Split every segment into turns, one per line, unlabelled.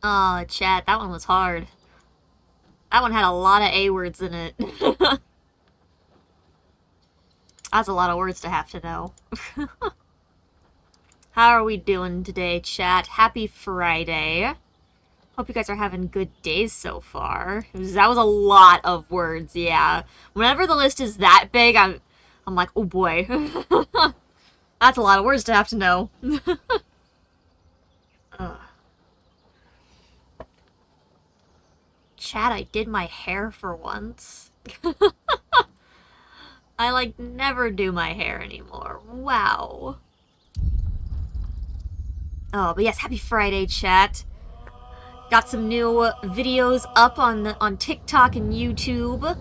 Chat, that one was hard. That one had a lot of A words in it. That's a lot of words to have to know. How are we doing today, chat? Happy Friday. Hope you guys are having good days so far. That was a lot of words, yeah. Whenever the list is that big, I'm like, oh boy. That's a lot of words to have to know. Chat, I did my hair for once. I, like, never do my hair anymore. Wow. Oh, but yes, happy Friday, chat. Got some new videos up on TikTok and YouTube.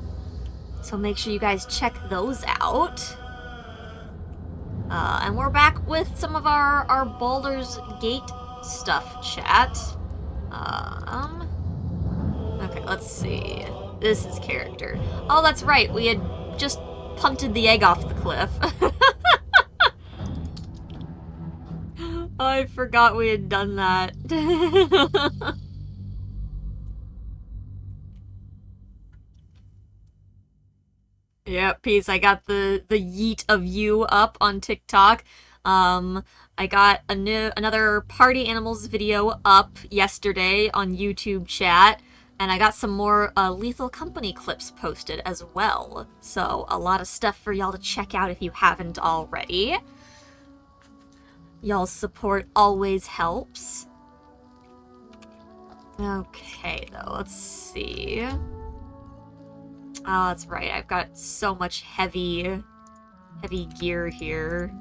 So make sure you guys check those out. And we're back with some of our Baldur's Gate stuff, chat. Okay, let's see. This is character. Oh, that's right. We had just punted the egg off the cliff. I forgot we had done that. Yeah, peace. I got the yeet of you up on TikTok. I got another party animals video up yesterday on YouTube chat, and I got some more Lethal Company clips posted as well. So a lot of stuff for y'all to check out if you haven't already. Y'all's support always helps. Okay, though, let's see. Oh, that's right. I've got so much heavy gear here.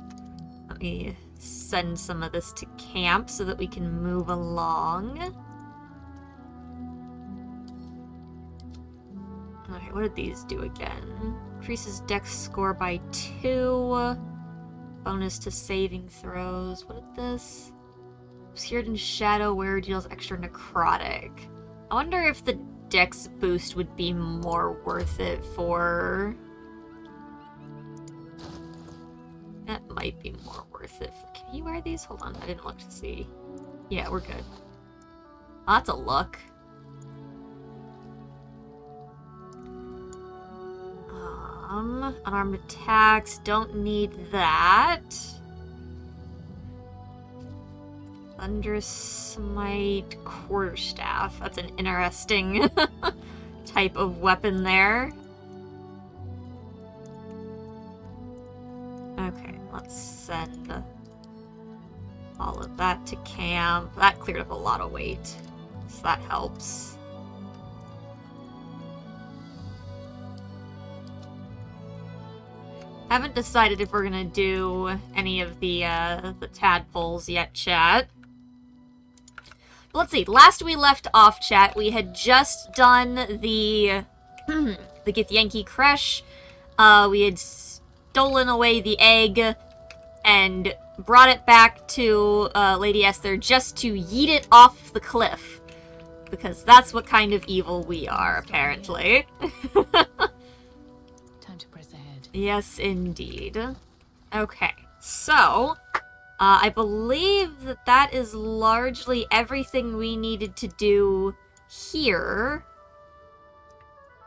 Let me send some of this to camp so that we can move along. Okay, what did these do again? Increases dex score by 2. Bonus to saving throws. What is this? Obscured in shadow where deals extra necrotic. I wonder if the dex boost would be more worth it for... That might be more worth it. Can you wear these? Hold on, I didn't look to see. Yeah, we're good. Oh, that's a look. Unarmed attacks, don't need that. Thunderous Smite, Quarterstaff. That's an interesting type of weapon there. Okay, let's send all of that to camp. That cleared up a lot of weight, so that helps. Haven't decided if we're gonna do any of the tadpoles yet, chat. But let's see. Last we left off, chat, we had just done the the Githyanki Kresh. We had stolen away the egg and brought it back to Lady Esther just to yeet it off the cliff. Because that's what kind of evil we are, apparently. Yes, indeed. Okay, so, I believe that that is largely everything we needed to do here.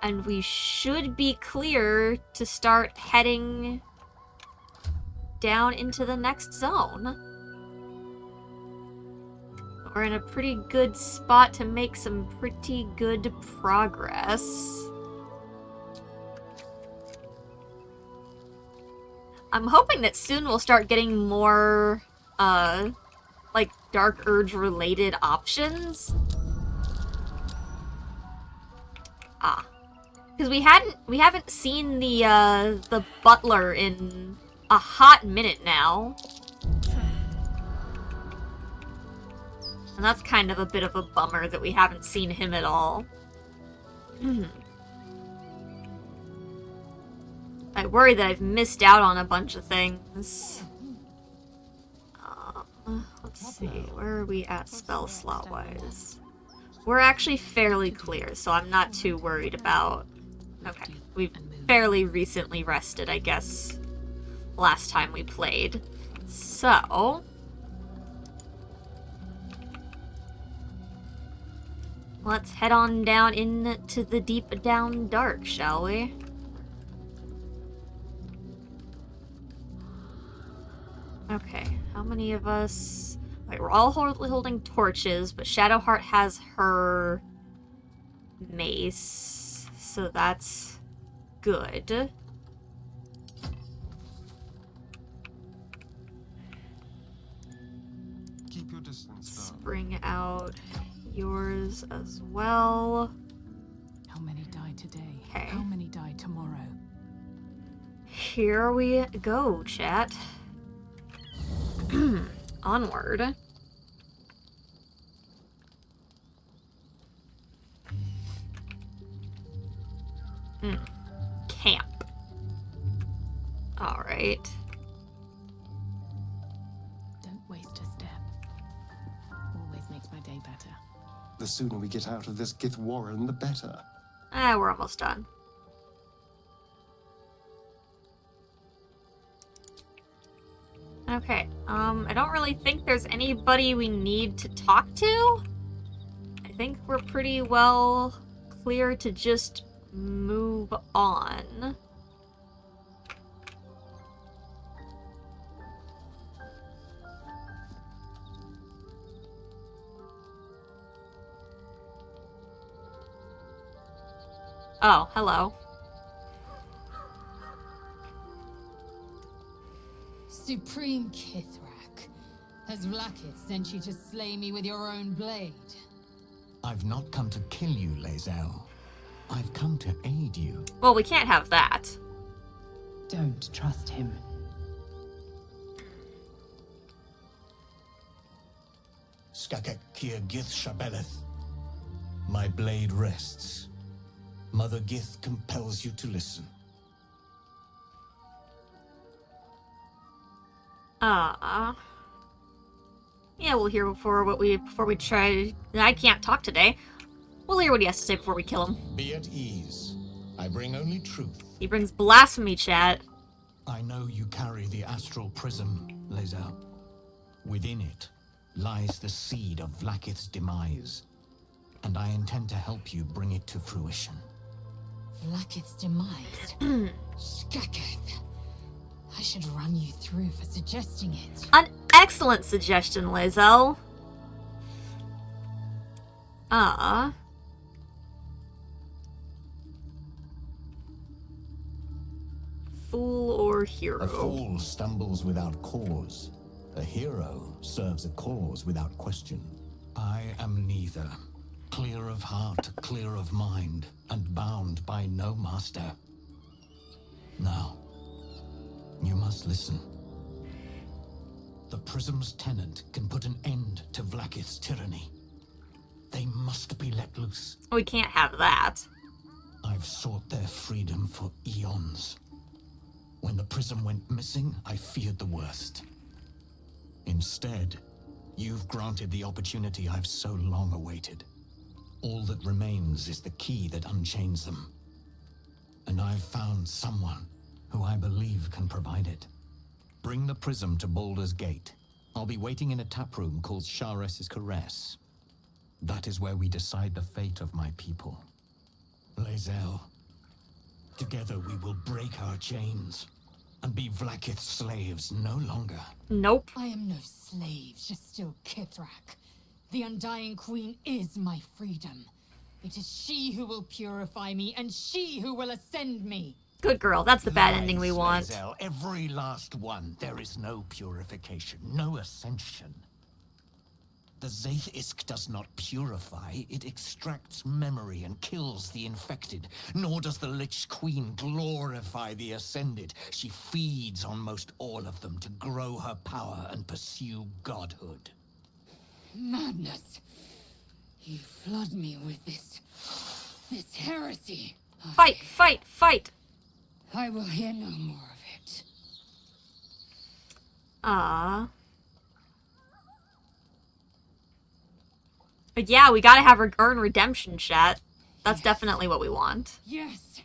And we should be clear to start heading down into the next zone. We're in a pretty good spot to make some pretty good progress. I'm hoping that soon we'll start getting more, like, Dark Urge-related options. Ah. Because we haven't seen the butler in a hot minute now. And that's kind of a bit of a bummer that we haven't seen him at all. I worry that I've missed out on a bunch of things. Let's see, where are we at spell slot-wise? We're actually fairly clear, so I'm not too worried about... Okay, we've fairly recently rested, I guess, last time we played. So... let's head on down into the deep down dark, shall we? Okay, how many of us... Wait, we're all holding torches, but Shadowheart has her mace, so that's good.
Keep your distance, though.
Bring out yours as well.
How many die today?
Okay.
How many die tomorrow?
Here we go, chat. Onward. Camp. Alright.
Don't waste a step. Always makes my day better.
The sooner we get out of this Gith Warren, the better.
We're almost done. Okay, I don't really think there's anybody we need to talk to. I think we're pretty well clear to just move on. Oh, hello.
Supreme Kithrak, has Vlaakith sent you to slay me with your own blade?
I've not come to kill you, Lae'zel. I've come to aid you.
Well, we can't have that.
Don't trust him.
Skakek Kier Gith Shabeleth. My blade rests. Mother Gith compels you to listen.
Yeah, we'll hear before we try. I can't talk today. We'll hear what he has to say before we kill him.
Be at ease. I bring only truth.
He brings blasphemy, chat.
I know you carry the astral prism, Lae'zel. Within it lies the seed of Vlaakith's demise, and I intend to help you bring it to fruition.
Vlaakith's demise? Skaketh. I should run you through for suggesting it.
An excellent suggestion, Lae'zel. Fool or hero?
A fool stumbles without cause. A hero serves a cause without question. I am neither. Clear of heart, clear of mind, and bound by no master. Now, you must listen. The Prism's tenant can put an end to Vlaakith's tyranny. They must be let loose.
We can't have that.
I've sought their freedom for eons. When the Prism went missing, I feared the worst. Instead, you've granted the opportunity I've so long awaited. All that remains is the key that unchains them. And I've found someone who I believe can provide it. Bring the Prism to Baldur's Gate. I'll be waiting in a taproom called Shares's Caress. That is where we decide the fate of my people. Lae'zel, together we will break our chains and be Vlaakith's slaves no longer.
Nope.
I am no slave, just still Kithrak. The Undying Queen is my freedom. It is she who will purify me, and she who will ascend me.
Good girl. That's the bad ending we
Lies,
want.
Lae'zel, every last one. There is no purification, no ascension. The Zaith-Isk does not purify, it extracts memory and kills the infected. Nor does the Lich Queen glorify the ascended. She feeds on most all of them to grow her power and pursue godhood.
Madness. You flood me with this heresy.
Fight, fight, fight!
I will hear no more of it.
But yeah, we gotta have her earn redemption, chat. That's definitely what we want.
Yes,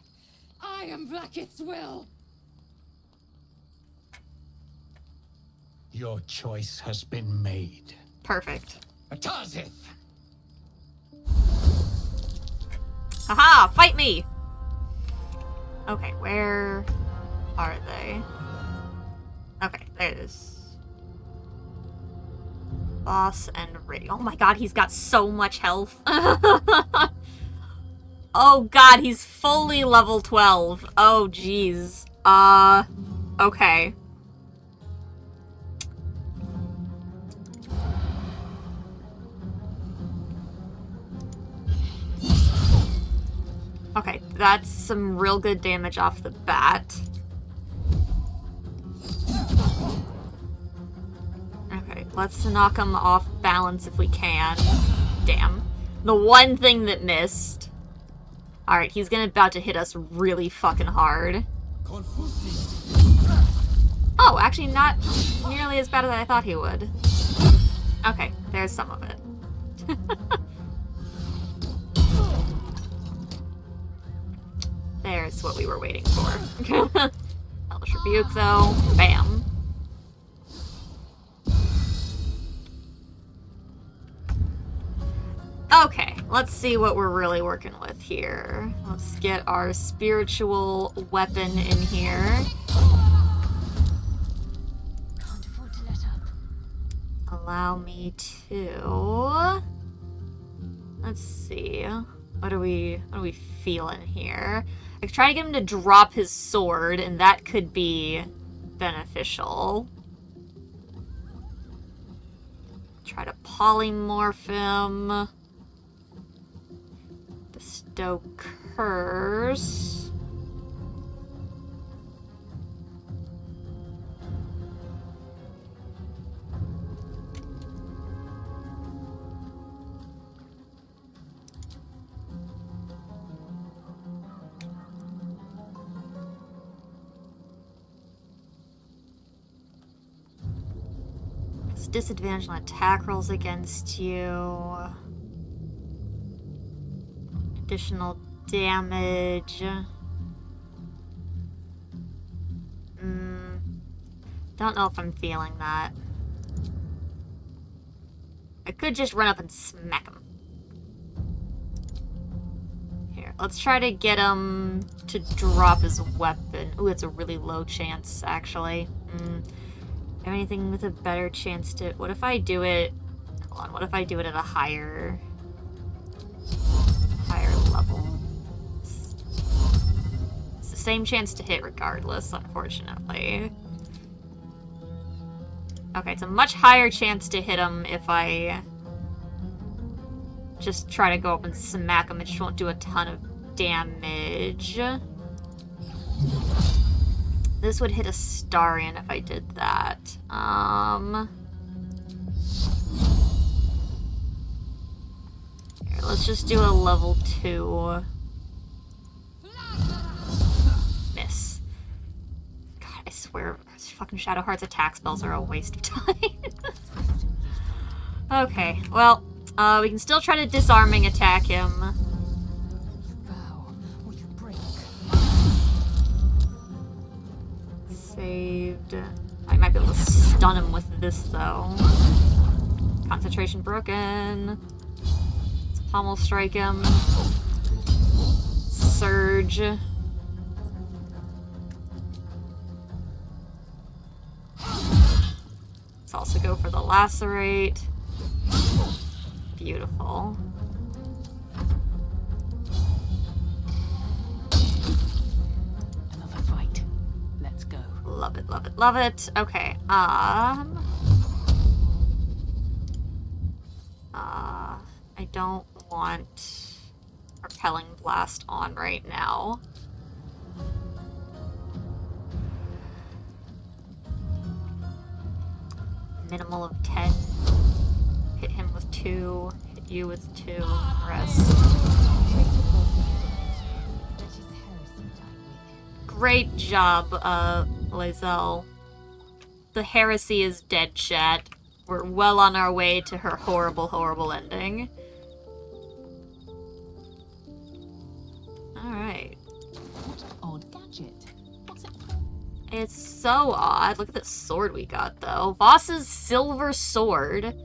I am Vlaakith's will.
Your choice has been made.
Perfect.
Atazith!
Haha! Fight me! Okay, where are they? Okay, there it is. Boss and radio. Oh my god, he's got so much health. Oh god, he's fully level 12. Oh jeez. Okay. Okay, that's some real good damage off the bat. Okay, let's knock him off balance if we can. Damn. The one thing that missed. Alright, he's about to hit us really fucking hard. Oh, actually not nearly as bad as I thought he would. Okay, there's some of it. There's what we were waiting for. Hellish Rebuke, though. Bam. Okay, let's see what we're really working with here. Let's get our spiritual weapon in here.
Can't afford to let up.
Allow me to... Let's see. What are we feeling here? I could try to get him to drop his sword, and that could be beneficial. Try to polymorph him. Bestow curse. It's disadvantage on attack rolls against you. Additional damage. Don't know if I'm feeling that. I could just run up and smack him. Here, let's try to get him to drop his weapon. Ooh, it's a really low chance, actually. Have anything with a better chance to... What if I do it... Hold on, what if I do it at a higher level? It's the same chance to hit regardless, unfortunately. Okay, it's a much higher chance to hit him if I just try to go up and smack him. It just won't do a ton of damage. This would hit a Starion if I did that. Here, let's just do a level 2. Miss. God, I swear, fucking Shadowheart's attack spells are a waste of time. Okay, well, we can still try to disarming attack him. Saved. I might be able to stun him with this, though. Concentration broken. Let's pommel strike him. Surge. Let's also go for the lacerate. Beautiful.
Another fight. Let's go.
Love it, love it, love it. Okay, I don't want Repelling Blast on right now. Minimal of 10. Hit him with 2. Hit you with 2. Rest. Great job, Lae'zel. The heresy is dead, chat. We're well on our way to her horrible, horrible ending. Alright.
Odd gadget. What's it for?
It's so odd. Look at the sword we got, though. Voss's silver sword.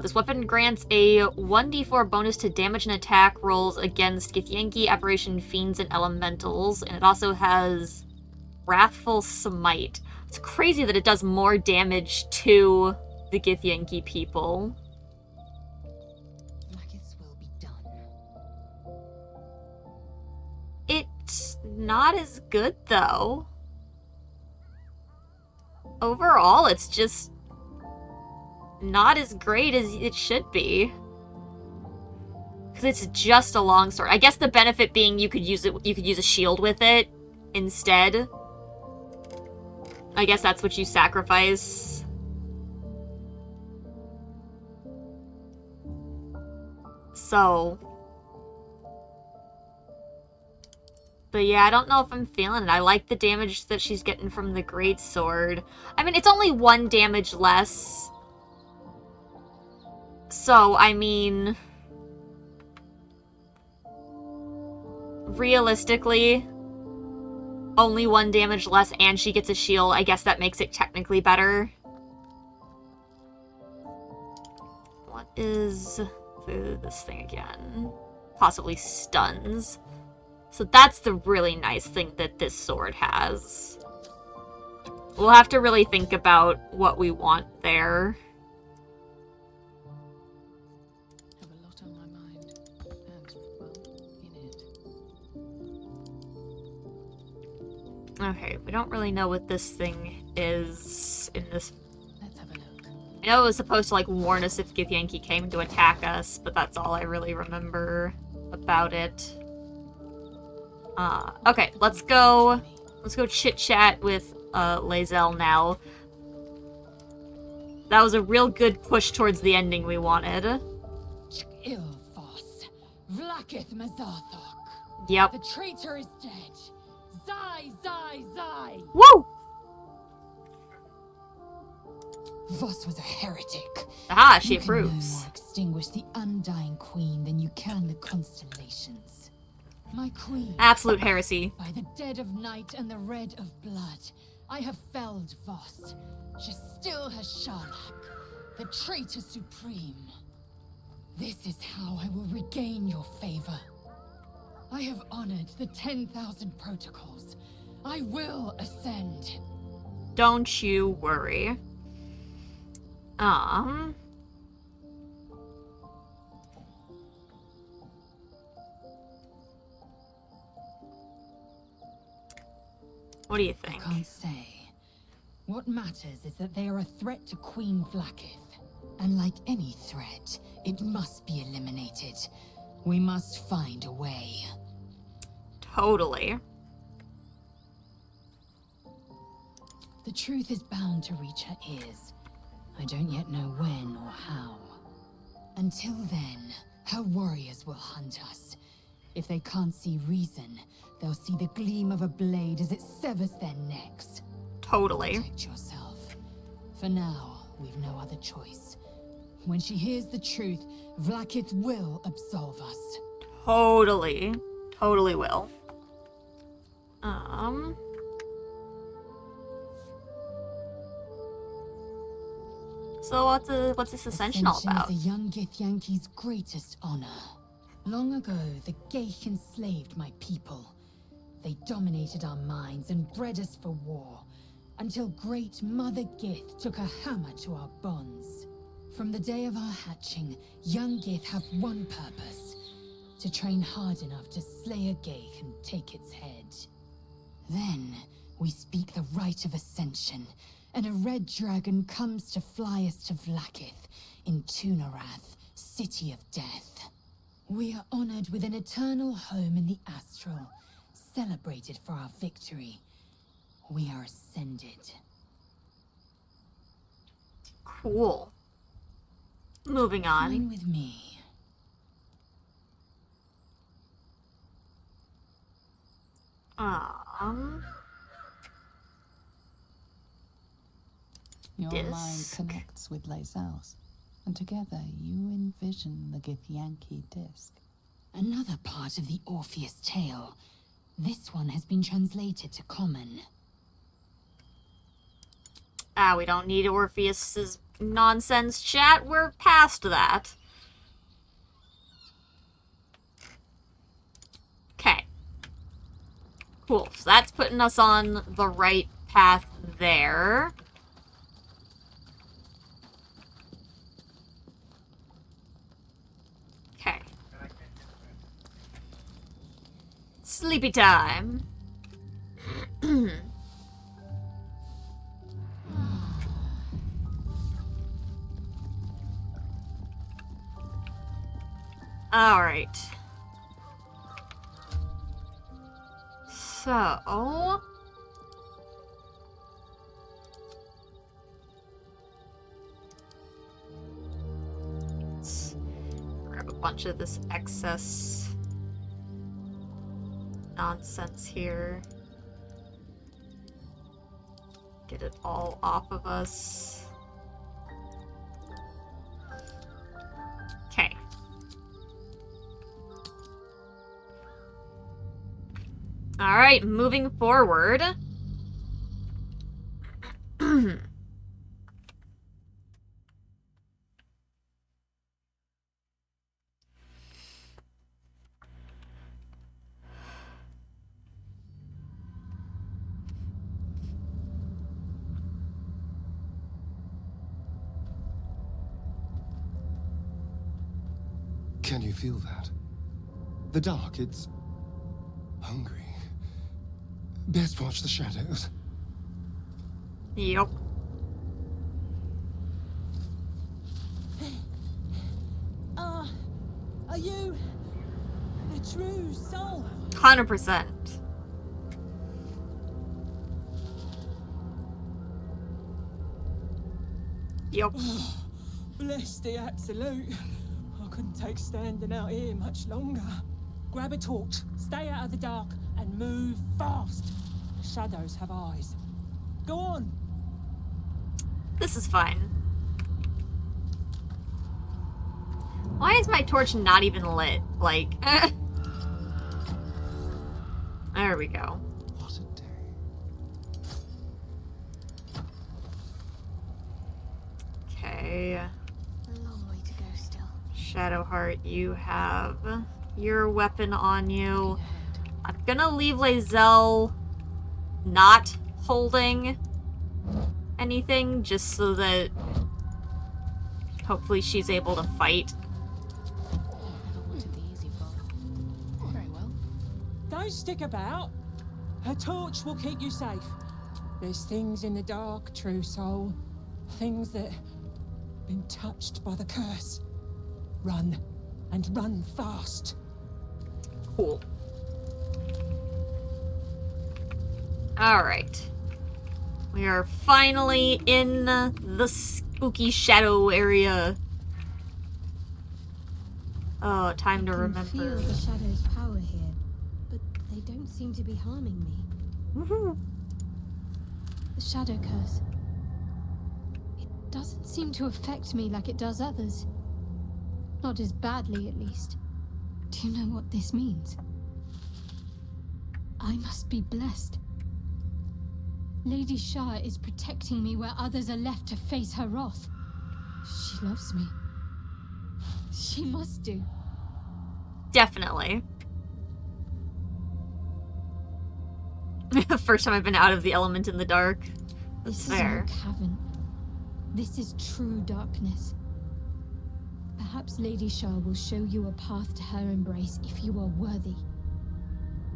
This weapon grants a 1d4 bonus to damage and attack rolls against Githyanki, Apparition, Fiends, and Elementals. And it also has Wrathful Smite. It's crazy that it does more damage to the Githyanki people.
Blackest will be done.
It's not as good, though. Overall, it's just not as great as it should be. Because it's just a longsword. I guess the benefit being you could use a shield with it instead. I guess that's what you sacrifice. So. But yeah, I don't know if I'm feeling it. I like the damage that she's getting from the greatsword. I mean, it's only 1 damage less. So, I mean, realistically, only 1 damage less and she gets a shield. I guess that makes it technically better. What is this thing again? Possibly stuns. So that's the really nice thing that this sword has. We'll have to really think about what we want there.
Have a lot on my mind, and, well, in it.
Okay, we don't really know what this thing is in this.
Let's have a look.
I know it was supposed to, like, warn us if Githyanki came to attack us, but that's all I really remember about it. Okay, let's go chit-chat with, Lae'zel now. That was a real good push towards the ending we wanted.
Ilfos, Vlakith Mazarthok.
Yep.
The traitor is dead. Zai, Zai, Zai.
Woo!
Voss was a heretic.
Aha, she
You can no
approves.
more extinguish the undying queen than you can the constellations. My queen.
Absolute heresy.
By the dead of night and the red of blood, I have felled Voss. She still has Sharlak, the traitor supreme. This is how I will regain your favor. I have honored the 10,000 protocols. I will ascend.
Don't you worry. What do you
I
think?
can't say. What matters is that they are a threat to Queen Vlakith. And like any threat, it must be eliminated. We must find a way.
Totally.
The truth is bound to reach her ears. I don't yet know when or how. Until then, her warriors will hunt us. If they can't see reason, they'll see the gleam of a blade as it severs their necks.
Totally.
Protect yourself. For now, we've no other choice. When she hears the truth, Vlakith will absolve us.
Totally. Totally will. So what's this ascension all about?
Ascension is a young Githyanki's greatest honor. Long ago, the Geich enslaved my people. They dominated our minds and bred us for war, until great Mother Gith took a hammer to our bonds. From the day of our hatching, young Gith have one purpose: to train hard enough to slay a Geich and take its head. Then, we speak the rite of ascension, and a red dragon comes to fly us to Vlakith, in Tunarath, City of Death. We are honored with an eternal home in the astral, celebrated for our victory. We are ascended.
Cool. Moving on.
Fine with me.
Your mind
Disc.
connects with Lae'zel's, and together you envision the Githyanki disc.
Another part of the Orpheus tale. This one has been translated to Common.
We don't need Orpheus's nonsense, chat. We're past that. Okay. Cool. So that's putting us on the right path there. Okay. Sleepy time. Alright. So... let's grab a bunch of this excess nonsense here. Get it all off of us. Okay. Alright, moving forward.
Can you feel that? The dark, it's hungry. Best watch the shadows.
Yep.
Are you the true soul?
100%. Yep.
Bless the absolute. I couldn't take standing out here much longer. Grab a torch, stay out of the dark, and move fast. The shadows have eyes. Go on.
This is fine. Why is my torch not even lit? Like, there we go.
What a day.
Okay.
A long way to go still.
Shadowheart, you have your weapon on you. I'm gonna leave Lae'zel not holding anything, just so that hopefully she's able to fight.
Never wanted the easy path. Very well.
Don't stick about. Her torch will keep you safe. There's things in the dark, true soul. Things that have been touched by the curse. Run, and run fast.
Cool. Alright. We are finally in the spooky shadow area. Oh, time to
I
remember.
can feel the shadow's power here, but they don't seem to be harming me.
Woohoo.
The shadow curse. It doesn't seem to affect me like it does others. Not as badly, at least. Do you know what this means? I must be blessed. Lady Shah is protecting me where others are left to face her wrath. She loves me. She must do.
Definitely. First time I've been out of the element in the dark. That's
This
fair.
is no cavern. This is true darkness. Perhaps Lady Shah will show you a path to her embrace if you are worthy.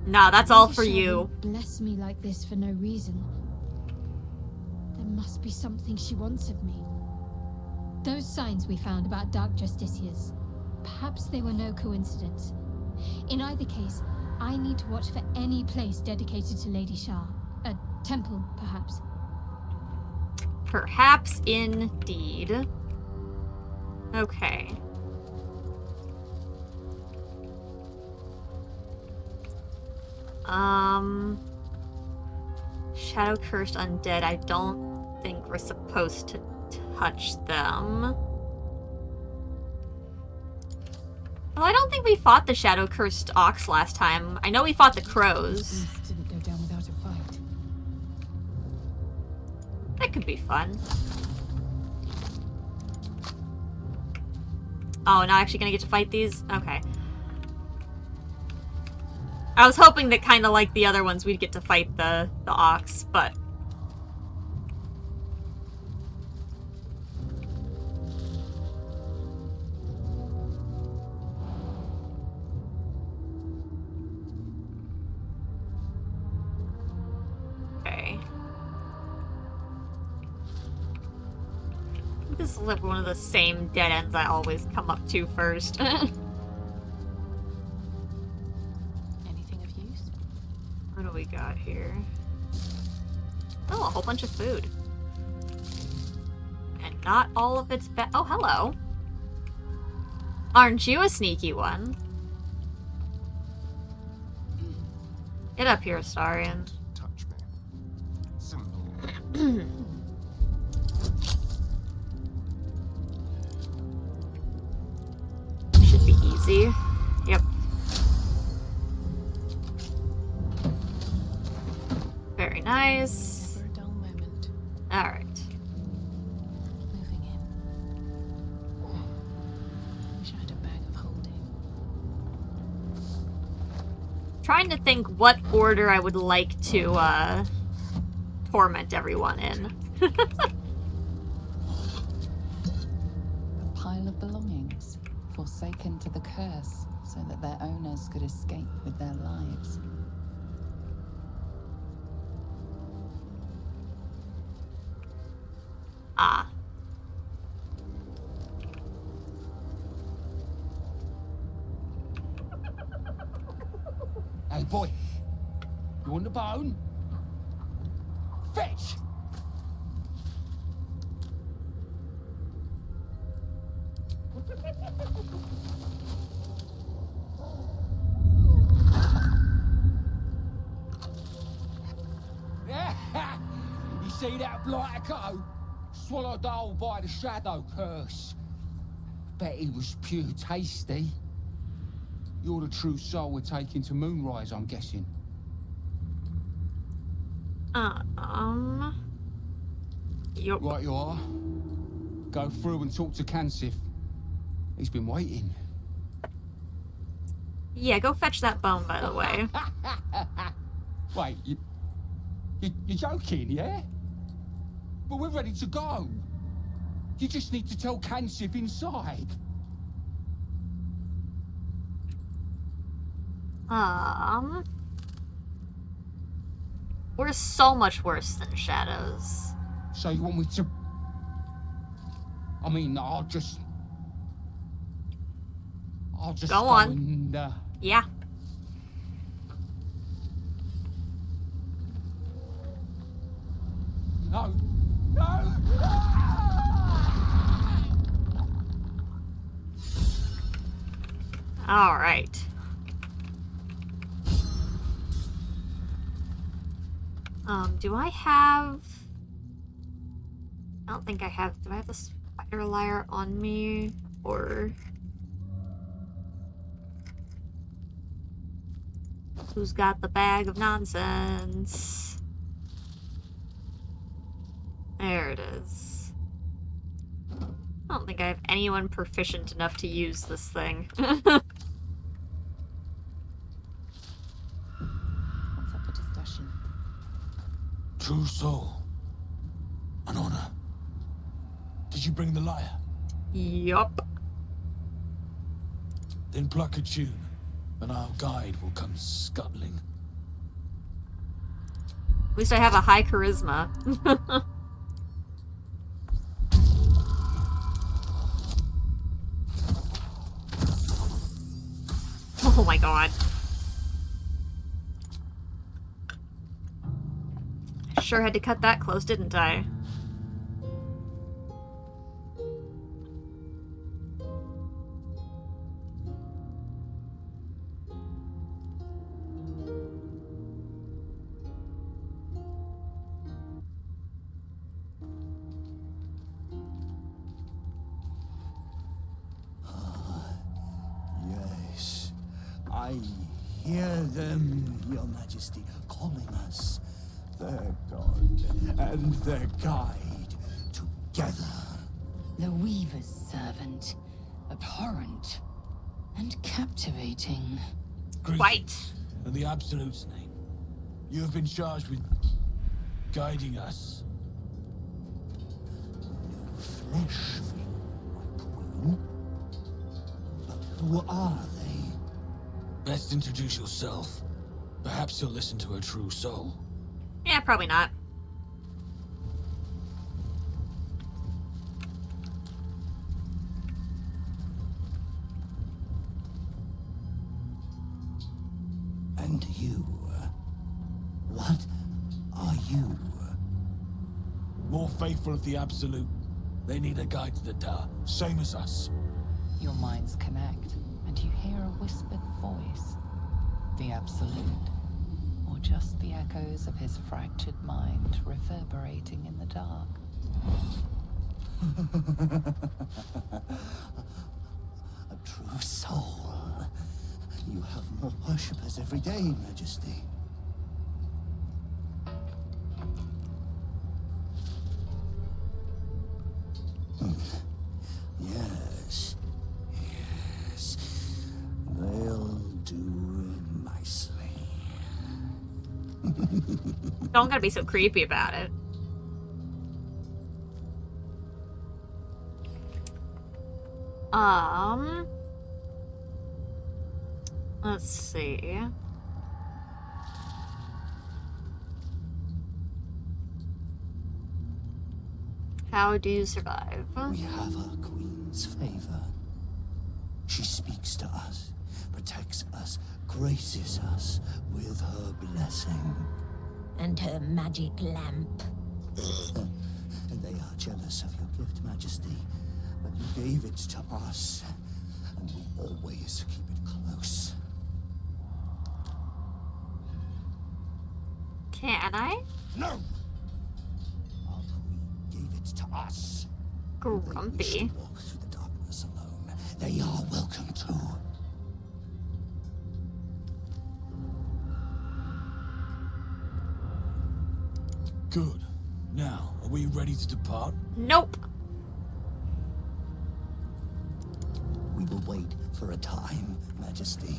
Nah, that's all
Lady
for
Shah
you.
won't bless me like this for no reason. There must be something she wants of me. Those signs we found about Dark Justiciars, perhaps they were no coincidence. In either case, I need to watch for any place dedicated to Lady Shah. A temple, perhaps.
Perhaps indeed. Okay. Shadow cursed undead. I don't think we're supposed to touch them. Well, I don't think we fought the shadow cursed ox last time. I know we fought the crows.
This didn't go down without a fight.
That could be fun. Oh, not actually gonna get to fight these? Okay. I was hoping that kind of like the other ones, we'd get to fight the ox, but... Okay. This is like one of the same dead ends I always come up to first.
Anything of use?
What do we got here? Oh, a whole bunch of food. And not all of it's bad. Oh, hello. Aren't you a sneaky one? Get up here, Astarion.
Touch me. Simple.
Should be easy. Yep. Very nice.
For a dull moment.
Alright.
Moving in. Wish I had a bag of holding.
Trying to think what order I would like to, torment everyone in.
A pile of belongings, forsaken to the curse, so that their owners could escape with their lives.
Ah.
Hey, boy. You want the bone? Fetch! You see that blighter go? Swallowed whole by the shadow curse. Bet he was pure tasty. You're the true soul we're taking to Moonrise, I'm guessing.
Yup.
Right you are. Go through and talk to Kansif. He's been waiting.
Yeah, go fetch that bone, by the way.
Wait, you're joking, yeah? But we're ready to go. You just need to tell Kansif inside.
We're so much worse than shadows.
So you want me to... I mean, I'll just
Go on.
And,
Yeah.
No. No!
Alright. Do I have... I don't think I have... Do I have the spider lyre on me? Or... Who's got the bag of nonsense? There it is. I don't think I have anyone proficient enough to use this thing.
What's up for discussion?
True soul. An honor. Did you bring the lyre?
Yup.
Then pluck a tune, and our guide will come scuttling.
At least I have a high charisma. Oh my god. Sure had to cut that close, didn't I?
Yes, I hear them, Your Majesty, calling us. Their god and their guide together.
The Weaver's servant.
abhorrent, and captivating.
Quite.
In the Absolute's name, you have been charged with guiding us.
No flesh for you, my queen. But who are they?
Best introduce yourself. Perhaps you'll listen to a true soul.
Yeah, probably not.
And you? What are you?
More faithful of the Absolute. They need a guide to the Dar, same as us.
Your minds connect, and you hear a whispered voice. The Absolute, or just the echoes of his fractured mind reverberating in the dark.
A true soul. You have more worshippers every day, Majesty. Yes. Yes. They'll do nicely.
Don't gotta be so creepy about it. Let's see. How do you survive?
We have our queen's favor. She speaks to us, protects us, graces us with her blessing.
And her magic lamp.
And they are jealous of your gift, Majesty. But you gave it to us, and we always keep it close.
Can I?
No! Our queen gave it to us. They wish
Grumpy.
to walk through the darkness alone. They are welcome to.
Good. Now, are we ready to depart?
Nope.
We will wait for a time, Majesty,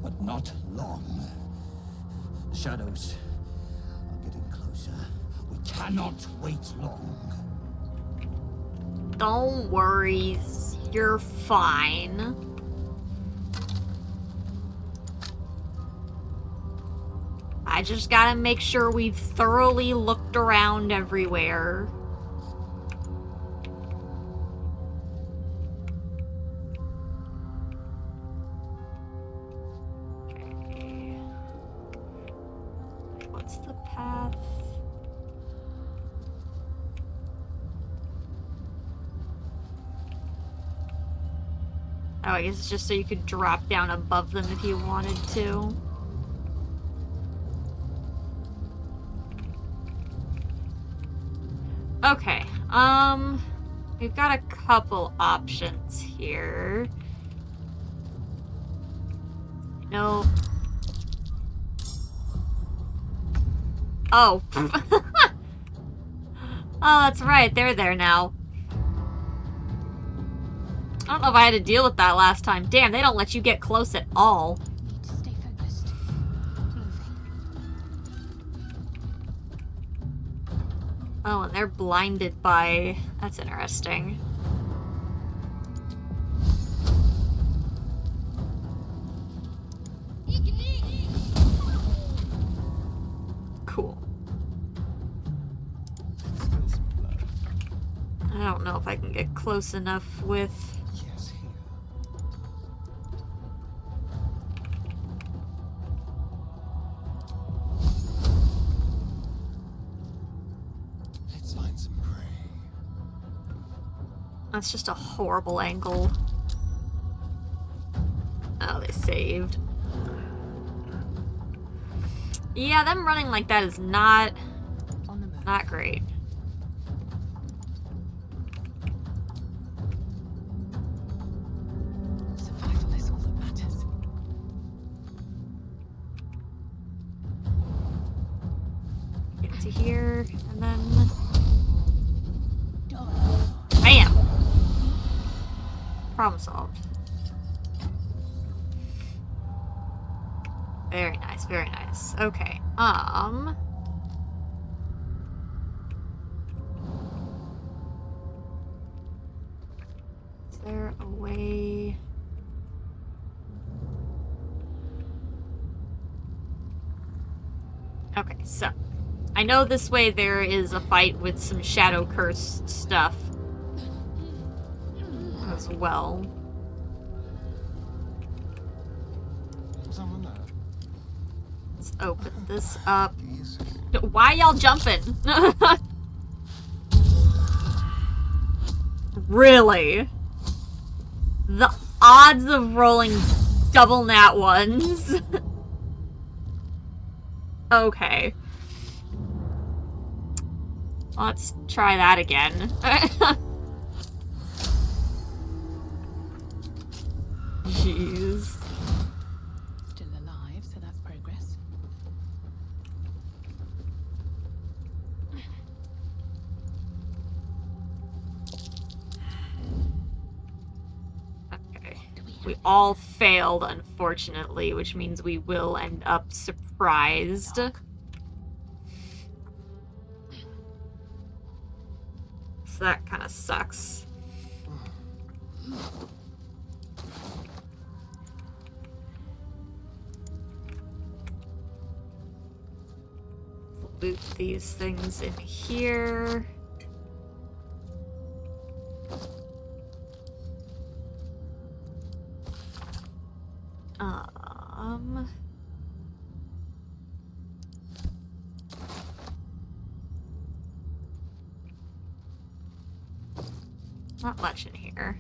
but not long. The shadows are getting closer. We cannot wait long.
Don't worry. You're fine. I just gotta make sure we've thoroughly looked around everywhere. Okay. What's the path? Oh, I guess it's just so you could drop down above them if you wanted to. Okay, we've got a couple options here. No. Oh. Oh, that's right, they're there now. I don't know if I had to deal with that last time. Damn, they don't let you get close at all.
Need to stay focused. Moving.
Oh, and they're blinded by... That's interesting. Cool. I don't know if I can get close enough with...
Yes, here. Let's find some prey.
That's just a horrible angle. Oh, they saved. Yeah, them running like that is not great.
Survival is all that matters.
Get to here, and then... Bam! Problem solved. Very nice, very nice. Okay, is there a way... Okay, so I know this way there is a fight with some shadow cursed stuff as well.
Someone there.
Let's open this up. Why y'all jumping? Really? The odds of rolling double nat ones. Okay. Let's try that again. Jeez.
Still alive, so that's progress.
Okay. We all failed, unfortunately, which means we will end up surprised. So that kind of sucks. Loot these things in here. Not much in here.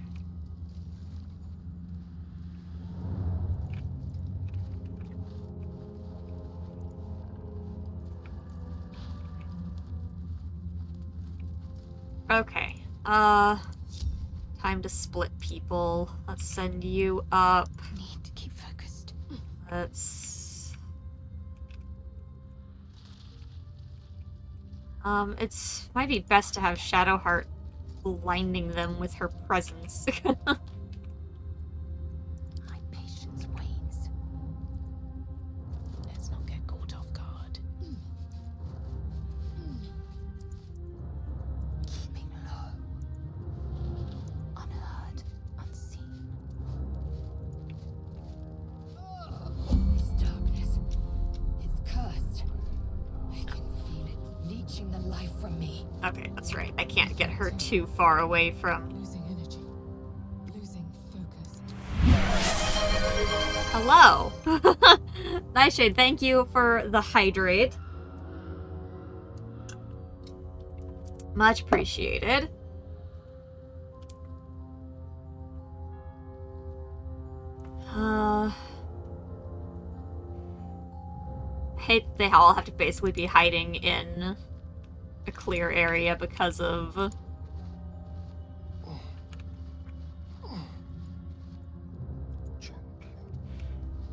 Okay. Time to split people. Let's send you up.
Need to keep focused.
Let's... it's might be best to have Shadowheart blinding them with her presence.
My patience wanes. Let's not get caught off guard. Keeping low. Unheard, unseen.
This darkness is cursed. I can feel it leeching the life from me.
Okay, that's right. I can't get her too far away from...
Losing energy. Losing focus.
Hello! Nightshade, thank you for the hydrate. Much appreciated. Hate they all have to basically be hiding in a clear area because of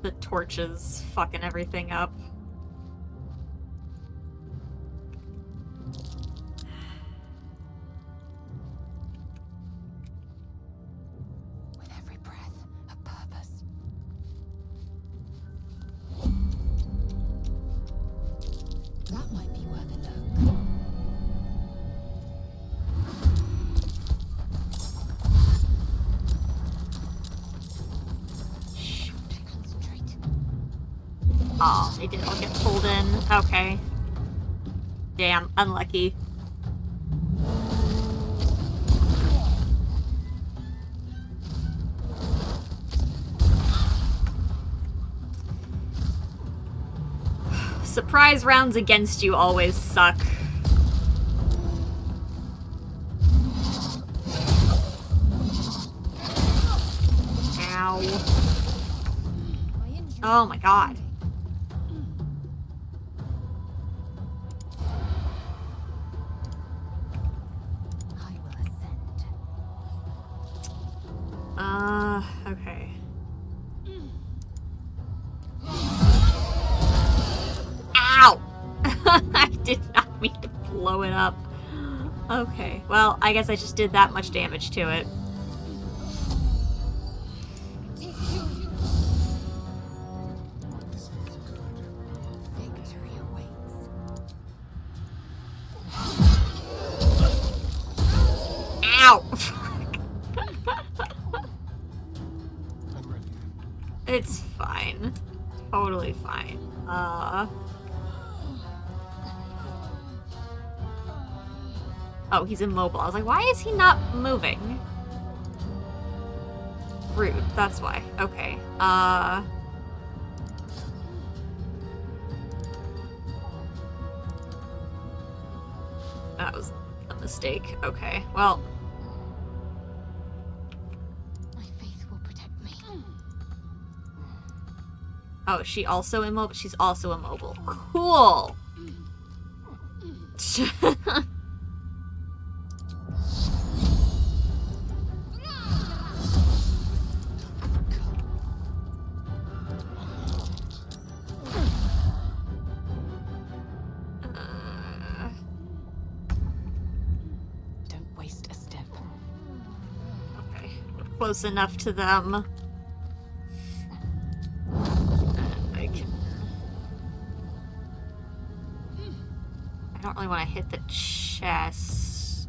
the torches fucking everything up.
With every breath, a purpose.
That might be worth a look.
Concentrate.
Oh, they did all get pulled in. Okay. Damn, unlucky. Surprise rounds against you always suck. Ow. Oh my god.
I will ascend.
Okay. Ow! I did not mean to blow it up. Okay, well, I guess I just did that much damage to it. Ow!
I'm ready.
It's fine. Totally fine. Oh, he's immobile. I was like, why is he not moving? Rude. That's why. Okay. That was a mistake. Okay. Well.
My faith will protect me.
Oh, is she also immobile? She's also immobile. Cool.
Don't waste a step.
Okay. We're close enough to them. I don't really want to hit the chest.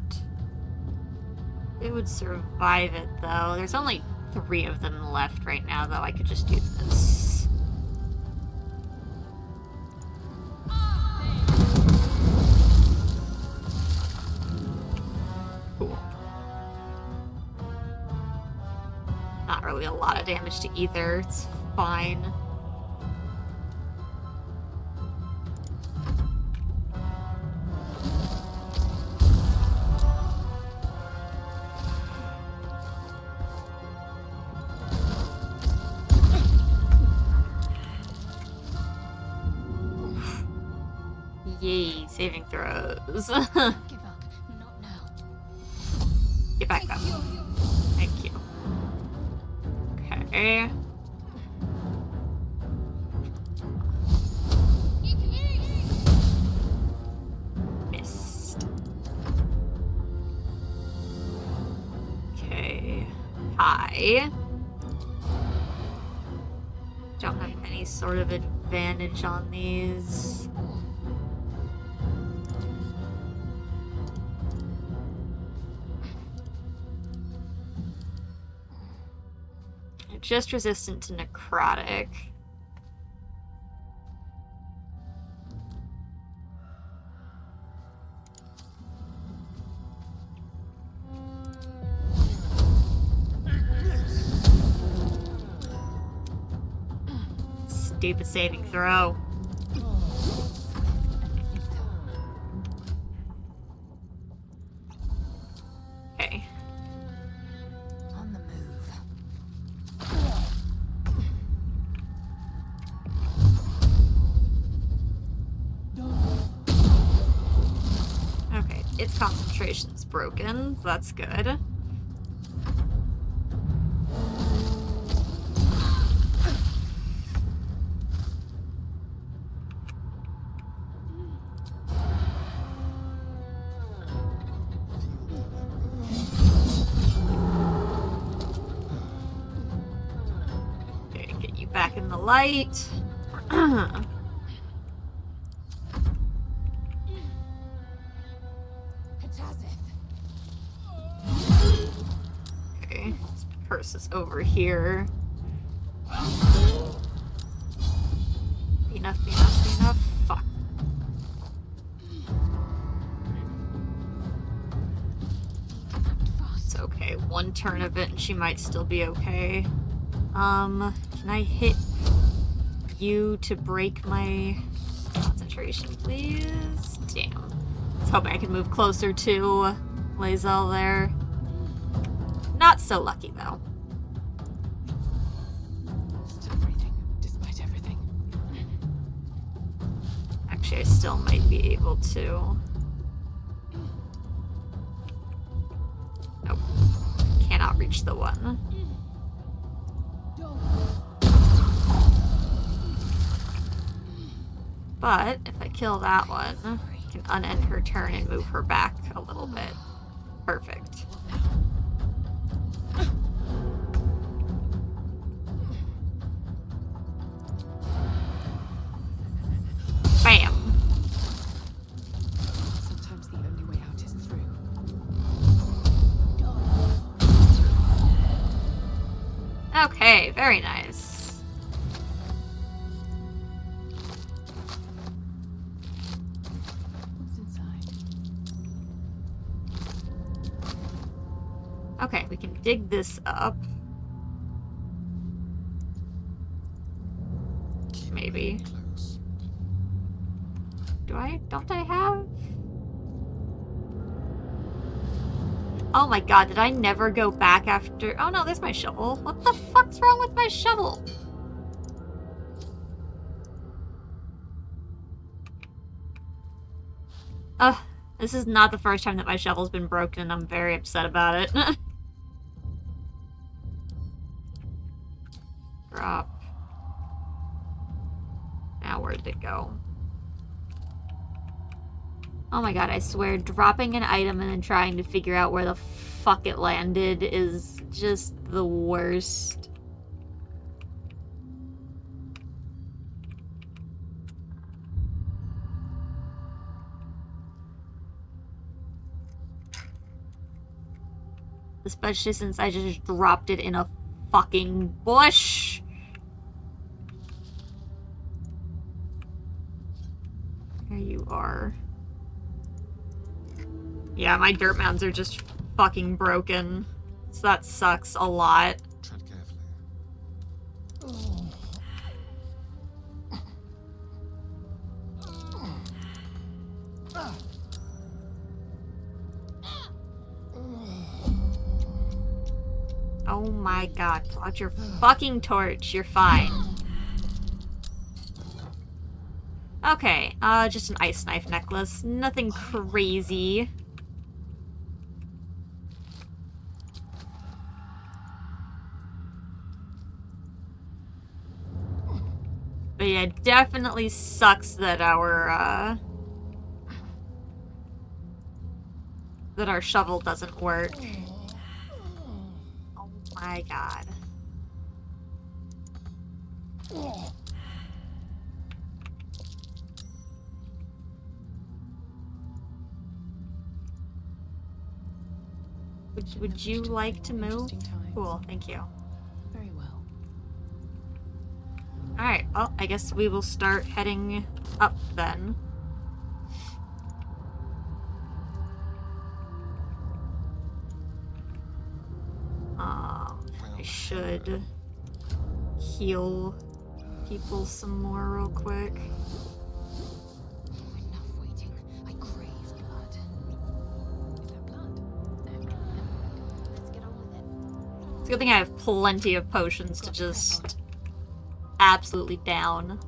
It would survive it, though. There's only 3 of them left right now, though. I could just do this. Cool. Not really a lot of damage to either. It's fine. Yay, saving throws.
Give up. Not now.
Get back up. Thank you. Okay. Missed. Okay. Hi. Don't have any sort of advantage on these. Just resistant to necrotic. Stupid saving throw. Okay.
On the move.
Okay, its concentration's broken, so that's good. Okay, get you back in the light. Okay, this purse is over here. Be enough, be enough, be enough. Fuck. It's okay. One turn of it and she might still be okay. Can I hit you to break my concentration, please? Damn. I was hoping I could move closer to Lae'zel there. Not so lucky, though.
Still breathing, despite everything.
Actually, I still might be able to. Nope. Cannot reach the one. But if I kill that one, I can unend her turn and move her back a little bit. Perfect. Bam!
Sometimes the only way out is through.
very nice.
What's inside?
Okay, we can dig this up.
Keep
Maybe.
close.
Don't I have? Oh my god, did I never go back after? Oh no, there's my shovel. What the fuck's wrong with my shovel? Ugh, this is not the first time that my shovel's been broken and I'm very upset about it. Drop. Now where did it go? Oh my god, I swear, dropping an item and then trying to figure out where the fuck it landed is just the worst. Especially since I just dropped it in a fucking bush. There you are. Yeah, my dirt mounds are just fucking broken. So that sucks a lot.
Tread carefully.
Oh my god, pull out your fucking torch. You're fine. Okay, just an ice knife necklace. Nothing crazy. But yeah, it definitely sucks that our shovel doesn't work. Oh my god. Would you like to move? Cool, thank you.
Very well.
Alright, well, I guess we will start heading up then. I should heal people some more real quick.
Enough waiting. I crave blood.
Is that blood? No. Let's get on with it.
It's a good thing I have plenty of potions to just absolutely down.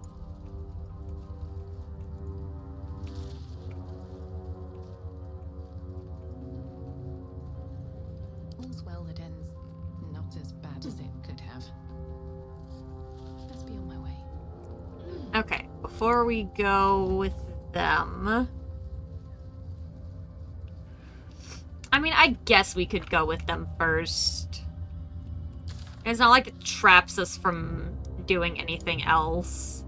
All's well that ends not as bad as it could have. Let's be on my way.
Okay, before we go with them... I mean, I guess we could go with them first. It's not like it traps us from doing anything else.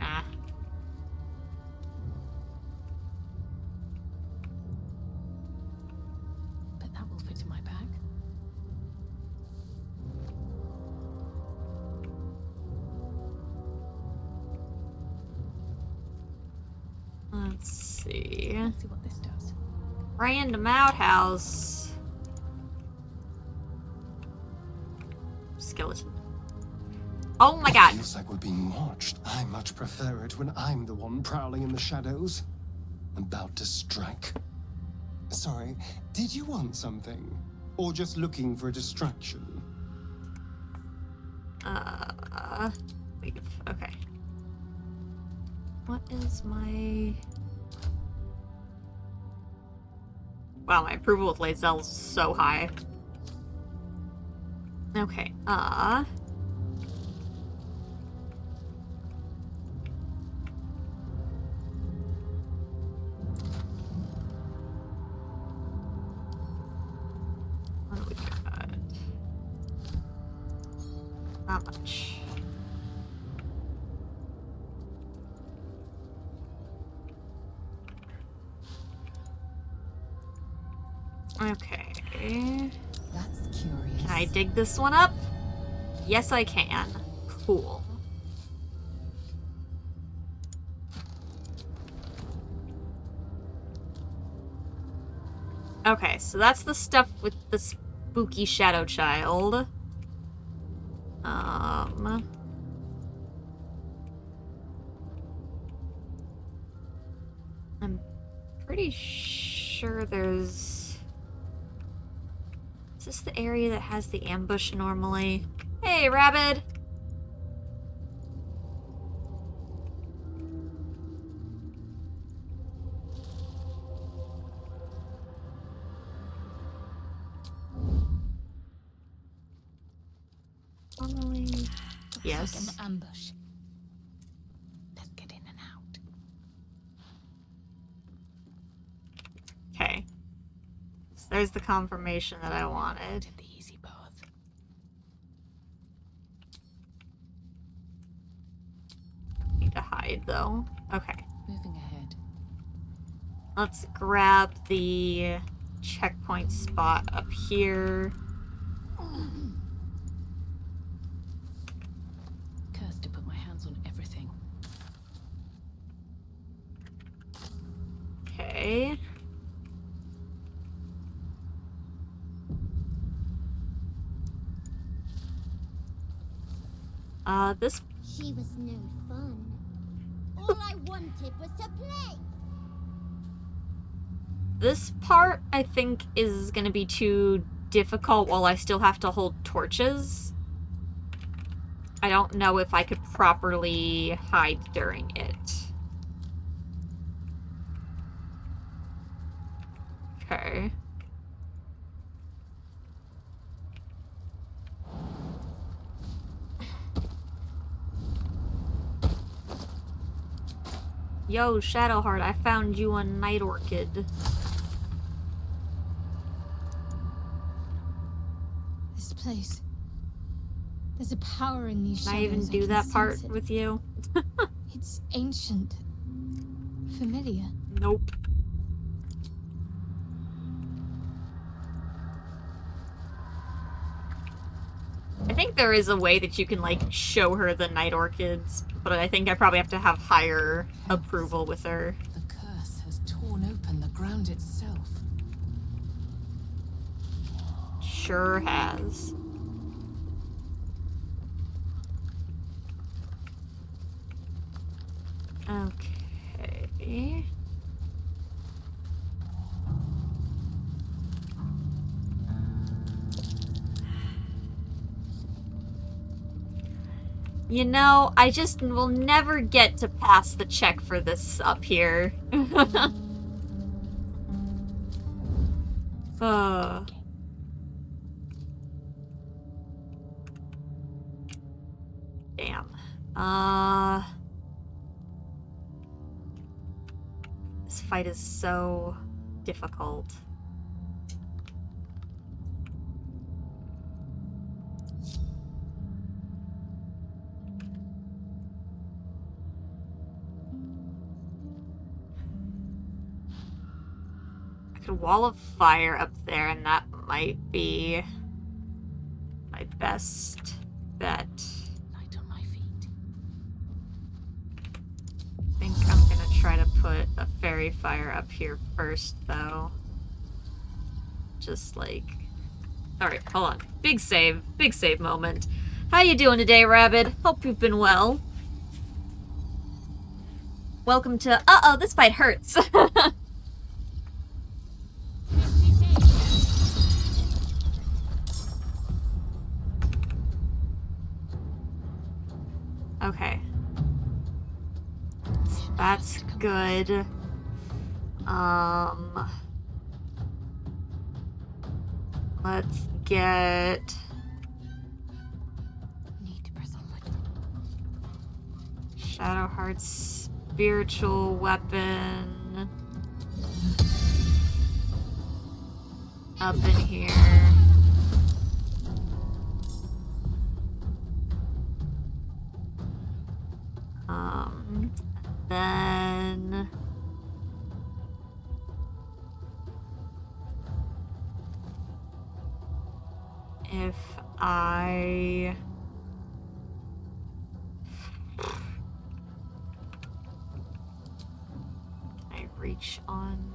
Ah.
But that will fit in my bag.
Let's see.
Let's see what this does.
Random outhouse. Skeleton. Oh my god.
It feels like we're being watched. I much prefer it when I'm the one prowling in the shadows. About to strike. Sorry, did you want something? Or just looking for a distraction?
Leave. Okay. What is my... Wow, my approval with Lae'zel is so high. Okay, what do we got? Not much.
That's curious.
Can I dig this one up? Yes, I can. Cool. Okay, so that's the stuff with the spooky shadow child. I'm pretty sure there's... Is this the area that has the ambush normally? Hey, Rabbit! Yes.
Like an ambush. Let's get in and out.
Okay. So there's the confirmation that I wanted.
The easy path.
Need to hide, though. Okay.
Moving ahead.
Let's grab the checkpoint spot up here.
Cursed to put my hands on everything.
Okay. This...
She was no fun. All I wanted was to play.
This part, I think, is gonna be too difficult while I still have to hold torches. I don't know if I could properly hide during it. Okay. Yo, Shadowheart, I found you a night orchid.
This place. There's a power in these
Can I
shadows.
even do
can
that part
sense it.
with you?
It's ancient. Familiar.
Nope. I think there is a way that you can, like, show her the night orchids, but I think I probably have to have higher approval with her.
The curse has torn open the ground itself.
Sure has. Okay. You know, I just will never get to pass the check for this up here. Damn. This fight is so difficult. A wall of fire up there, and that might be my best bet.
Light on my feet.
I think I'm gonna try to put a fairy fire up here first, though. Just like... Alright, hold on. Big save moment. How you doing today, Rabbit? Hope you've been well. Welcome to... Uh-oh, this fight hurts. Okay. That's good. Let's get...
Need to press onward.
Shadowheart's spiritual weapon up in here. Then if I reach on?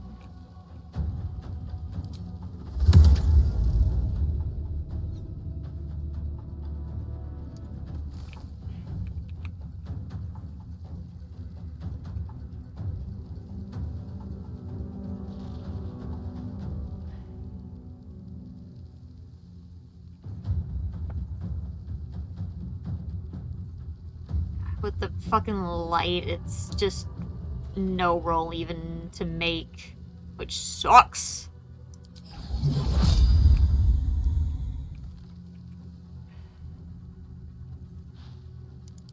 With the fucking light, it's just no roll even to make, which sucks.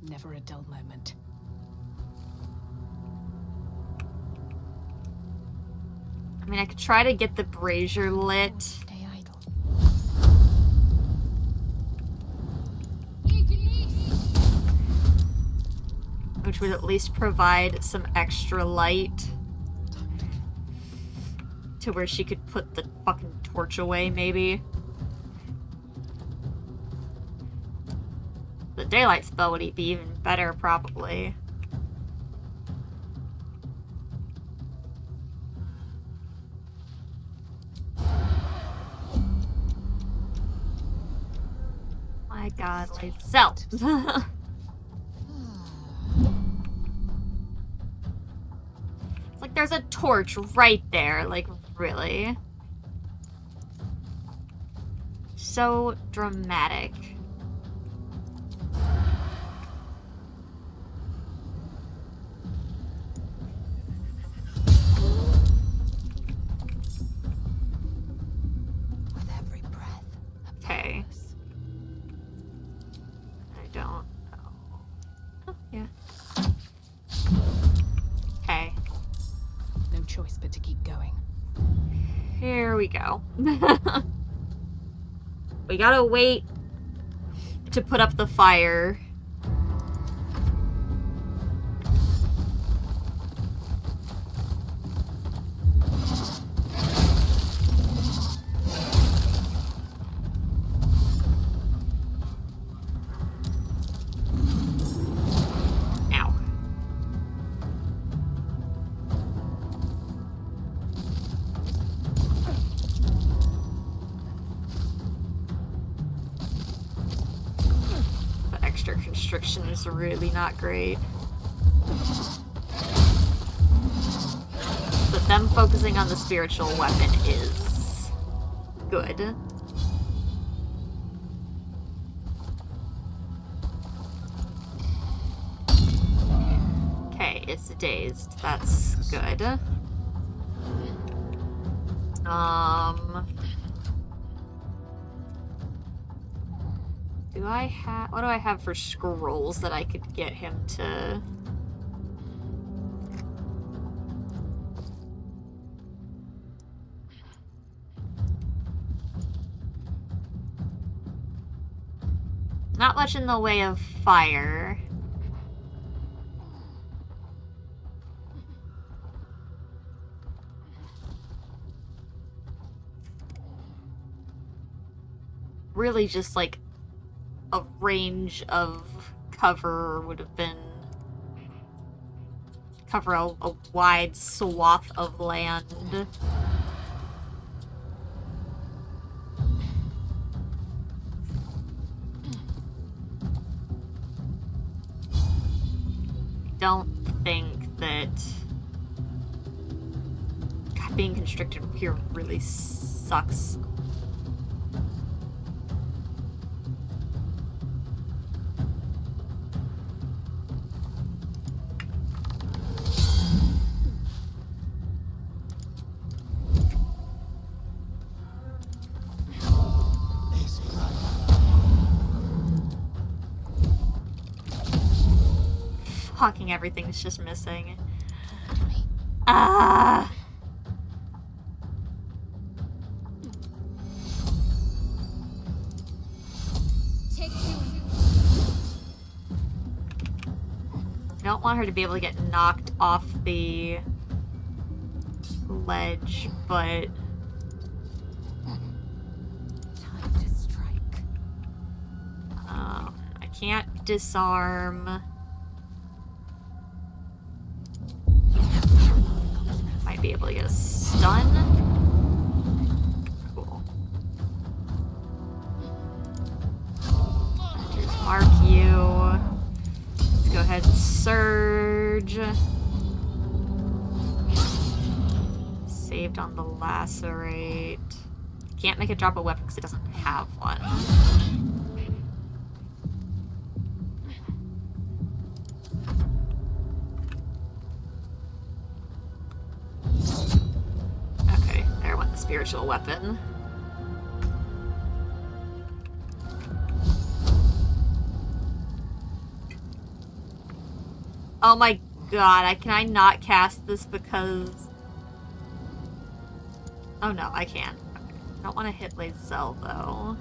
Never a dull moment.
I mean, I could try to get the brazier lit.
Stay idle.
Which would at least provide some extra light to where she could put the fucking torch away, maybe. The daylight spell would be even better, probably. My god, like, so. It's like there's a torch right there, like, really. So dramatic.
With every breath.
Okay. I don't know. Oh, yeah. Okay.
No choice but to keep going.
Here we go. We gotta wait to put up the fire. Ow. The extra constriction is really not great. But them focusing on the spiritual weapon is good. Okay, it's dazed. That's good. Do I have... What do I have for scrolls that I could get him to... Not much in the way of fire. Really just like a range of cover would have been cover a wide swath of land. Don't think that God, being constricted here really sucks. Fucking everything's just missing. Ah. I don't want her to be able to get knocked off the ledge, but
Time to strike.
Can't disarm. Might be able to get a stun. Cool. Just mark you. Let's go ahead and surge. Saved on the lacerate. Can't make it drop a weapon because it doesn't have one. Okay, there went the spiritual weapon. Oh my god, can I not cast this because... Oh no, I can. Okay. I don't want to hit Lae'zel though.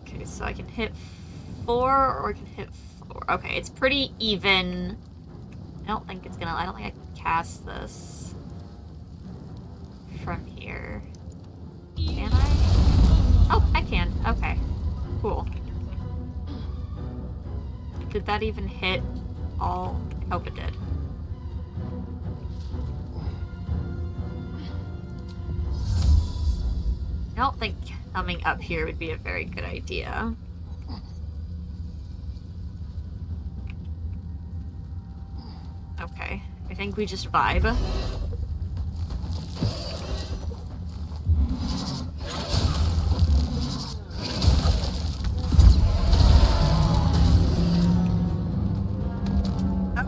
Okay, so I can hit 4 or I can hit 4. Okay, it's pretty even. I don't think I can cast this from here. Can I? Oh, I can. Okay. Cool. Did that even hit all? I hope it did. I don't think coming up here would be a very good idea. Okay, I think we just vibe.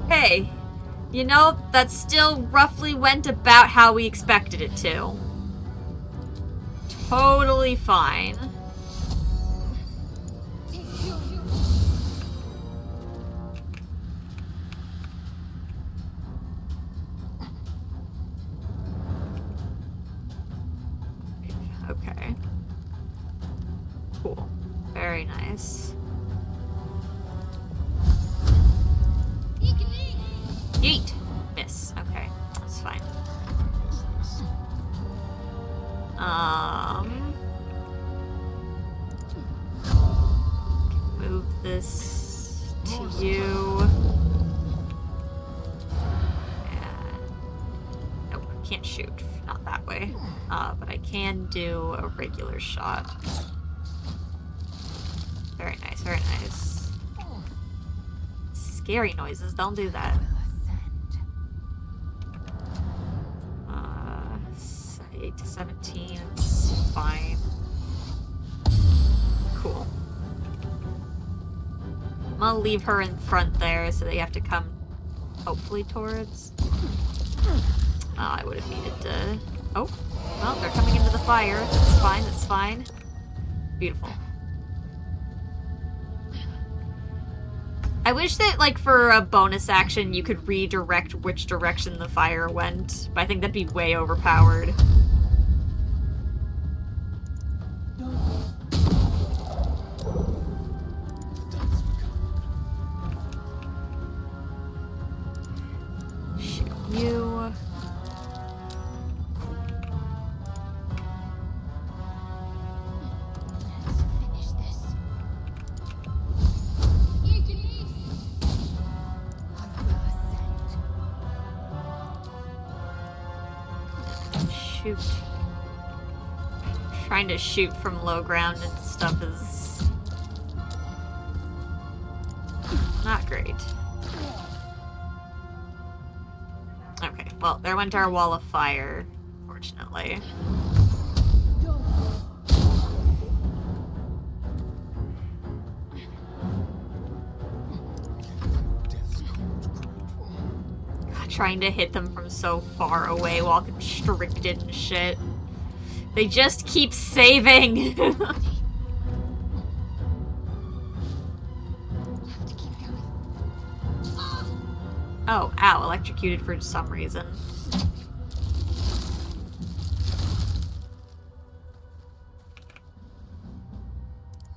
Okay, you know, that still roughly went about how we expected it to. Totally fine. Okay. Cool. Very nice. Yeet! Miss. Okay. That's fine. Move this to you. And... Nope, can't shoot. Not that way. But I can do a regular shot. Very nice, very nice. Scary noises, don't do that. Sight 17, it's fine. Cool. I'm gonna leave her in front there so they have to come, hopefully, towards. Oh, I would have needed to... Oh, well, they're coming into the fire. That's fine, that's fine. Beautiful. I wish that, like, for a bonus action, you could redirect which direction the fire went, but I think that'd be way overpowered. Shoot you. Shoot. Trying to shoot from low ground and stuff is not great. Okay, well, there went our wall of fire, fortunately. Trying to hit them from so far away while constricted and shit. They just keep saving. Oh, ow, electrocuted for some reason.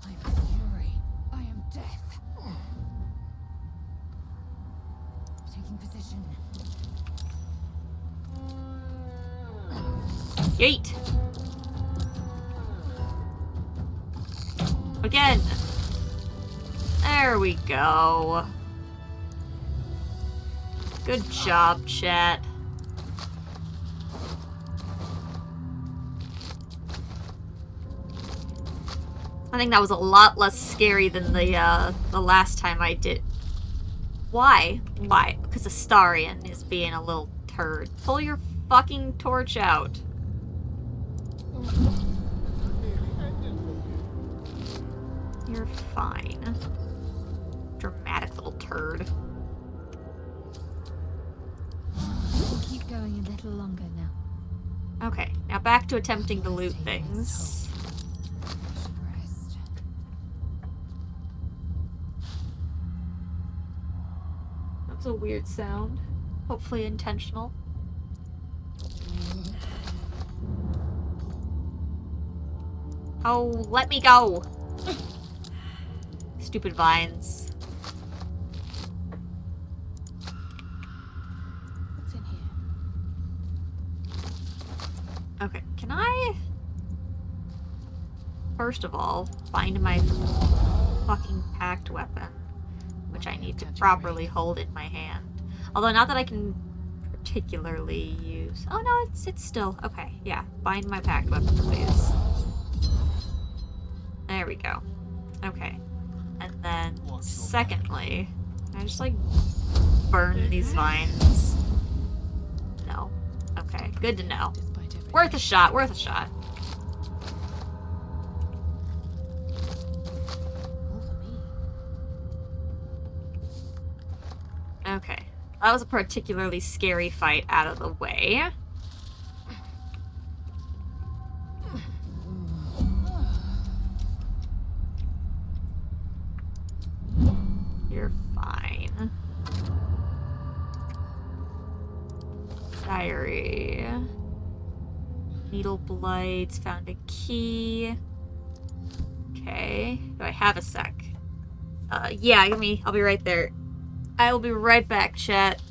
I am fury. I am death. Taking position.
Yeet! Again. There we go. Good job, chat. I think that was a lot less scary than the last time I did. Why? Why? Because Astarion is being a little turd. Pull your fucking torch out. You're fine. Dramatic little turd.
We'll keep going a little longer now.
Okay, now back to attempting to loot things. That was a weird sound. Hopefully intentional. Oh, let me go! Stupid vines.
What's in here?
Okay, can I... First of all, find my fucking packed weapon, which I need to properly hold in my hand. Although, not that I can particularly use... Oh no, it's still... Okay, yeah. Find my packed weapon, please. There we go. Okay. And then, secondly, can I just, like, burn these vines? No. Okay, good to know. Worth a shot, worth a shot. Okay. That was a particularly scary fight out of the way. You're fine. Diary. Needle blights. Found a key. Okay. Do I have a sec? Yeah, I'll be right there. I will be right back, chat.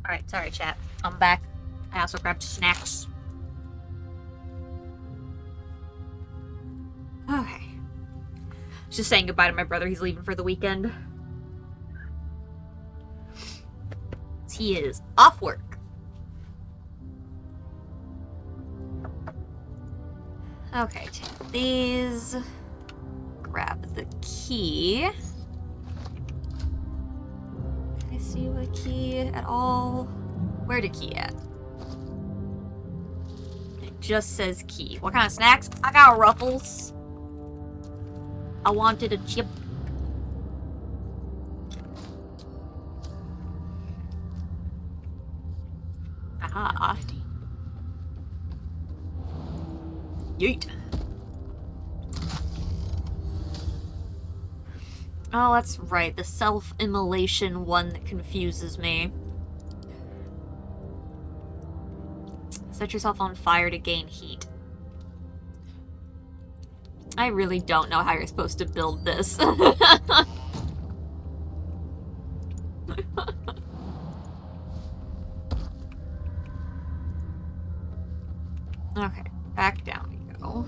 Alright, sorry chat. I'm back. I also grabbed snacks. Okay. Just saying goodbye to my brother. He's leaving for the weekend. He is off work. Okay, take these. Grab the key. Can I see the key at all? Where the key at? It just says key. What kind of snacks? I got Ruffles. I wanted a chip. Yeet. Oh, that's right. The self-immolation one that confuses me. Set yourself on fire to gain heat. I really don't know how you're supposed to build this. Okay, back down we go.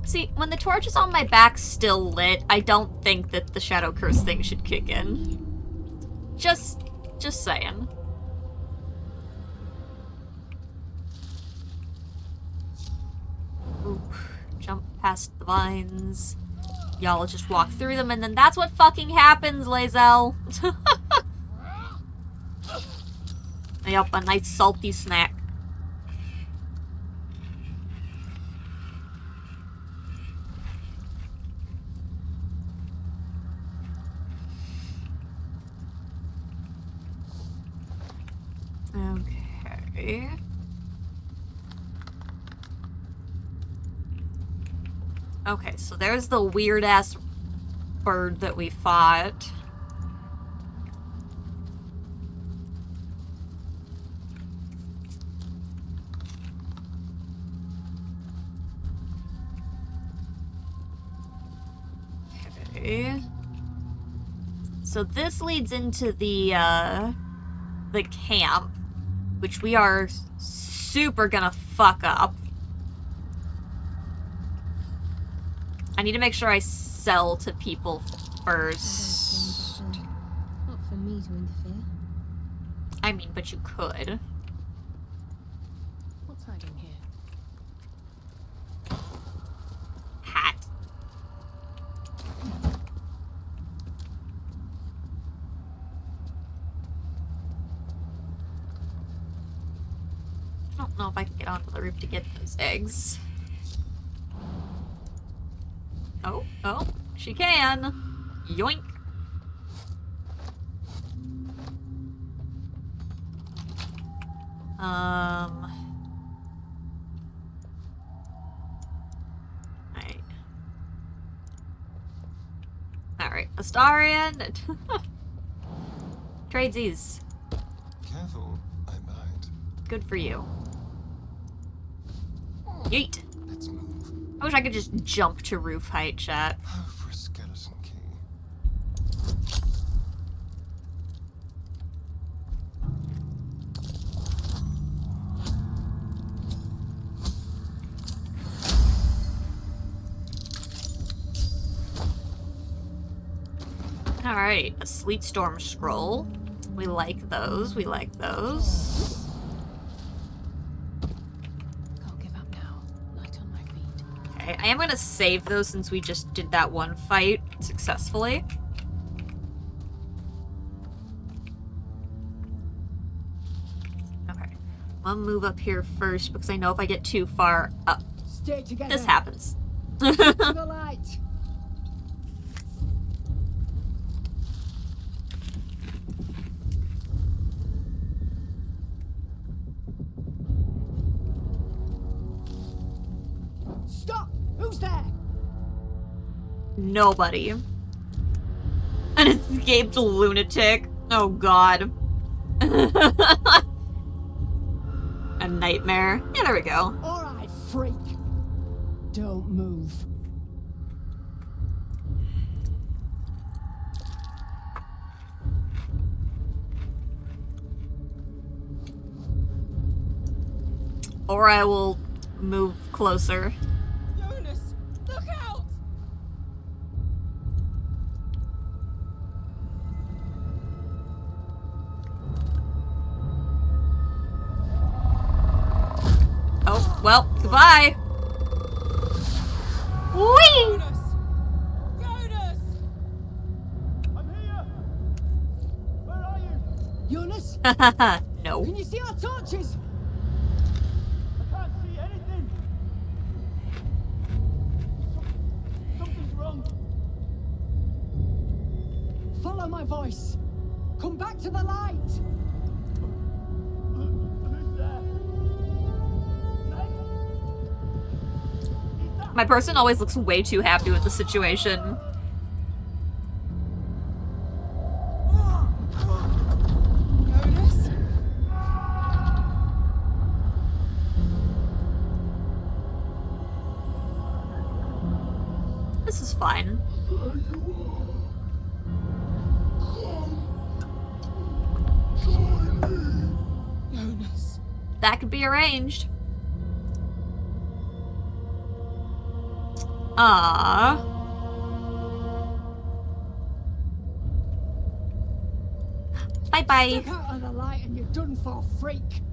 See, when the torch is on my back still lit, I don't think that the Shadow Curse thing should kick in. Just saying. Ooh, jump past the vines. Y'all just walk through them, and then that's what fucking happens, Lae'zel. Yup, a nice salty snack. Okay. Okay, so there's the weird-ass bird that we fought. Okay. So this leads into the camp, which we are super gonna fuck up. I need to make sure I sell to people first.
Not for me to interfere.
I mean, but you could.
What's hiding here?
Hat. I don't know if I can get onto the roof to get those eggs. Oh, she can. Yoink. Alright, Astarion. Tradesies.
Careful, I might.
Good for you. Yeet.
Let's move.
I wish I could just jump to roof height, chat.
Oh, for a skeleton key.
Alright, a Sleet Storm Scroll. We like those, we like those.
Can't give up now. Light on my feet.
Okay, I am gonna save those since we just did that one fight successfully. Okay, I'll move up here first because I know if I get too far up,
Stay together.
this happens.
To the light. Stop! Who's there?
Nobody. An escaped lunatic. Oh god. A nightmare. Yeah, there we go.
All right, freak. Don't move.
Or I will move closer.
Jonas, look out!
Oh, well, goodbye. Whee!
Jonas! I'm here! Where are you? Jonas?
No.
Can you see our torches? I can't see anything. Something's wrong. Follow my voice. Come back to the light. Who's there? Meg?
My person always looks way too happy with the situation. This is fine.
Jonas.
That could be arranged. Ah. Bye-bye.
Step out of the light and you're done for, freak.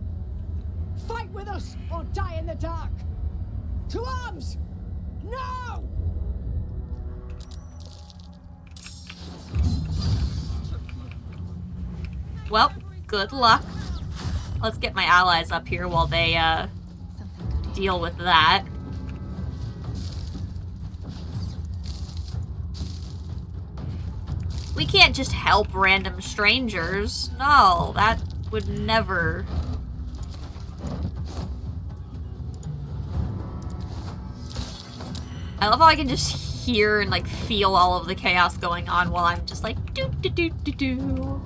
Fight with us or die in the dark. To arms! No!
Well, good luck. Let's get my allies up here while they, deal with that. We can't just help random strangers. No, that would never... I love how I can just hear and, like, feel all of the chaos going on while I'm just like, do-do-do-do-do.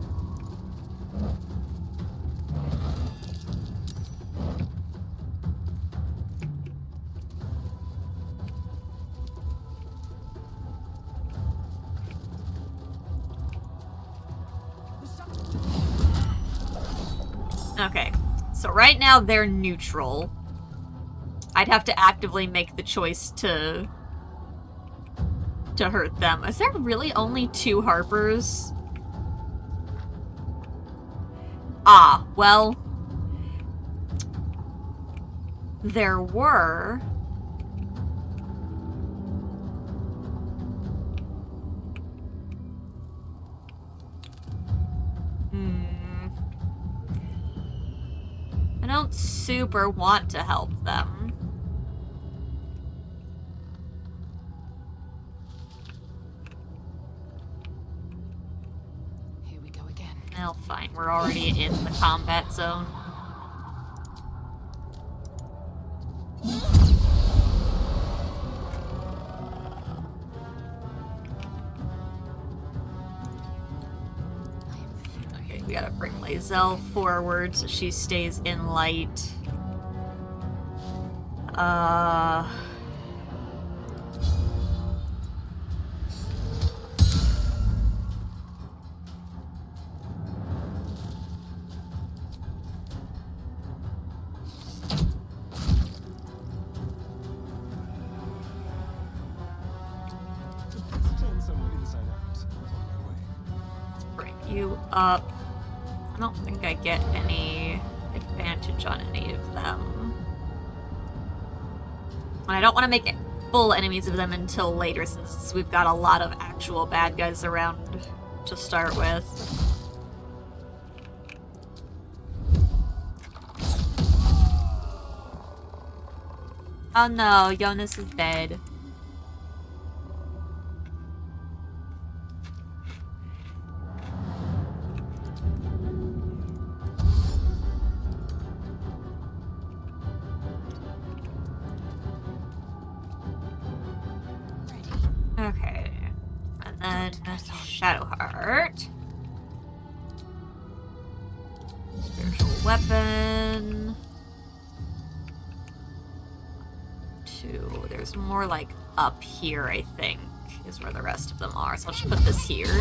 Okay, so right now they're neutral. I'd have to actively make the choice to hurt them. Is there really only 2 Harpers? Ah, well, there were. I don't super want to help them.
Here we go again.
Well, fine. We're already in the combat zone. Okay, we gotta bring Lae'zel forward so she stays in light.
Turn someone inside out. On my way.
Bring you up. I don't think I get any advantage on any of them. And I don't want to make full enemies of them until later, since we've got a lot of actual bad guys around to start with. Oh no, Jonas is dead. Okay, and then Shadowheart. Spiritual weapon. 2. There's more like up here, I think, is where the rest of them are. So I'll just put this here.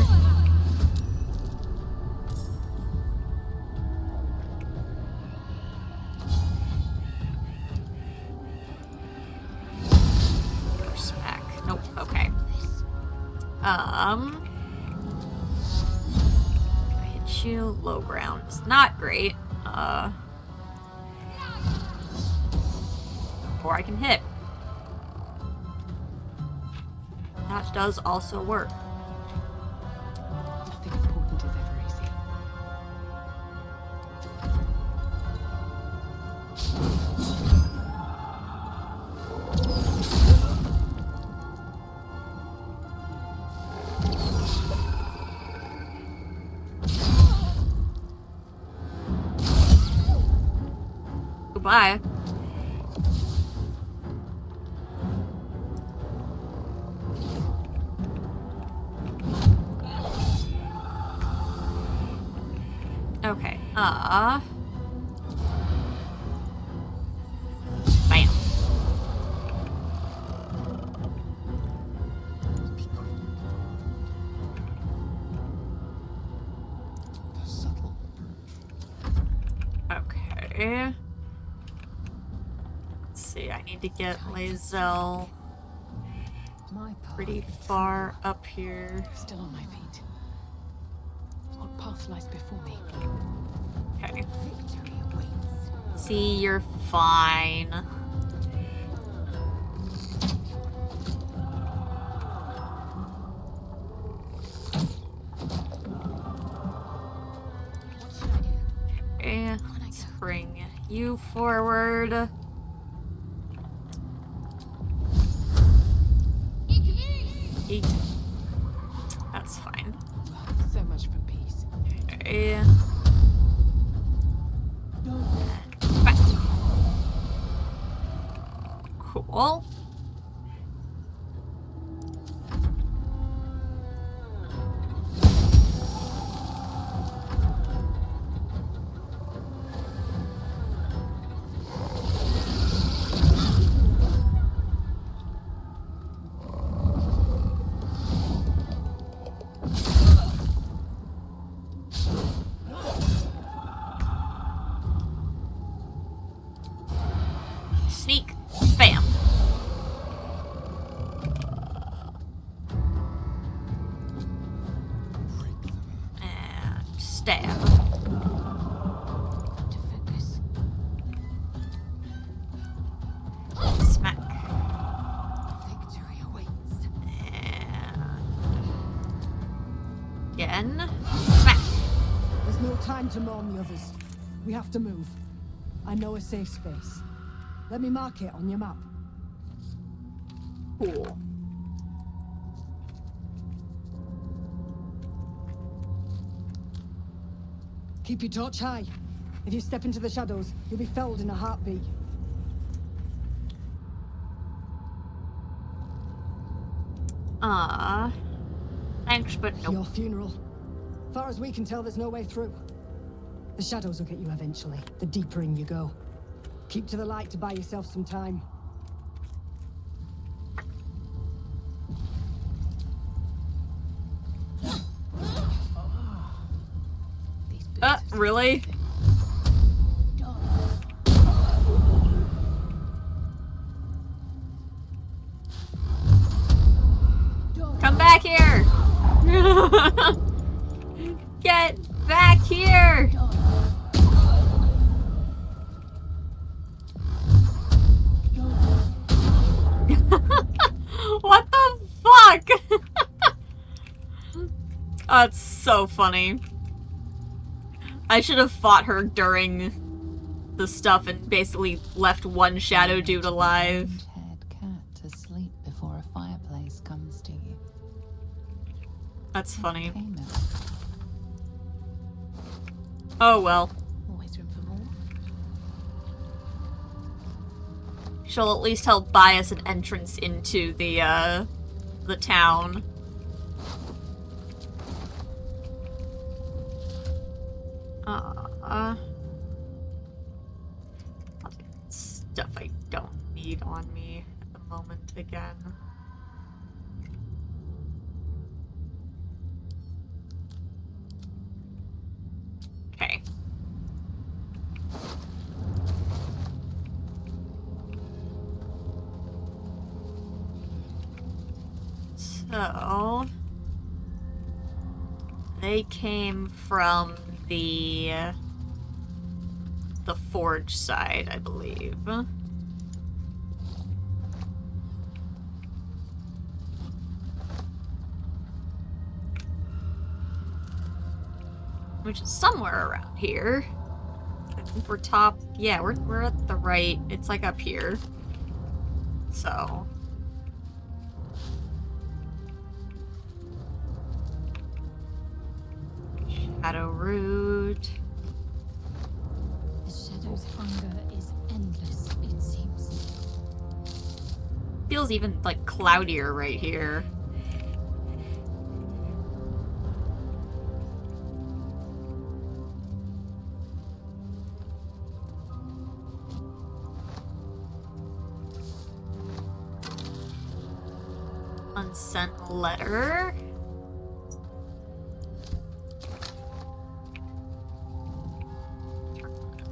Nope, okay. I hit you. Low ground is not great. Or I can hit. That does also work.
Nothing important is ever easy.
Goodbye. Bam.
The subtle approach.
Okay. Let's see, I need to get Lae'zel
My path
pretty
is
far up here.
Still on my feet. What path lies before me?
Okay.
victory awaits.
See, you're fine.
What should I do?
Okay, let's bring you forward. Eek. That's fine.
So much for peace.
Okay. Cool. Sneak. Bam. And stab.
To focus.
Smack.
Victory awaits.
And again. Smack.
There's no time to mourn the others. We have to move. I know a safe space. Let me mark it on your map.
Cool.
Keep your torch high. If you step into the shadows, you'll be felled in a heartbeat.
Thanks, but nope.
Your funeral. Far as we can tell, there's no way through. The shadows will get you eventually, the deeper in you go. Keep to the light to buy yourself some time.
Really? Come back here! Get back here! What the fuck? That's so funny. I should have fought her during the stuff and basically left one shadow dude alive.
Head cat to sleep before a fireplace comes to you.
That's funny.
Came of it.
Oh well.
Always room for more.
She'll at least help buy us an entrance into the town. Stuff I don't need on me at the moment again. Okay. So they came from the forge side, I believe. Which is somewhere around here. I think we're top. Yeah, we're at the right. It's like up here. So. Shadow Root.
The shadow's hunger is endless, it seems.
Feels even like cloudier right here. Unsent letter.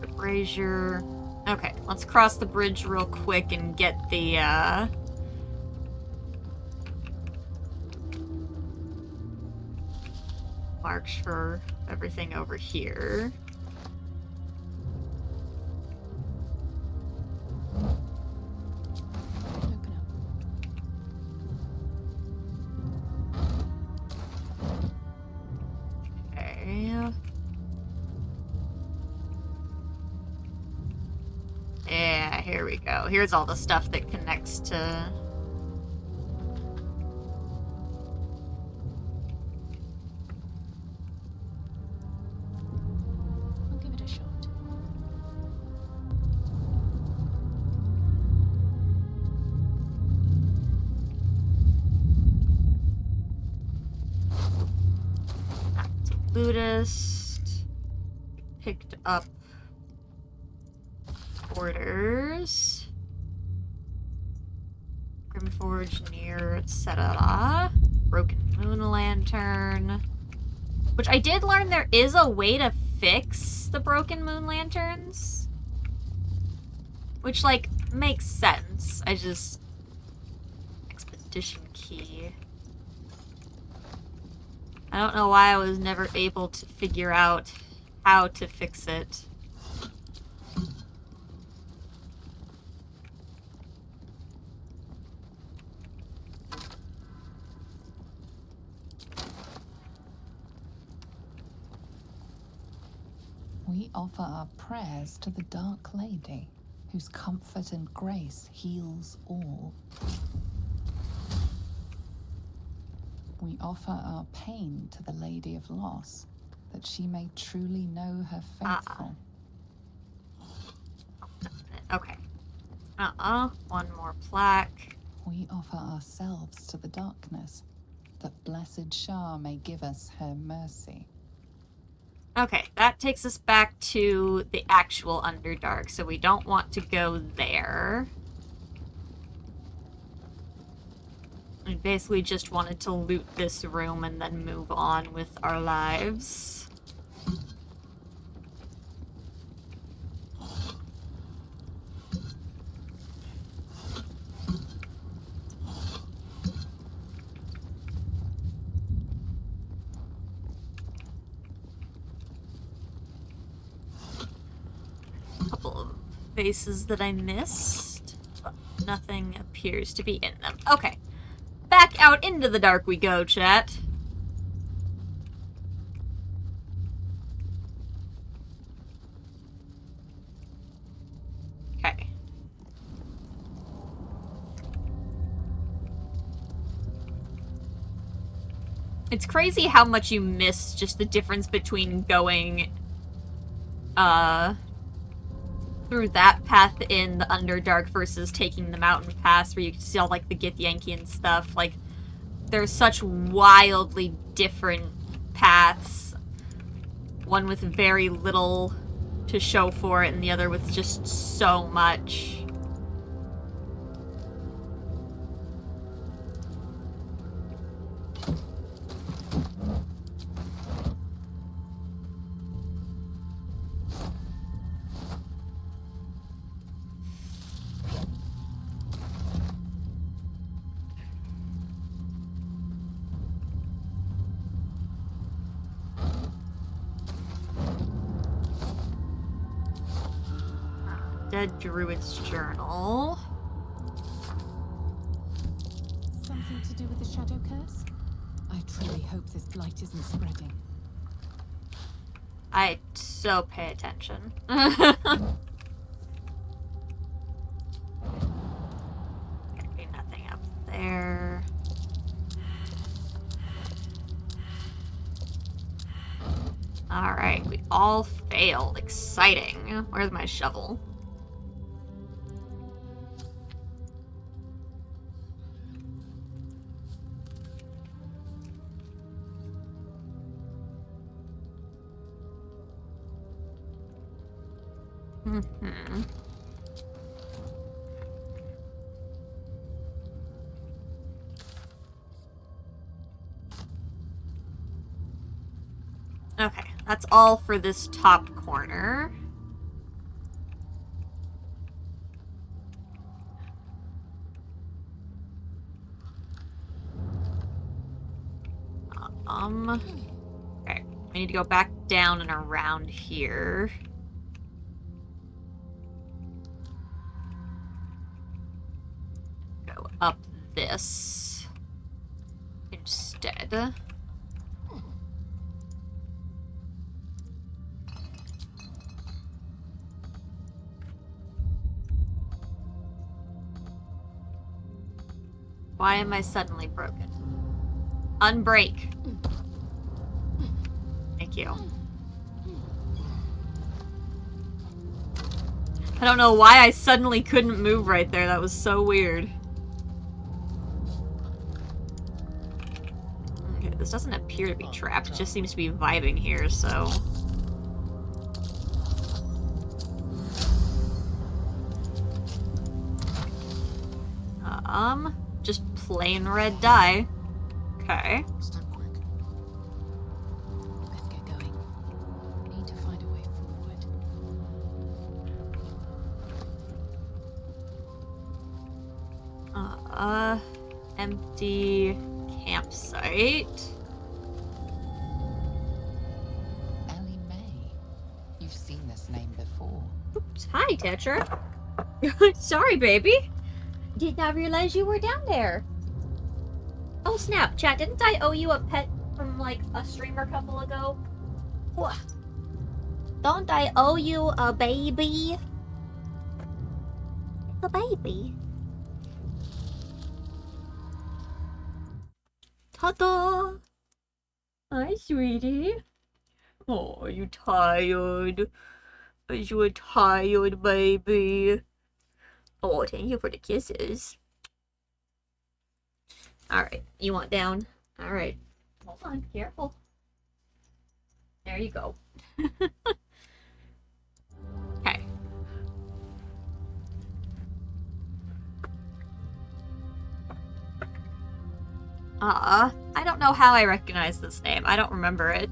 The brazier. Okay, let's cross the bridge real quick and get the, marks for everything over here. Okay. Yeah, here we go. Here's all the stuff that connects to...
I'll give it a shot.
It's a Buddhist. Picked up orders. Grimforge near, etc. Broken moon lantern. Which I did learn there is a way to fix the broken moon lanterns. Which, like, makes sense. I just... Expedition key. I don't know why I was never able to figure out how to fix it.
We offer our prayers to the Dark Lady, whose comfort and grace heals all. We offer our pain to the Lady of Loss, that she may truly know her faithful.
Okay. One more plaque.
We offer ourselves to the darkness, that Blessed Shah may give us her mercy.
Okay, that takes us back to the actual Underdark, so we don't want to go there. We basically just wanted to loot this room and then move on with our lives. Couple of faces that I missed, but nothing appears to be in them. Okay. Back out into the dark we go, chat. Okay. It's crazy how much you miss just the difference between going, through that path in the Underdark versus taking the mountain pass where you can see all, like, the Githyankian stuff. Like, there's such wildly different paths. One with very little to show for it, and the other with just so much. Dead Druid's Journal.
Something to do with the shadow curse? I truly hope this blight isn't spreading.
I so pay attention. There'd be nothing up there. Alright, we all failed. Exciting. Where's my shovel? Mm-hmm. Okay, that's all for this top corner. Okay, we need to go back down and around here. Go up this instead. Why am I suddenly broken? Unbreak. Thank you. I don't know why I suddenly couldn't move right there. That was so weird. Okay, this doesn't appear to be trapped. It just seems to be vibing here, so... just plain red dye. Okay.
Step quick. Let's get going. Need to find a way forward.
Empty campsite.
Ellie May. You've seen this name before.
Oops. Hi, Tetra. Sorry, baby. Did not realize you were down there. Oh, snap. Chat, didn't I owe you a pet from, like, a streamer couple ago? What? Don't I owe you a baby? A baby? Ta-da! Hi, sweetie. Oh, are you tired? Are you a tired baby? Oh, thank you for the kisses. Alright, you want down? Alright. Hold on, careful. There you go. Okay. I don't know how I recognize this name. I don't remember it.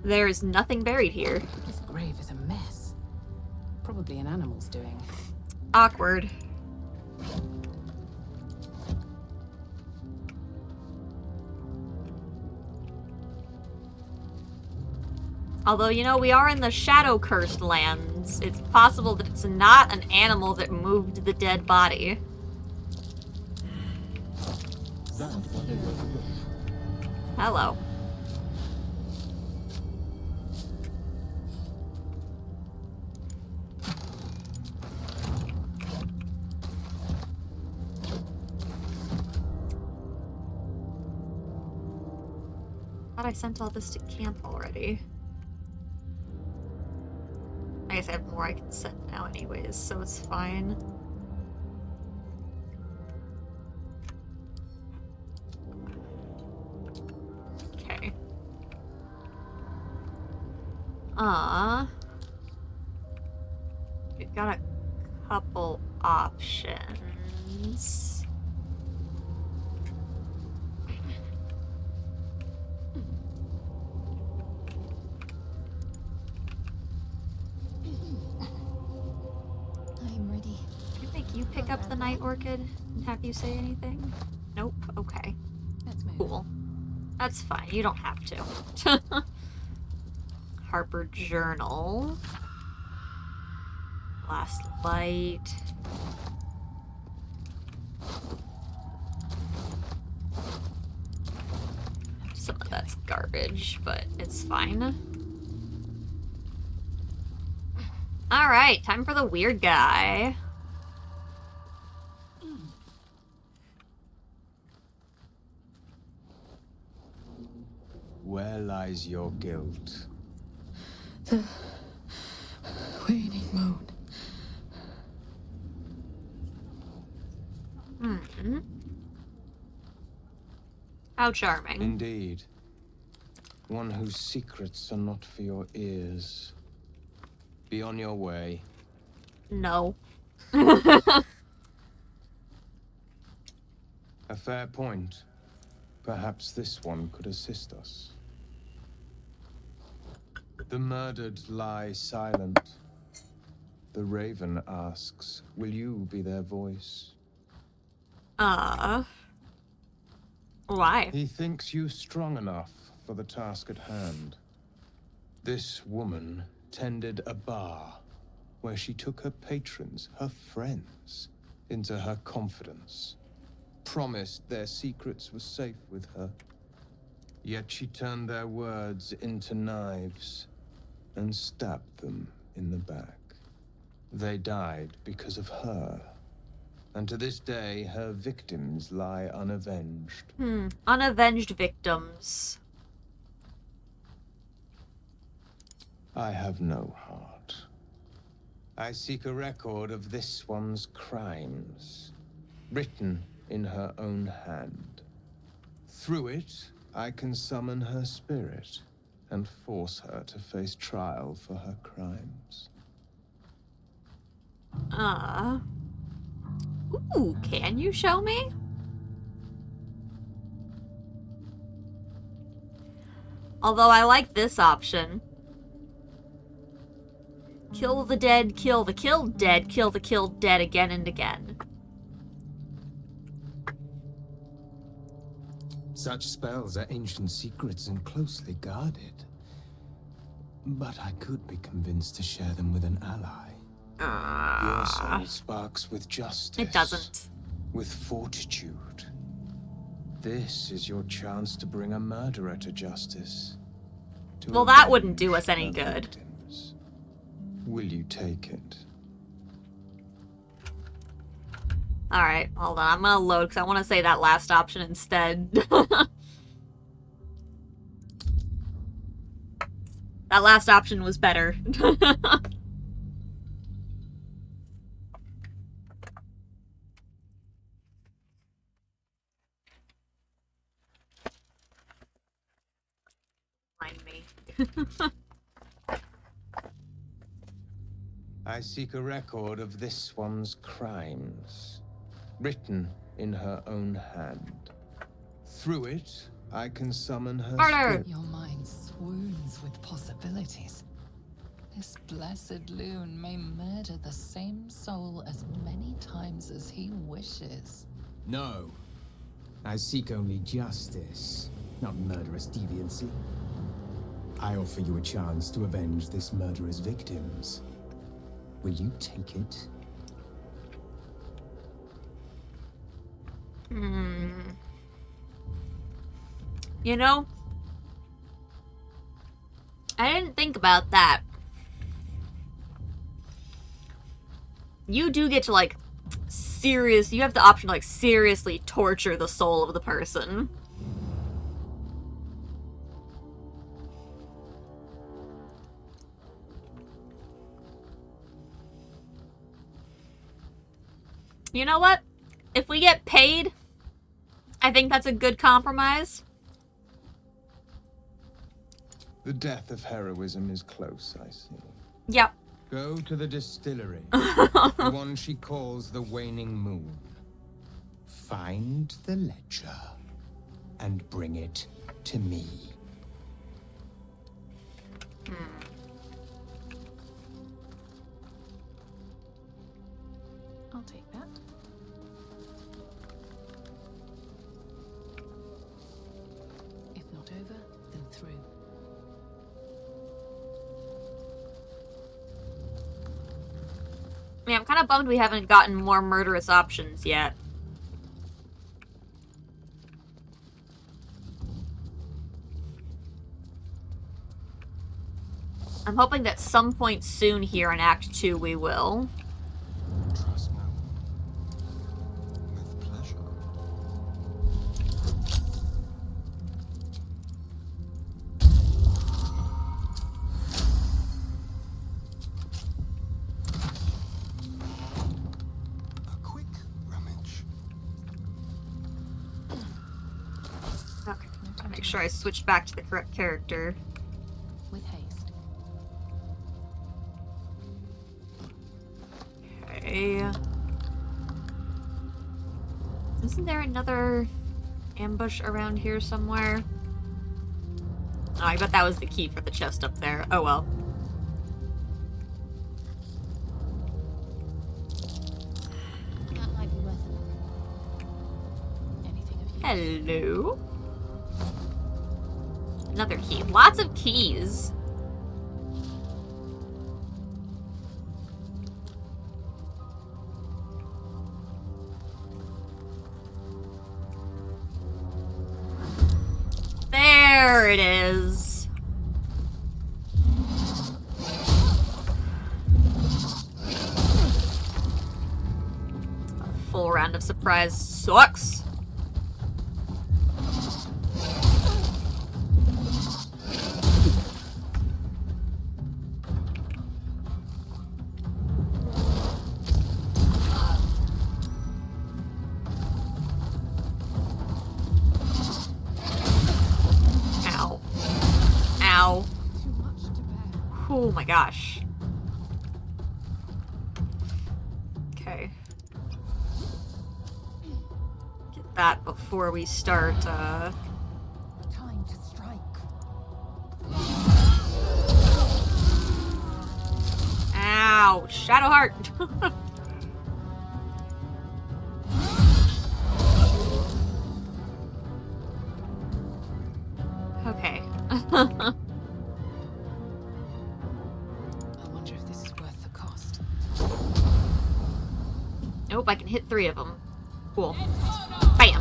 There's nothing buried here.
This grave is a mess. Probably an animal's doing.
Awkward. Although, you know, we are in the shadow-cursed lands. It's possible that it's not an animal that moved the dead body. Hello. Thought I sent all this to camp already. I guess I have more I can send now anyways, so it's fine. Okay. We've got a couple options. You pick up the night orchid and have you say anything? Nope. Okay.
Let's move.
Cool. That's fine. You don't have to. Harper Journal. Last light. Some of that's garbage, but it's fine. Alright, time for the weird guy.
Where lies your guilt?
The waning moon.
How charming.
Indeed. One whose secrets are not for your ears. Be on your way.
No.
A fair point. Perhaps this one could assist us. The murdered lie silent. The raven asks, will you be their voice?
Why?
He thinks you strong enough for the task at hand. This woman tended a bar where she took her patrons, her friends, into her confidence. Promised their secrets were safe with her. Yet she turned their words into knives and stabbed them in the back. They died because of her. And to this day, her victims lie unavenged.
Unavenged victims.
I have no heart. I seek a record of this one's crimes, written in her own hand. Through it, I can summon her spirit and force her to face trial for her crimes.
Ooh, can you show me? Although I like this option. Kill the dead, kill the killed dead, kill the killed dead again and again.
Such spells are ancient secrets and closely guarded. But I could be convinced to share them with an ally. Your soul sparks with justice.
It doesn't.
With fortitude. This is your chance to bring a murderer to justice.
Well, that wouldn't do us any good.
Victims. Will you take it?
Alright, hold on. I'm gonna load because I want to say that last option instead. That last option was better. Mind me.
I seek a record of this one's crimes, written in her own hand. Through it, I can summon her spirit.
Your mind swoons with possibilities. This blessed loon may murder the same soul as many times as he wishes.
No. I seek only justice, not murderous deviancy. I offer you a chance to avenge this murderer's victims. Will you take it?
You know, I didn't think about that. You do get to, like, you have the option to, like, seriously torture the soul of the person. You know what? If we get paid, I think that's a good compromise.
The death of heroism is close, I see.
Yep.
Go to the distillery, the one she calls the Waning Moon. Find the ledger and bring it to me.
I'll take that. If not over, then through.
Yeah, I'm kind of bummed we haven't gotten more murderous options yet. I'm hoping that some point soon here in Act 2 we will.
Trust no one. With pleasure. A quick rummage.
Okay, make sure I switch back to the correct character.
With haste.
Okay. Isn't there another... ambush around here somewhere? Oh, I bet that was the key for the chest up there. Oh well.
That might be worth a look.
Anything of use?
Hello. Another key. Lots of keys. There it is. A full round of surprise sucks. Oh my gosh. Okay. Get that before we start,
Time to strike.
Ow! Shadowheart! Okay. Nope, I can hit 3 of them. Cool. Bam!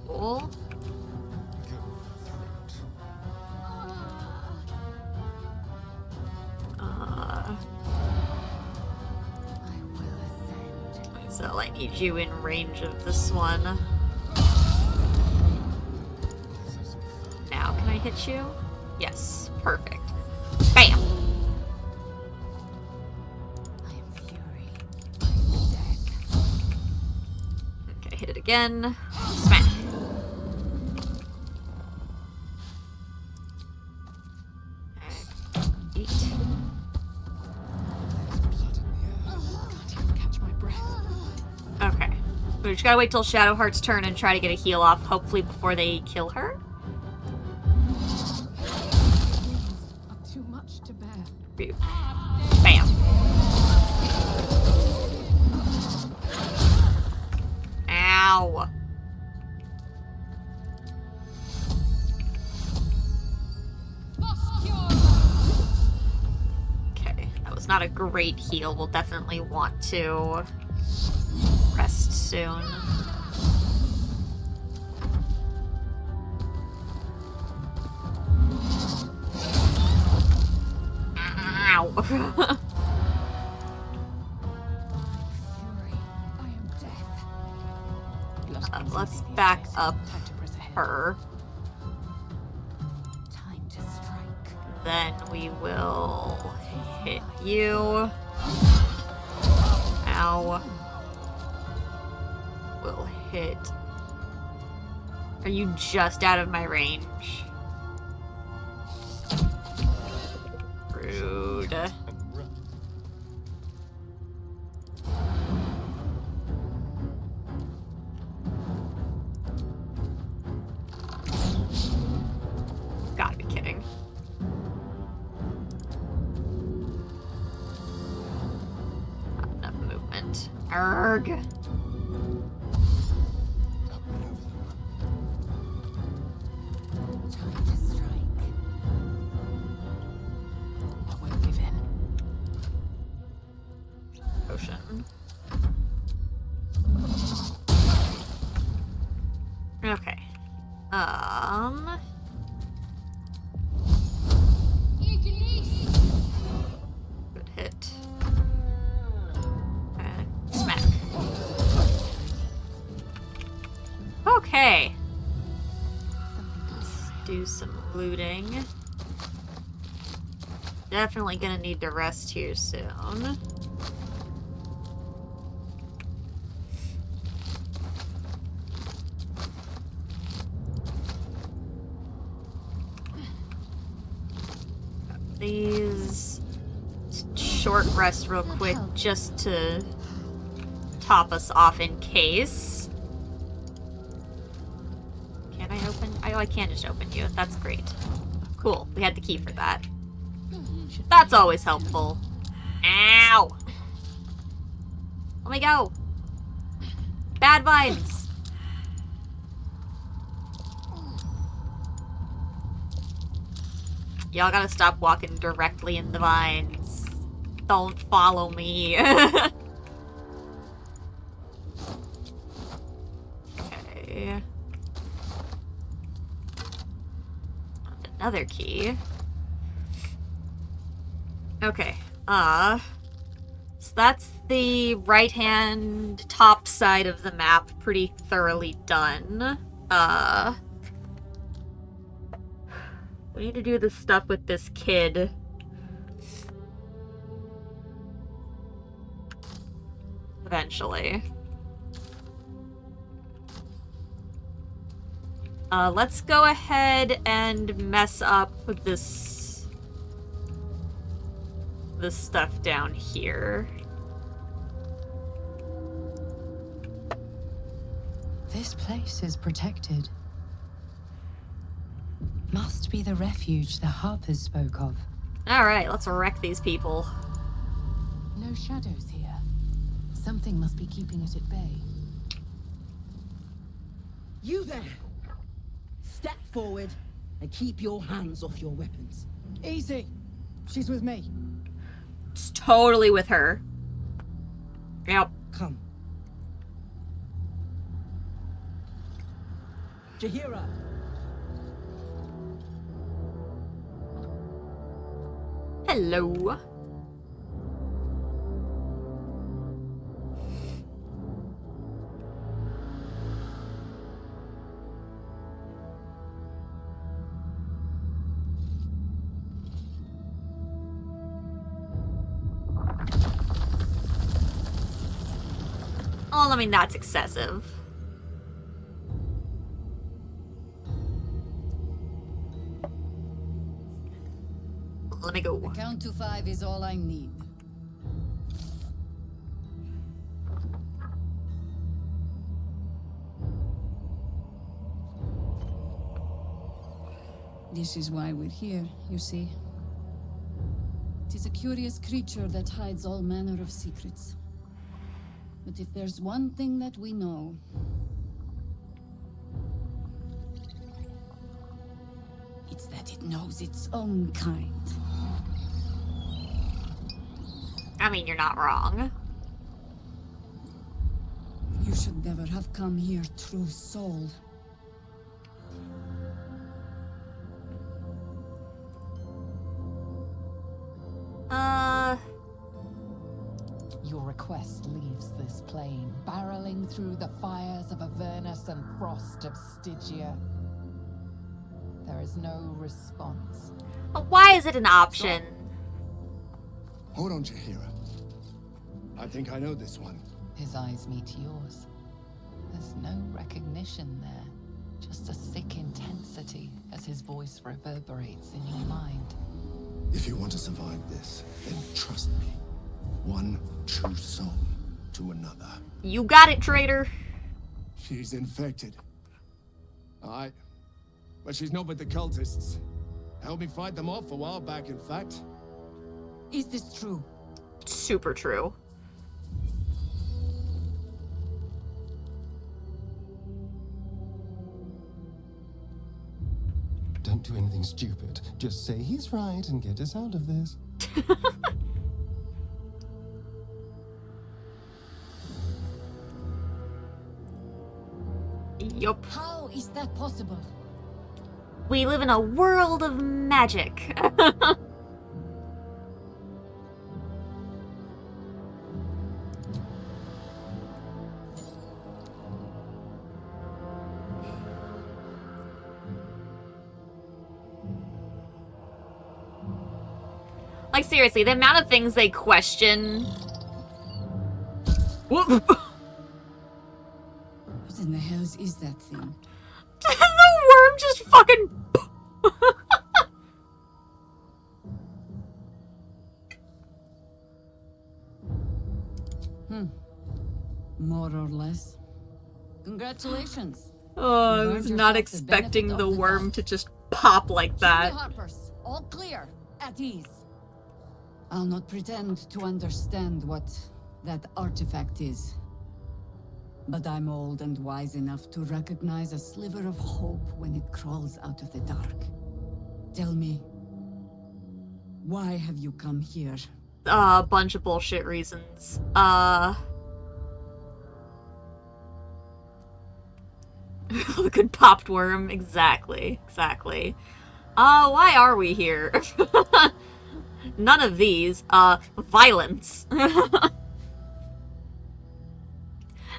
Cool. So I need you in range of this one. Now, can I hit you? Yes, perfect. Bam! Okay, hit it again. Smack. Eat. Okay. We just gotta wait till Shadowheart's turn and try to get a heal off, hopefully before they kill her.
Too much to bear.
Boop. Bam. Ow. Okay, that was not a great heal. We'll definitely want to rest soon. Ow. Let's back up her. Then we will hit you. Ow. We'll hit. Are you just out of my range? Rude. Gotta be kidding. Not enough movement. Arrgh. Potion. Okay. Good hit. And smack. Okay. Let's do some looting. Definitely gonna need to rest here soon. These short rest real quick just to top us off in case. Can I open? Oh, I can't just open you. That's great. Cool. We had the key for that. That's always helpful. Ow! Let me go. Bad vines. Y'all gotta stop walking directly in the vines. Don't follow me. Okay. Another key. Okay. So that's the right-hand top side of the map pretty thoroughly done. We need to do the stuff with this kid. Eventually. Let's go ahead and mess up this stuff down here.
This place is protected. Must be the refuge the Harpers spoke of.
Alright, let's wreck these people.
No shadows here. Something must be keeping it at bay.
You there! Step forward and keep your hands off your weapons. Easy. She's with me.
It's totally with her. Yep.
Come. Jahira.
Hello. Oh, I mean, that's excessive. Let me go.
A count to 5 is all I need.
This is why we're here, you see. It is a curious creature that hides all manner of secrets. But if there's one thing that we know, it's that it knows its own kind.
I mean, you're not wrong.
You should never have come here, true soul.
Your request leaves this plane, barreling through the fires of Avernus and frost of Stygia. There is no response.
Why is it an option?
Hold on, Jahira. I think I know this one.
His eyes meet yours. There's no recognition there, just a sick intensity as his voice reverberates in your mind.
If you want to survive this, then trust me. One true soul to another.
You got it, traitor.
She's infected. Aye. But she's not with the cultists. Helped me fight them off a while back, in fact.
Is this true?
Super true.
Don't do anything stupid. Just say he's right and get us out of this.
Yup.
How is that possible?
We live in a world of magic. Like, seriously, the amount of things they question.
What in the hells is that thing?
The worm just fucking.
More or less. Congratulations.
Oh, I
You've
was
earned
not
yourself the
expecting
benefit
the
of the
worm
doubt.
to just pop like that.
Julia Harpers, all clear, at ease. I'll not pretend to understand what that artifact is. But I'm old and wise enough to recognize a sliver of hope when it crawls out of the dark. Tell me, why have you come here?
A bunch of bullshit reasons. Good popped worm. Exactly. Why are we here? None of these. Violence.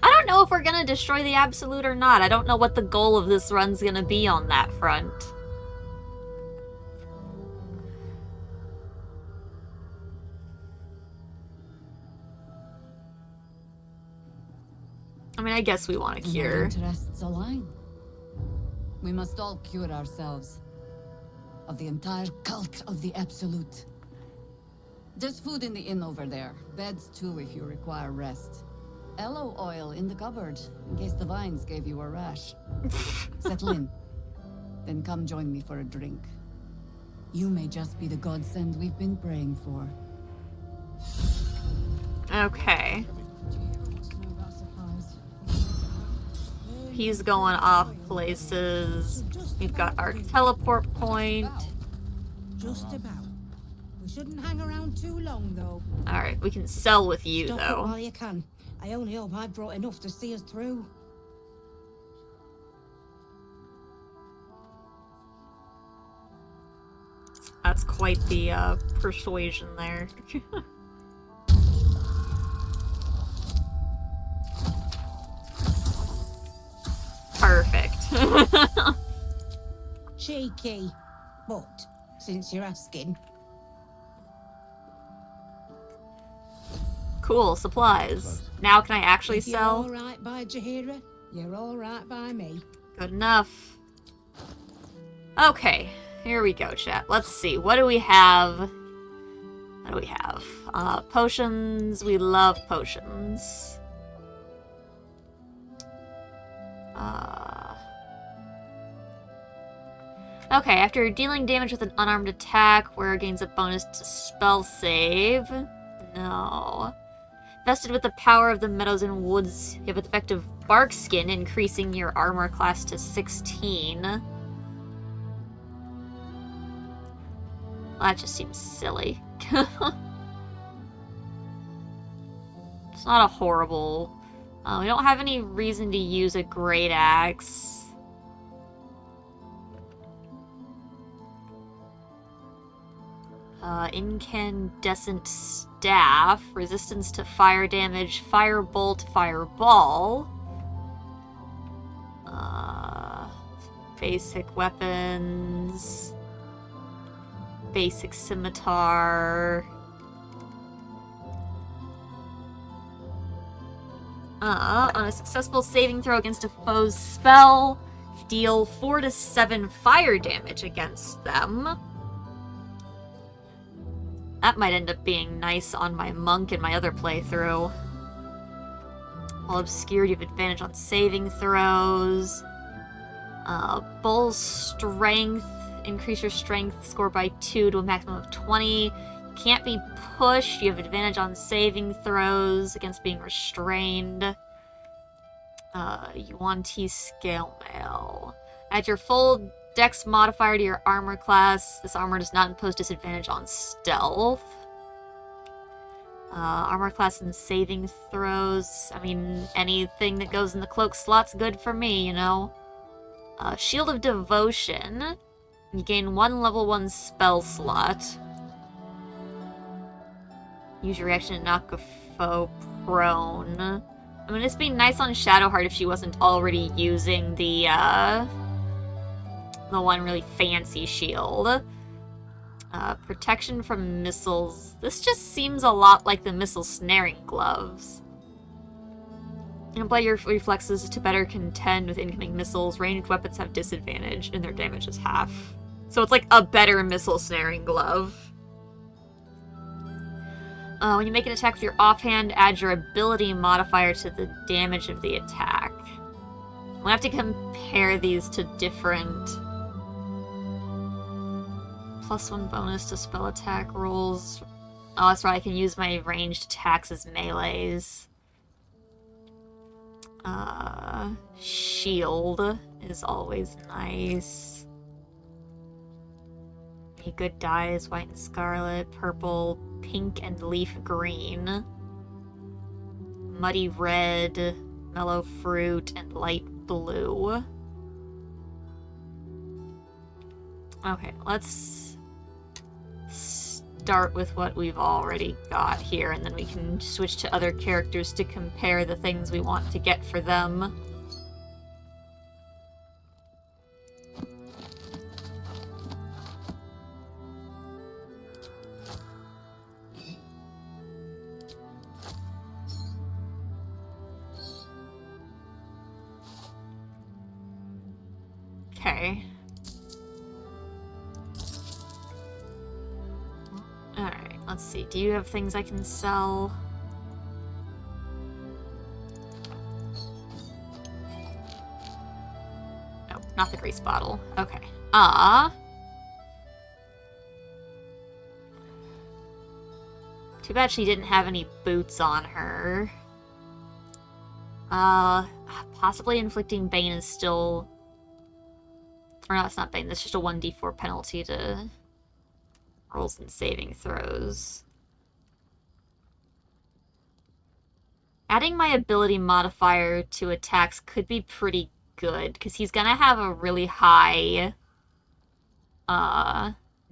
I don't know if we're gonna destroy the Absolute or not. I don't know what the goal of this run's gonna be on that front. I mean, I guess we want to
Our
cure.
interests align. We must all cure ourselves of the entire cult of the Absolute. There's food in the inn over there. Beds too if you require rest. Aloe oil in the cupboard in case the vines gave you a rash. Settle in. Then come join me for a drink. You may just be the godsend we've been praying for.
Okay. He's going off places. We've got our teleport point.
Just about. We shouldn't hang around too long, though.
Alright, we can sell with you,
Stop it
though.
while you can. I only hope I've brought enough to see us through.
That's quite the persuasion there. Perfect.
Cheeky. But, since you're asking,
Cool, supplies. Now can I actually
if you're
sell?
all right by Jaheira, you're all right by me.
Good enough. Okay, here we go, chat. Let's see. What do we have? What do we have? Potions. We love potions. Okay, after dealing damage with an unarmed attack, wearer gains a bonus to spell save. No. Vested with the power of the meadows and woods, you have an effective bark skin, increasing your armor class to 16. Well, that just seems silly. It's not a horrible... we don't have any reason to use a great axe. Incandescent staff, resistance to fire damage, firebolt, fireball. Basic weapons. Basic scimitar. On a successful saving throw against a foe's spell, deal 4 to 7 fire damage against them. That might end up being nice on my monk in my other playthrough. While obscured, you have advantage on saving throws. Bull strength. Increase your strength score by 2 to a maximum of 20. You can't be pushed. You have advantage on saving throws against being restrained. Yuan-Ti scale mail. Add your full Dex modifier to your armor class. This armor does not impose disadvantage on stealth. Armor class and saving throws. I mean, anything that goes in the cloak slot's good for me, you know? Shield of Devotion. You gain 1 level 1 spell slot. Use your reaction to knock a foe prone. I mean, it'd be nice on Shadowheart if she wasn't already using the one really fancy shield. Protection from missiles. This just seems a lot like the missile snaring gloves. Apply your reflexes to better contend with incoming missiles. Ranged weapons have disadvantage, and their damage is half. So it's like a better missile snaring glove. When you make an attack with your offhand, add your ability modifier to the damage of the attack. We'll have to compare these to different... +1 bonus to spell attack rolls. Oh, that's right, I can use my ranged attacks as melees. Shield is always nice. Any good dyes, white and scarlet, purple, pink and leaf green. Muddy red, mellow fruit, and light blue. Okay, let's start with what we've already got here, and then we can switch to other characters to compare the things we want to get for them. Okay. Alright, let's see. Do you have things I can sell? No, not the grease bottle. Okay. Too bad she didn't have any boots on her. Possibly inflicting Bane is still... Or no, it's not Bane. That's just a 1d4 penalty to rolls and saving throws. Adding my ability modifier to attacks could be pretty good, because he's gonna have a really high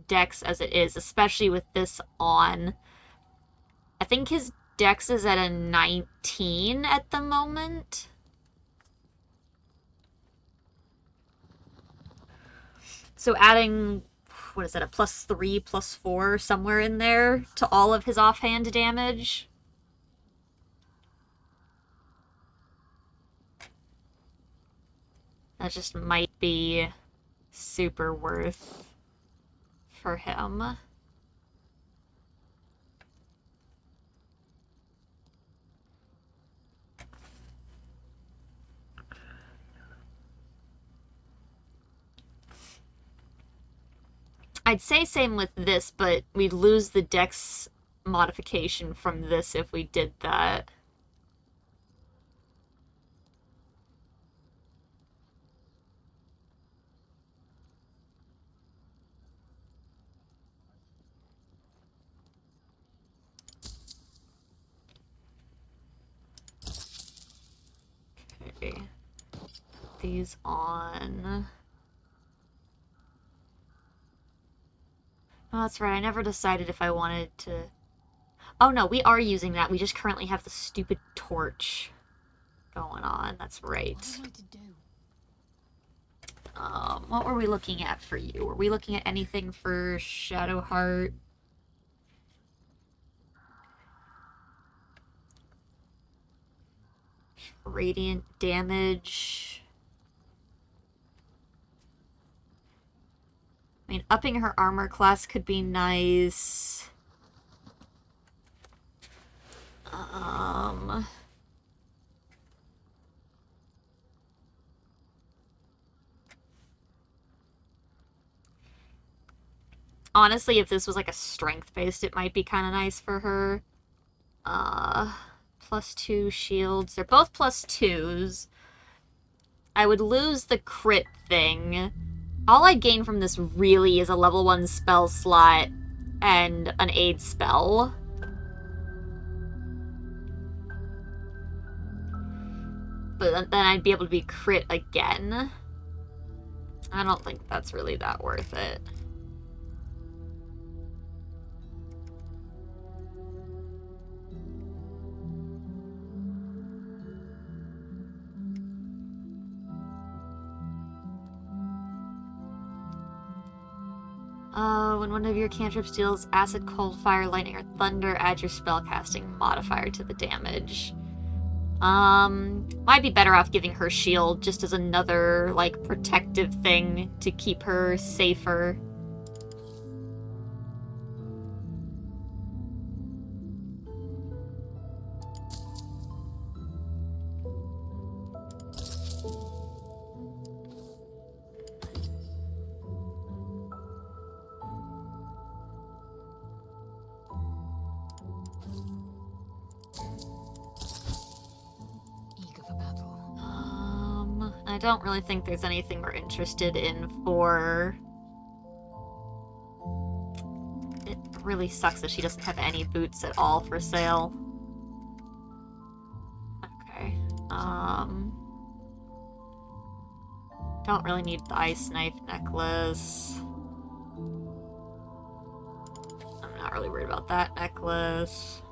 dex as it is, especially with this on. I think his dex is at a 19 at the moment. So adding, what is that, a +3, +4, somewhere in there to all of his offhand damage. That just might be super worth for him. I'd say same with this, but we'd lose the dex modification from this if we did that. Okay. These on... Oh, that's right. I never decided if I wanted to... Oh, no, we are using that. We just currently have the stupid torch going on. That's right.
What am I to do?
What were we looking at for you? Were we looking at anything for Shadowheart? Radiant damage... I mean, upping her armor class could be nice. Honestly, if this was like a strength-based, it might be kind of nice for her. +2 shields. They're both +2s. I would lose the crit thing. All I gain from this really is a level 1 spell slot and an aid spell. But then I'd be able to be crit again. I don't think that's really that worth it. When one of your cantrips deals acid, cold, fire, lightning, or thunder, add your spellcasting modifier to the damage. Might be better off giving her shield just as another, like, protective thing to keep her safer. I don't really think there's anything we're interested in for... It really sucks that she doesn't have any boots at all for sale. Okay. Don't really need the ice knife necklace. I'm not really worried about that necklace.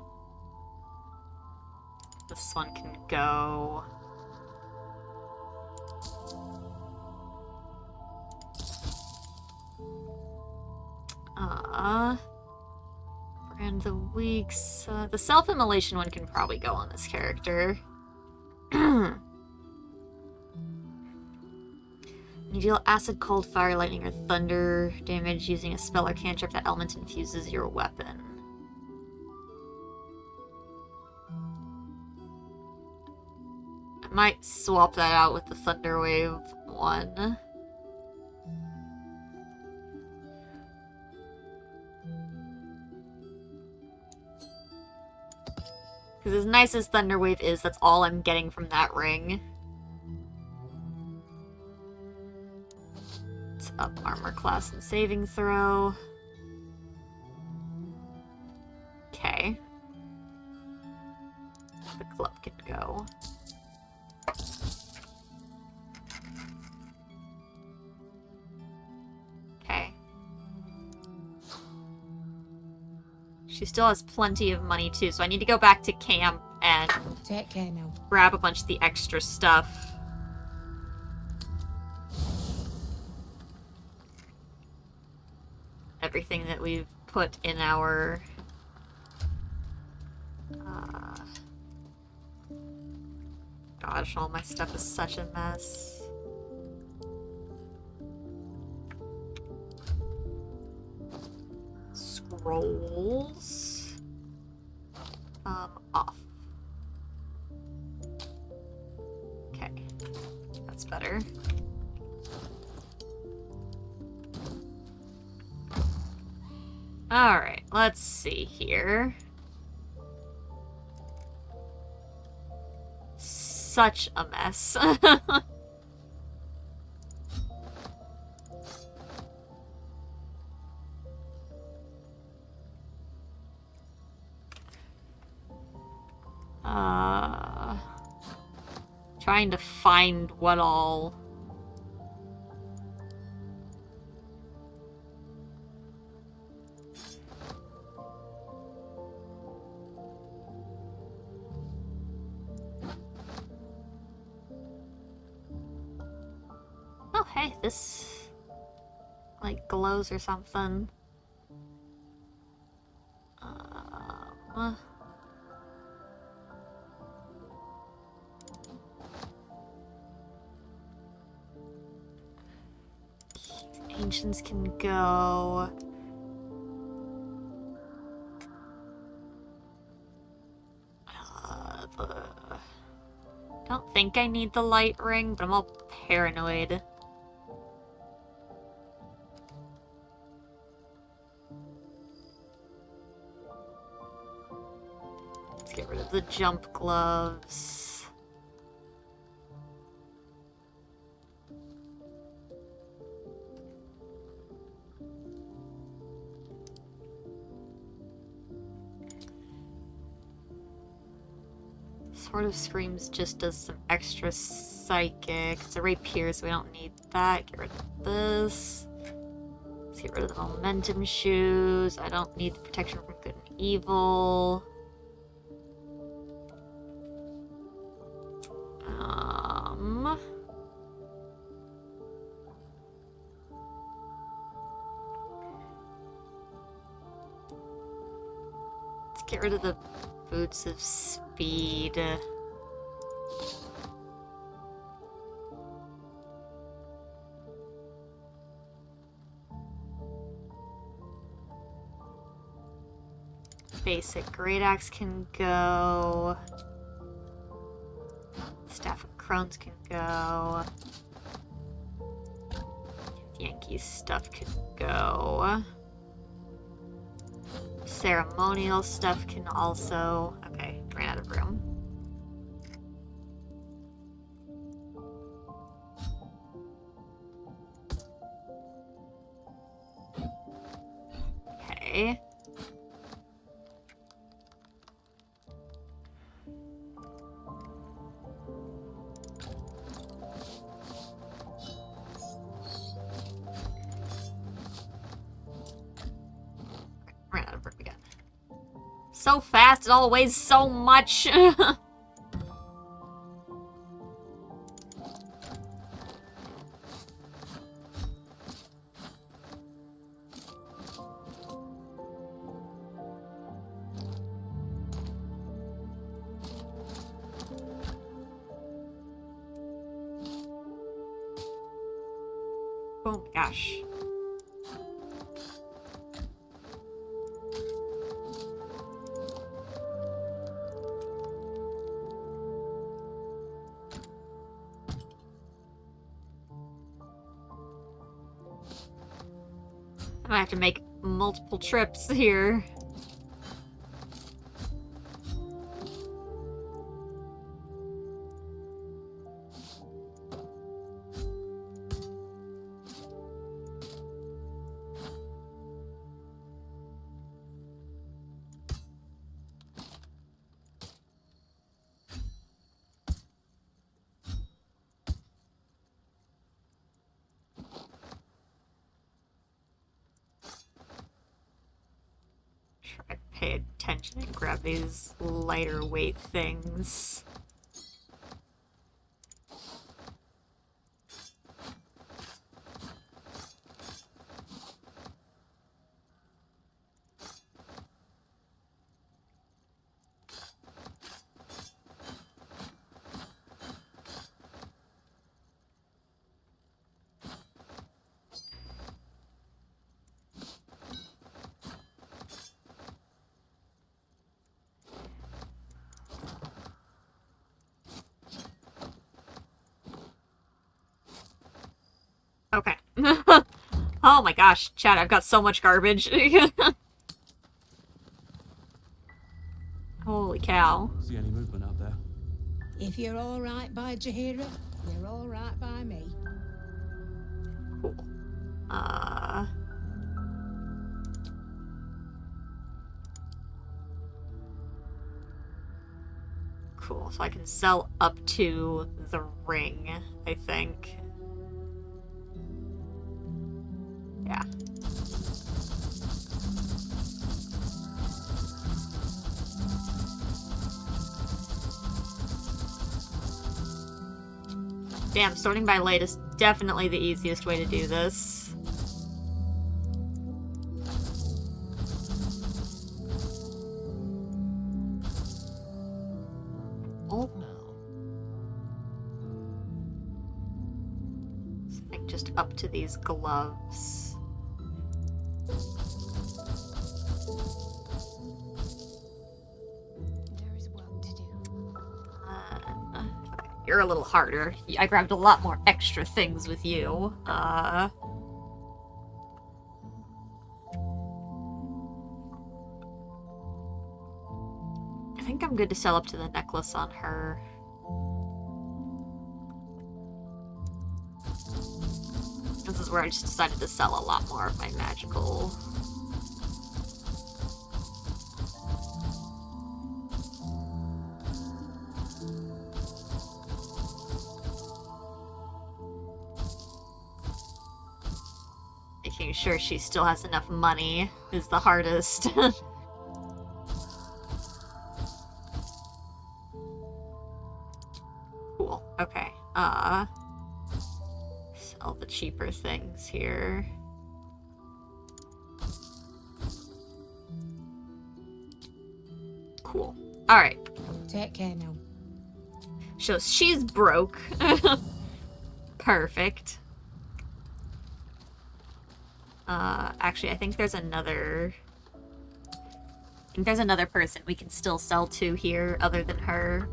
This one can go. Brand of the weeks. The self-immolation one can probably go on this character. You deal acid, cold, fire, lightning, or thunder damage using a spell or cantrip that element infuses your weapon. I might swap that out with the thunder wave one. Because as nice as Thunderwave is, that's all I'm getting from that ring. It's up armor class and saving throw. Okay. The club can go. Okay. She still has plenty of money too, so I need to go back to camp and
take care now.
Grab a bunch of the extra stuff. Everything that we've put in our gosh, all my stuff is such a mess. Scrolls. Off. Okay. That's better. Alright, let's see here. Such a mess. Trying to find what all... Oh, hey, this, like, glows or something. Ancients can go. Don't think I need the light ring, but I'm all paranoid. Let's get rid of the jump gloves. Sword of Screams just does some extra psychic. It's a rapier, so we don't need that. Get rid of this. Let's get rid of the momentum shoes. I don't need the protection from good and evil. Let's get rid of the Boots of Speed. Basic Great Axe can go. Staff of Crones can go. Yankee stuff can go. Ceremonial stuff can also... Okay, ran out of room. Okay. Ran out of room again. So fast, it all weighs so much. Oh my gosh. I have to make multiple trips here. Try to pay attention and grab these lighter weight things. Okay. Oh my gosh, Chad, I've got so much garbage. Holy cow.
See any movement out there?
If you're all right by Jahira, you're all right by me.
Cool. Cool, so I can sell up to the ring, I think. Yeah. Damn, sorting by light is definitely the easiest way to do this. Oh. So I think just up to these gloves. You're a little harder. I grabbed a lot more extra things with you. I think I'm good to sell up to the necklace on her. This is where I just decided to sell a lot more of my magical. Making sure she still has enough money is the hardest. Cool. Okay. Sell the cheaper things here. Cool. Alright.
Take care now.
So she's broke. Perfect. Actually, I think there's another... person we can still sell to here other than her.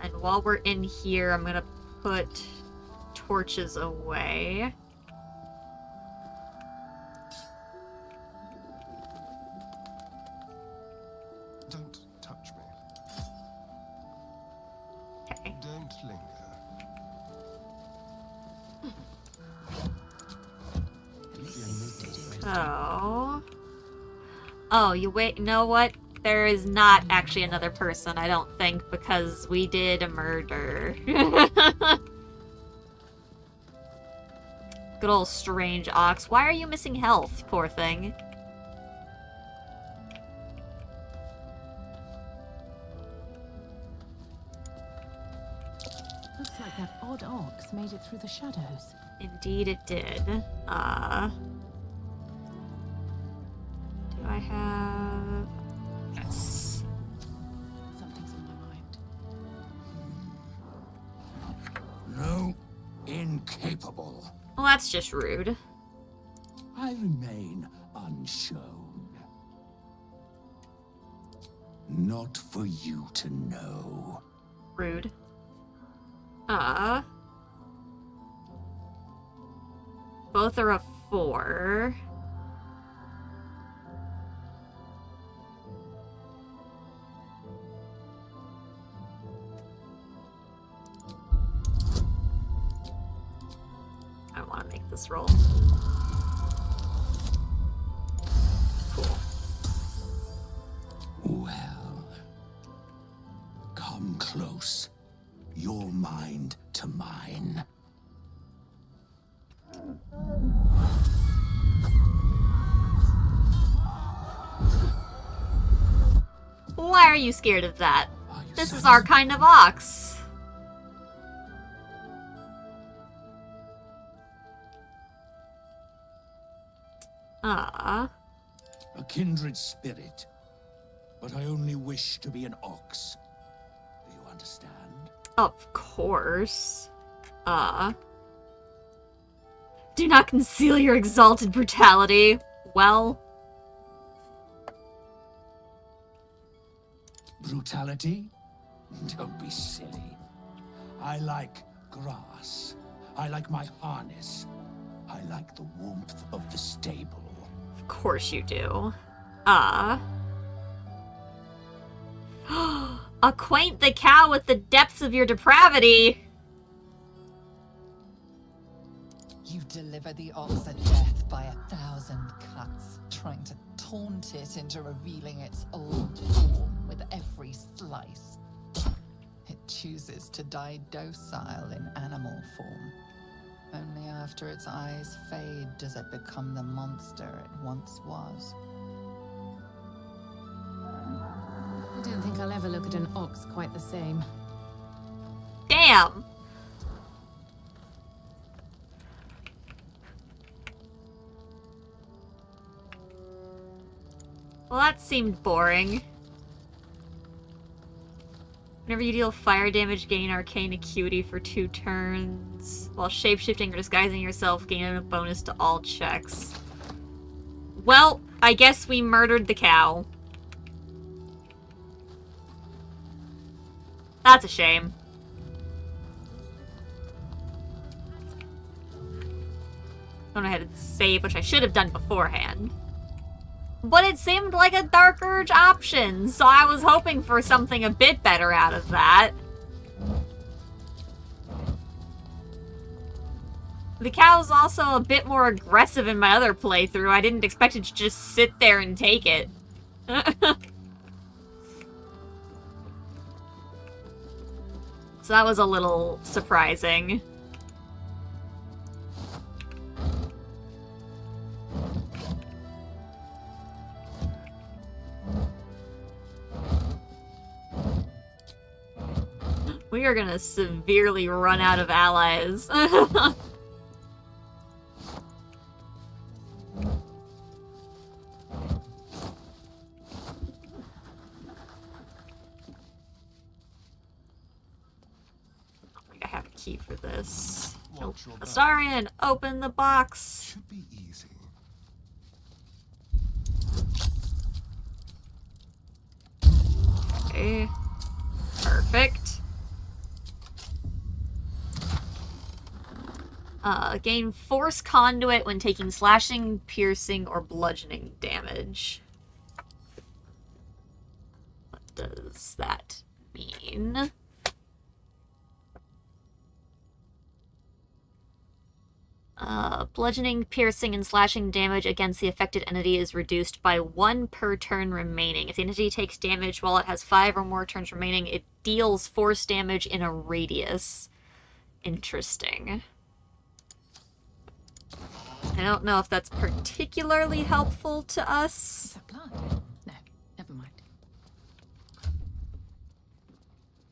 And while we're in here, I'm gonna put torches away.
Don't touch me.
Okay.
Don't linger.
So... Oh, you wait, you know what? There is not actually another person, I don't think, because we did a murder. Good old strange ox. Why are you missing health, poor thing?
Looks like that odd ox made it through the shadows.
Indeed it did. Do I have... Yes.
Something's on my mind.
No, incapable.
Well, that's just rude.
I remain unshown. Not for you to know.
Rude. Both are a 4. I want to make this roll. Cool.
Well, come close. Your mind to mine.
Why are you scared of that? This is our kind of ox.
A kindred spirit, but I only wish to be an ox. Do you understand?
Of course. Do not conceal your exalted brutality. Well...
Brutality? Don't be silly. I like grass. I like my harness. I like the warmth of the stable.
Of course you do. Acquaint the cow with the depths of your depravity.
You deliver the ox at death by 1,000 cuts, trying to taunt it into revealing its old form with every slice. It chooses to die docile in animal form. Only after its eyes fade does it become the monster it once was.
I don't think I'll ever look at an ox quite the same.
Damn. Well, that seemed boring. Whenever you deal fire damage, gain arcane acuity for 2 turns. While shapeshifting or disguising yourself, gain a bonus to all checks. Well, I guess we murdered the cow. That's a shame. Went ahead and save, which I should have done beforehand. But it seemed like a Dark Urge option, so I was hoping for something a bit better out of that. The cow's also a bit more aggressive in my other playthrough. I didn't expect it to just sit there and take it. So that was a little surprising. We are gonna severely run out of allies. I have a key for this. Nope. Astarion, open the box.
Should be easy.
Okay. Perfect. Gain force conduit when taking slashing, piercing, or bludgeoning damage. What does that mean? Bludgeoning, piercing, and slashing damage against the affected entity is reduced by 1 per turn remaining. If the entity takes damage while it has 5 or more turns remaining, it deals force damage in a radius. Interesting. I don't know if that's particularly helpful to us.
Is that blood? No, never mind.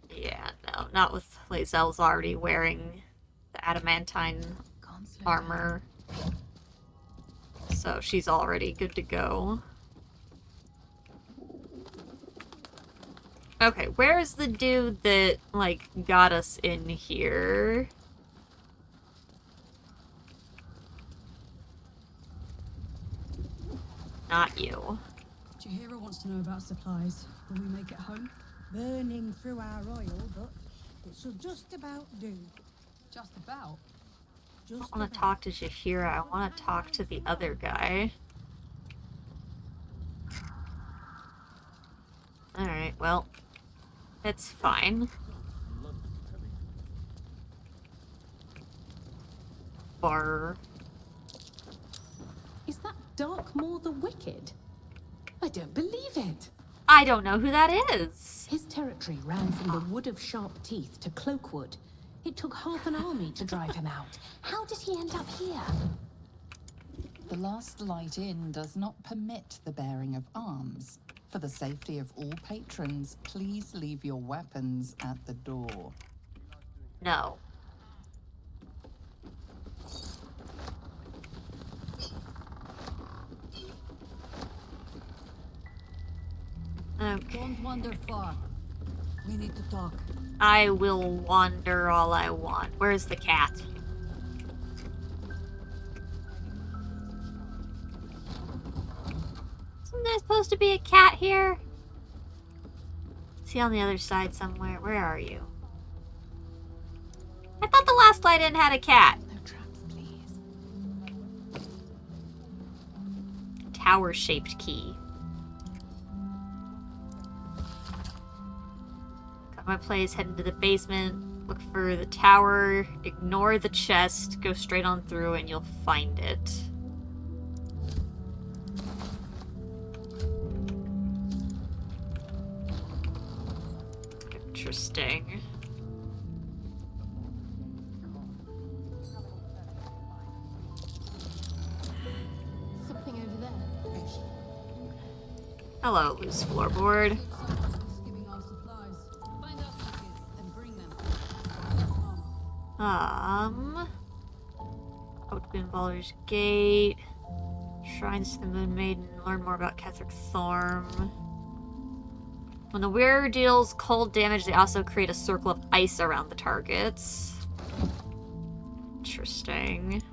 Yeah, no, not with Lae'zel's already wearing the adamantine armor. So she's already good to go. Okay, where is the dude that, like, got us in here? Not you.
Chihiro wants to know about supplies. Will we make it home? Burning through our oil, but it should just about do.
Just about?
I don't want to talk to Chihiro. I want to talk to the other guy. Alright, well, it's fine. Bar.
Is that Darkmoor the Wicked? I don't believe it.
I don't know who that is.
His territory ran from the Wood of Sharp Teeth to Cloakwood. It took half an army to drive him out. How did he end up here?
The Last Light Inn does not permit the bearing of arms. For the safety of all patrons, please leave your weapons at the door.
No. Okay.
Don't wander far. We need to talk.
I will wander all I want. Where's the cat? Isn't there supposed to be a cat here? Is he on the other side somewhere? Where are you? I thought the Last Light Inn had a cat.
No traps, please.
Tower-shaped key. Got my place, head into the basement, look for the tower, ignore the chest, go straight on through and you'll find it. Interesting.
Something over there.
Hello, loose floorboard.
Skipping our supplies. Find out what it is and bring them.
Open Baldur's Gate. Shrines to the Moon Maiden. Learn more about Ketheric Thorm. When the wearer deals cold damage, they also create a circle of ice around the targets. Interesting.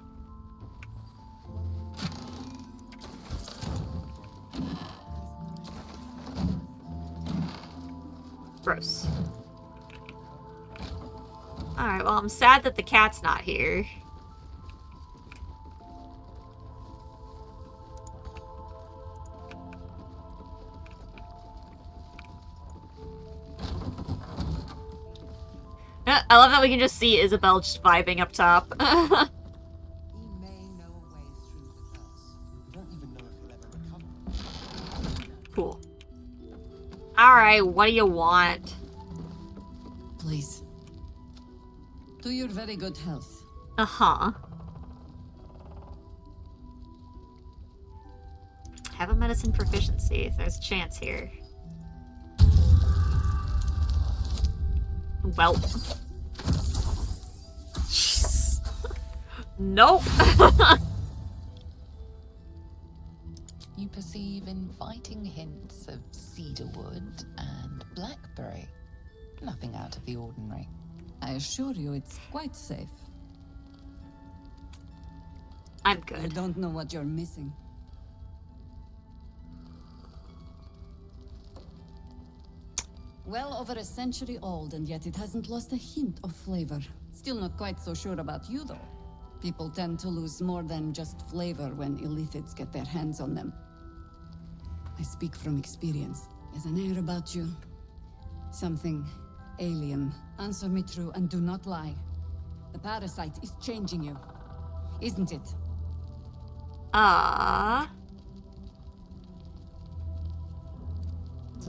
Gross. Alright, well, I'm sad that the cat's not here. I love that we can just see Isabel just vibing up top.
He may know a way through the curse. We don't even know if he'll ever recover.
Cool. Alright, what do you want?
Please. To your very good health.
Uh-huh. Have a medicine proficiency if there's a chance here. Well. Jeez. Nope.
You perceive inviting hints of cedarwood and blackberry. Nothing out of the ordinary.
I assure you it's quite safe.
I'm
You
good.
don't know what you're missing. Well over a century old, and yet it hasn't lost a hint of flavor. Still not quite so sure about you, though. People tend to lose more than just flavor when illithids get their hands on them. I speak from experience. There's an air about you. Something alien. Answer me true and do not lie. The parasite is changing you. isn't it?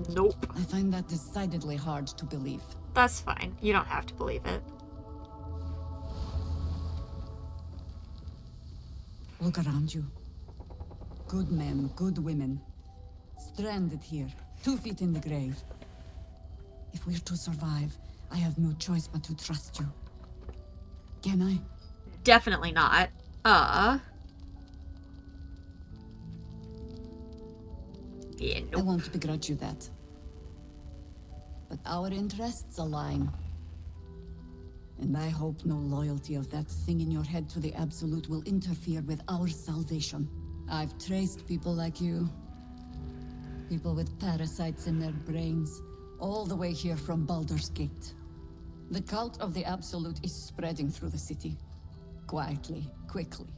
Nope.
I find that decidedly hard to believe.
That's fine. You don't have to believe it.
Look around you. Good men, good women. Stranded here, 2 feet in the grave. If we're to survive, I have no choice but to trust you. Can I?
Definitely not. Yeah,
I
nope.
won't begrudge you that. But our interests align. And I hope no loyalty of that thing in your head to the Absolute will interfere with our salvation. I've traced people like you. People with parasites in their brains. All the way here from Baldur's Gate. The cult of the Absolute is spreading through the city. Quietly, quickly,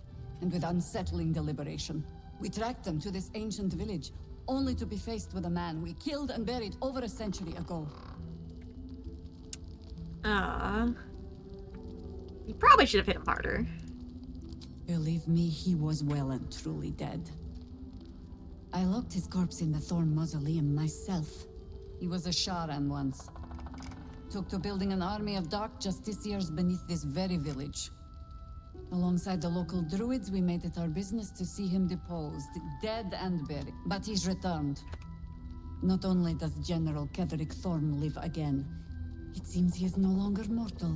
and with unsettling deliberation. We tracked them to this ancient village, only to be faced with a man we killed and buried over a century ago.
You probably should have hit him harder.
Believe me, he was well and truly dead. I locked his corpse in the Thorn Mausoleum myself. He was a Sharan once. Took to building an army of dark justiciars beneath this very village. Alongside the local druids, we made it our business to see him deposed, dead and buried. But he's returned. Not only does General Ketheric Thorn live again, it seems he is no longer mortal.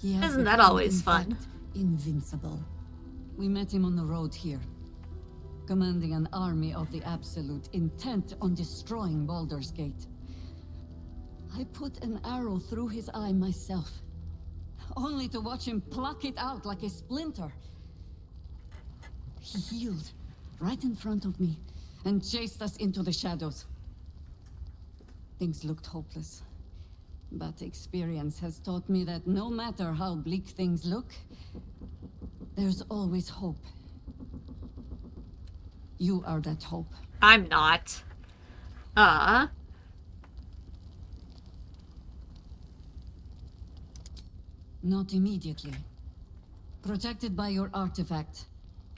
He has
Isn't that
become,
always
in
fun?
fact, invincible. We met him on the road here, commanding an army of the Absolute, intent on destroying Baldur's Gate. I put an arrow through his eye myself, only to watch him pluck it out like a splinter. He healed right in front of me and chased us into the shadows. Things looked hopeless, but experience has taught me that no matter how bleak things look, there's always hope. You are that hope.
I'm not.
Not immediately. Protected by your artifact,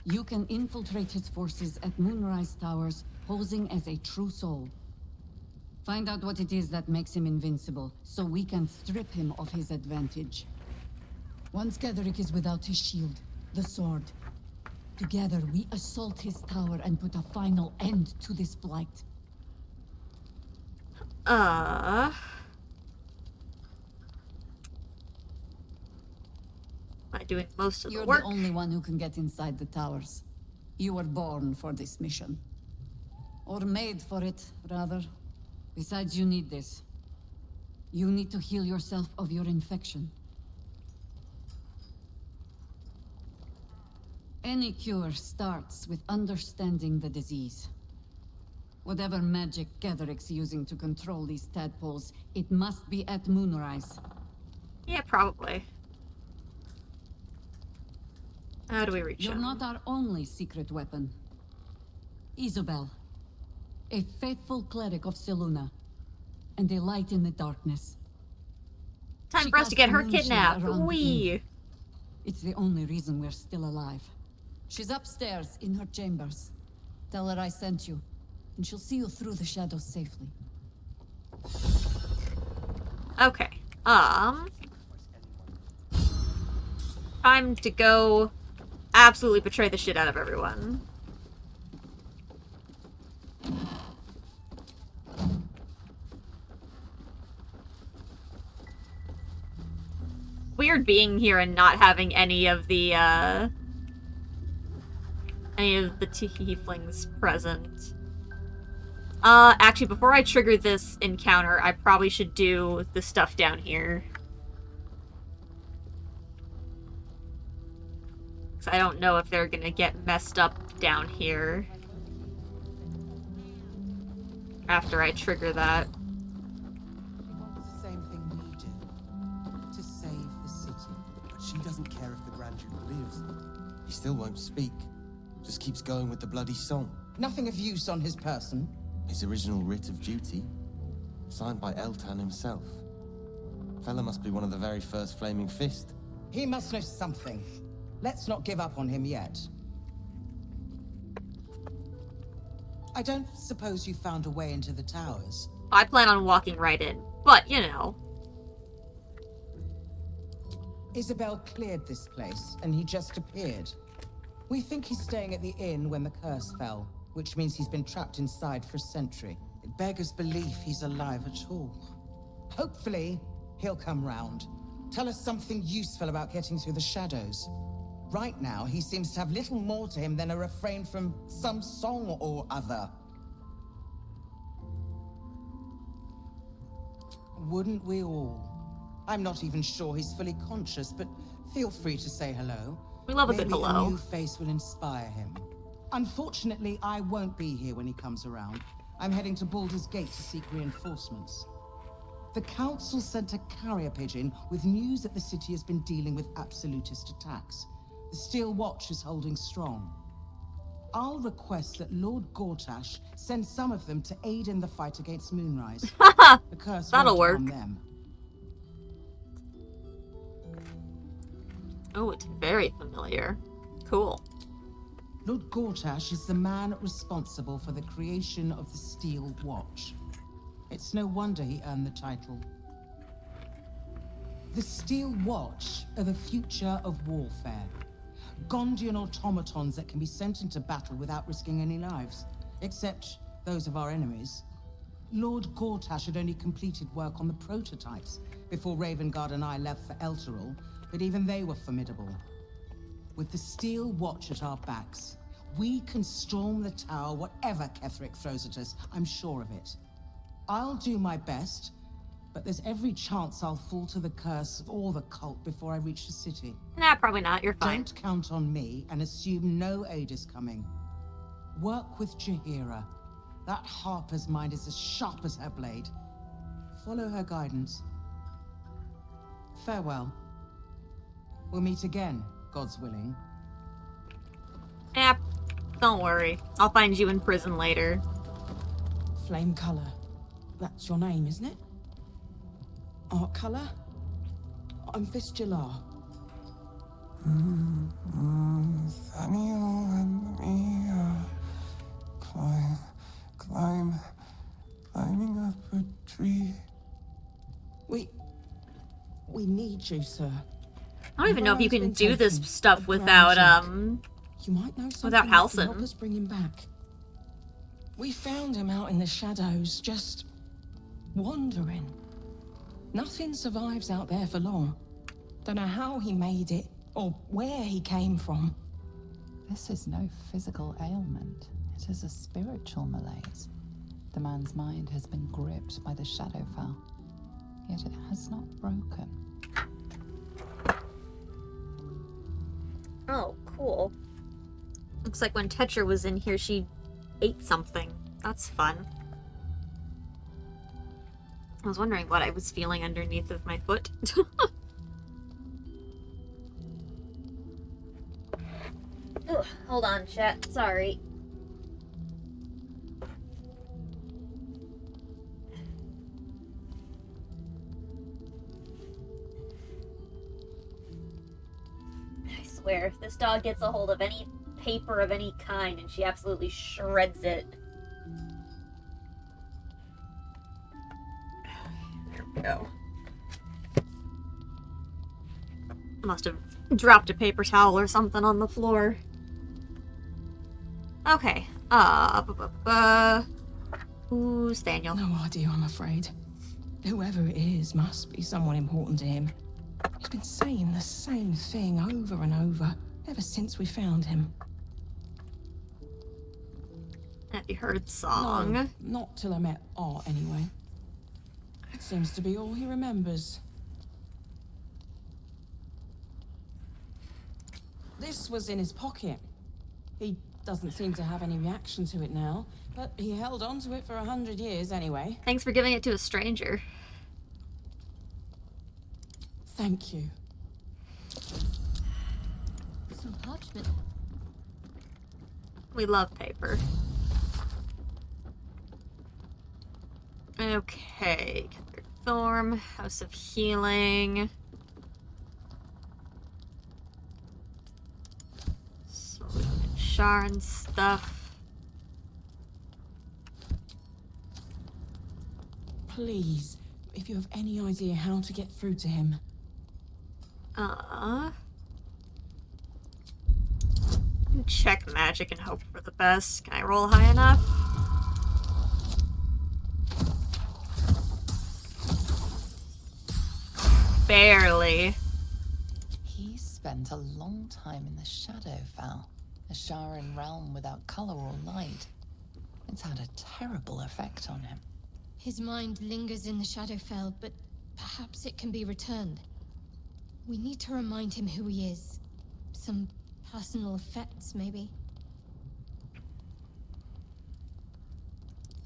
you can infiltrate his forces at Moonrise Towers, posing as a true soul. Find out what it is that makes him invincible, so we can strip him of his advantage. Once Ketheric is without his shield, the sword, together we assault his tower and put a final end to this blight.
Am I doing most of the work?
You're the only one who can get inside the towers. You were born for this mission. Or made for it, rather. Besides, you need this. You need to heal yourself of your infection. Any cure starts with understanding the disease. Whatever magic Ketheric's using to control these tadpoles, it must be at Moonrise.
Yeah, probably. How do we reach
You're
him?
not our only secret weapon. Isabel, a faithful cleric of Selûne, and a light in the darkness.
Time
She
for us to
casts
get her
a moonshade
kidnapped.
around the
Wee.
inn. It's the only reason we're still alive. She's upstairs in her chambers. Tell her I sent you, and she'll see you through the shadows safely.
Okay. Time to go absolutely betray the shit out of everyone. Weird being here and not having any of the tieflings present. Actually, before I trigger this encounter, I probably should do the stuff down here. Because I don't know if they're gonna get messed up down here after I trigger that.
The same thing we do. To save the city. But she doesn't care if the Grand Duke lives. He still won't speak. Just keeps going with the bloody song.
Nothing of use on his person.
His original writ of duty. Signed by Eltan himself. Fella must be one of the very first Flaming Fist.
He must know something. let's not give up on him yet. I don't suppose you found a way into the towers?
I plan on walking right in, but you know.
Isabel cleared this place, and he just appeared. We think he's staying at the inn when the curse fell, which means he's been trapped inside for a century. It beggars belief he's alive at all. Hopefully, he'll come round. Tell us something useful about getting through the shadows. Right now, he seems to have little more to him than a refrain from some song or other. Wouldn't we all? I'm not even sure he's fully conscious, but feel free to say hello.
We love a good
Maybe
hello.
a new face will inspire him. Unfortunately, I won't be here when he comes around. I'm heading to Baldur's Gate to seek reinforcements. The council sent a carrier pigeon with news that the city has been dealing with absolutist attacks. The Steel Watch is holding strong. I'll request that Lord Gortash send some of them to aid in the fight against Moonrise. The curse
That'll
won't harm
work.
them.
Oh, it's very familiar. Cool.
Lord Gortash is the man responsible for the creation of the Steel Watch. It's no wonder he earned the title. The Steel Watch are the future of warfare. Gondian automatons that can be sent into battle without risking any lives, except those of our enemies. Lord Gortash had only completed work on the prototypes before Ravengard and I left for Elturel, but even they were formidable. With the Steel Watch at our backs, we can storm the tower whatever Ketheric throws at us, I'm sure of it. I'll do my best, but there's every chance I'll fall to the curse or the cult before I reach the city.
Nah, probably not. You're fine.
Don't count on me and assume no aid is coming. Work with Jaheira. That Harper's mind is as sharp as her blade. Follow her guidance. Farewell. We'll meet again, God's willing.
Yep. Don't worry. I'll find you in prison later.
Flame color. That's your name, isn't it? Art color? I'm Fistular.
Nathaniel and me climbing up a tree.
We need you, sir.
I don't even know if you can do this stuff without,
You might know something
without
that can
Halsin.
help us bring him back. We found him out in the shadows, just wandering. Nothing survives out there for long. Don't know how he made it, or where he came from.
This is no physical ailment. It is a spiritual malaise. The man's mind has been gripped by the Shadowfell, yet it has not broken.
Oh, cool. Looks like when Tetra was in here, she ate something. That's fun. I was wondering what I was feeling underneath of my foot. Ugh, hold on, chat. Sorry. I swear, if this dog gets a hold of any paper of any kind and she absolutely shreds it. There we go. Must have dropped a paper towel or something on the floor. Okay. Who's Daniel?
No idea, I'm afraid. Whoever it is must be someone important to him. He's been saying the same thing over and over ever since we found him.
Have you heard the song?
No, not till I met Art, anyway. It seems to be all he remembers. This was in his pocket. He doesn't seem to have any reaction to it now, but he held on to it for 100 years anyway.
Thanks for giving it to a stranger.
Thank you.
Some parchment.
We love paper. Okay. Thorm, House of Healing. Shar and stuff.
Please, if you have any idea how to get through to him.
Check magic and hope for the best. Can I roll high enough? Barely.
He spent a long time in the Shadowfell, a Sharan realm without color or light. It's had a terrible effect on him.
His mind lingers in the Shadowfell, but perhaps it can be returned. We need to remind him who he is. Some personal effects, maybe.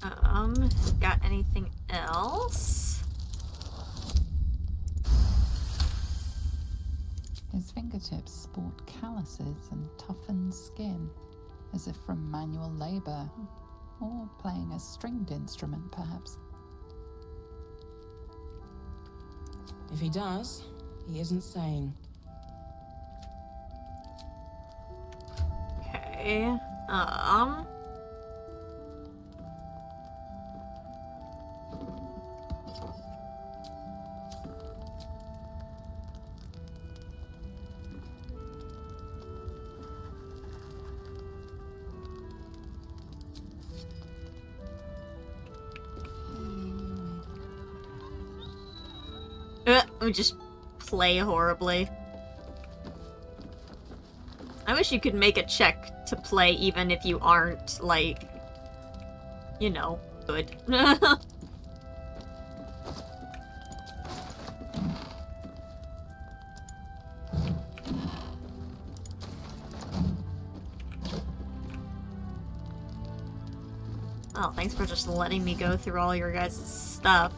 Got anything else?
His fingertips sport calluses and toughened skin, as if from manual labor, or playing a stringed instrument, perhaps.
If he does, he isn't sane.
Okay. We just play horribly. I wish you could make a check to play even if you aren't, like, you know, good. Oh, thanks for just letting me go through all your guys' stuff.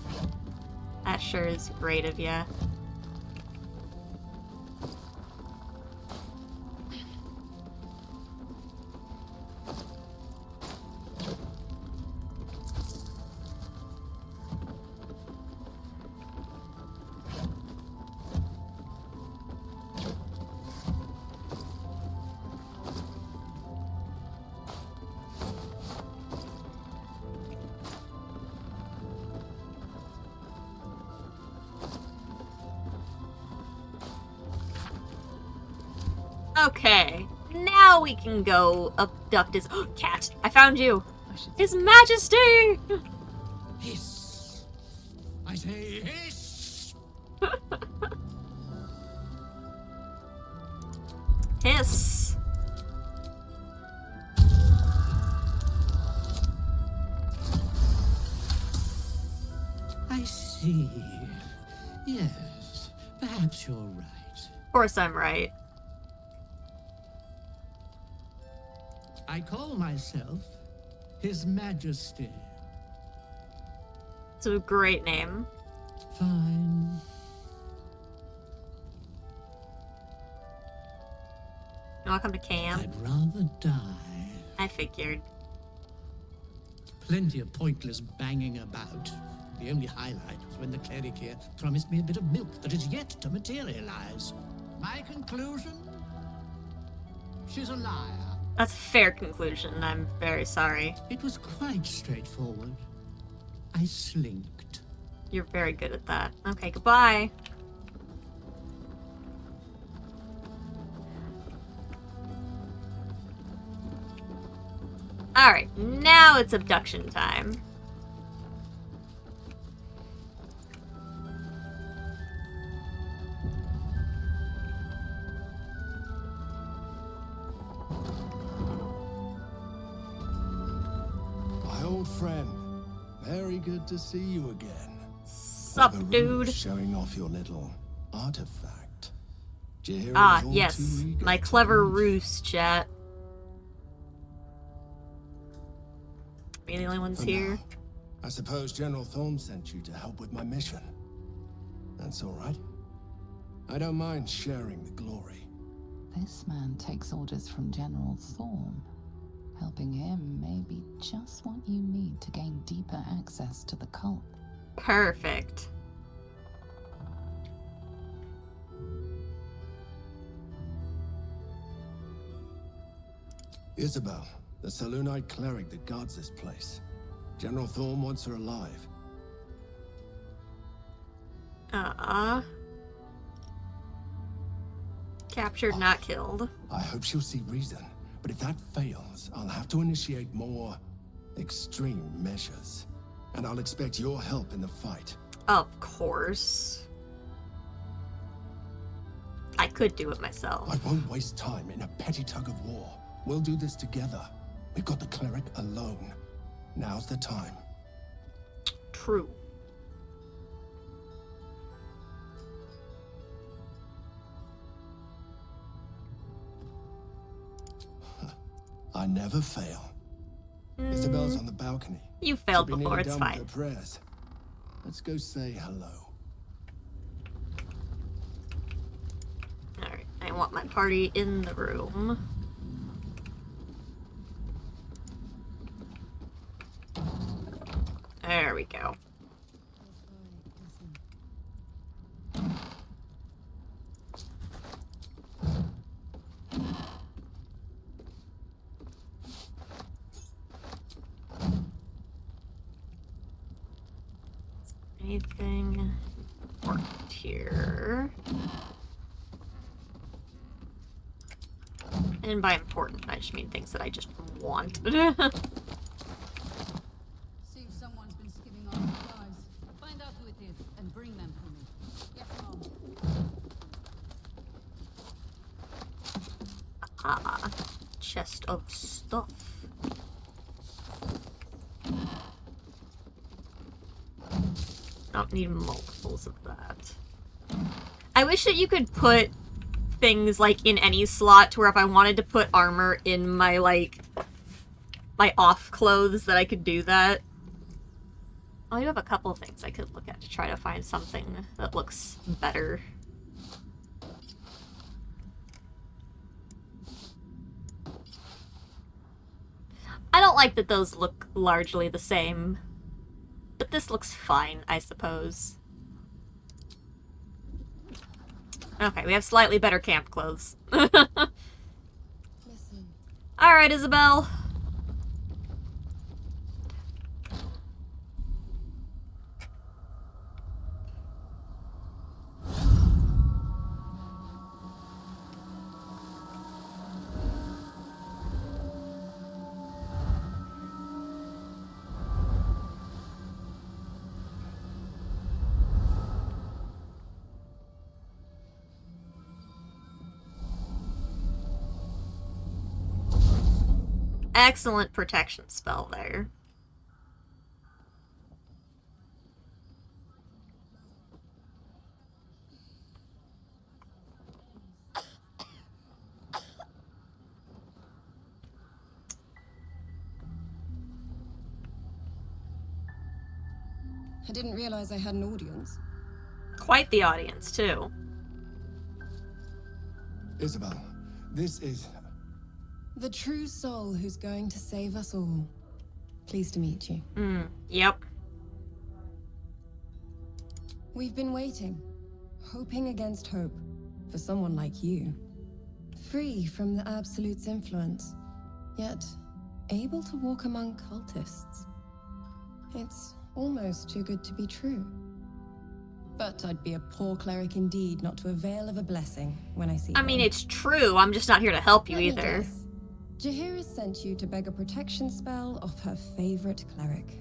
That sure is great of ya. Okay, now we can go abduct his cat. I found you. His Majesty.
Hiss. I say hiss.
Hiss.
I see. Yes, perhaps you're right.
Of course I'm right.
I call myself His Majesty.
It's a great name.
Fine.
You wanna come to camp?
I'd rather die.
I figured.
Plenty of pointless banging about. The only highlight was when the cleric here promised me a bit of milk that is yet to materialize. My conclusion? She's a liar.
That's a fair conclusion. I'm very sorry.
It was quite straightforward. I slinked.
You're very good at that. Okay, goodbye. Alright, now it's abduction time.
My old friend. Very good to see you again.
Sup, dude?
Showing off your little artifact. Jaehaera
Ah,
is all
yes.
too eager
My
to
clever
leave.
ruse, chat. We the only ones
For
here?
now. I suppose General Thorm sent you to help with my mission. That's all right. I don't mind sharing the glory.
This man takes orders from General Thorm. Helping him may be just what you need to gain deeper access to the cult.
Perfect.
Isabel, the Selûnite cleric that guards this place. General Thorm wants her alive.
Captured, not killed.
I hope she'll see reason, but if that fails, I'll have to initiate more extreme measures. And I'll expect your help in the fight.
Of course. I could do it myself.
I won't waste time in a petty tug of war. We'll do this together. We've got the cleric alone. Now's the time.
True.
I never fail. Isabel's on the balcony.
You failed
She'll be
before,
nearly
it's
done
fine.
with her prayers. Let's go say hello.
Alright, I want my party in the room. There we go. Anything important here? And by important, I just mean things that I just want.
See if someone's been skimming our supplies. Find out who it is and bring them to me. Yes, Mom.
Chest of stuff. Don't need multiples of that. I wish that you could put things like in any slot to where if I wanted to put armor in my my off clothes that I could do that. I do have a couple of things I could look at to try to find something that looks better. I don't like that those look largely the same. But this looks fine, I suppose. Okay, we have slightly better camp clothes. Alright, Isabel. Excellent protection spell there.
I didn't realize I had an audience.
Quite the audience, too.
Isabel, this is...
The true soul who's going to save us all. Pleased to meet you.
Yep.
We've been waiting, hoping against hope, for someone like you. Free from the Absolute's influence, yet able to walk among cultists. It's almost too good to be true. But I'd be a poor cleric indeed not to avail of a blessing when I see
I mean, it's true. I'm just not here to help you either.
Jaheira's sent you to beg a protection spell off her favorite cleric.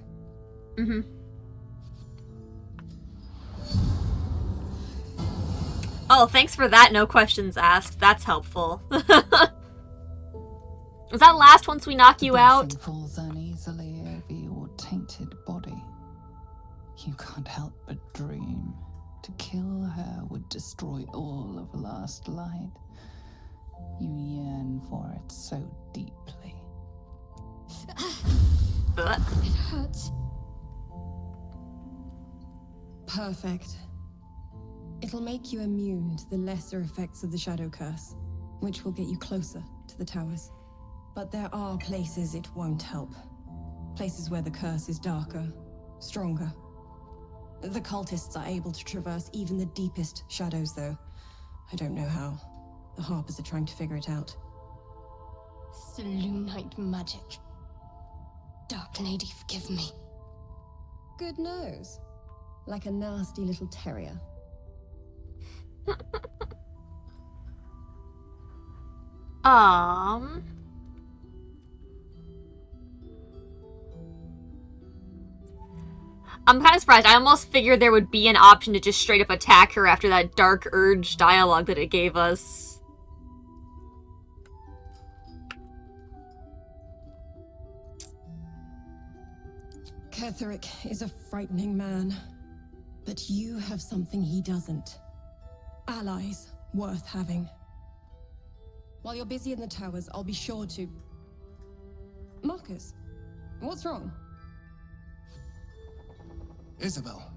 Oh, thanks for that. No questions asked. That's helpful. Is that last once we knock you out?
Falls uneasily over your tainted body. You can't help but dream. To kill her would destroy all of last light. You yearn for it so deeply.
It hurts.
Perfect. It'll make you immune to the lesser effects of the Shadow Curse, which will get you closer to the towers. But there are places it won't help. Places where the curse is darker, stronger. The cultists are able to traverse even the deepest shadows, though. I don't know how. The Harpers are trying to figure it out.
Selûnite magic. Dark Lady, forgive me.
Good nose. Like a nasty little terrier.
I'm kind of surprised. I almost figured there would be an option to just straight up attack her after that dark urge dialogue that it gave us.
Ketheric is a frightening man. But you have something he doesn't. Allies worth having. While you're busy in the towers, I'll be sure to... Marcus, what's wrong?
Isabel,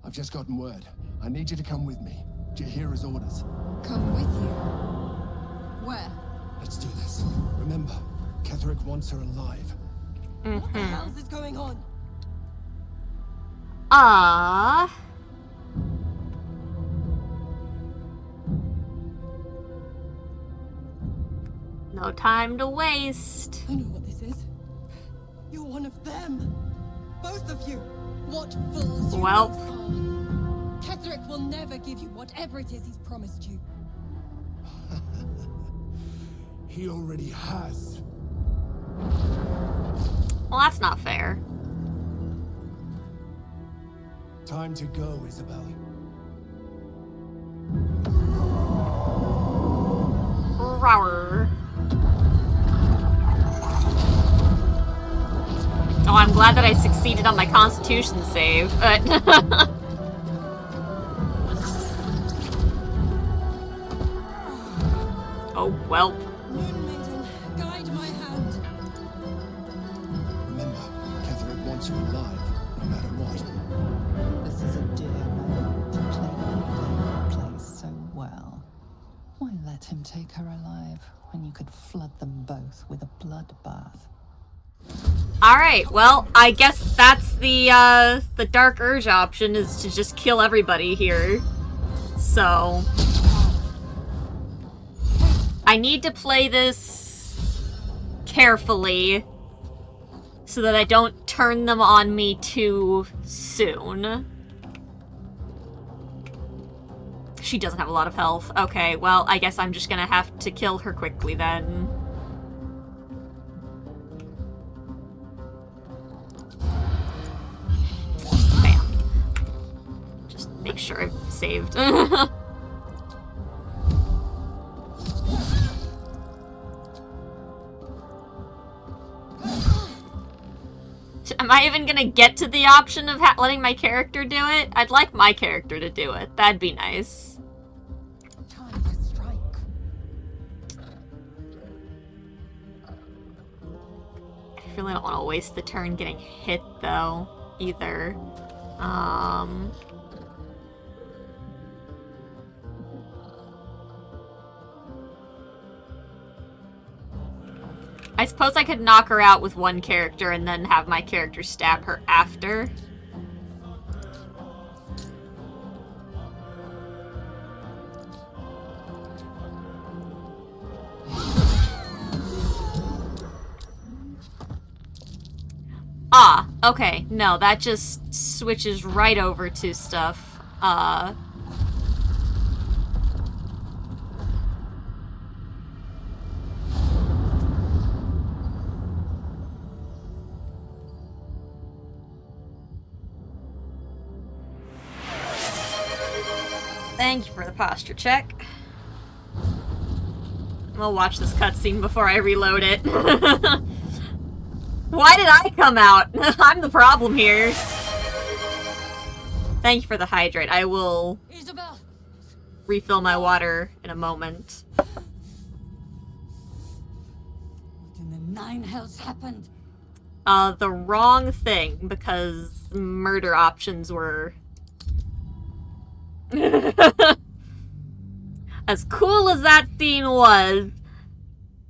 I've just gotten word. I need you to come with me. Jaheira's orders.
Come with you? Where?
Let's do this. Remember, Ketheric wants her alive.
What the hell is going on?
No time to waste.
I know what this is. You're one of them. Both of you. What fools you
Well.
both are. Ketheric will never give you whatever it is he's promised you.
He already has.
Well, that's not fair.
Time to go, Isabel.
Rower. Oh, I'm glad that I succeeded on my Constitution save. Oh, well.
Moon Maiden, guide my hand.
Remember, Ketheric wants you alive, no matter what.
This is a dear moment to play the game he plays so well. Why let him take her alive when you could flood them both with a bloodbath?
Alright, well, I guess that's the Dark Urge option, is to just kill everybody here. So... I need to play this carefully so that I don't turn them on me too soon. She doesn't have a lot of health. Okay, well, I guess I'm just gonna have to kill her quickly then. Bam. Just make sure I've saved. Am I even gonna get to the option of letting my character do it? I'd like my character to do it. That'd be nice.
Time to strike.
I really don't want to waste the turn getting hit, though, either. I suppose I could knock her out with one character and then have my character stab her after. Ah, okay. No, that just switches right over to stuff. Thank you for the posture check. I'll watch this cutscene before I reload it. Why did I come out? I'm the problem here. Thank you for the hydrate. I will
Isabel.
refill my water in a moment.
What in the nine hells happened?
The wrong thing, because murder options were... As cool as that scene was,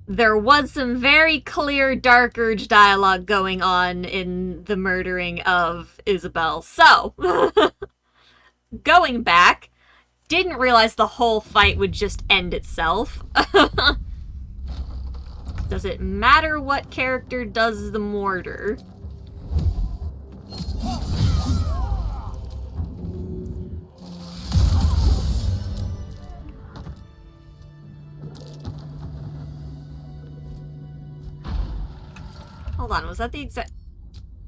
there was some very clear Dark Urge dialogue going on in the murdering of Isabel. So, going back, didn't realize the whole fight would just end itself. Does it matter what character does the mortar? Hold on, was that the exact...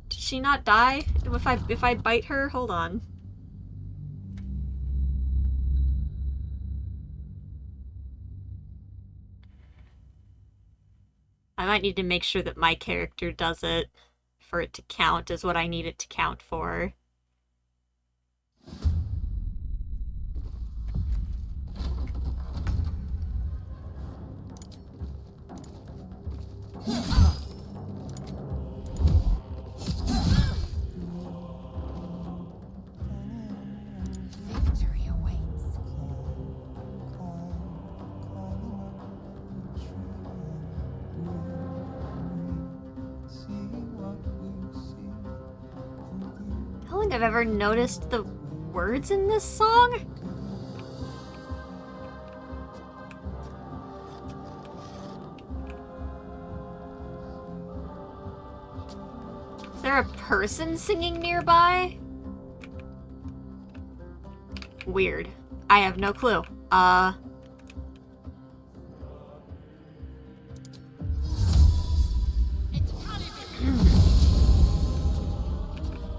Did she not die if I bite her? Hold on. I might need to make sure that my character does it for it to count is what I need it to count for.
Victory awaits.
I don't think I've ever noticed the words in this song. Is there a person singing nearby? Weird. I have no clue.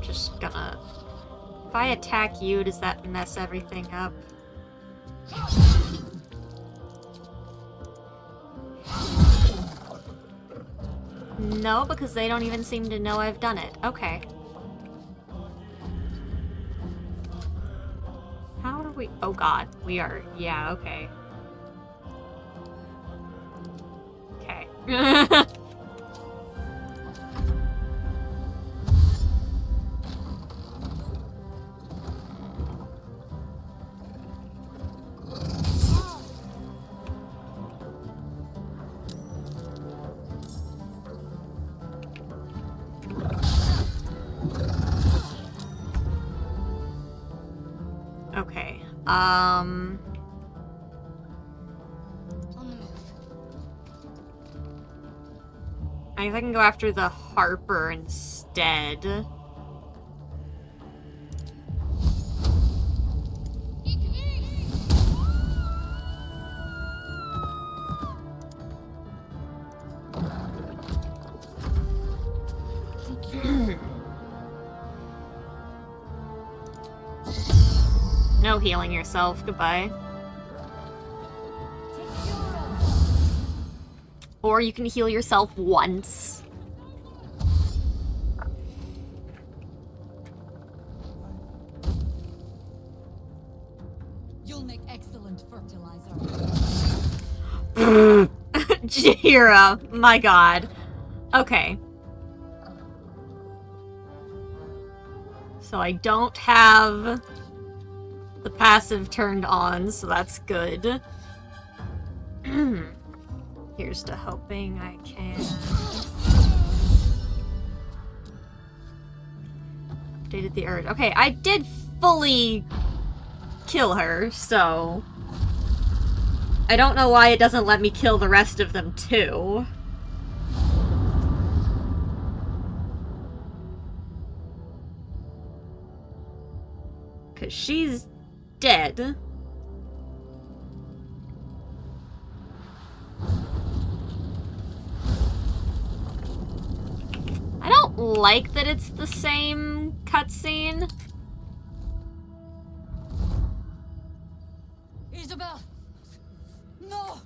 Just gonna... If I attack you, does that mess everything up? No, because they don't even seem to know I've done it. Okay. How do we... Oh god, we are... Yeah, okay. Okay. Okay. I think I can go after the Harper instead. No healing yourself. Goodbye. Or you can heal yourself once.
You'll make excellent fertilizer.
Jira, my god. Okay. So I don't have the passive turned on, so that's good. Here's to hoping I can... Updated the urge. Okay, I did fully kill her, so... I don't know why it doesn't let me kill the rest of them, too. Because she's dead. I don't like that it's the same cutscene.
Isabel! No!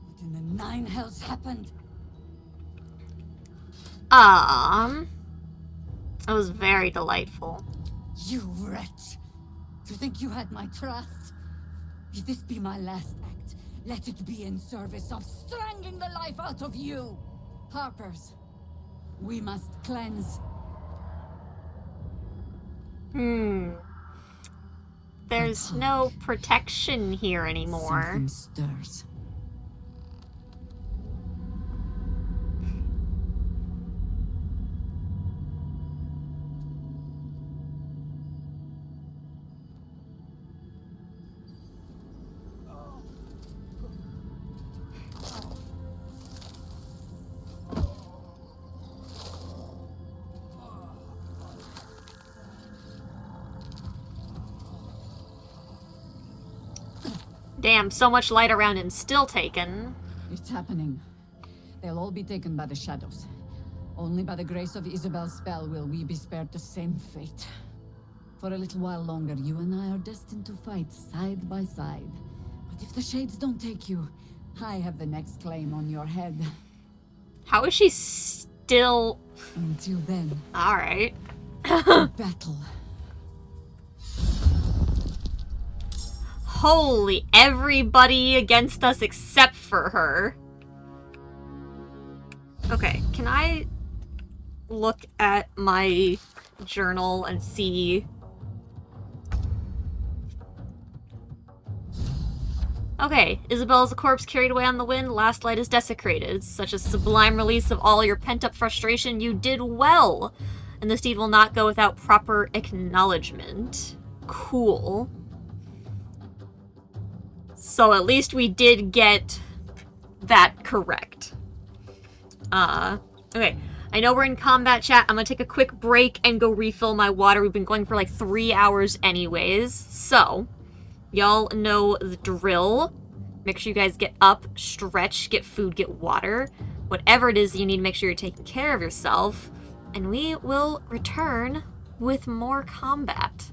What in the nine hells happened?
It was very delightful.
You wretch! To think you had my trust? If this be my last act, let it be in service of strangling the life out of you! Harpers, we must cleanse.
There's no protection here anymore.
Something stirs.
Damn, so much light around and still taken.
It's happening. They'll all be taken by the shadows. Only by the grace of Isabel's spell will we be spared the same fate. For a little while longer, you and I are destined to fight side by side. But if the Shades don't take you, I have the next claim on your head.
How is she still...
Until then...
Alright.
Battle.
Holy, everybody against us except for her. Okay, can I look at my journal and see... Okay, Isabel is a corpse carried away on the wind. Last light is desecrated. Such a sublime release of all your pent-up frustration. You did well. And this deed will not go without proper acknowledgement. Cool. So at least we did get that correct. Okay. I know we're in combat chat. I'm gonna take a quick break and go refill my water. We've been going for like 3 hours anyways. So... y'all know the drill. Make sure you guys get up, stretch, get food, get water. Whatever it is you need, make sure you're taking care of yourself. And we will return with more combat.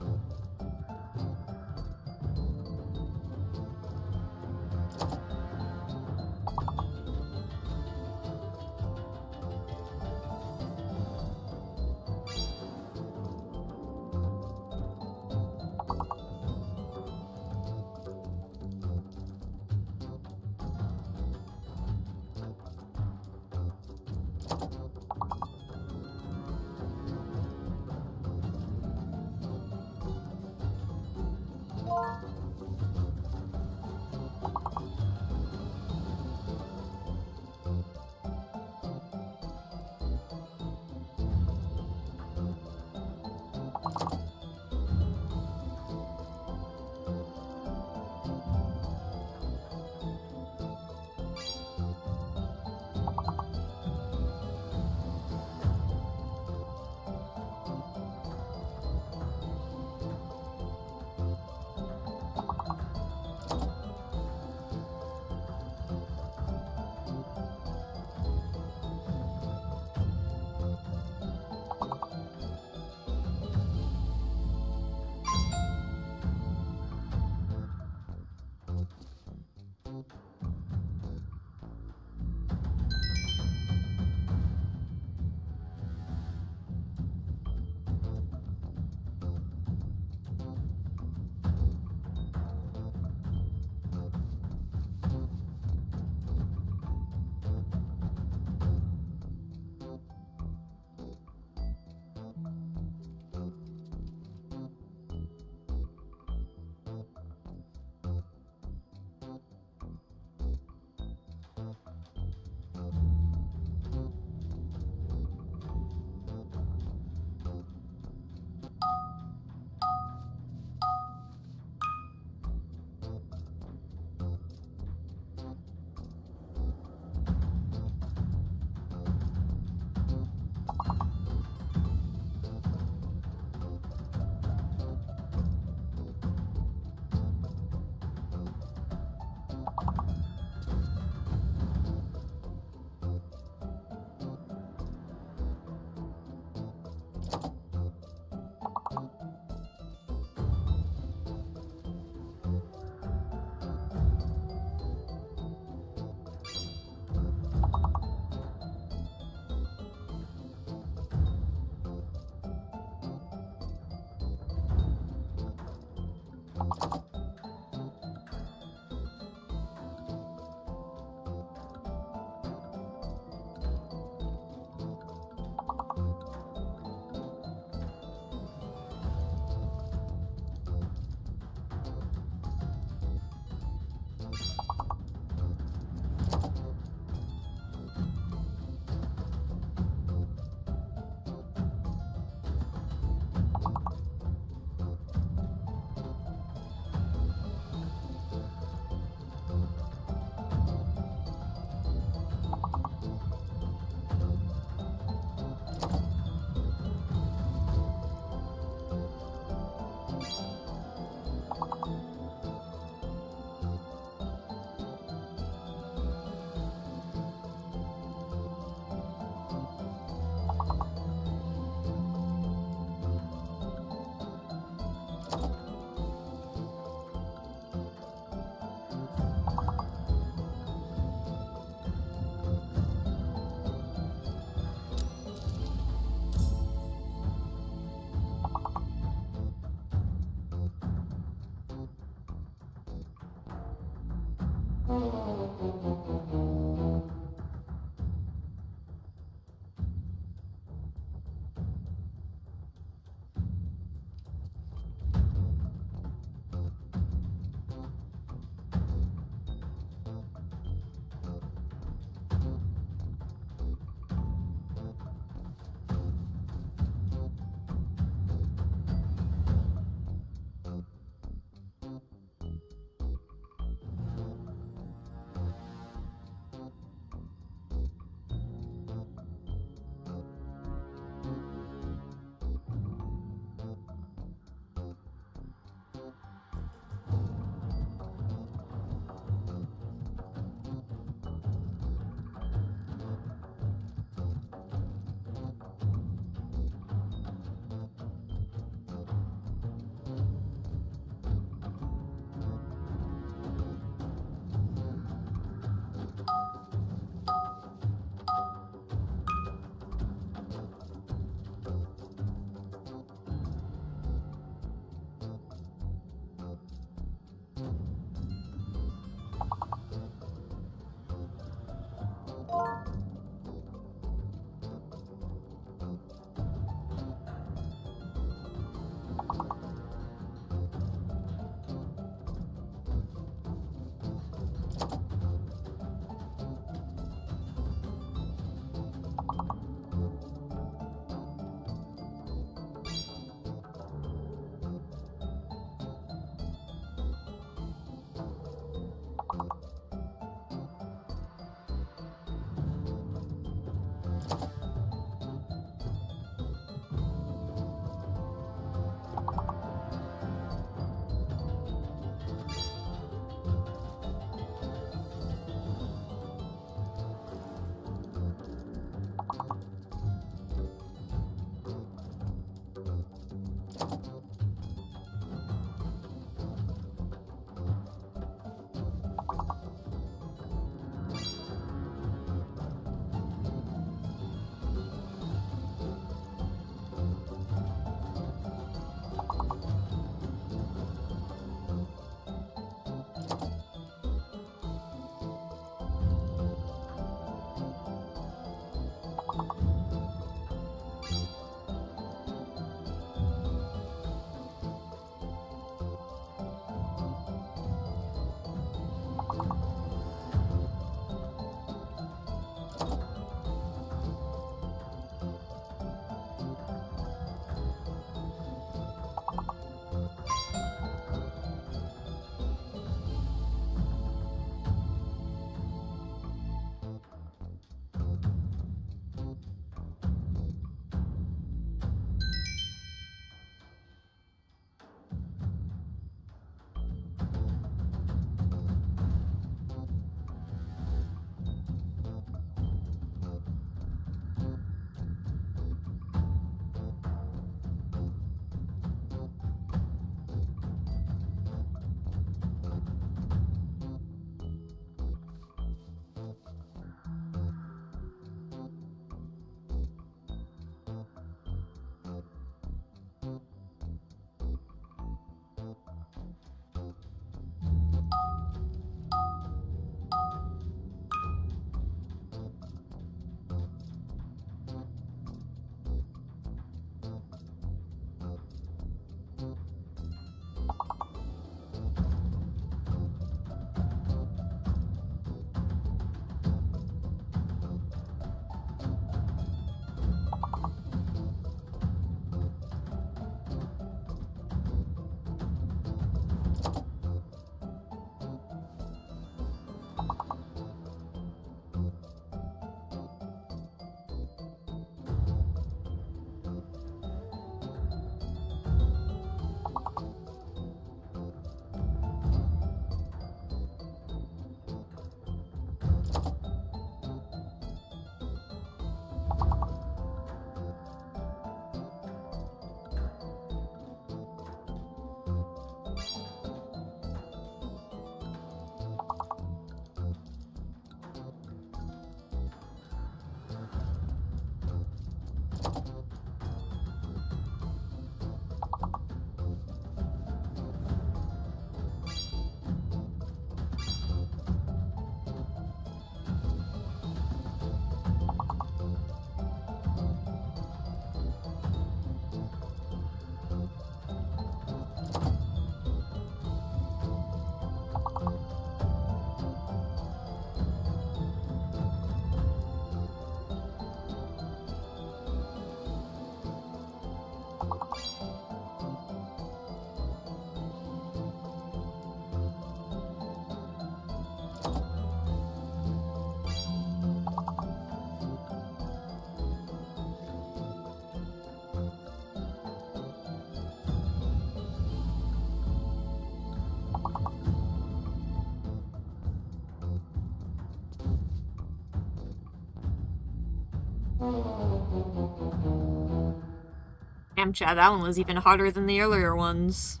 Damn, Chad, that one was even harder than the earlier ones.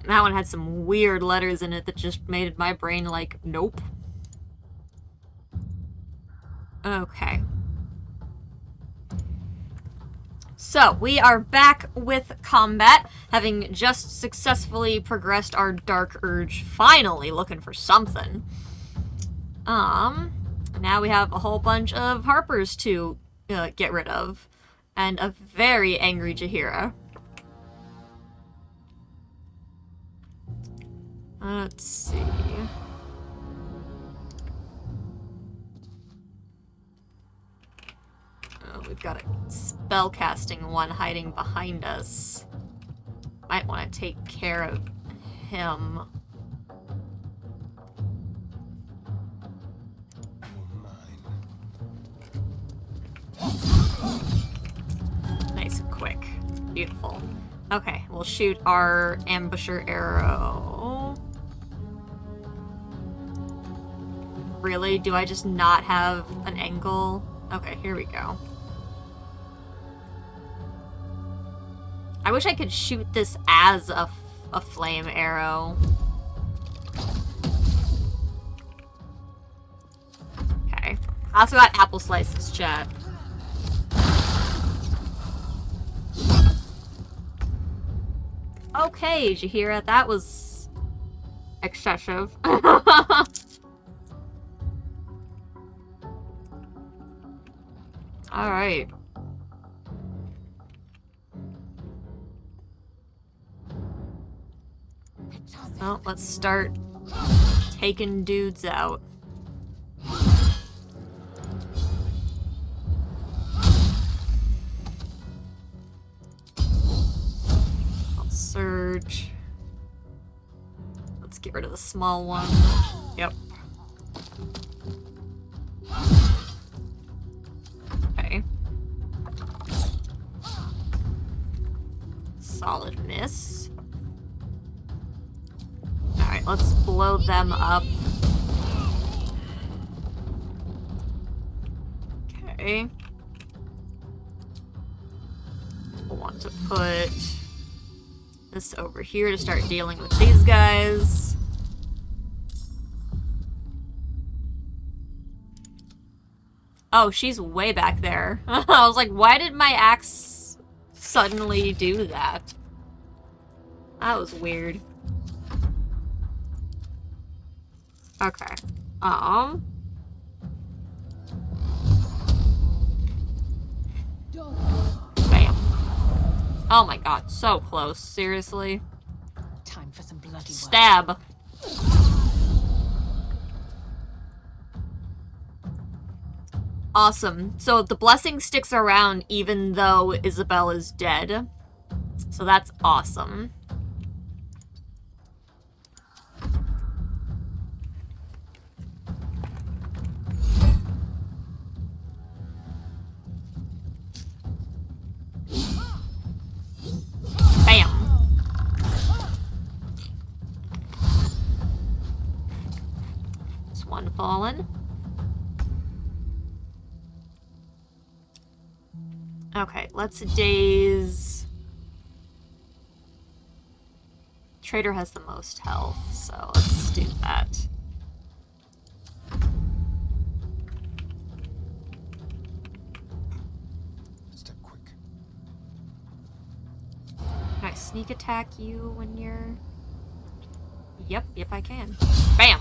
That one had some weird letters in it that just made my brain like, nope. Okay. So, we are back with combat, having just successfully progressed our Dark Urge, finally looking for something. Now we have a whole bunch of Harpers to get rid of, and a very angry Jaheira. Let's see. Oh, we've got a spellcasting one hiding behind us. Might want to take care of him. Nice and quick. Beautiful. Okay, we'll shoot our ambusher arrow. Really? Do I just not have an angle? Okay, here we go. I wish I could shoot this as a flame arrow. Okay. I also got apple slices, chat. Okay, Jaheira, that was excessive. Alright. Well, let's start taking dudes out. I'll surge. Let's get rid of the small one. Yep. Okay. Solid miss. Alright, let's blow them up. Okay. We'll want to put this over here to start dealing with these guys. Oh, she's way back there. I was like, why did my axe suddenly do that? That was weird. Okay. Bam. Oh my god, so close. Seriously.
Time for some bloody work.
Stab. Awesome. So the blessing sticks around even though Isabel is dead. So that's awesome. Bam. It's one fallen. Okay, let's daze. Trader has the most health, so let's do that.
Step quick.
Can I sneak attack you when you're... Yep, I can. Bam!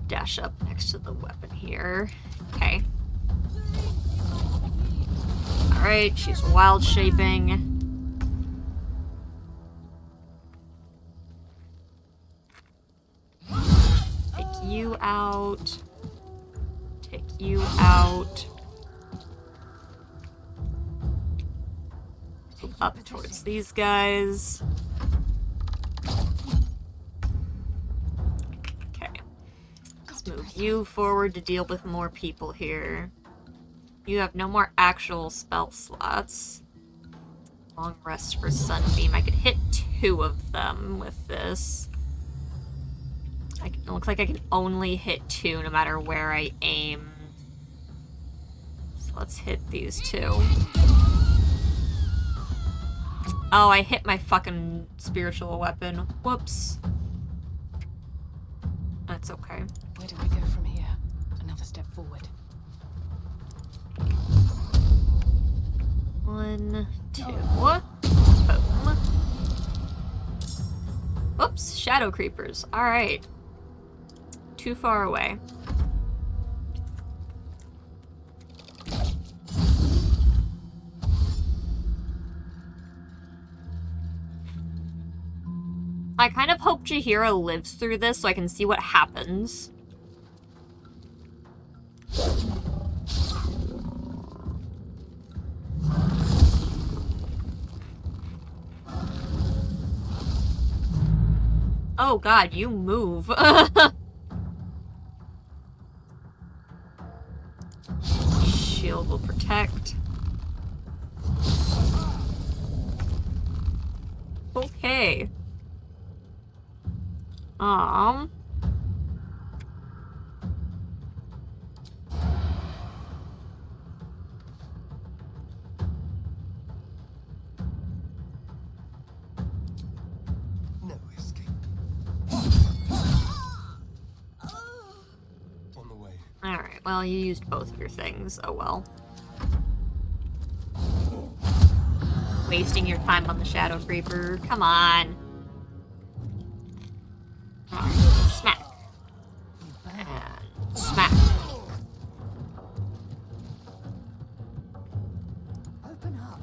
Dash up next to the weapon here. Okay. Alright, she's wild shaping. Take you out. Take you out. Move up towards these guys. Move you forward to deal with more people here. You have no more actual spell slots. Long rest for Sunbeam. I could hit 2 of them with this. It looks like I can only hit 2 no matter where I aim. So let's hit these 2. Oh, I hit my fucking spiritual weapon. Whoops. That's okay.
Where do we go from here? Another step forward.
1, 2. Boom. Oops, shadow creepers. Alright. Too far away. I kind of hope Jaheira lives through this so I can see what happens. Oh god, you move. Shield will protect. Okay.
No escape. On the way.
Alright, well, you used both of your things. Oh well. Wasting your time on the Shadow Creeper. Come on. Smack. And smack.
Open up.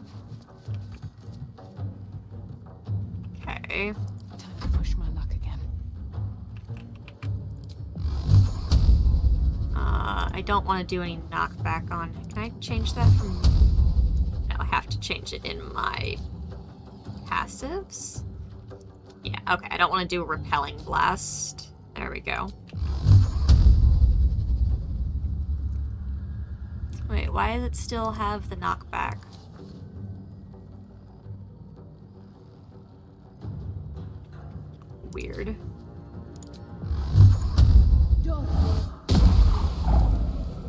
Okay.
Time to push my luck again.
I don't want to do any knockback on. Can I change that from... No, I have to change it in my passives. Yeah, okay, I don't want to do a repelling blast. There we go. Wait, why does it still have the knockback? Weird.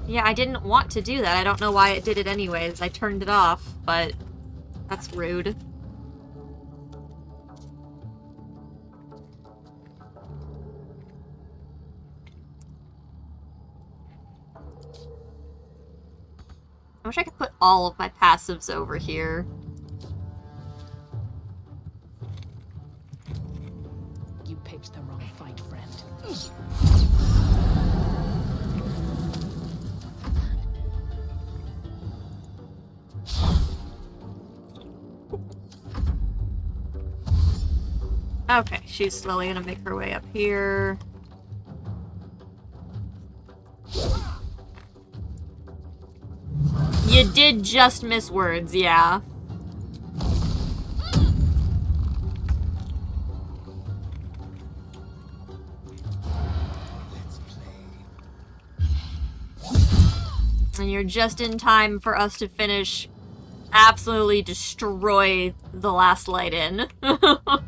Yeah, I didn't want to do that. I don't know why it did it anyways. I turned it off, but that's rude. I wish I could put all of my passives over here.
You picked the wrong fight, friend.
Okay, she's slowly gonna make her way up here. You did just miss words, yeah. And you're just in time for us to finish, absolutely destroy the last light in. What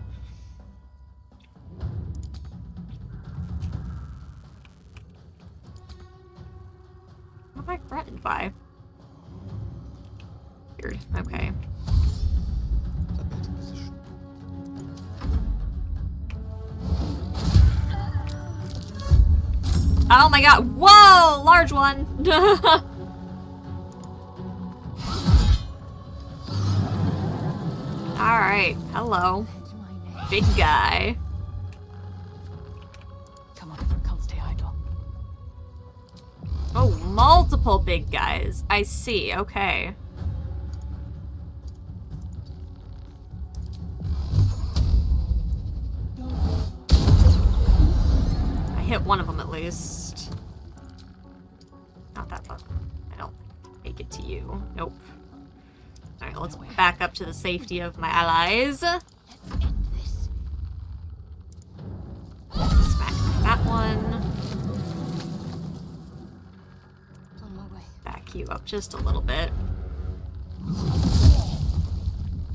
am I threatened by? Weird. Okay. Oh my god. Whoa! Large one! Alright. Hello. Big guy.
Come on, can't stay idle.
Oh, multiple big guys. I see. Okay. I hit one of them at least. Not that far. I don't make it to you. Nope. Alright, let's back up to the safety of my allies. Smack that one. Back you up just a little bit.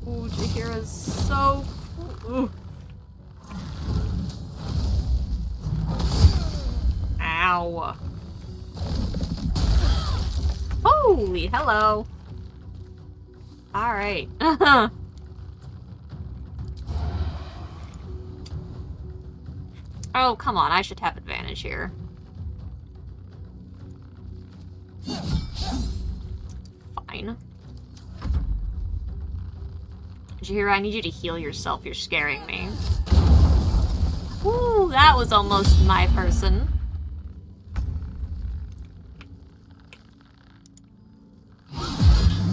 Ooh, Jaheira's so cool. Ow. Holy hello. Alright. Oh, come on. I should have advantage here. Fine. Jaheira, I need you to heal yourself. You're scaring me. Ooh, that was almost my person.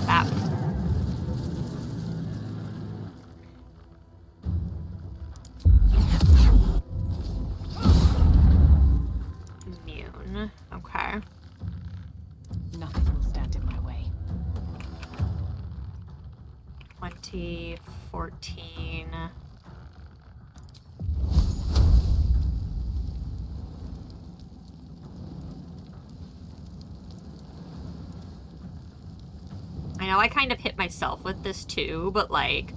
That. Immune. Okay.
Nothing will stand in my way.
20, 14. I know I kind of hit myself with this too, but like...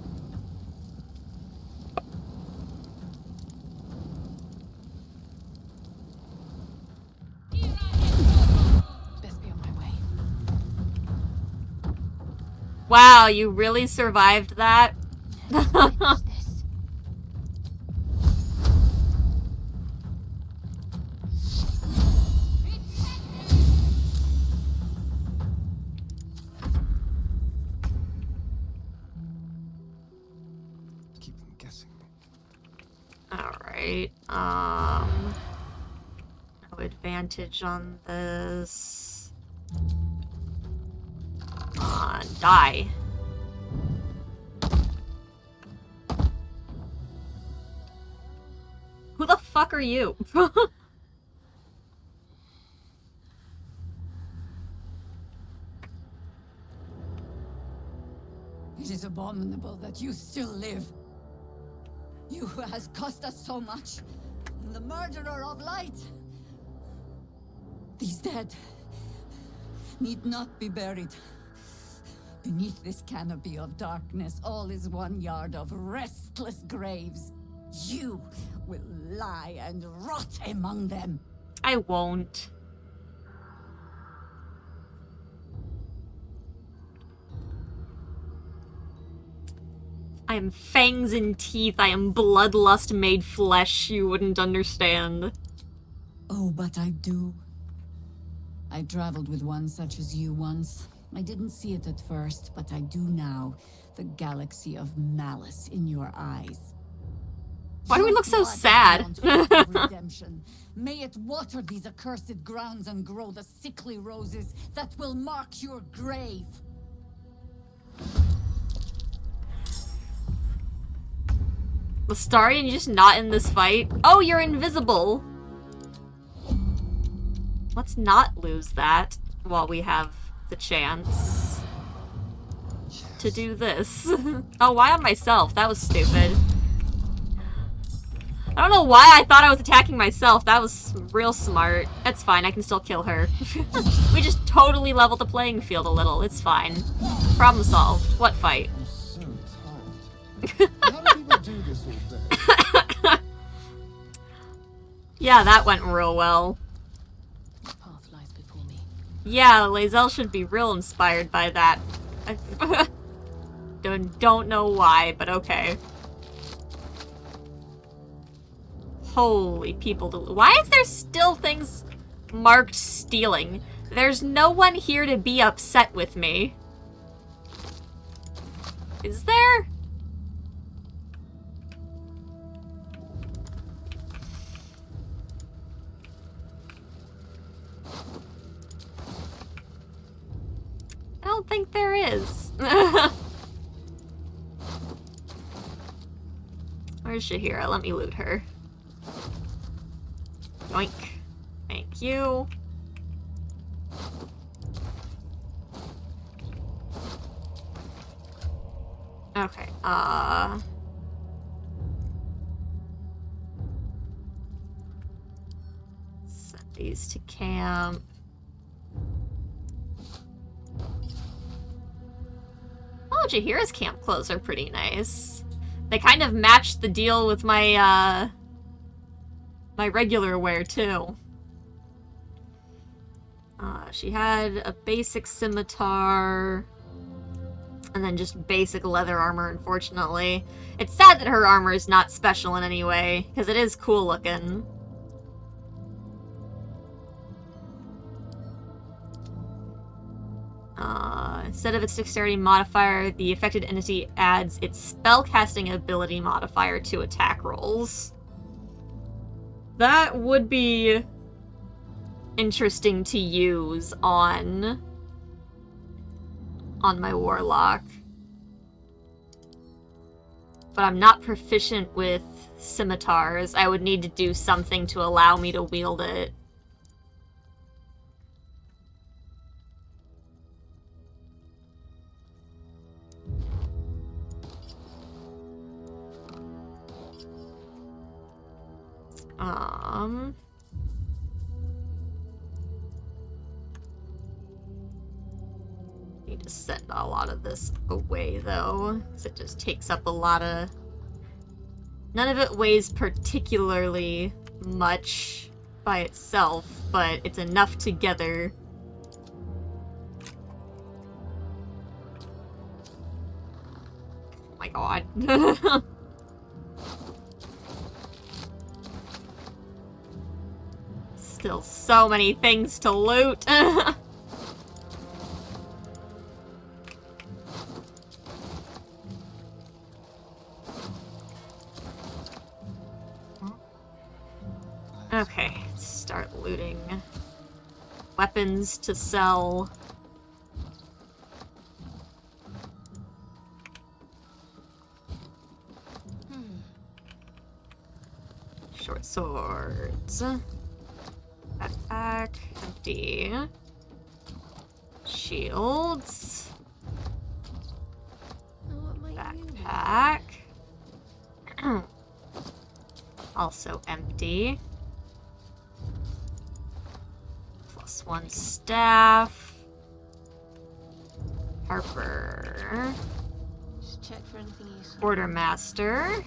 Best be on my way.
Wow, you really survived that?
Keep them guessing.
Alright, no advantage on this. Die. Who the fuck are you?
It is abominable that you still live. You who has cost us so much, and the murderer of light. These dead need not be buried. Beneath this canopy of darkness, all is 1 yard of restless graves. You will lie and rot among them.
I won't. I am fangs and teeth. I am bloodlust made flesh. You wouldn't understand.
Oh, but I do. I traveled with one such as you once. I didn't see it at first, but I do now. The galaxy of malice in your eyes.
Why do we look so sad?
Redemption. May it water these accursed grounds and grow the sickly roses that will mark your grave.
Lestarian, you're just not in this fight? Oh, you're invisible! Let's not lose that while we have the chance to do this. Oh, why on myself? That was stupid. I don't know why I thought I was attacking myself. That was real smart. That's fine, I can still kill her. We just totally leveled the playing field a little. It's fine. Problem solved. What fight?
I'm so tired. How do people do this all day?
Yeah, that went real well.
Path lies before me.
Yeah, Lae'zel should be real inspired by that. Don't know why, but okay. Holy people. Why is there still things marked stealing? There's no one here to be upset with me. Is there? I don't think there is. Where's Jaheira? Let me loot her. Yoink. Thank you. Okay, send these to camp. Oh, Jahira's camp clothes are pretty nice. They kind of match the deal with my, my regular wear, too. She had a basic scimitar, and then just basic leather armor, unfortunately. It's sad that her armor is not special in any way, because it is cool looking. Instead of its dexterity modifier, the affected entity adds its spellcasting ability modifier to attack rolls. That would be interesting to use on my warlock. But I'm not proficient with scimitars. I would need to do something to allow me to wield it. Need to send a lot of this away, though, because it just takes up a lot of... None of it weighs particularly much by itself, but it's enough together. Oh my god. Still so many things to loot. Okay, let's start looting. Weapons to sell. Short swords. Backpack, empty. Shields. Backpack. Also empty. +1 staff. Harper.
Just check for anything useful.
Quartermaster.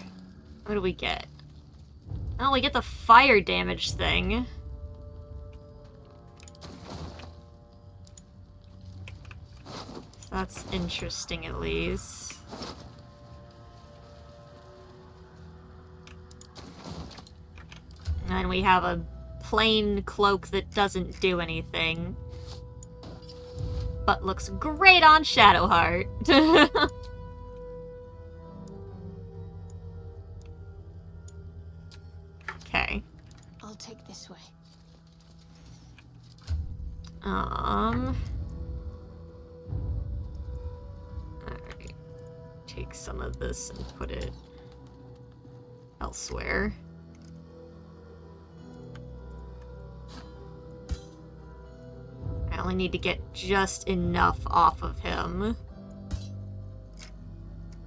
What do we get? Oh, we get the fire damage thing. That's interesting, at least. And we have a plain cloak that doesn't do anything. But looks great on Shadowheart. Okay.
I'll take this way.
Alright. Take some of this and put it elsewhere. I only need to get just enough off of him.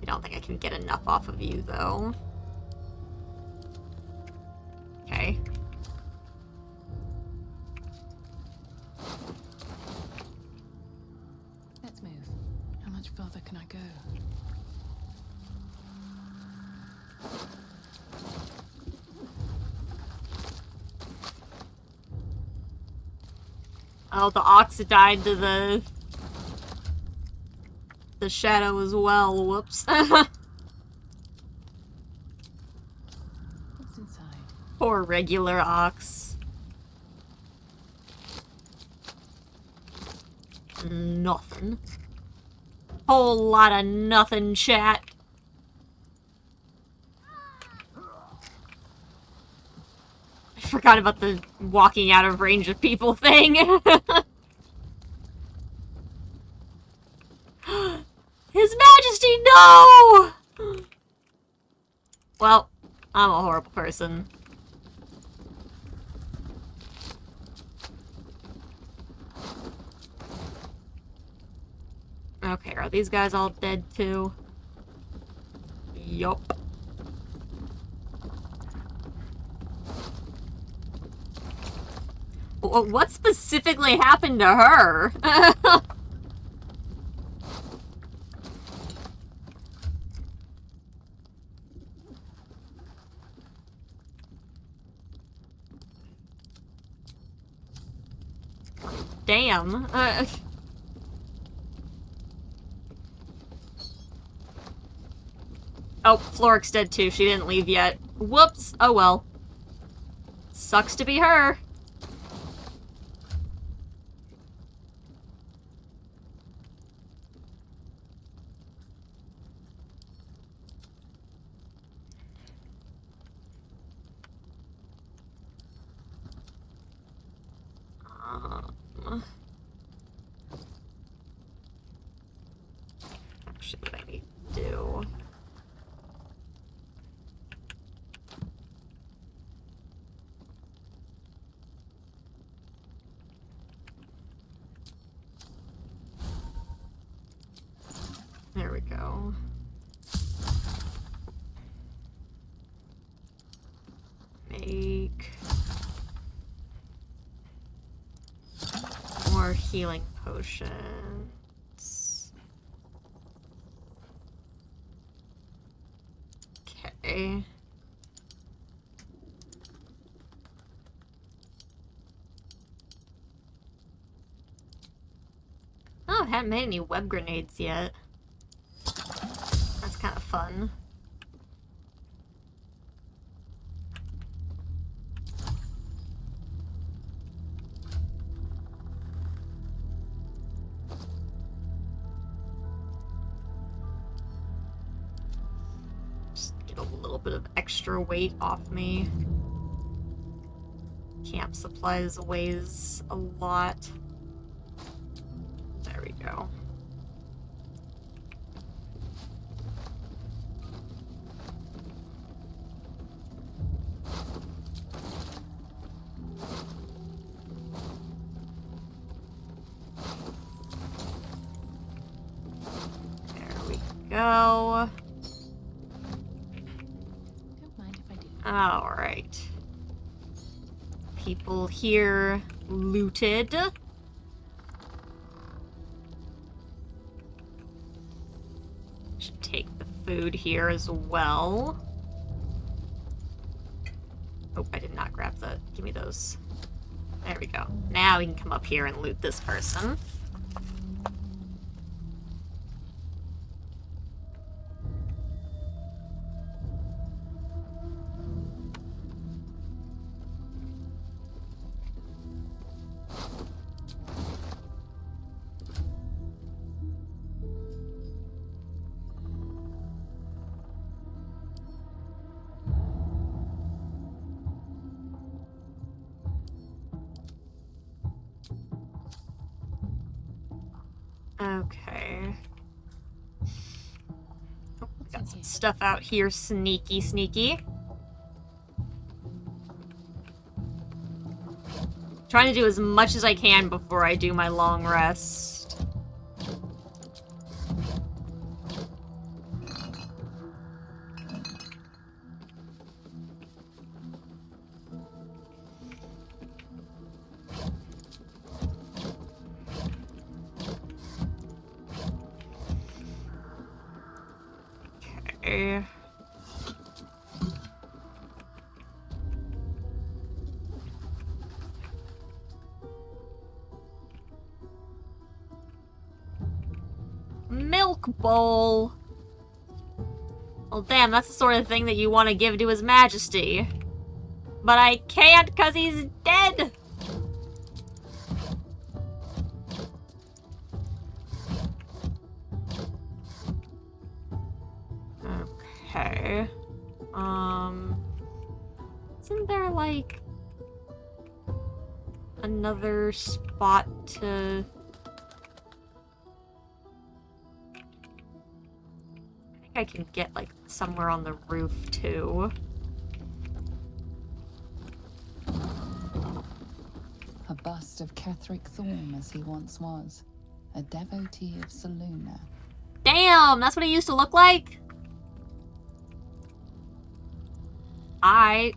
I don't think I can get enough off of you, though. Okay.
Let's move. How much further can I go?
Oh, the ox died to the shadow as well. Whoops.
What's inside?
Poor regular ox. Nothing. Whole lot of nothing, chat. I forgot about the walking out of range of people thing. His Majesty, no! Well, I'm a horrible person. Okay, are these guys all dead too? Yup. What specifically happened to her? damn. Oh, Floric's dead too. She didn't leave yet. Whoops. Oh well. Sucks to be her. Actually, what I need to do... There we go. Make more healing potions. Okay. Oh, I haven't made any web grenades yet. That's kind of fun. Just get a little bit of extra weight off me. Camp supplies weighs a lot. There we go. Go.
Don't mind if I do.
Alright. People here looted. Should take the food here as well. Oh, I did not grab the... Give me those. There we go. Now we can come up here and loot this person. Okay. Oh, got some stuff out here, sneaky, sneaky. Trying to do as much as I can before I do my long rest. Okay. Milk bowl. Well, damn, that's the sort of thing that you want to give to His Majesty. But I can't because he's dead. Okay. Isn't there like another spot to... I can get, like, somewhere on the roof, too.
A bust of Ketheric Thorm as he once was, a devotee of Selûne.
Damn, that's what he used to look like? Okay.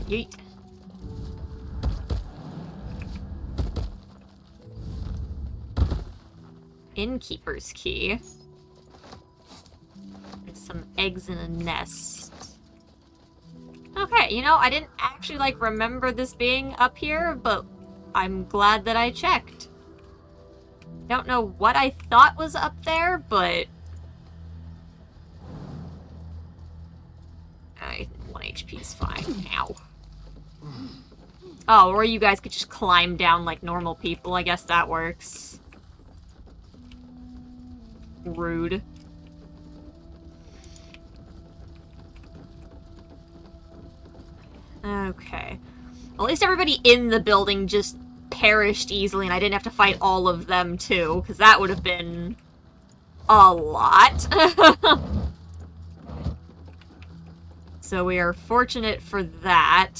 Yeet. Innkeeper's key. And some eggs in a nest. Okay, you know, I didn't actually, like, remember this being up here, but I'm glad that I checked. Don't know what I thought was up there, but... Alright, 1 HP's fine. Ow. Oh, or you guys could just climb down like normal people. I guess that works. Rude. Okay. Well, at least everybody in the building just perished easily, and I didn't have to fight all of them, too, because that would have been a lot. So we are fortunate for that.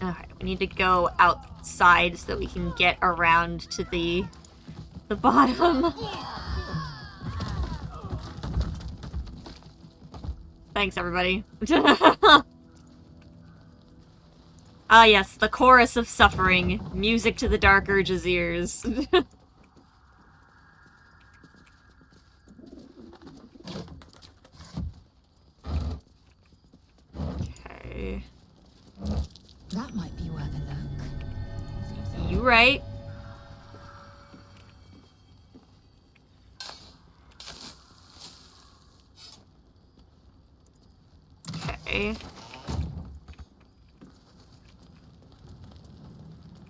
Okay, we need to go outside so that we can get around to the bottom. Thanks, everybody. Ah, yes, the chorus of suffering. Music to the dark urge's ears. Okay.
That might be worth a look.
You right. Okay.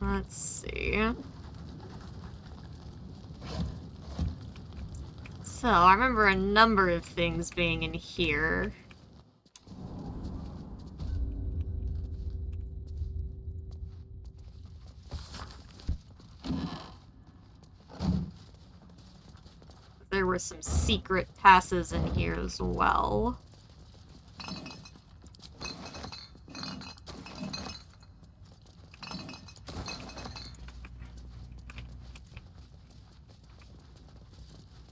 Let's see. So, I remember a number of things being in here. There were some secret passes in here as well.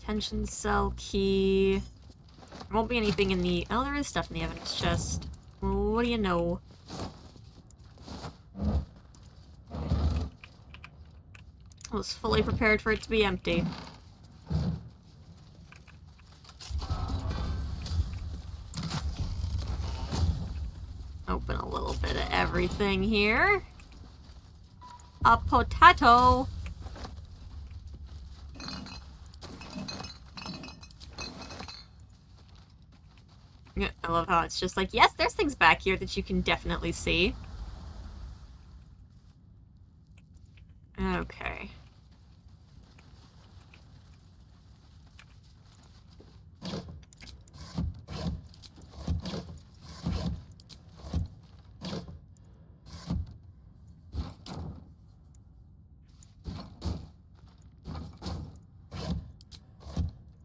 Tension cell key. There won't be anything in the... Oh, there is stuff in the evidence chest. Well, what do you know? I was fully prepared for it to be empty. Open a little bit of everything here. A potato! I love how it's just like, yes, there's things back here that you can definitely see. Okay.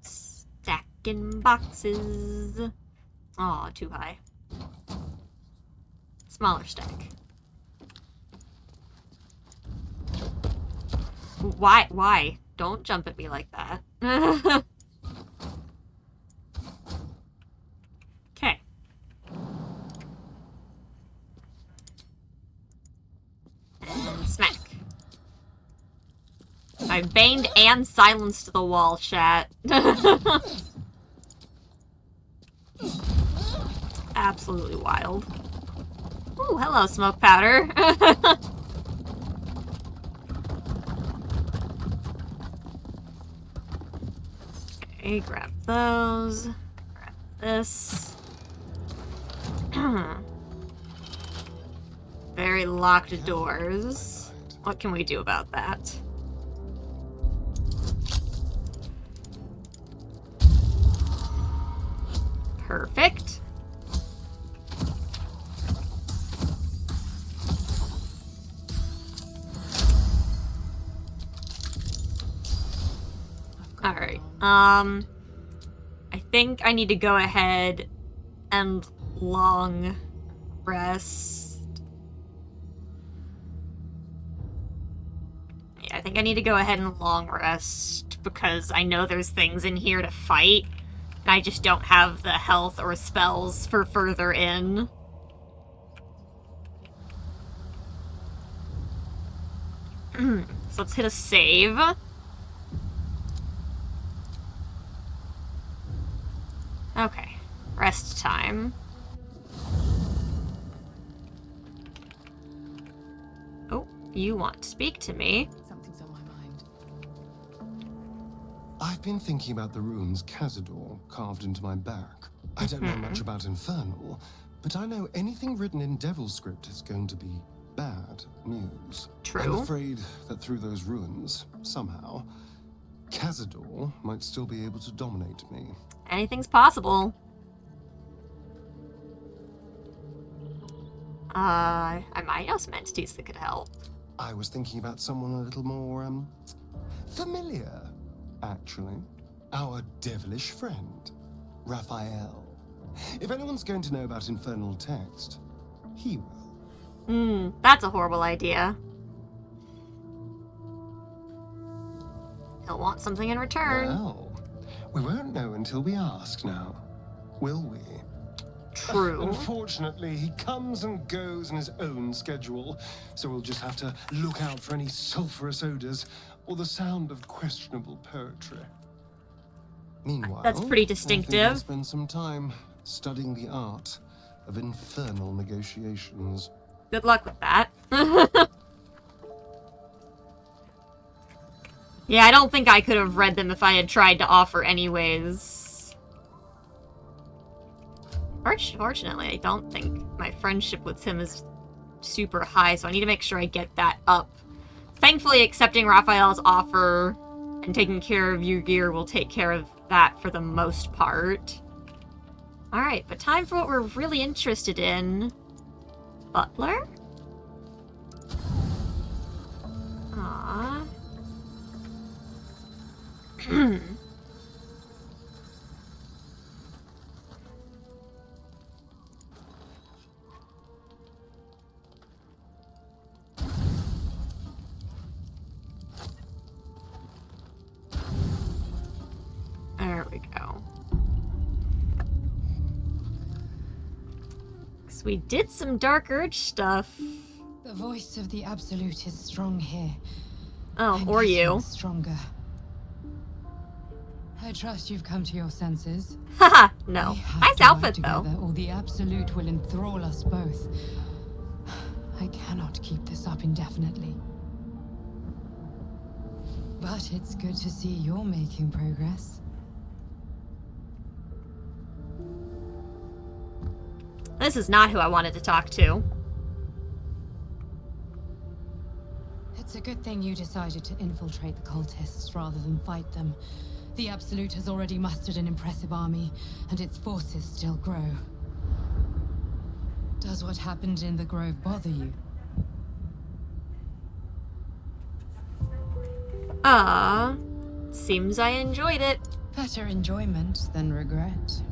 Stacking boxes. Aw, too high. Smaller stack. Why? Don't jump at me like that. Okay. And smack. I baned and silenced the wall, chat. Absolutely wild. Ooh, hello, smoke powder. Okay, grab those. Grab this. Very locked doors. What can we do about that? Perfect. Alright, I think I need to go ahead and long rest. think I need to go ahead and long rest, because I know there's things in here to fight, and I just don't have the health or spells for further in. So let's hit a save. Okay, rest time. Oh, you want to speak to me?
Something's on my mind.
I've been thinking about the runes Cazador carved into my back. I don't know much about Infernal, but I know anything written in Devil script is going to be bad news.
True.
I'm afraid that through those ruins, somehow, Cazador might still be able to dominate me.
Anything's possible. I might know some entities that could help.
I was thinking about someone a little more, familiar, actually. Our devilish friend, Raphael. If anyone's going to know about Infernal text, he will.
That's a horrible idea. He'll want something in return.
Well, we won't know until we ask now, will we?
True.
Unfortunately, he comes and goes in his own schedule, so we'll just have to look out for any sulfurous odors or the sound of questionable poetry. Meanwhile,
That's pretty
I think
distinctive.
I'll spend some time studying the art of infernal negotiations.
Good luck with that. Yeah, I don't think I could have read them if I had tried to offer anyways. Fortunately, I don't think my friendship with him is super high, so I need to make sure I get that up. Thankfully, accepting Raphael's offer and taking care of Ygir will take care of that for the most part. Alright, but time for what we're really interested in. Butler? Aww. There we go. So we did some Dark Urge stuff.
The voice of the Absolute is strong here.
Oh,
I'm
or
getting
you.
Stronger. I trust you've come to your senses.
Haha, no.
We have
Nice
to
outfit,
work
though.
together, or the Absolute will enthrall us both. I cannot keep this up indefinitely. But it's good to see you're making progress.
This is not who I wanted to talk to.
It's a good thing you decided to infiltrate the cultists rather than fight them. The Absolute has already mustered an impressive army, and its forces still grow. Does what happened in the Grove bother you?
Seems I enjoyed it.
Better enjoyment than regret.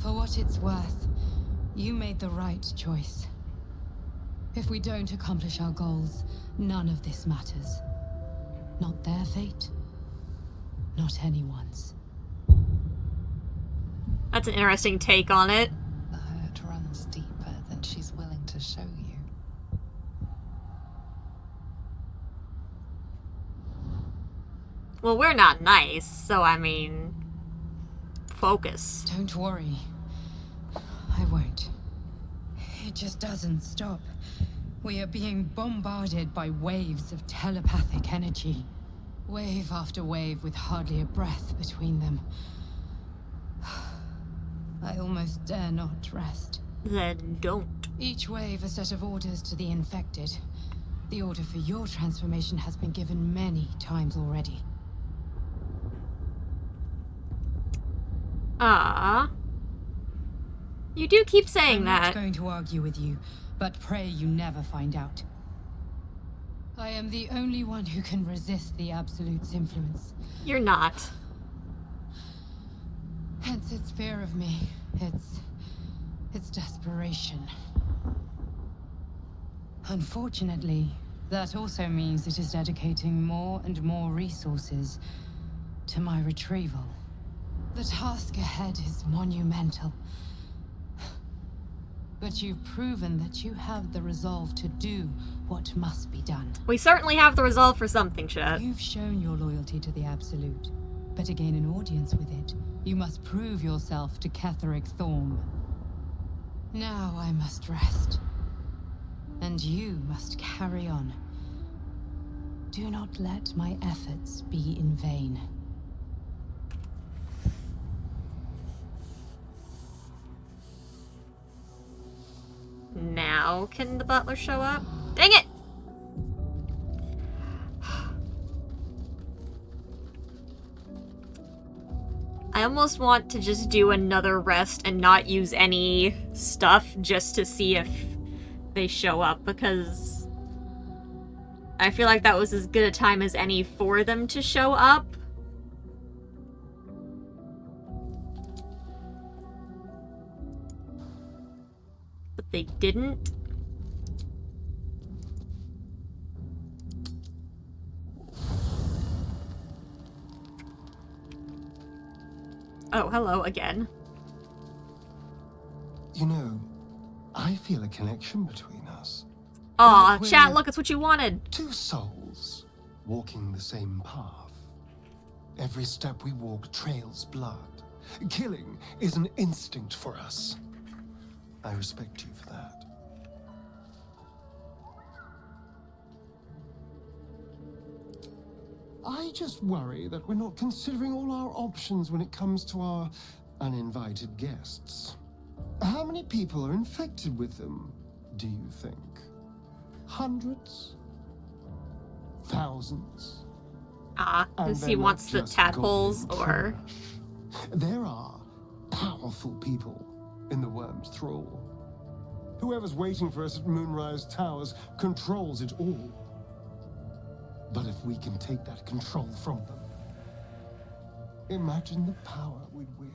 For what it's worth, you made the right choice. If we don't accomplish our goals, none of this matters. Not their fate, not anyone's.
That's an interesting take on it.
The hurt runs deeper than she's willing to show you.
Well, we're not nice, so I mean... Focus.
Don't worry. I won't. It just doesn't stop. We are being bombarded by waves of telepathic energy. Wave after wave with hardly a breath between them. I almost dare not rest.
Then don't.
Each wave a set of orders to the infected. The order for your transformation has been given many times already.
You do keep saying
I'm
that.
not going to argue with you, but pray you never find out. I am the only one who can resist the Absolute's influence.
You're not.
Hence its fear of me. Its desperation. Unfortunately,
That also means it is dedicating more and more resources to my retrieval. The task ahead is monumental. But you've proven that you have the resolve to do what must be done.
We certainly have the resolve for something, chat.
You've shown your loyalty to the Absolute, but to gain an audience with it, you must prove yourself to Ketheric Thorm. Now I must rest. And you must carry on. Do not let my efforts be in vain.
Now can the butler show up? Dang it! I almost want to just do another rest and not use any stuff just to see if they show up, because I feel like that was as good a time as any for them to show up. But they didn't. Oh, hello again.
You know, I feel a connection between us.
Aw,
Like
chat,
we're
look, it's what you wanted.
two souls walking the same path. Every step we walk trails blood. Killing is an instinct for us. I respect you for that. I just worry that we're not considering all our options when it comes to our uninvited guests. How many people are infected with them, do you think? Hundreds? Thousands?
Because
And
he
they're
wants
not
the
just
tadpoles,
goblin
or...
trash. There are powerful people in the Worm's thrall. Whoever's waiting for us at Moonrise Towers controls it all. But if we can take that control from them, imagine the power we'd wield.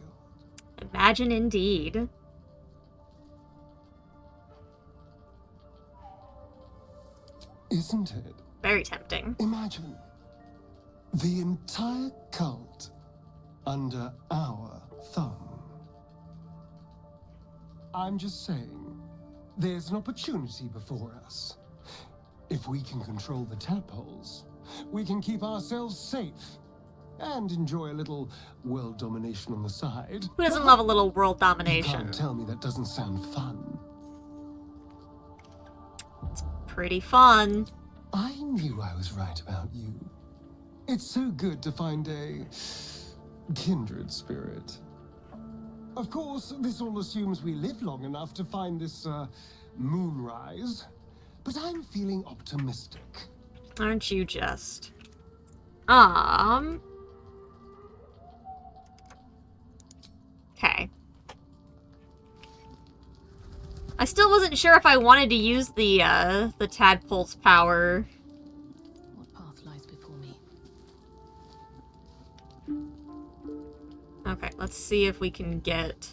Imagine indeed.
Isn't it?
Very tempting.
Imagine the entire cult under our thumb. I'm just saying, there's an opportunity before us. If we can control the tadpoles, we can keep ourselves safe and enjoy a little world domination on the side.
Who doesn't love a little world
You
domination?
can't tell me that doesn't sound fun.
Pretty fun.
I knew I was right about you. It's so good to find a kindred spirit. Of course, this all assumes we live long enough to find this moonrise, but I'm feeling optimistic.
Aren't you just? Okay. I still wasn't sure if I wanted to use the tadpole's power.
What path lies before me?
Okay, let's see if we can get...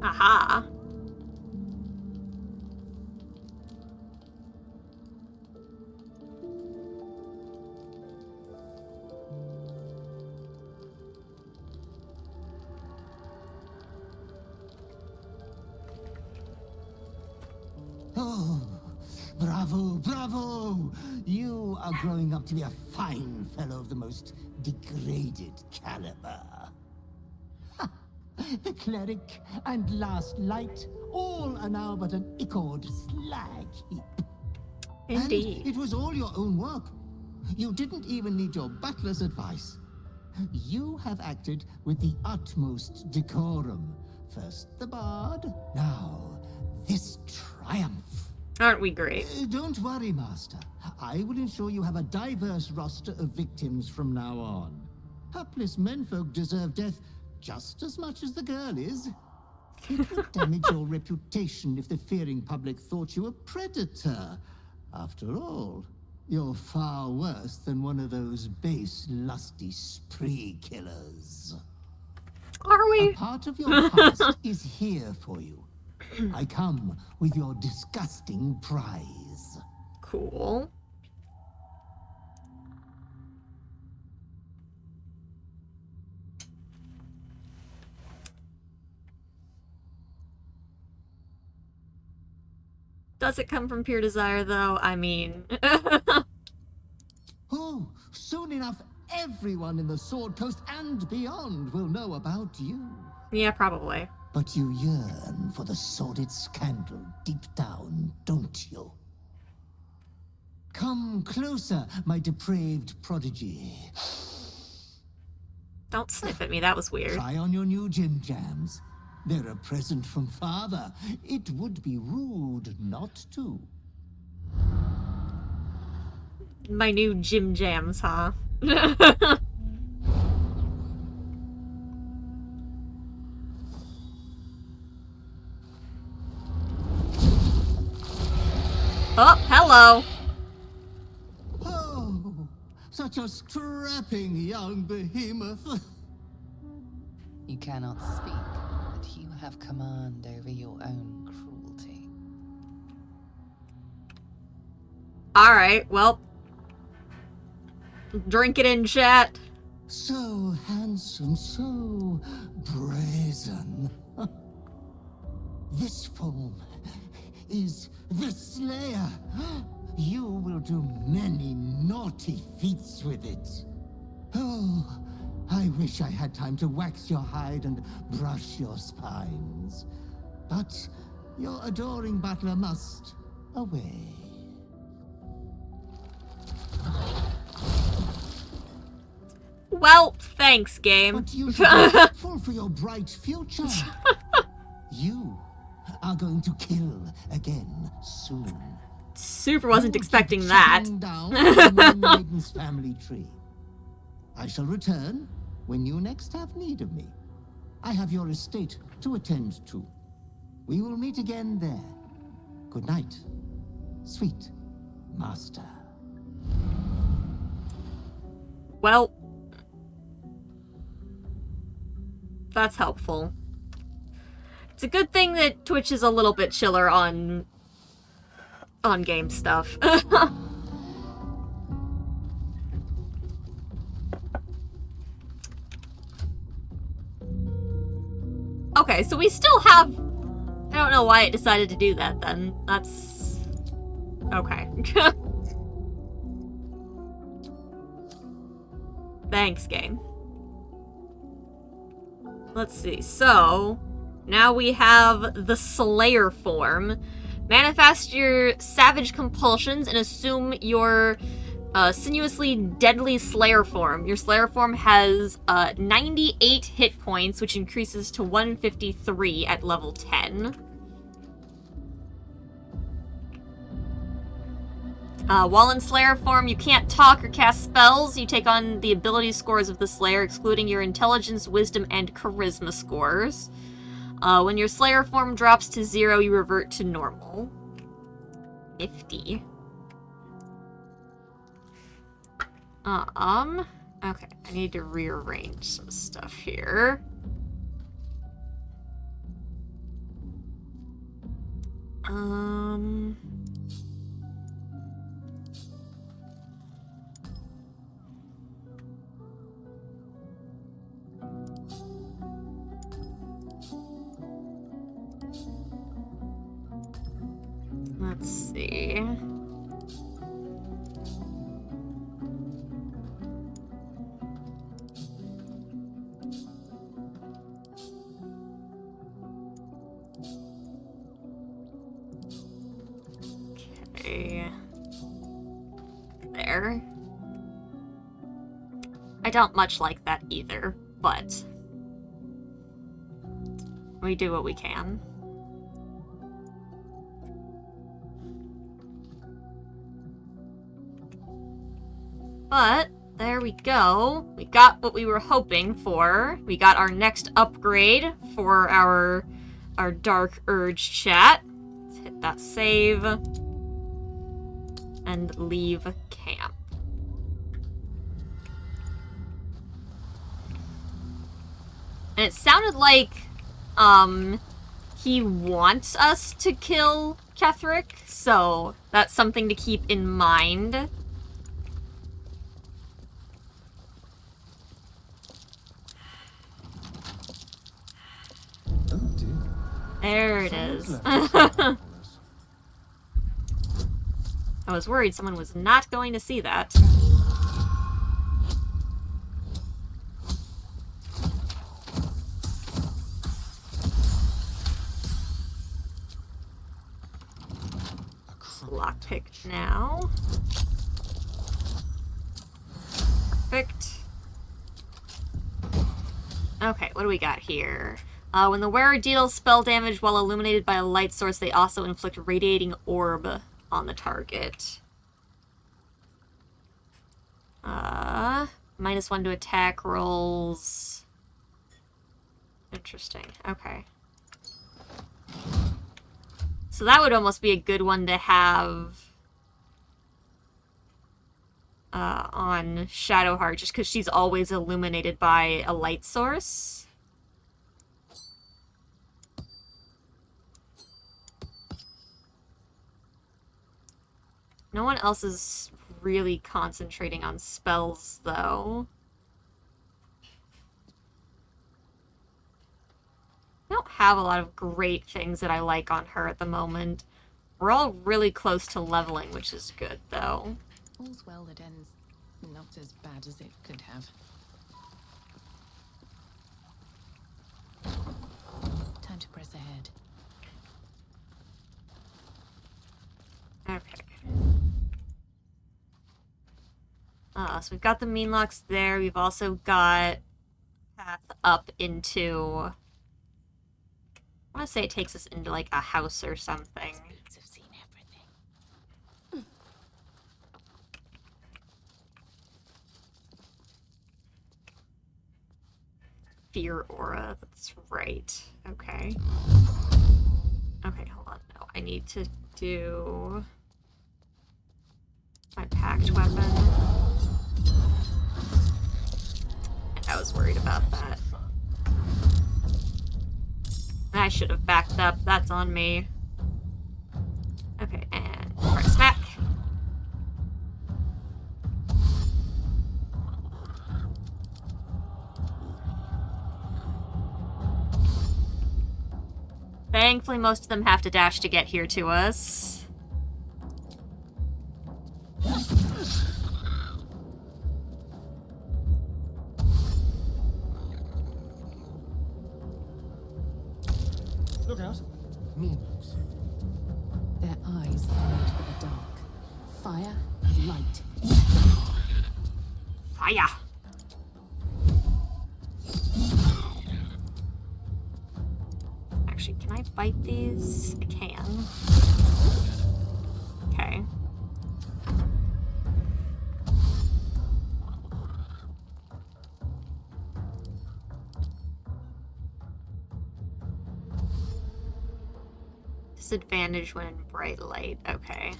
Aha.
Oh, bravo, bravo! You are growing up to be a fine fellow of the most degraded caliber. Ha! The cleric and last light, all are now but an ichord slag heap.
Indeed.
And it was all your own work. You didn't even need your butler's advice. You have acted with the utmost decorum. First the bard, now this triumph.
Aren't we great?
Don't worry, Master. I will ensure you have a diverse roster of victims from now on. Hapless menfolk deserve death just as much as the girl is. It would damage your reputation if the fearing public thought you a predator. After all, You're far worse than one of those base, lusty spree killers.
Are we?
A part of your past is here for you. I come with your disgusting prize.
Cool. Does it come from pure desire, though? I mean...
Oh, soon enough, everyone in the Sword Coast and beyond will know about you.
Yeah, probably.
But you yearn for the sordid scandal deep down, don't you? Come closer, my depraved prodigy.
Don't sniff at me, that was weird.
Try on your new gym jams. They're a present from Father. It would be rude not to.
My new gym jams, huh? Oh, hello.
Oh, such a strapping young behemoth.
You cannot speak, but you have command over your own cruelty.
Alright, well. Drink it in, chat.
So handsome, so brazen. This form is the Slayer. You will do many naughty feats with it. Oh, I wish I had time to wax your hide and brush your spines. But your adoring butler must away.
Well, thanks, game.
But you should be thankful for your bright future. You are going to kill again soon.
Super wasn't expecting that.
Down the maiden's family tree. I shall return when you next have need of me. I have your estate to attend to. We will meet again there. Good night, sweet master.
Well, that's helpful. It's a good thing that Twitch is a little bit chiller on game stuff. Okay, so we still have... I don't know why it decided to do that then. That's... okay. Thanks, game. Let's see, so... now we have the Slayer form. Manifest your savage compulsions and assume your sinuously deadly Slayer form. Your Slayer form has 98 hit points, which increases to 153 at level 10. While in Slayer form, you can't talk or cast spells. You take on the ability scores of the Slayer, excluding your intelligence, wisdom, and charisma scores. When your Slayer form drops to 0, you revert to normal. 50. Okay, I need to rearrange some stuff here. Let's see. Okay. There. I don't much like that either, but we do what we can. But, there we go. We got what we were hoping for. We got our next upgrade for our Dark Urge chat. Let's hit that save. and leave camp. And it sounded like, he wants us to kill Ketherick, so that's something to keep in mind.
Oh dear.
There it is. I was worried someone was not going to see that. Lockpick now. Perfect. Okay, what do we got here? When the wearer deals spell damage while illuminated by a light source, they also inflict radiating orb on the target. -1 to attack rolls. Interesting. Okay. So that would almost be a good one to have on Shadowheart, just because she's always illuminated by a light source. No one else is really concentrating on spells, though. I don't have a lot of great things that I like on her at the moment. We're all really close to leveling, which is good, though.
All's well that ends not as bad as it could have. Time to press ahead.
Okay. So we've got the mean locks there. We've also got path up into... I want to say it takes us into, like, a house or something.
Have seen everything.
Fear aura, that's right. Okay. Okay, hold on. No, I need to do my packed weapon. I was worried about that. I should have backed up. That's on me. Okay, and right smack. Thankfully, most of them have to dash to get here to us.
Look out.
Means.
Their eyes are made for the dark. Fire and light.
Fire! Actually, can I bite these? I can. Okay. Disadvantage when in bright light. Okay.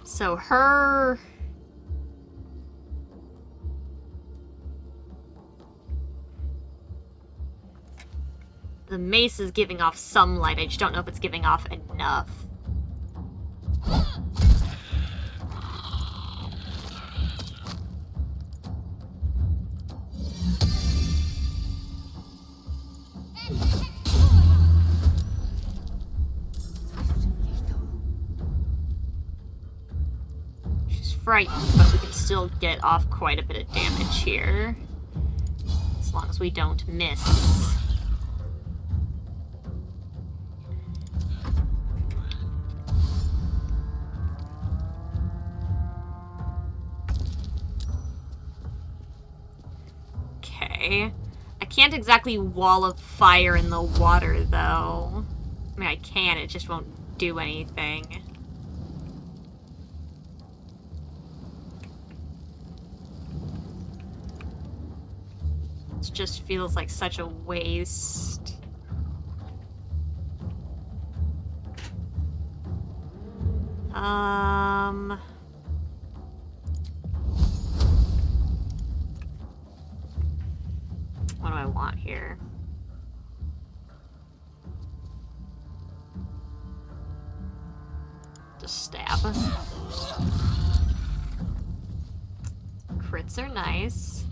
So her... The mace is giving off some light. I just don't know if it's giving off enough. She's frightened, but we can still get off quite a bit of damage here. As long as we don't miss. Okay. I can't exactly wall of fire in the water, though. I mean, I can, it just won't do anything. It just feels like such a waste. What do I want here? Just stab. Crits are nice.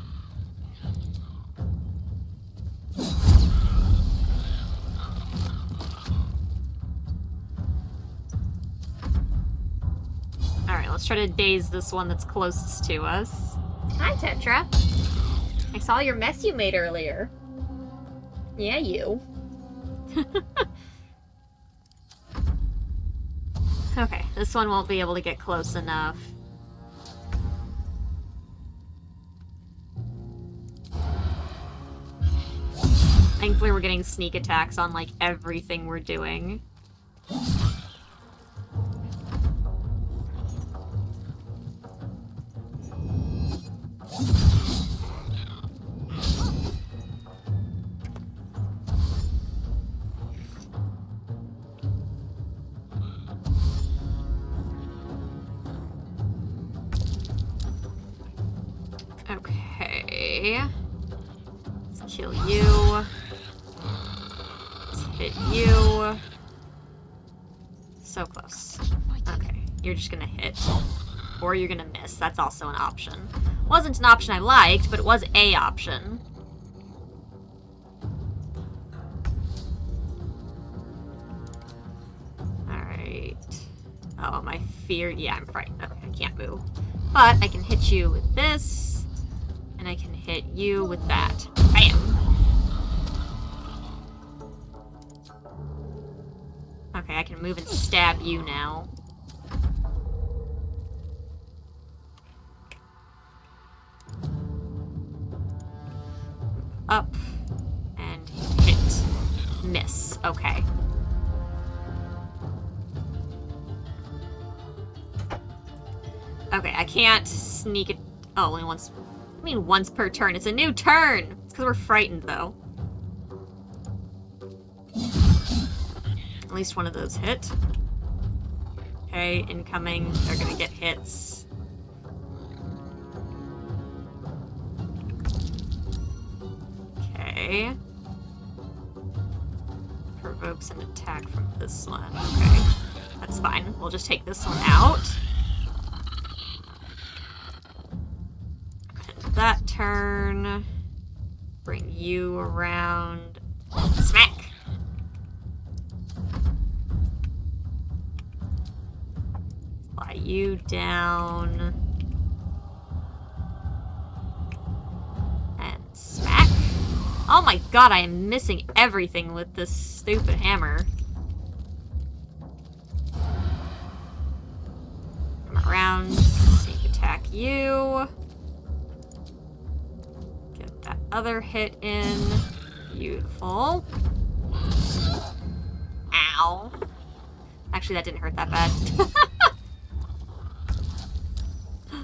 Alright, let's try to daze this one that's closest to us. Hi, Tetra. I saw your mess you made earlier. Yeah, you. Okay, this one won't be able to get close enough. Thankfully, we're getting sneak attacks on, like, everything we're doing. Okay. Let's kill you. Let's hit you. So close. Okay, you're just gonna hit. Or you're gonna miss. That's also an option. Wasn't an option I liked, but it was a option. Alright. Oh, my fear. Yeah, I'm frightened. Okay, I can't move. But I can hit you with this. And I can hit you with that. Bam! Okay, I can move and stab you now. Up. And hit. Miss. Okay. Okay, I can't sneak it. Oh, only once. I mean once per turn. It's a new turn! It's because we're frightened, though. At least one of those hit. Okay, incoming. They're gonna get hits. Okay. Provokes an attack from this one. Okay. That's fine. We'll just take this one out. That turn. Bring you around. Smack! Fly you down. And smack. Oh my god, I am missing everything with this stupid hammer. Come around. Sneak attack you. That other hit in. Beautiful. Ow. Actually, that didn't hurt that bad.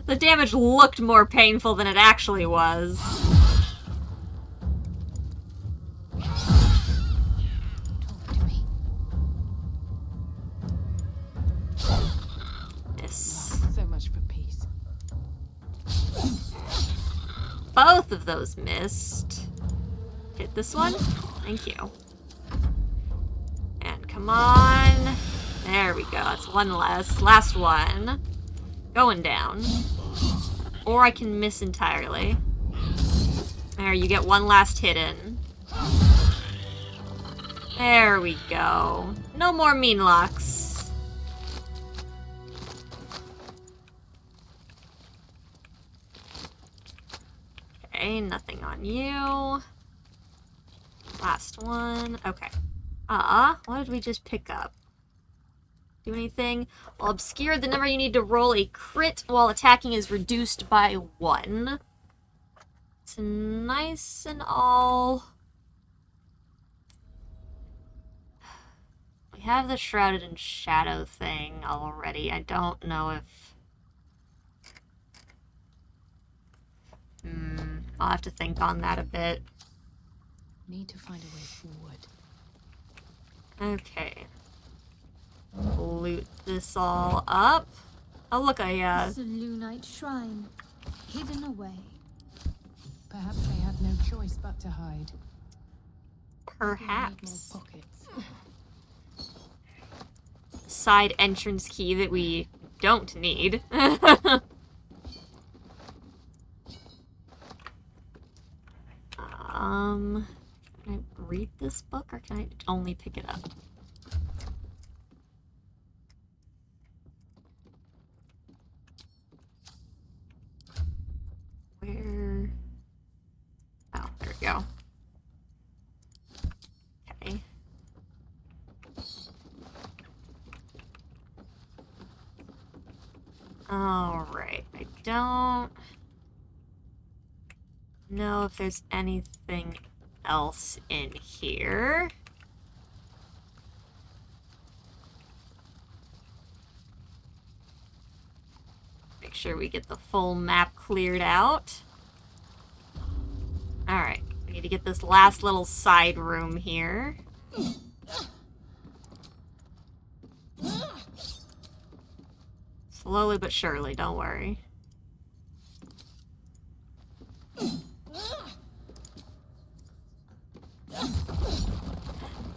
The damage looked more painful than it actually was. Miss.
So much for peace.
Both of those missed. Hit this one. Thank you. And come on. There we go. That's one less. Last one. Going down. Or I can miss entirely. There, you get one last hit in. There we go. No more mean locks. Okay, nothing on you. Last one. Okay. What did we just pick up? Do anything? Well, obscure, the number you need to roll a crit while attacking is reduced by 1. It's nice and all. We have the Shrouded in Shadow thing already. I don't know if... I'll have to think on that a bit.
Need to find a way forward.
Okay. loot this all up. Oh, look,
It's a Lunite shrine, hidden away.
Perhaps they had no choice but to hide.
Perhaps.
More pockets.
Side entrance key that we don't need. Can I read this book or can I only pick it up? Where? Oh, there we go. Okay. Alright, I don't know if there's anything else in here. Make sure we get the full map cleared out. Alright, we need to get this last little side room here. Slowly but surely, don't worry.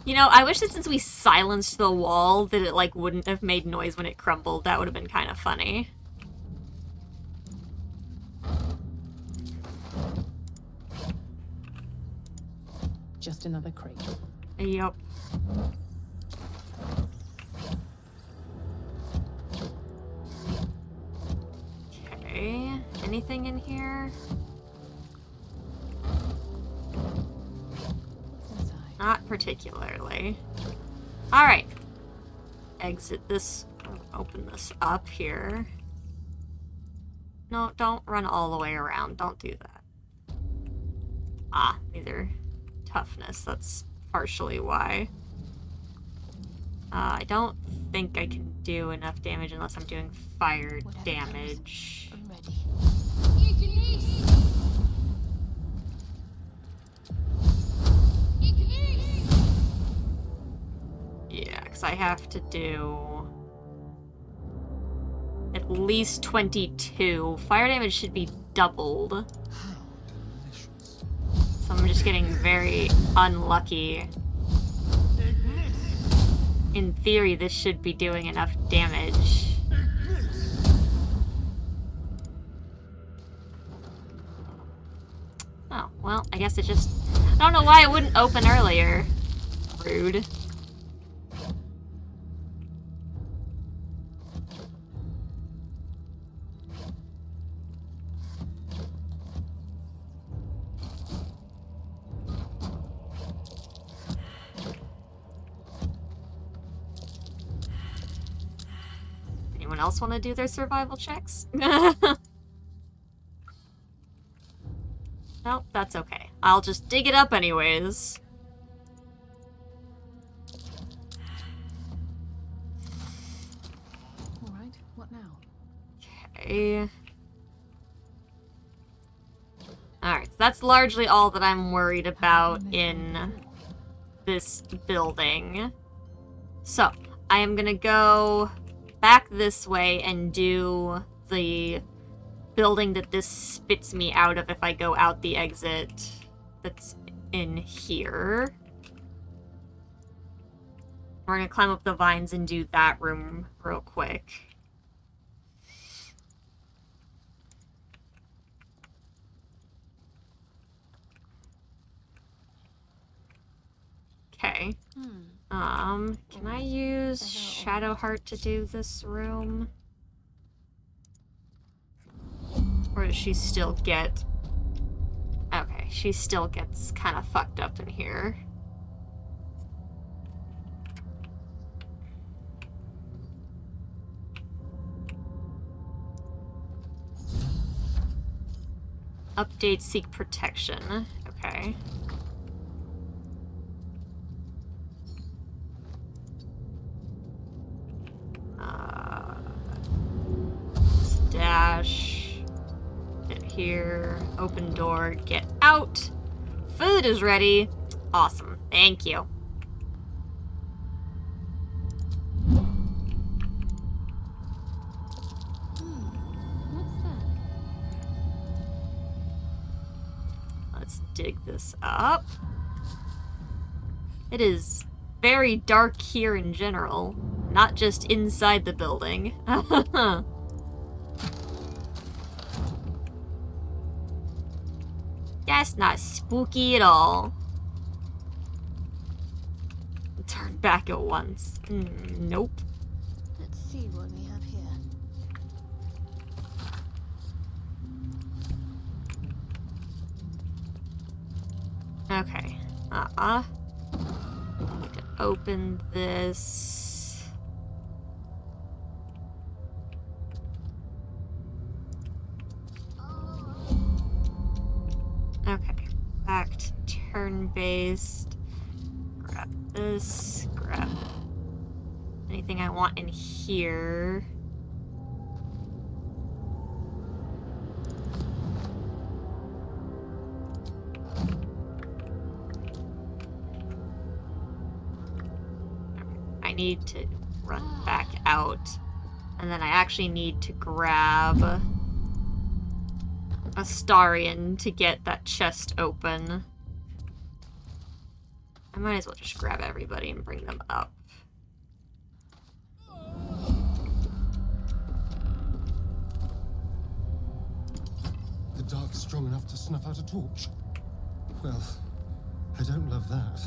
You know, I wish that since we silenced the wall that it, like, wouldn't have made noise when it crumbled. That would have been kind of funny.
Just another crate.
Yep. Okay, anything in here? Not particularly. Alright. Exit this, open this up here. No, don't run all the way around. Don't do that. Ah, these are toughness. That's partially why. I don't think I can do enough damage unless I'm doing fire damage.
I'm ready.
Yeah, because I have to do at least 22. Fire damage should be doubled. So I'm just getting very unlucky. In theory, this should be doing enough damage. Oh, well, I guess it just... I don't know why it wouldn't open earlier. Rude. Anyone else want to do their survival checks? Nope, that's okay. I'll just dig it up anyways.
Alright, what now?
Okay. Alright, so that's largely all that I'm worried about in this building. So, I am gonna go back this way and do the building that this spits me out of if I go out the exit that's in here. We're gonna climb up the vines and do that room real quick. Okay. Can I use Shadowheart to do this room? Or does she still get... Okay, she still gets kind of fucked up in here. Update Seek Protection. Okay. Dash. Get here. Open door. Get out. Food is ready. Awesome. Thank you. Let's dig this up. It is very dark here in general, not just inside the building. That's not spooky at all. Turn back at once. Nope.
Let's see what we have here.
Okay. Need to open this. Okay. Back to turn-based. Grab this. Grab anything I want in here. I need to run back out. And then I actually need to grab a Starion to get that chest open. I might as well just grab everybody and bring them up.
The dark's strong enough to snuff out a torch. Well, I don't love that.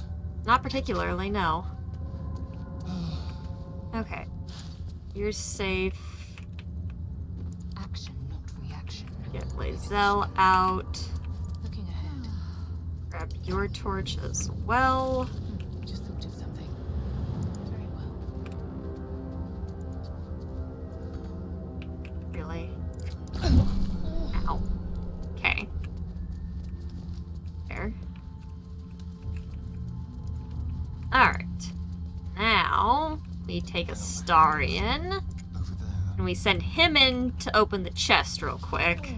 Not particularly, no. Okay. You're safe.
Action, not reaction.
Get Lae'zel out.
Looking ahead.
Grab your torch as well.
Just thought of something. Very well.
Really? Ow. Okay. There. Alright. Now, we take a Starion. And we send him in to open the chest real quick.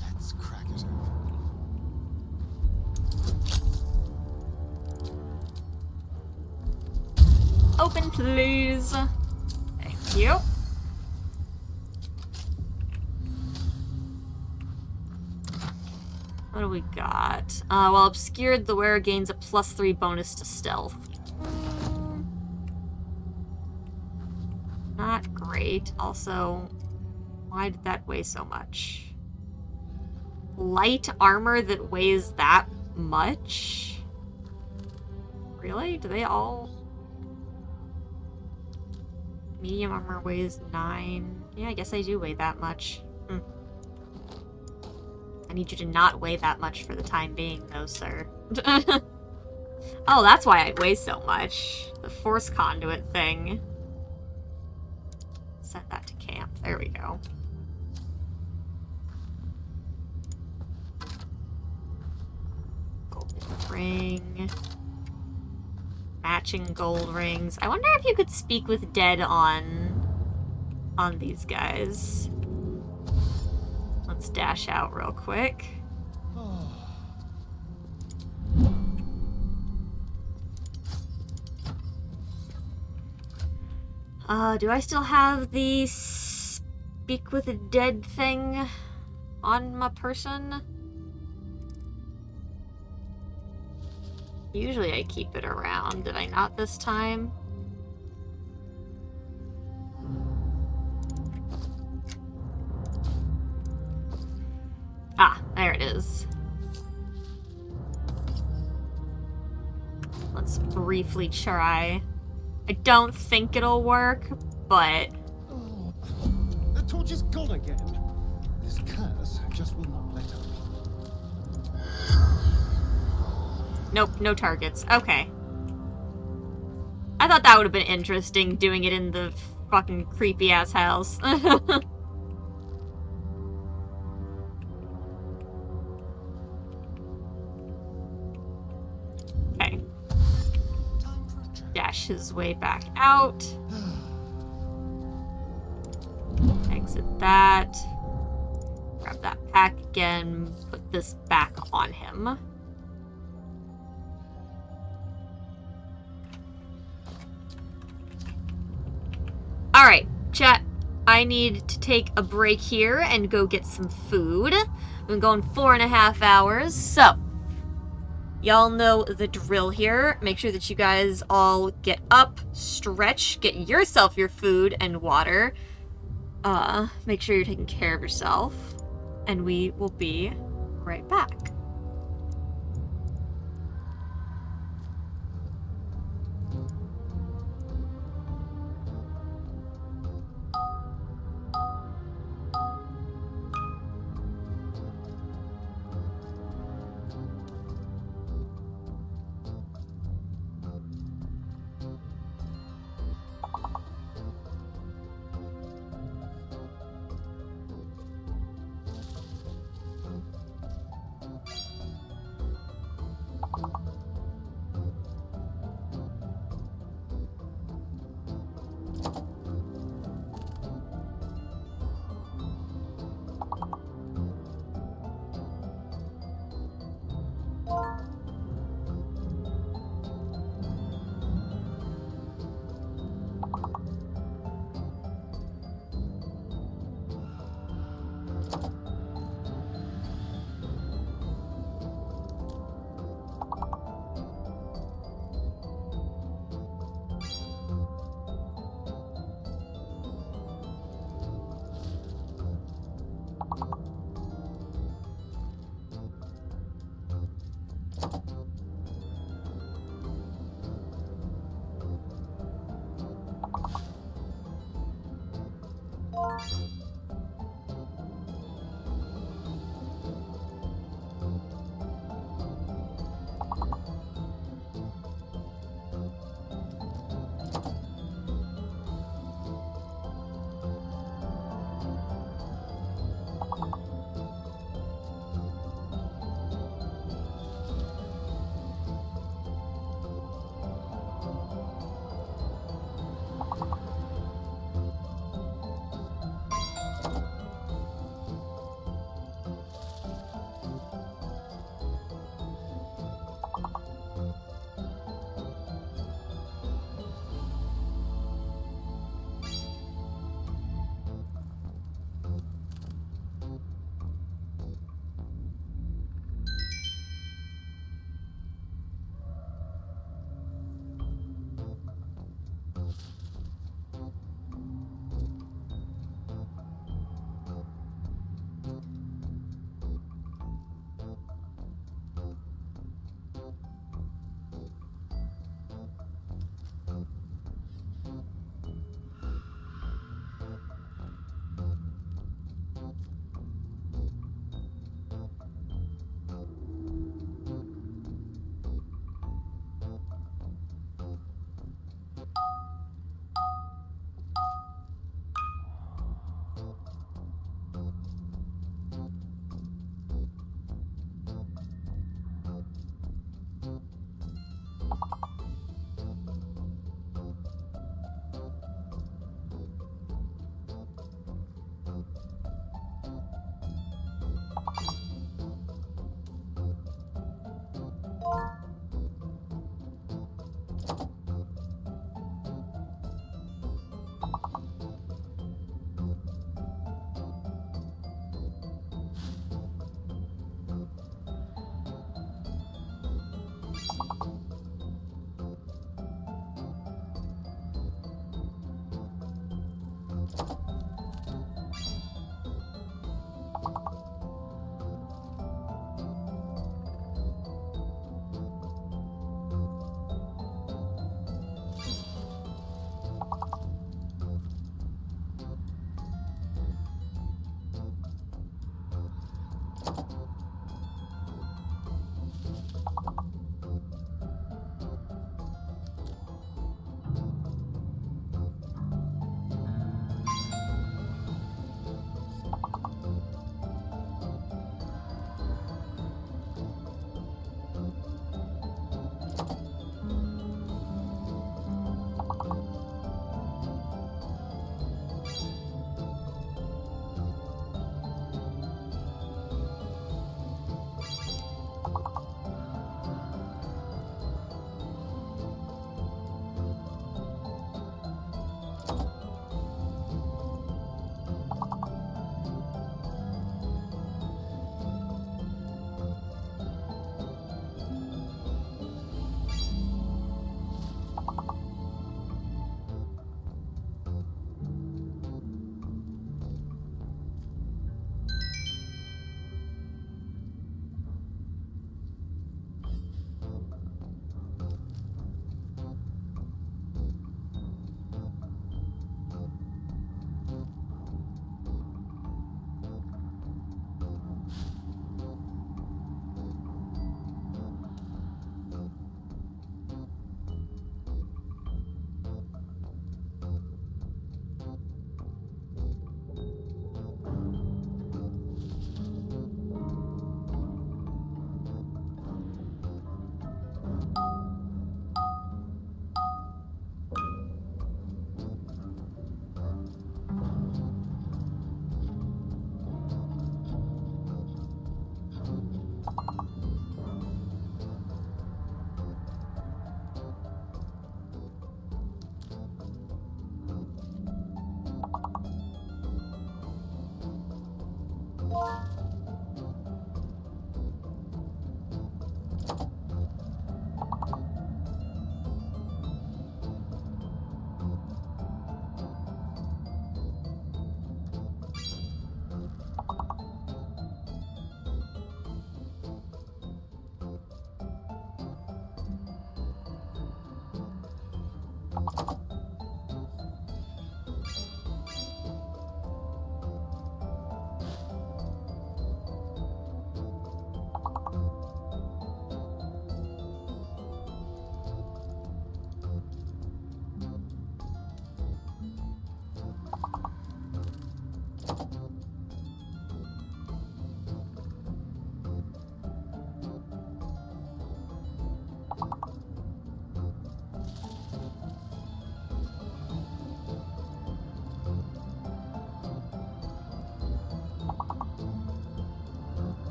Let's crack it
Open, please. Thank you. What do we got? Well, obscured, the wearer gains a +3 bonus to stealth. Not great. Also, why did that weigh so much? Light armor that weighs that much? Really? Do they all... Medium armor weighs 9. Yeah, I guess I do weigh that much. I need you to not weigh that much for the time being, though, sir. Oh, that's why I weigh so much. The force conduit thing. Send that to camp. There we go. Golden ring. Matching gold rings. I wonder if you could speak with dead on these guys. Let's dash out real quick. Do I still have the speak with a dead thing on my person? Usually I keep it around. Did I not this time? Ah, there it is. Let's briefly try. I don't think it'll work, but...
Oh, the torch is gone again. This curse just will not let up.
Nope, no targets. Okay. I thought that would have been interesting, doing it in the fucking creepy-ass house. Okay. Dash his way back out. Exit that. Grab that pack again. Put this back on him. Alright, chat. I need to take a break here and go get some food. I've been going 4.5 hours, so y'all know the drill here. Make sure that you guys all get up, stretch, get yourself your food and water. Make sure you're taking care of yourself, and we will be right back.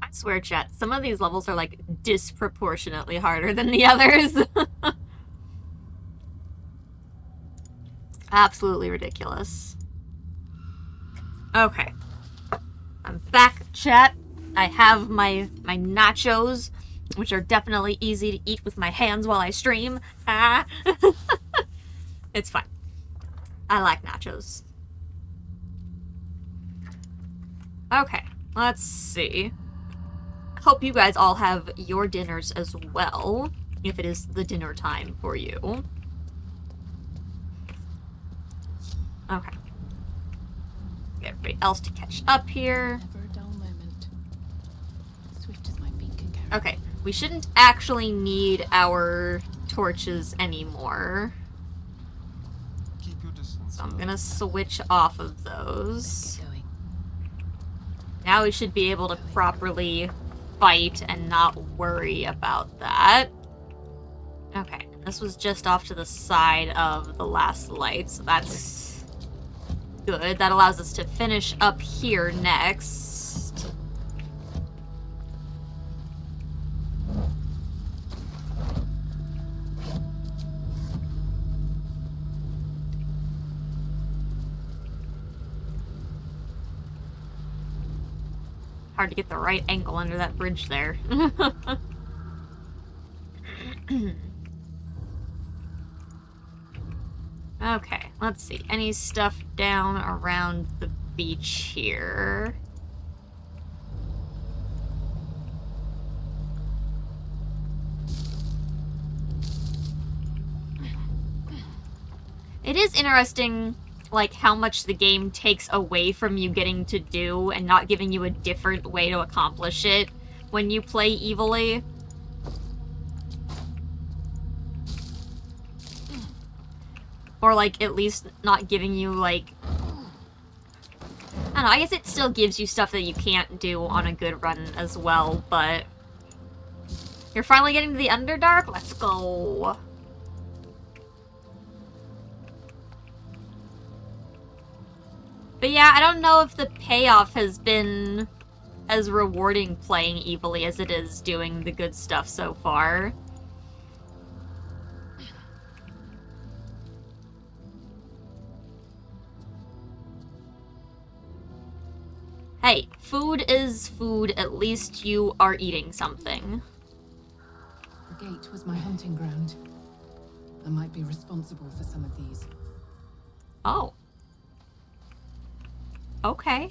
I swear, chat, some of these levels are, like, disproportionately harder than the others. Absolutely ridiculous. Okay. I'm back, chat. I have my nachos, which are definitely easy to eat with my hands while I stream. Ah. It's fine. I like nachos. Okay, let's see. Hope you guys all have your dinners as well, if it is the dinner time for you. Okay. Get everybody else to catch up here.
Never a dull moment. Swift as my feet can carry.
Okay, we shouldn't actually need our torches anymore.
Keep your distance.
So I'm gonna switch off of those. Now we should be able to properly fight and not worry about that. Okay, this was just off to the side of the last light, so that's good. That allows us to finish up here next. Hard to get the right angle under that bridge there. Okay, let's see. Any stuff down around the beach here? It is interesting, like, how much the game takes away from you getting to do and not giving you a different way to accomplish it when you play evilly. Or, like, at least not giving you, like... I don't know, I guess it still gives you stuff that you can't do on a good run as well, but... You're finally getting to the Underdark? Let's go! But yeah, I don't know if the payoff has been as rewarding playing evilly as it is doing the good stuff so far. Hey, food is food. At least you are eating something.
The gate was my hunting ground. I might be responsible for some of these.
Oh. Okay.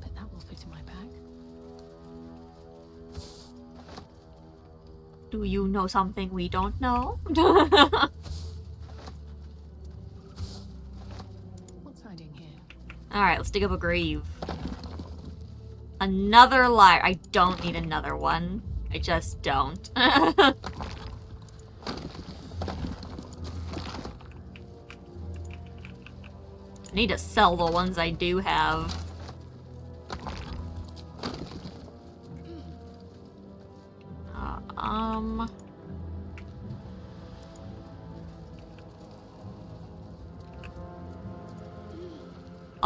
But that will fit in my bag.
Do you know something we don't know?
What's hiding here?
Alright, let's dig up a grave. Another lyre. I don't need another one. I just don't. I need to sell the ones I do have.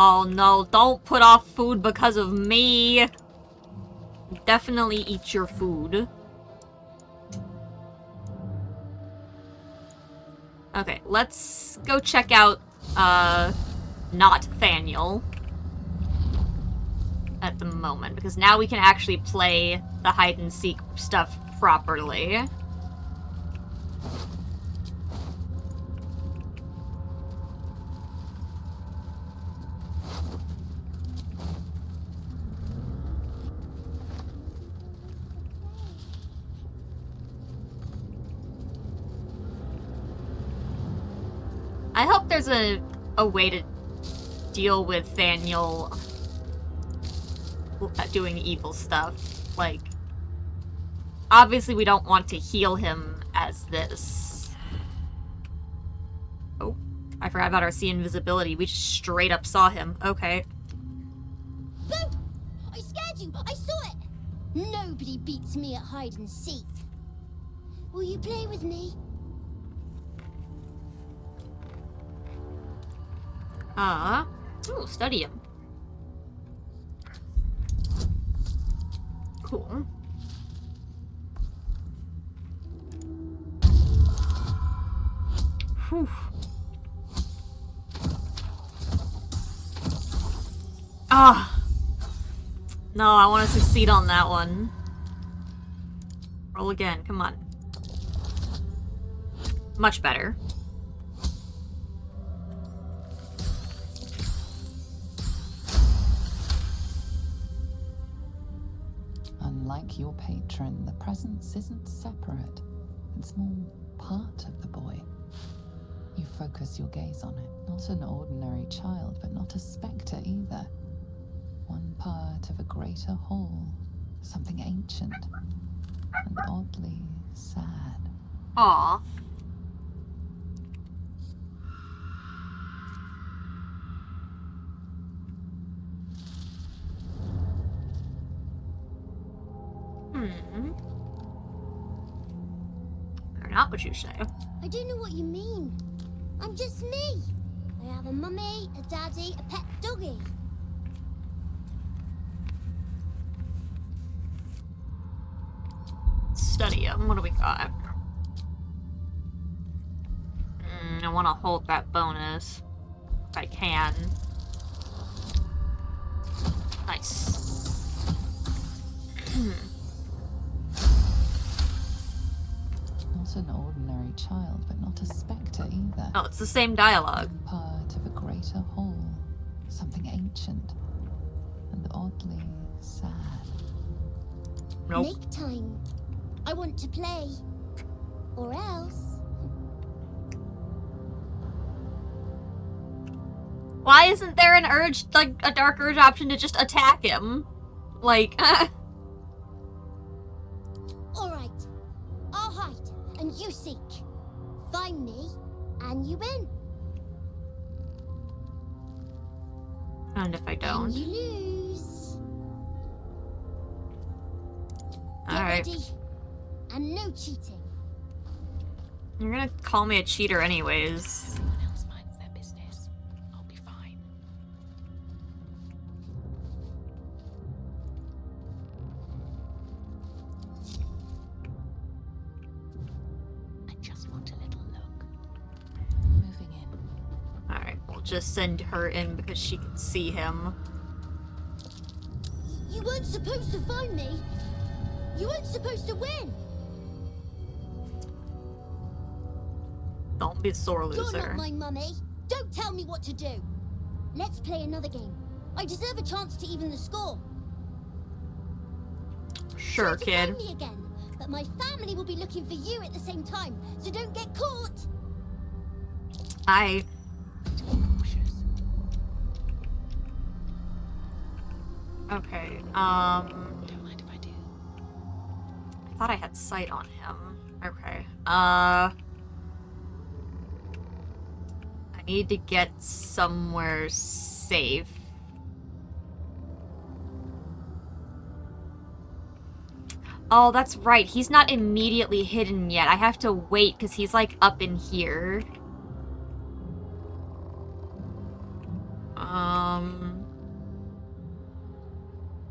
Oh no, don't put off food because of me. Definitely eat your food. Okay, let's go check out, not Thaniel at the moment, because now we can actually play the hide-and-seek stuff properly. I hope there's a way to deal with Thaniel doing evil stuff. Like, obviously we don't want to heal him as this. Oh, I forgot about our see invisibility. We just straight up saw him. Okay.
Boo! I scared you! I saw it! Nobody beats me at hide and seek. Will you play with me?
Ooh, study him. Cool. Whew. Ah! No, I want to succeed on that one. Roll again, come on. Much better.
Unlike your patron, the presence isn't separate. It's more part of the boy. You focus your gaze on it. Not an ordinary child, but not a spectre either. One part of a greater whole. Something ancient and oddly sad.
Aww. Or not what you say.
I don't know what you mean. I'm just me. I have a mummy, a daddy, a pet doggy.
Study him. What do we got? I want to hold that bonus. If I can. Nice.
Not an ordinary child, but not a spectre either.
Oh, it's the same dialogue.
Part of a greater whole. Something ancient and oddly sad.
Nope.
Make time. I want to play. Or else.
Why isn't there an urge, like, a dark urge option to just attack him? Like,
Alright. I'll hide, and you seek. Find me, and you win.
and if I don't.
And you lose.
Alright.
Ready. And no cheating.
You're gonna call me a cheater anyways.
Someone else minds their business. I'll be fine. I just want a little look. Moving in.
Alright, we'll just send her in because she can see him.
You weren't supposed to find me. You weren't supposed to win.
Don't be a sore
You're
loser.
not my mummy. Don't tell me what to do. Let's play another game. I deserve a chance to even the score.
Sure,
Try to
kid.
find me again, but my family will be looking for you at the same time, so don't get caught.
I... Okay,
Don't mind if I do.
I thought I had sight on him. Okay, I need to get somewhere safe. Oh, that's right. He's not immediately hidden yet. I have to wait because he's like up in here.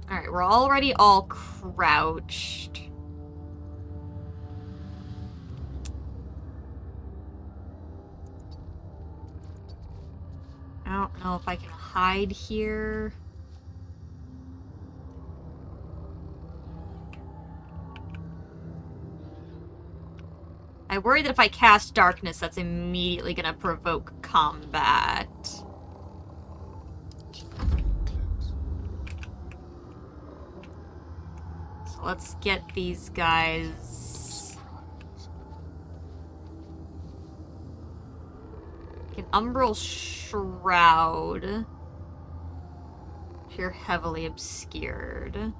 Alright, we're already all crouched. I don't know if I can hide here. I worry that if I cast darkness, that's immediately gonna provoke combat. So let's get these guys. An umbral shroud. You're heavily obscured.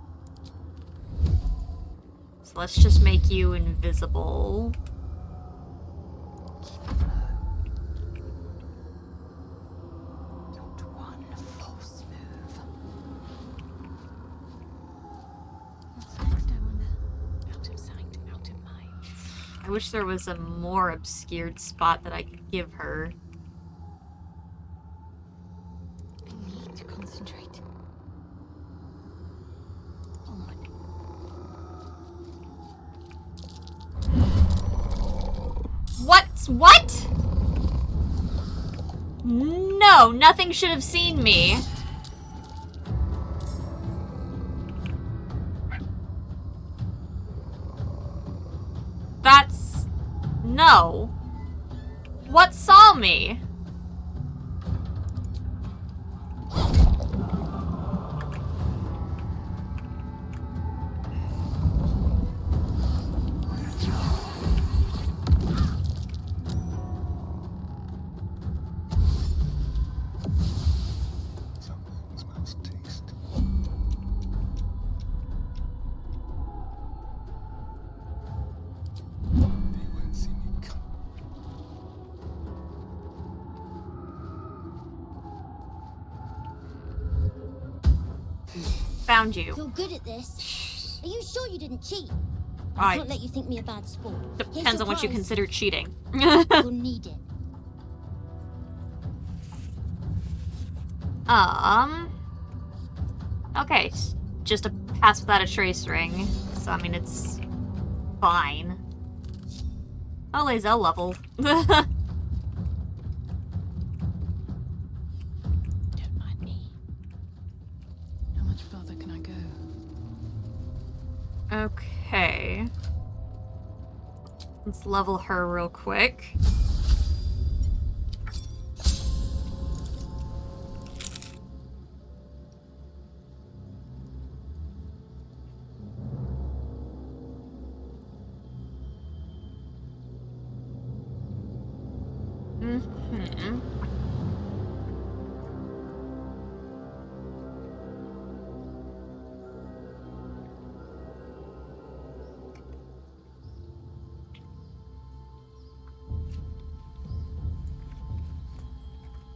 So let's just make you invisible.
Not one false move.
What's next, I wonder?
Out of sight, out of mind.
I wish there was a more obscured spot that I could give her.
concentrate.
What? No, nothing should have seen me. That's... no. What saw me? Found you.
You're good at this. Are you sure you didn't cheat?
I
I can't let you think me a bad sport.
Depends on what you consider cheating.
You'll need it.
Okay, just a pass without a trace ring. So, I mean, it's fine. Oh, Lae'zel level.
Don't mind me. How much further can I go?
Okay. Let's level her real quick.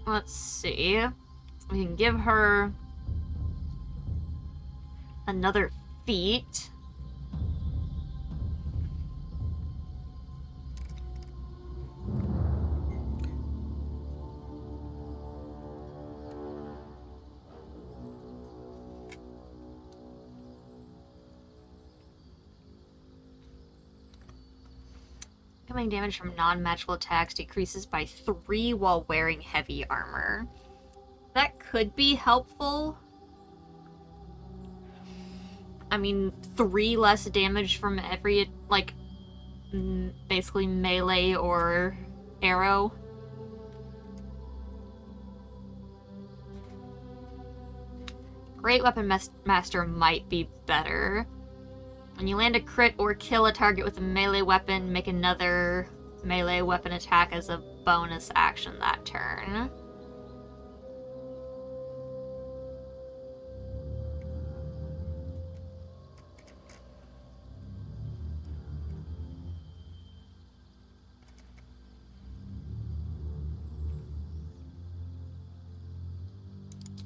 Let's see. We can give her another feat. Incoming damage from non-magical attacks decreases by 3 while wearing heavy armor. That could be helpful. I mean, 3 less damage from every, like, basically melee or arrow. Great Weapon Master might be better. When you land a crit or kill a target with a melee weapon, make another melee weapon attack as a bonus action that turn.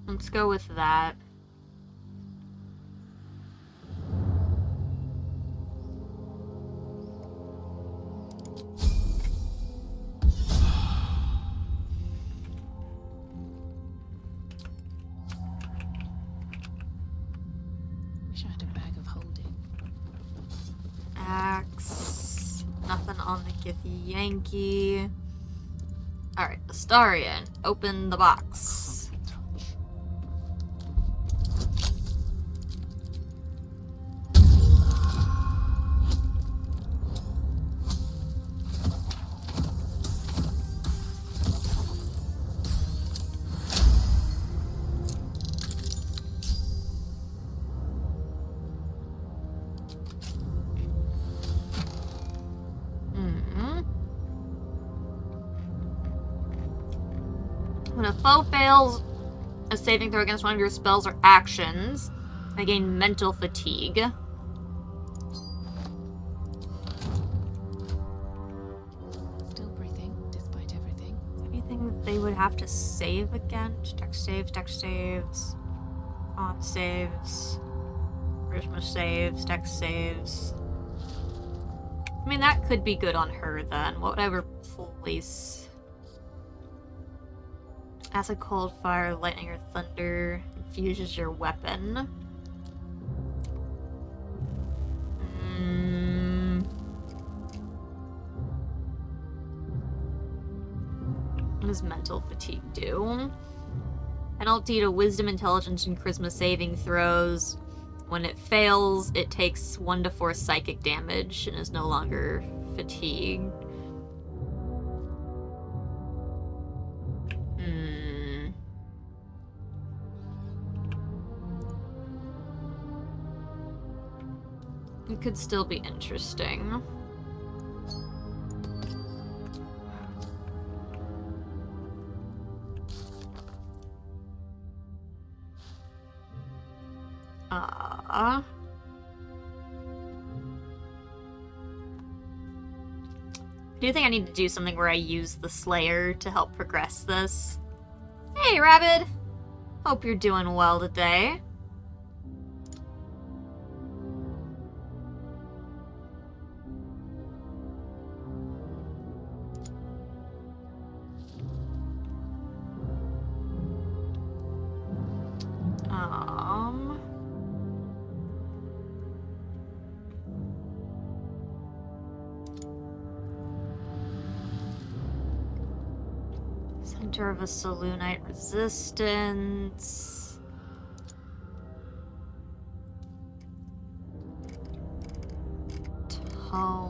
Let's go with that.
Wish I had a bag of holding.
Axe. Nothing on the Githyanki. Yankee. Alright, Astarion. Open the box. When a foe fails a saving throw against one of your spells or actions, they gain mental fatigue.
Still breathing, despite everything.
Anything that they would have to save against? Dex saves, con saves, charisma saves, dex saves. I mean, that could be good on her then. What would I replace? Acid, cold, fire, lightning, or thunder infuses your weapon. What does mental fatigue do? Penalty to wisdom, intelligence, and charisma saving throws. When it fails, it takes 1 to 4 psychic damage and is no longer fatigued. It could still be interesting. Do you think I need to do something where I use the Slayer to help progress this? Hey, Rabbit! Hope you're doing well today. Center of a Selûnite resistance. Tome.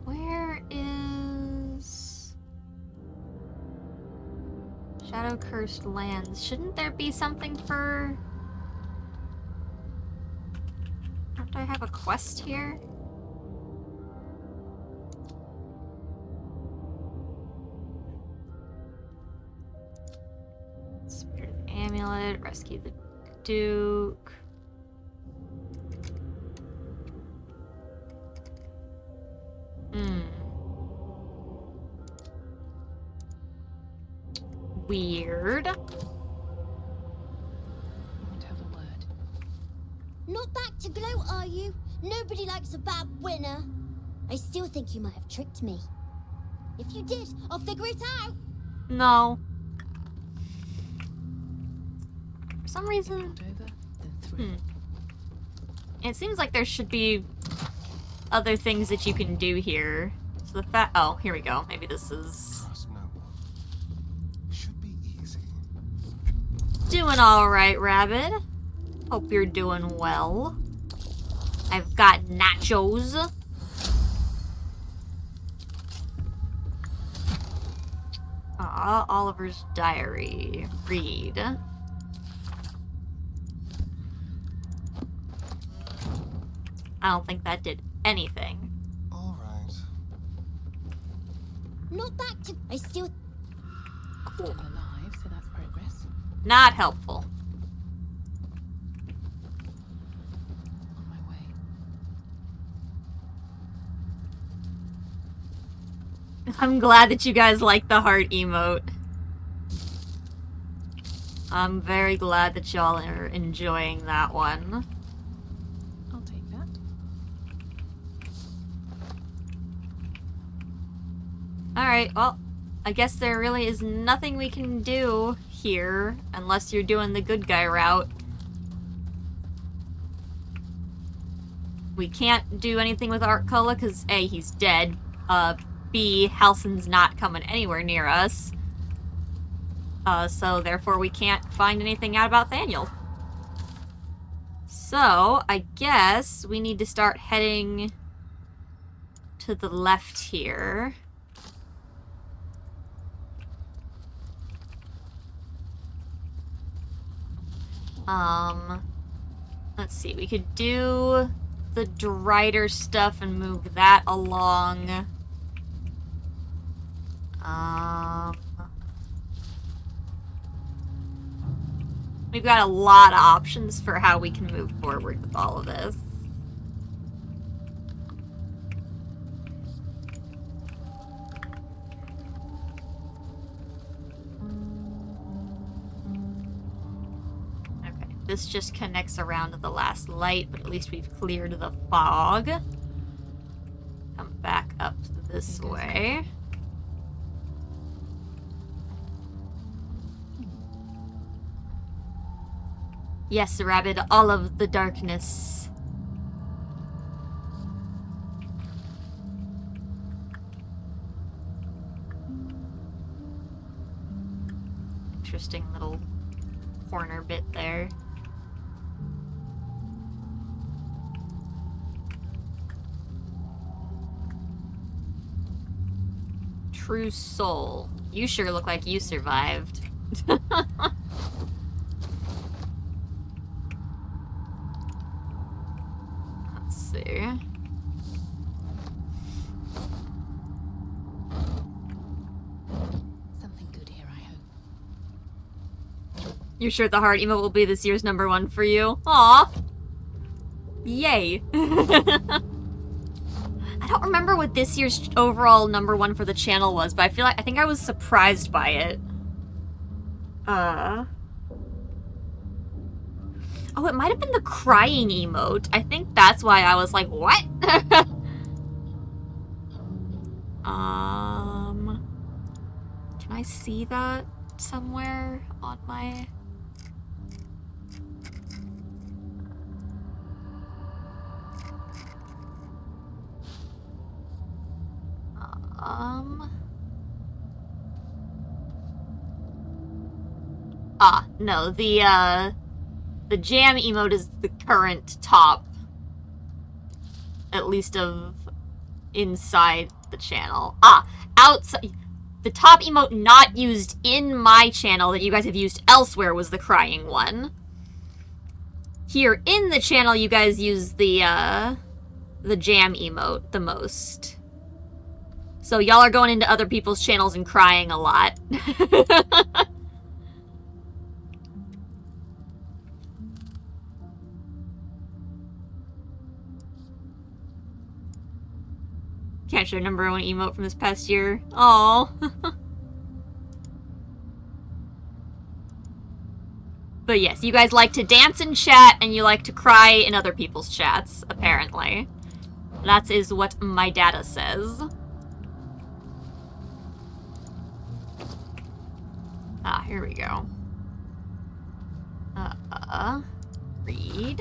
Where is Shadow Cursed Lands? Shouldn't there be something for... Don't I have a quest here? Amulet, rescue the Duke. Weird.
Not back to gloat, are you? Nobody likes a bad winner. I still think you might have tricked me. If you did, I'll figure it out.
No. For some reason... It seems like there should be other things that you can do here. So the fact... Oh, here we go. Maybe this is... Doing alright, Rabbit. Hope you're doing well. I've got nachos. Oliver's diary. Read. I don't think that did anything.
Alright.
Not back to... I still...
Cool. Still alive, so that's progress.
Not helpful.
On my way.
I'm glad that you guys like the heart emote. I'm very glad that y'all are enjoying that one.
I'll take that.
Alright, well, I guess there really is nothing we can do here unless you're doing the good guy route. We can't do anything with Artcola because A, he's dead. B, Halsin's not coming anywhere near us. So therefore we can't find anything out about Thaniel. So, I guess we need to start heading to the left here. Let's see, we could do the Drider stuff and move that along. We've got a lot of options for how we can move forward with all of this. Okay, this just connects around to the last light, but at least we've cleared the fog. Come back up this way. Yes, Rabbit, all of the darkness. Interesting little corner bit there. True soul. You sure look like you survived. Let's see.
Something good here, I hope.
You're sure the heart emote will be this year's #1 for you? Aw! Yay! I don't remember what this year's overall #1 for the channel was, but I think I was surprised by it. Oh, it might have been the crying emote. I think that's why I was like, what? Can I see that somewhere on my... No, the jam emote is the current top. At least of inside the channel. Outside... The top emote not used in my channel that you guys have used elsewhere was the crying one. Here in the channel, you guys use the jam emote the most. So y'all are going into other people's channels and crying a lot. Can't show #1 emote from this past year. Aww. But yes, you guys like to dance in chat and you like to cry in other people's chats, apparently. That is what my data says. Here we go. Read.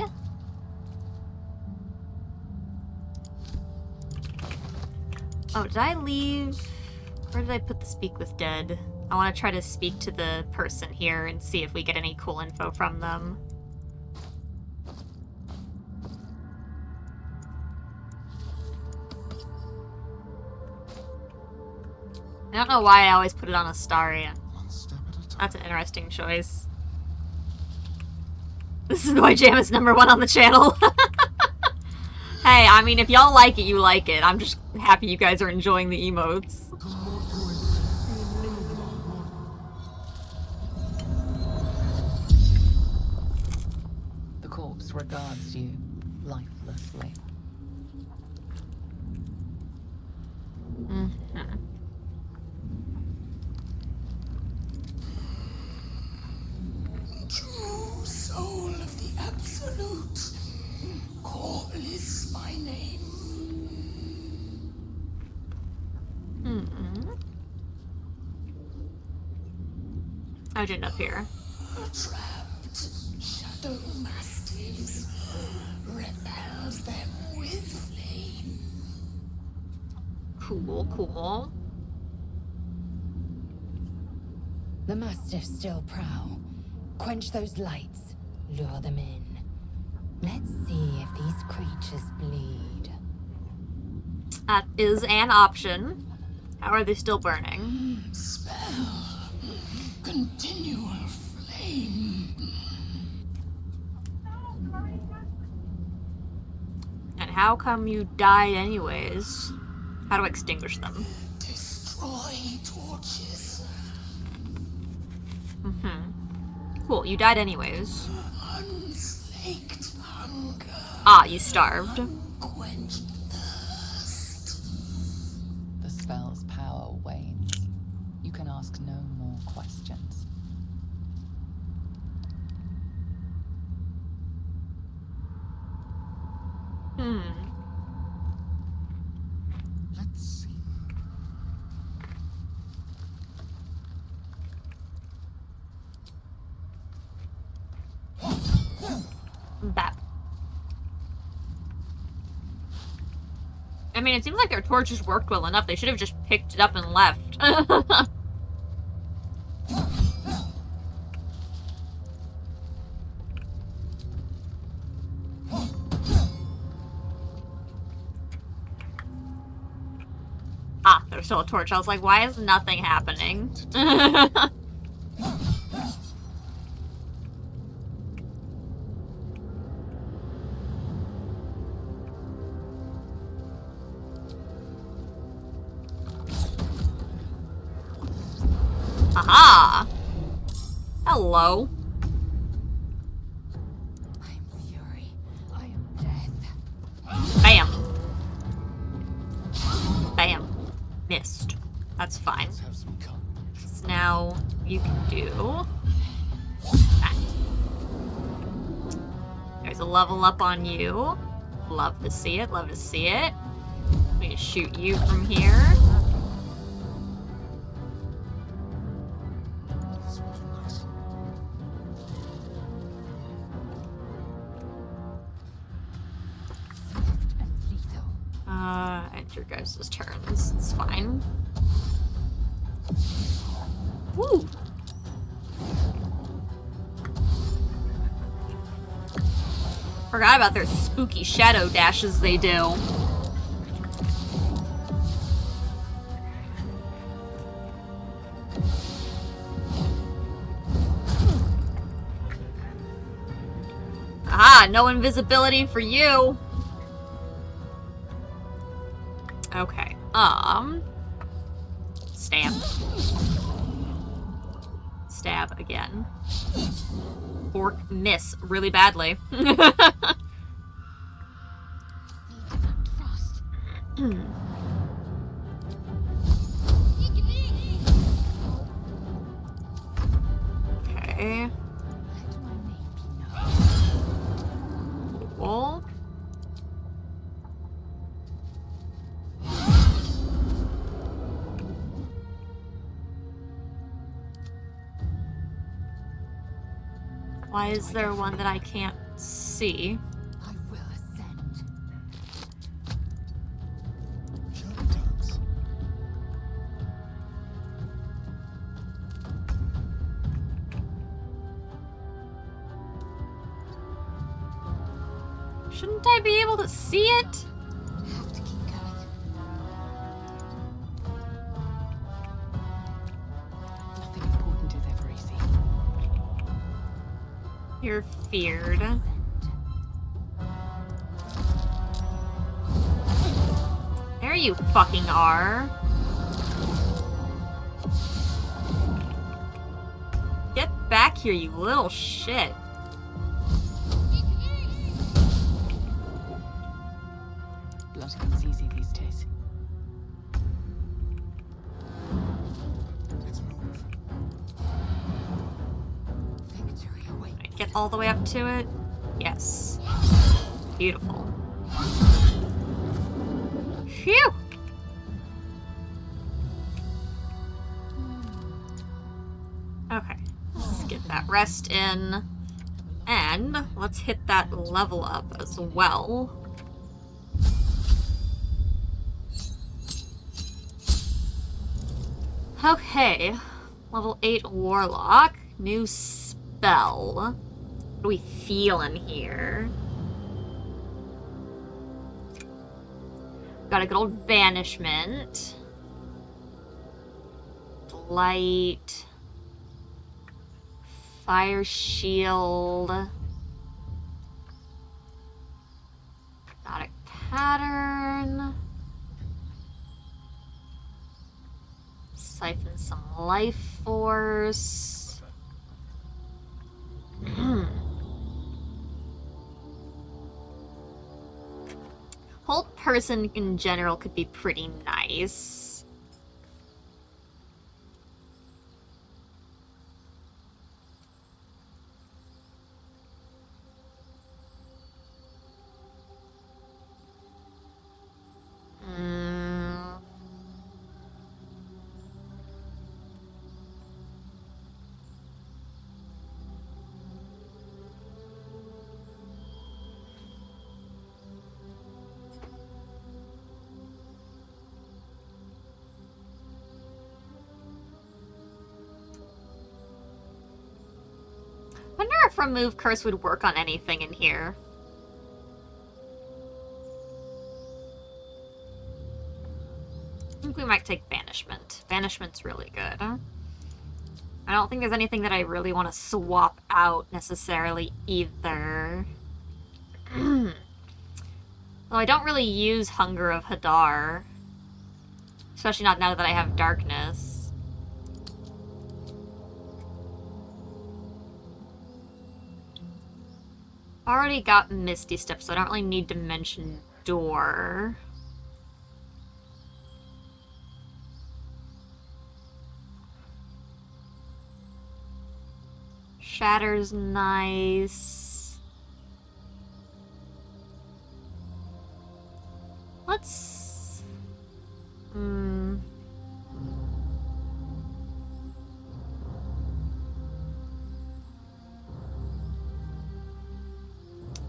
Oh, did I leave? Where did I put the speak with dead? I want to try to speak to the person here and see if we get any cool info from them. I don't know why I always put it on Astaria. That's an interesting choice. This is why Jam is #1 on the channel. Hey, I mean, if y'all like it, you like it. I'm just happy you guys are enjoying the emotes.
The corpse regards you lifelessly.
True soul of the Absolute, call is my name.
How'd you end up here?
Trapped shadow mastiffs, repels them with flame.
Cool, cool.
The Mastiffs still prowl. Quench those lights. Lure them in. Let's see if these creatures bleed.
That is an option. How are they still burning?
Spell. Continual flame.
And how come you died anyways? How do I extinguish them?
Destroy torches.
Cool, you died anyways.
Unslaked
Ah, you starved.
Quenched thirst.
The spell's power wanes. You can ask no more questions.
Let's see.
Bap. I mean, it seems like their torches worked well enough. They should have just picked it up and left. Ah, there's still a torch. I was like, why is nothing happening? Aha! Hello.
I am fury. I am death.
Bam. Bam. Missed. That's fine. So now you can do that. There's a level up on you. Love to see it. Love to see it. I'm gonna shoot you from here. And your guys' turns. It's fine. Woo! Forgot about their spooky shadow dashes they do. Ah, no invisibility for you. Okay. Stab. Stab again. Or miss really badly. Okay. Cool. Why is there one that I can't see?
I will ascend.
Shouldn't I be able to see it?
Have to keep going.
Nothing important is ever easy.
You're feared. There you fucking are. Get back here, you little shit.
Blood comes easy these days.
Victory awaits.
Get all the way up to it? Yes. Beautiful. Phew! Okay. Let's get that rest in. And let's hit that level up as well. Okay. Level 8 Warlock. New spell. What do we feel in here? Got a good old banishment. Light. Fire shield. Hypnotic pattern. Siphon some life force. Hold person in general could be pretty nice. Wonder if remove curse would work on anything in here. I think we might take banishment. Banishment's really good. I don't think there's anything that I really want to swap out necessarily either. Well, I don't really use Hunger of Hadar. Especially not now that I have Darkness. Already got Misty Step, so I don't really need to mention Door. Shatter's nice. Let's...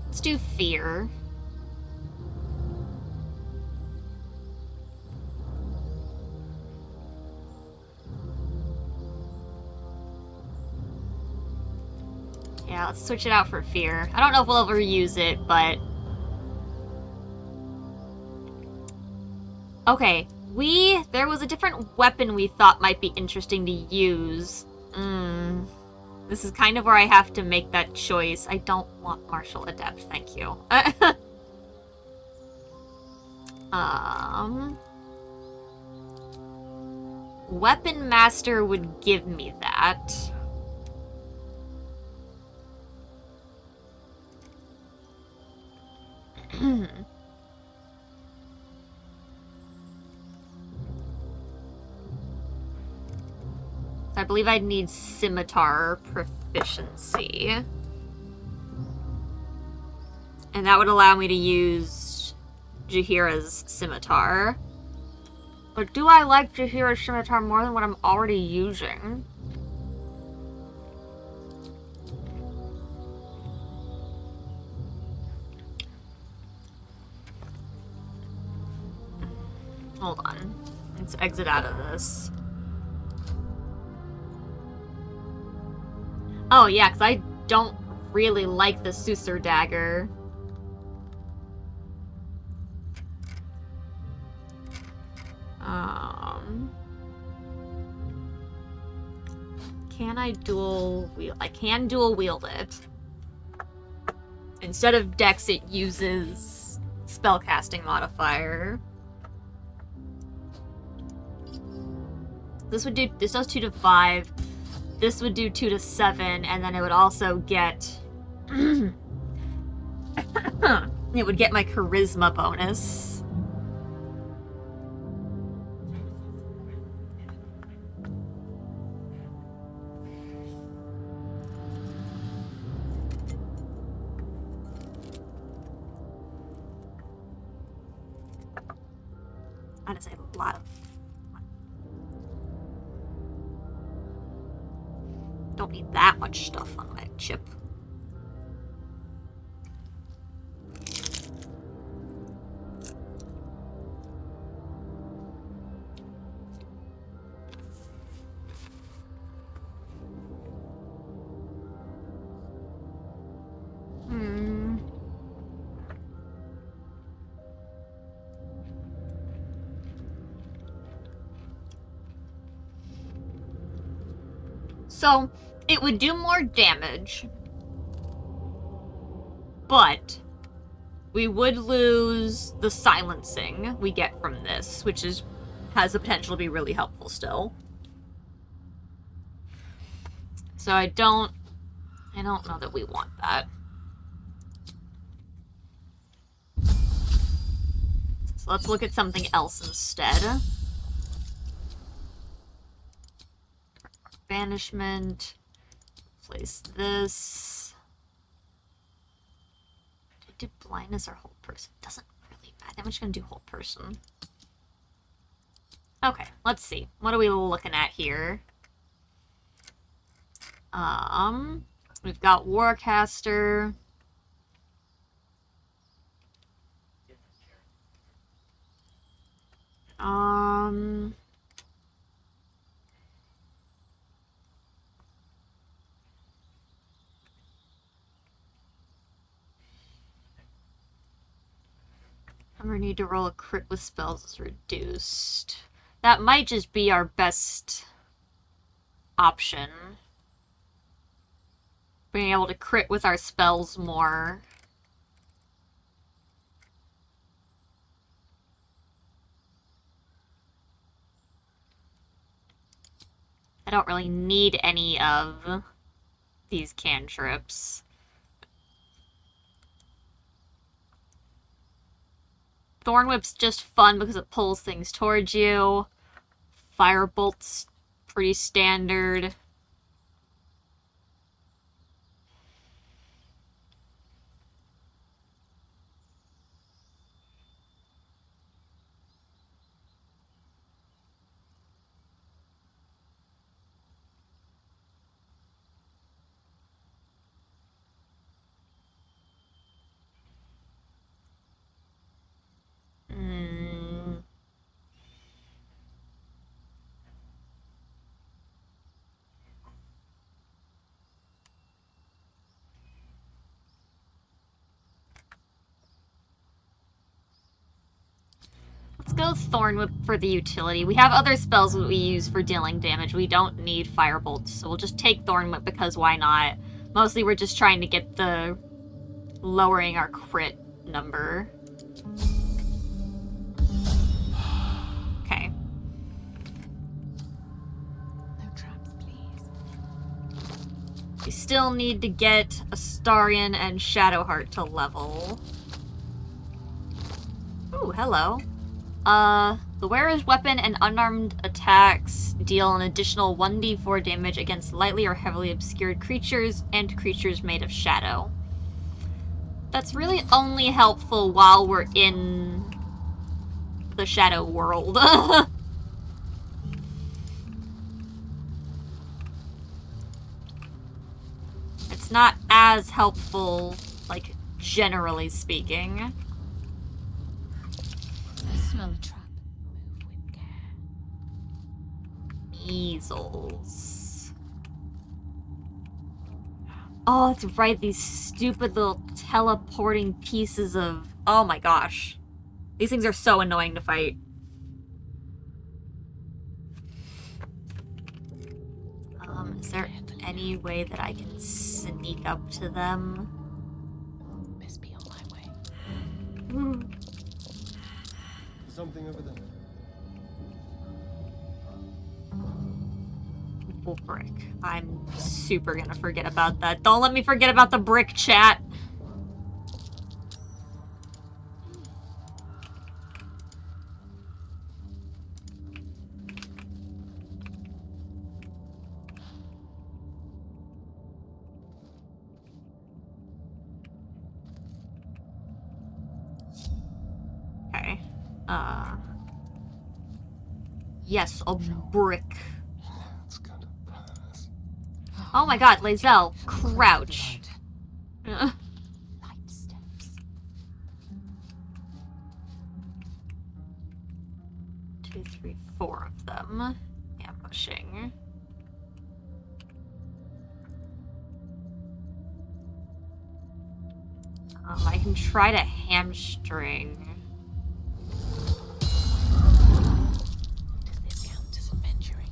Let's do Fear. Yeah, let's switch it out for Fear. I don't know if we'll ever use it, but... Okay, there was a different weapon we thought might be interesting to use. This is kind of where I have to make that choice. I don't want Martial Adept, thank you. Weapon Master would give me that. I believe I'd need Scimitar proficiency. And that would allow me to use Jaheira's Scimitar. But do I like Jaheira's Scimitar more than what I'm already using? Hold on. Let's exit out of this. Oh, yeah, because I don't really like the Susur Dagger. Can I dual wield? I can dual wield it. Instead of Dex, it uses spellcasting modifier. This does 2 to 5. This would do 2 to 7, and then it would also get... it would get my charisma bonus. That is a lot of... Don't need that much stuff on my chip. So, it would do more damage, but we would lose the silencing we get from this, which has the potential to be really helpful still. So I don't know that we want that. So let's look at something else instead. Banishment. Place this. Do I do blindness or hold person? Doesn't really matter. I think I'm just gonna do hold person. Okay, let's see. What are we looking at here? We've got Warcaster. Number need to roll a crit with spells is reduced. That might just be our best option. Being able to crit with our spells more. I don't really need any of these cantrips. Thorn Whip's just fun because it pulls things towards you. Firebolt's pretty standard. Let's go Thorn Whip for the utility. We have other spells that we use for dealing damage. We don't need Firebolt, so we'll just take Thorn Whip because why not? Mostly we're just trying to get the lowering our crit number. Okay.
No traps, please.
We still need to get Astarion and Shadowheart to level. Ooh, hello. The wearer's weapon and unarmed attacks deal an additional 1d4 damage against lightly or heavily obscured creatures and creatures made of shadow. That's really only helpful while we're in the shadow world. It's not as helpful, like, generally speaking.
I smell a trap. Move with care.
Measles. Oh, that's right, these stupid little teleporting pieces of... Oh my gosh. These things are so annoying to fight. Is there any way that I can sneak up to them?
Best be on my way.
Something over there.
Oh, brick. I'm super gonna forget about that. Don't let me forget about the brick, chat. Okay. Yes, a brick. Oh my god, Lae'zel, crouch.
Light steps.
2, 3, 4 of them. Ambushing. I can try to hamstring.
Does this count as adventuring?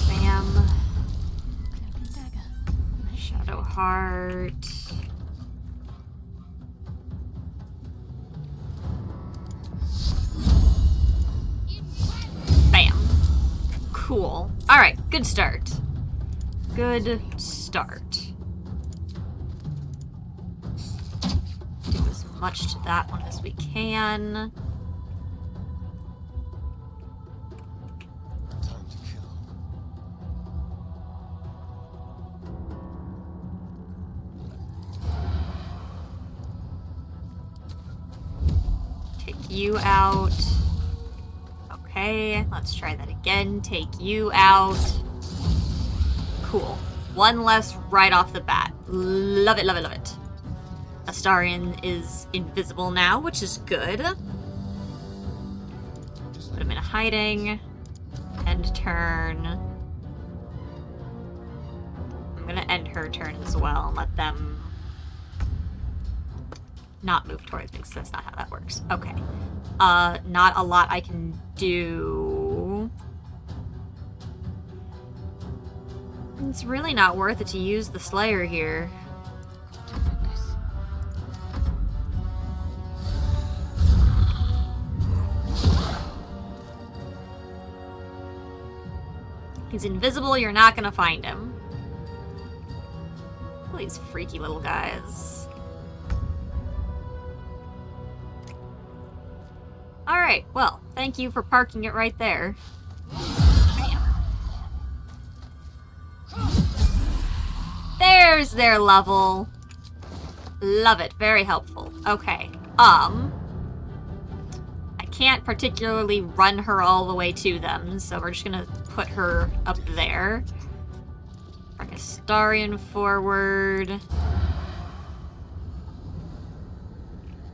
Bam. Shadowheart. Bam. Cool. Alright, good start. Good start. Do as much to that one as we can. Take you out. Okay, let's try that again. Take you out. Cool. One less right off the bat. Love it, love it, love it. Astarion is invisible now, which is good. Put him in hiding. End turn. I'm gonna end her turn as well and let them not move towards me, because that's not how that works. Okay. Not a lot I can do. It's really not worth it to use the Slayer here. He's invisible, you're not gonna find him. All these freaky little guys. Alright, well, thank you for parking it right there. There's their level. Love it, very helpful. Okay, I can't particularly run her all the way to them, so we're just gonna put her up there. Bring Astarion forward.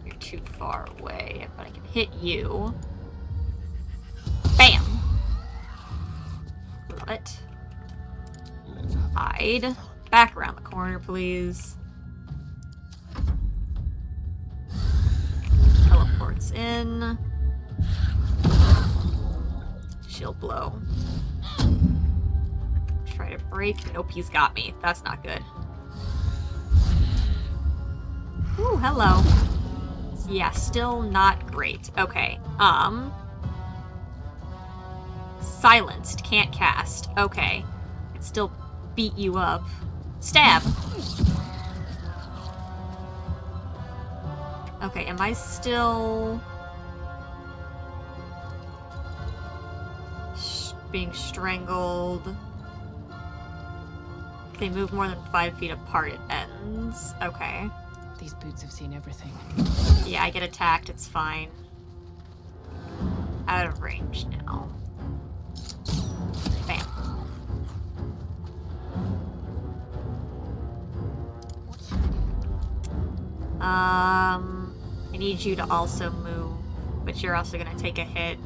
You're too far away, but I can hit you. Bam! Love it. Hide. Back around the corner, please. Teleports in. Shield blow. Try to break. Nope, he's got me. That's not good. Ooh, hello. Yeah, still not great. Okay. Silenced. Can't cast. Okay. Can still beat you up. Stab. Okay, am I still being strangled? If they move more than 5 feet apart, it ends. Okay.
These boots have seen everything.
Yeah, I get attacked, it's fine. Out of range now. Bam. I need you to also move, but you're also gonna take a hit.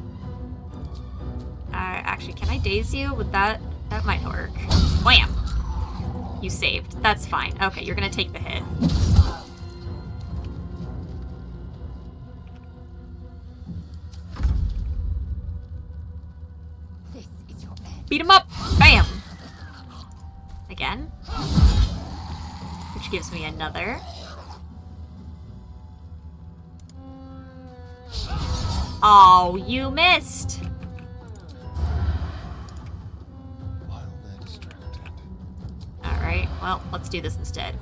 Actually, can I daze you? Would that might work. Wham! You saved. That's fine. Okay, you're gonna take the hit. Beat him up! Bam! Again. Which gives me another. Oh, you missed! Alright, well, let's do this instead.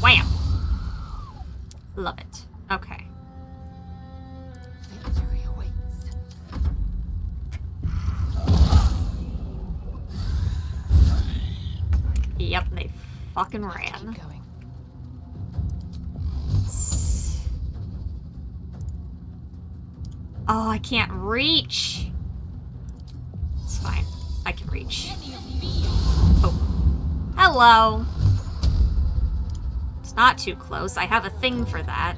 Wham! Love it. Okay.
Victory awaits.
Yep, they fucking ran.
Keep going.
Oh, I can't reach. It's fine. I can reach. Oh. Hello. It's not too close. I have a thing for that.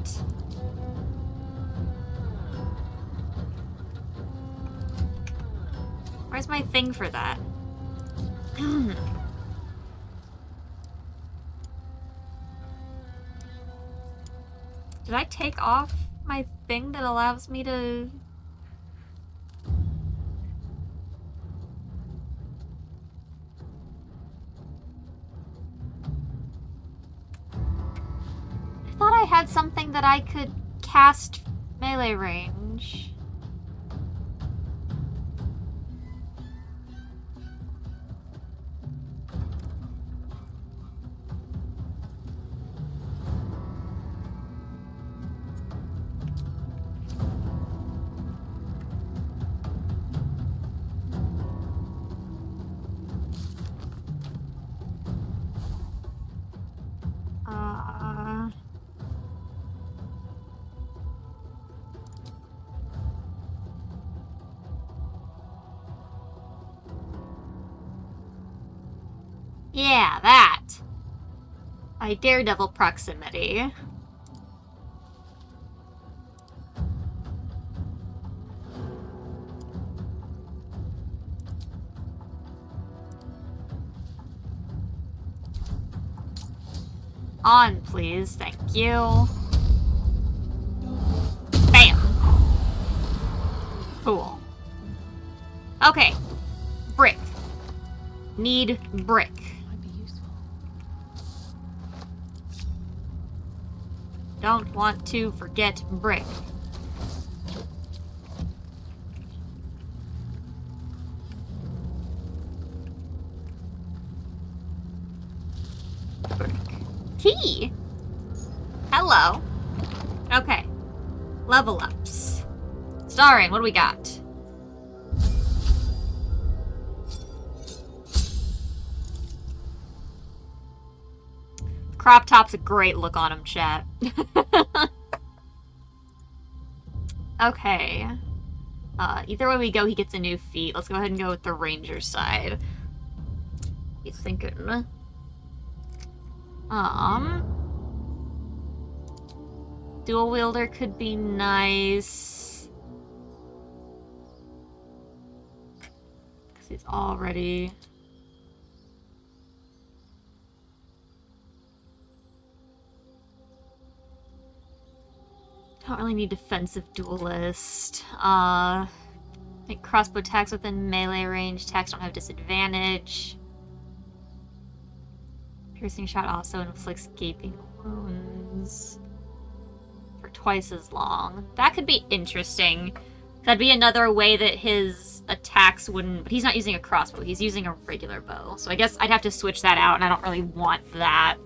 Where's my thing for that? Did I take off my thing that allows me to... I thought I had something that I could cast melee range. Yeah, that. By Daredevil proximity. On, please. Thank you. Bam! Cool. Okay. Brick. Need brick. Don't want to forget brick. Brick. Key! Hello. Okay. Level ups. Starring, what do we got? Crop top's a great look on him, chat. Okay. Either way we go, he gets a new feat. Let's go ahead and go with the ranger side. He's thinking. Dual wielder could be nice. Because he's already... Don't really need defensive duelist. I think crossbow attacks within melee range. Attacks don't have disadvantage. Piercing shot also inflicts gaping wounds for twice as long. That could be interesting. That'd be another way that his attacks wouldn't... But he's not using a crossbow. He's using a regular bow. So I guess I'd have to switch that out, and I don't really want that.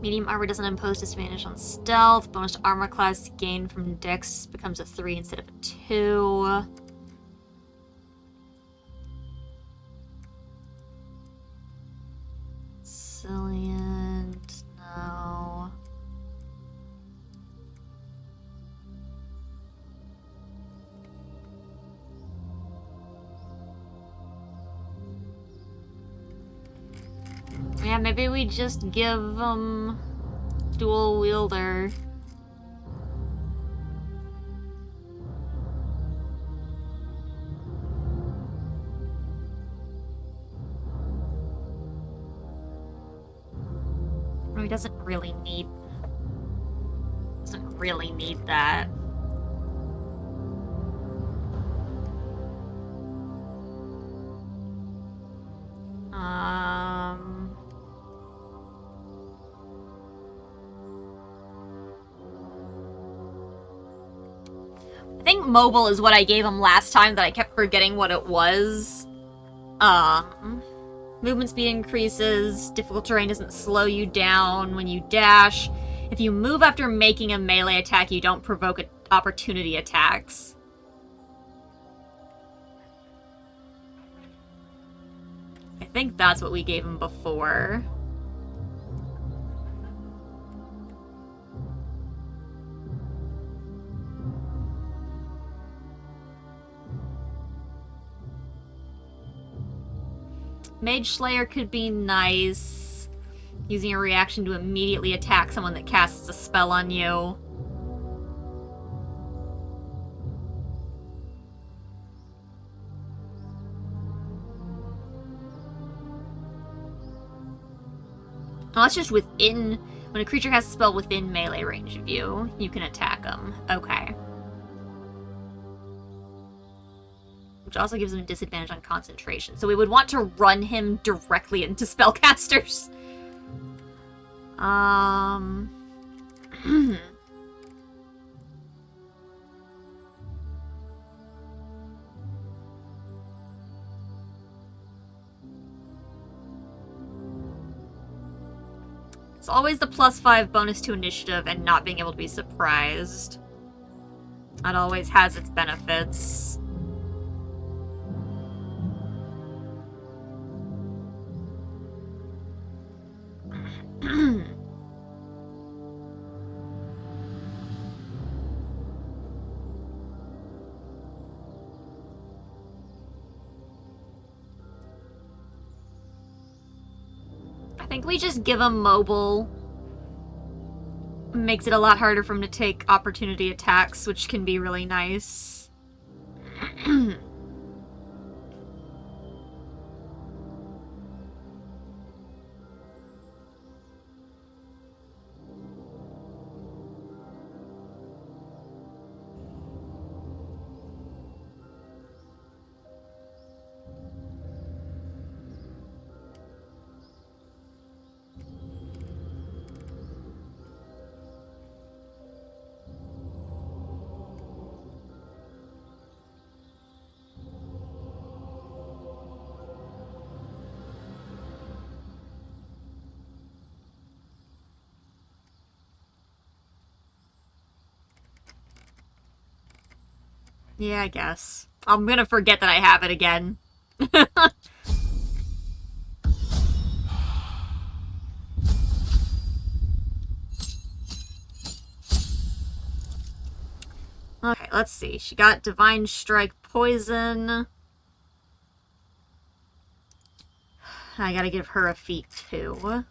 Medium armor doesn't impose disadvantage on stealth. Bonus armor class gained from dex becomes a 3 instead of a 2. Salient, no. Yeah, maybe we just give them dual wielder. He doesn't really need that. I think mobile is what I gave him last time that I kept forgetting what it was. Movement speed increases. Difficult terrain doesn't slow you down when you dash. If you move after making a melee attack, you don't provoke opportunity attacks. I think that's what we gave him before. Mage Slayer could be nice. Using a reaction to immediately attack someone that casts a spell on you. Oh, that's just within... When a creature has a spell within melee range of you, you can attack them. Okay. Which also gives him a disadvantage on concentration. So we would want to run him directly into spellcasters. It's always the +5 bonus to initiative and not being able to be surprised. That always has its benefits. think we just give him mobile. Makes it a lot harder for him to take opportunity attacks, which can be really nice. Yeah, I guess. I'm gonna forget that I have it again. Okay, let's see. She got Divine Strike Poison. I gotta give her a feat, too.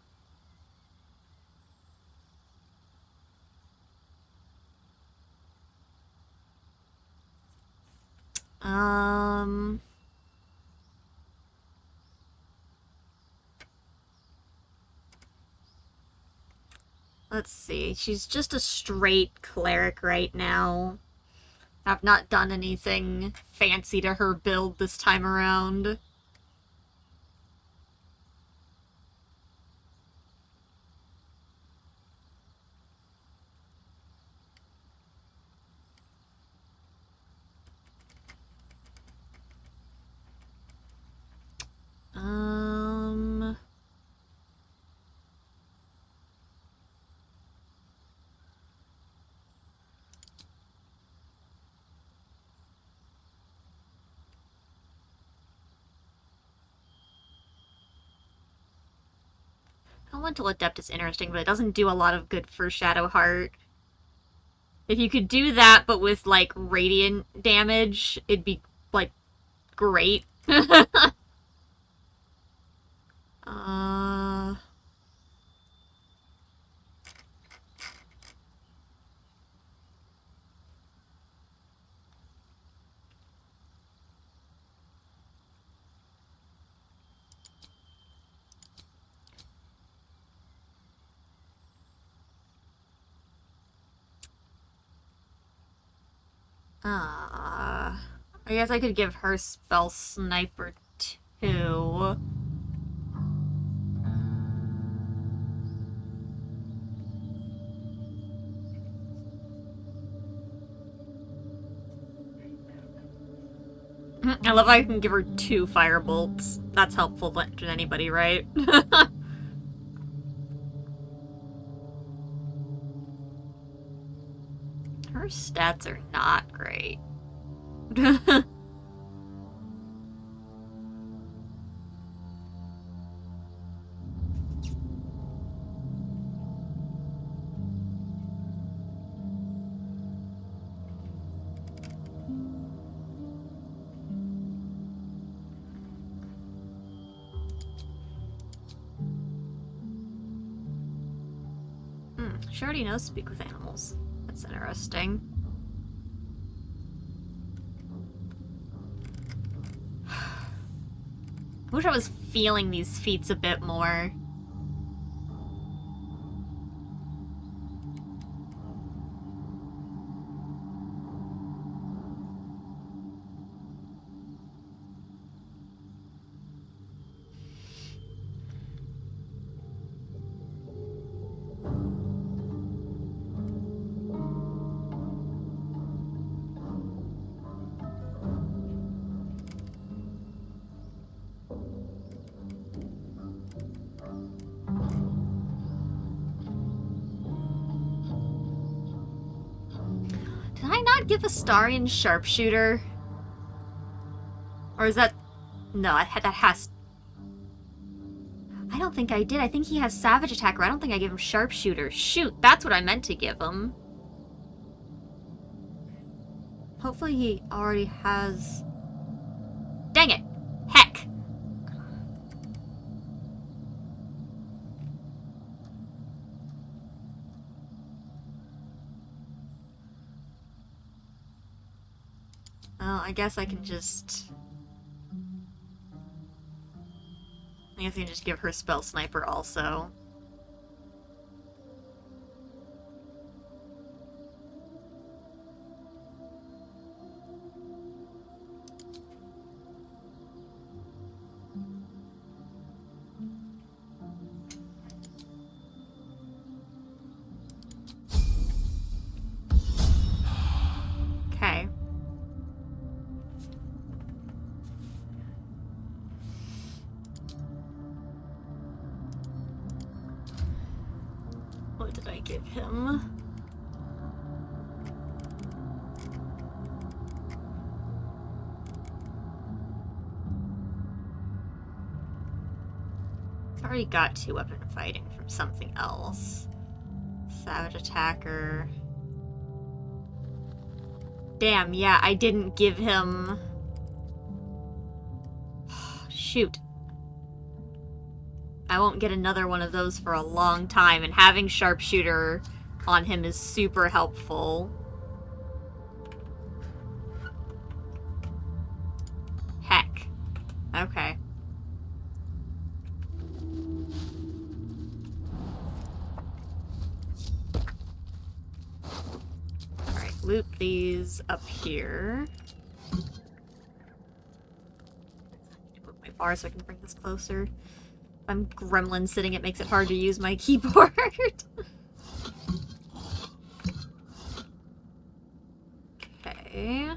Let's see. She's just a straight cleric right now. I've not done anything fancy to her build this time around. Elemental Adept is interesting, but it doesn't do a lot of good for Shadowheart. If you could do that, but with, like, radiant damage, it'd be, like, great. I guess I could give her Spell Sniper too. I love how I can give her 2 Firebolts. That's helpful to anybody, right? Her stats are not great. She already knows Speak with Animals. That's interesting. I wish I was feeling these feats a bit more. Did I not give Astarion Sharpshooter? Or is that... No, that has... I don't think I did. I think he has Savage Attacker. I don't think I gave him Sharpshooter. Shoot, that's what I meant to give him. Hopefully he already has... Dang it! Heck! Well, I guess I can just... I guess I can just give her Spell Sniper also. Okay. What did I give him? I've already got 2 weapon fighting from something else. Savage Attacker. Damn, yeah, I didn't give him... Shoot. I won't get another one of those for a long time, and having Sharpshooter on him is super helpful. Heck. Okay. Alright, loot these up here. Move my bar so I can bring this closer. If I'm gremlin sitting, it makes it hard to use my keyboard. Okay.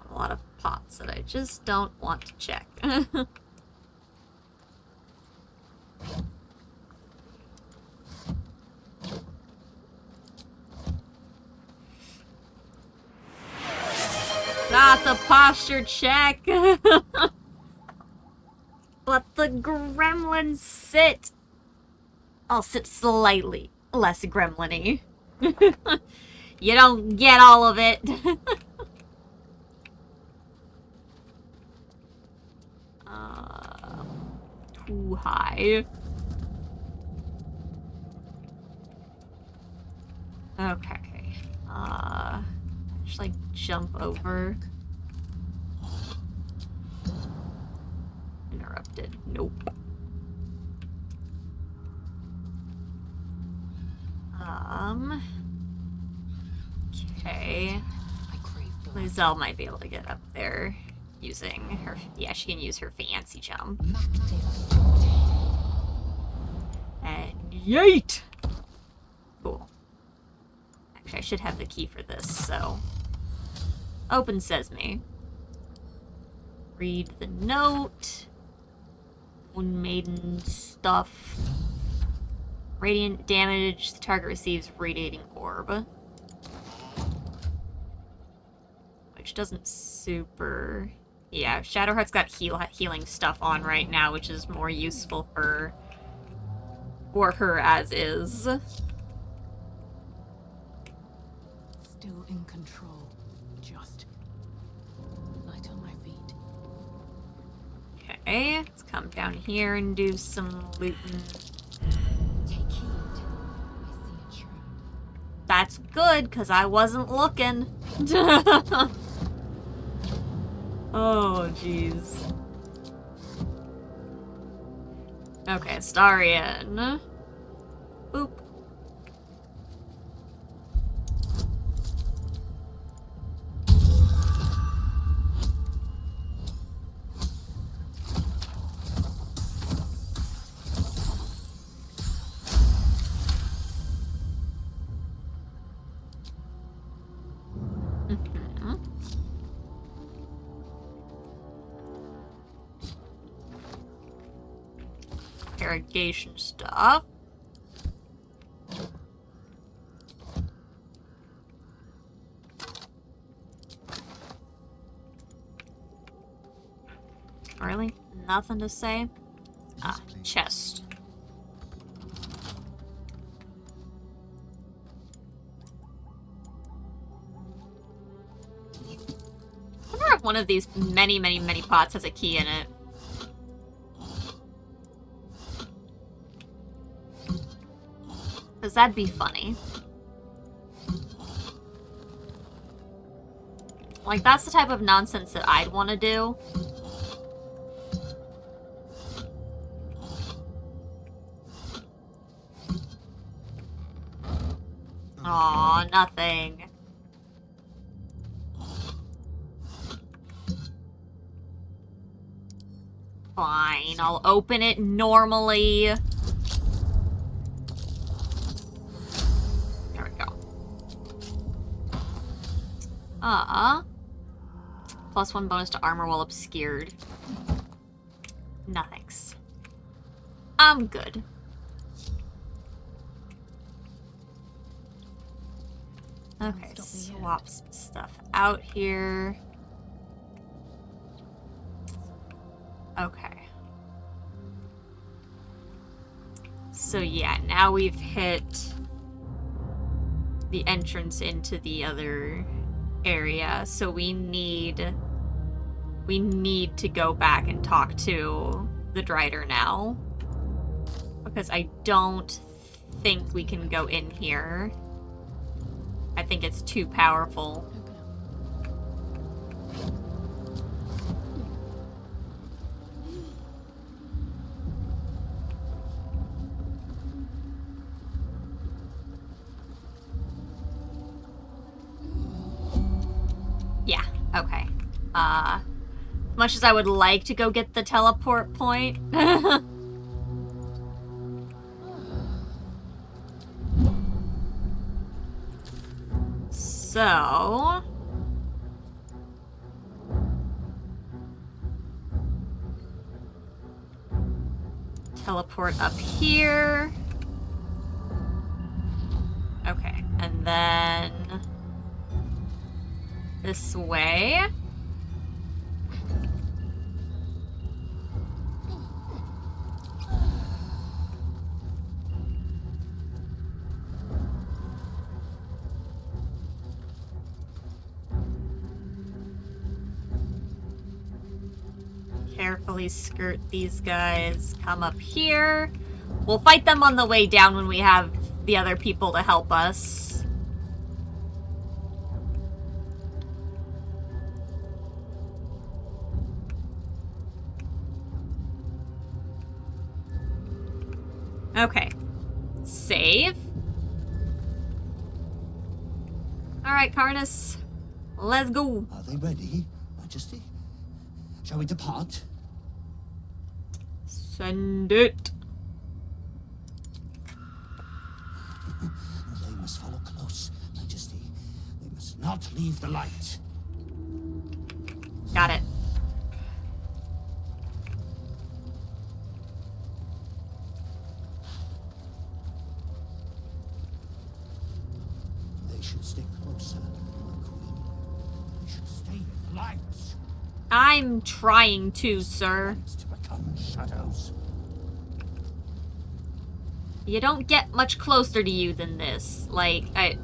A lot of pots that I just don't want to check. Not the posture check! Let the gremlins sit! I'll sit slightly less gremlin-y. You don't get all of it. Too high. Okay. Just like jump over. Interrupted. Nope. Okay. Lizelle might be able to get up there using her... Yeah, she can use her fancy jump. And yeet! Cool. Actually, I should have the key for this, so... Open Sesame. Read the note. Moon Maiden stuff. Radiant damage. The target receives radiating orb. Which doesn't super... Yeah, Shadowheart's got healing stuff on right now, which is more useful for her as is.
Still in control. Just light on my feet.
Okay, let's come down here and do some looting.
Take heed. I see a tree.
That's good, because I wasn't looking. Oh, jeez. Okay, Starian. Boop. Interrogation stuff. Really? Nothing to say? Ah, chest. I wonder if one of these many pots has a key in it. Because that'd be funny. Like, that's the type of nonsense that I'd want to do. Aw, nothing. Fine, I'll open it normally. There we go. +1 bonus to armor while obscured. No thanks. I'm good. Okay, swap some stuff out here. Okay. So yeah, now we've hit the entrance into the other area, so we need to go back and talk to the Drider now. Because I don't think we can go in here. I think it's too powerful. Yeah, okay. Much as I would like to go get the teleport point. So... teleport up here. Okay, and then... this way. Carefully skirt these guys, come up here. We'll fight them on the way down when we have the other people to help us. Okay. Save. Alright, Karnas. Let's go.
Are they ready, Majesty? Shall we depart?
Send it.
They must follow close, Majesty. They must not leave the light.
Got it.
They should stay closer, my queen. They should stay in the light.
I'm trying to, sir.
To become shadows.
You don't get much closer to you than this. Like, I...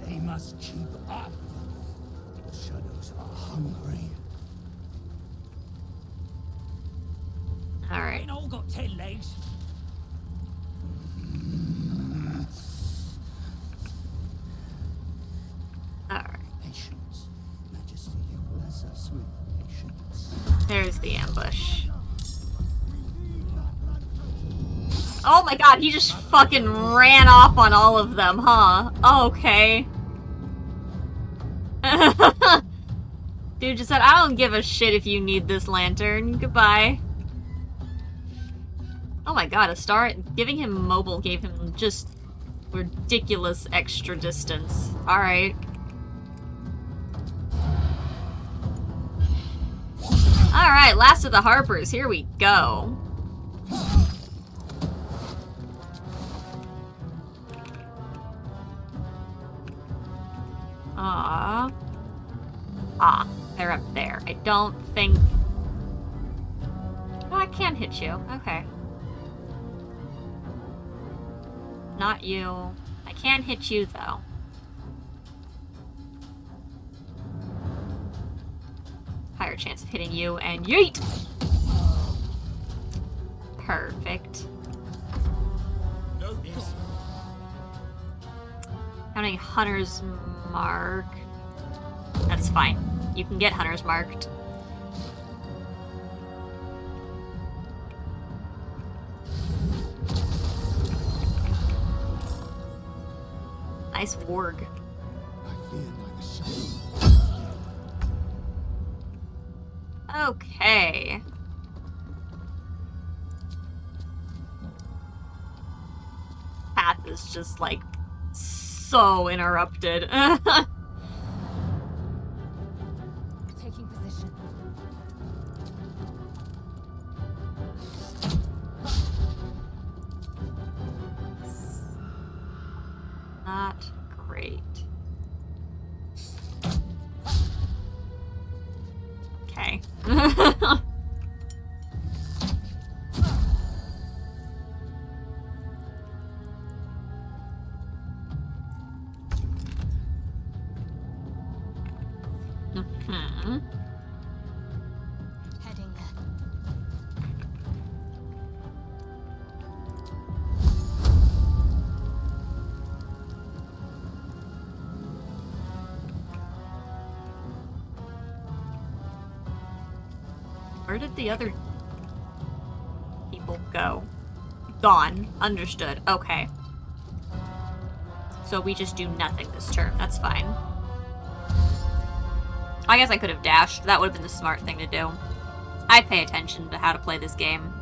They must keep up. The shadows are hungry.
Alright.
Ain't all got 10 legs.
Alright.
Patience. Majesty, you bless us with patience.
There's the ambush. Oh my god, he just fucking ran off on all of them, huh? Okay. Dude just said, I don't give a shit if you need this lantern. Goodbye. Oh my god, a star giving him mobile gave him just ridiculous extra distance. Alright. Alright, last of the Harpers. Here we go. Ah, they're up there. I don't think... Oh, I can hit you. Okay. Not you. I can hit you, though. Higher chance of hitting you, and yeet! Perfect. How many Hunter's Mark? That's fine. You can get Hunter's Marked. Nice warg. Okay. Path is just like so interrupted.
Taking position.
Not great. Okay.
Heading there.
Where did the other people go? Gone. Understood. Okay. So we just do nothing this turn. That's fine. I guess I could have dashed. That would have been the smart thing to do. I pay attention to how to play this game.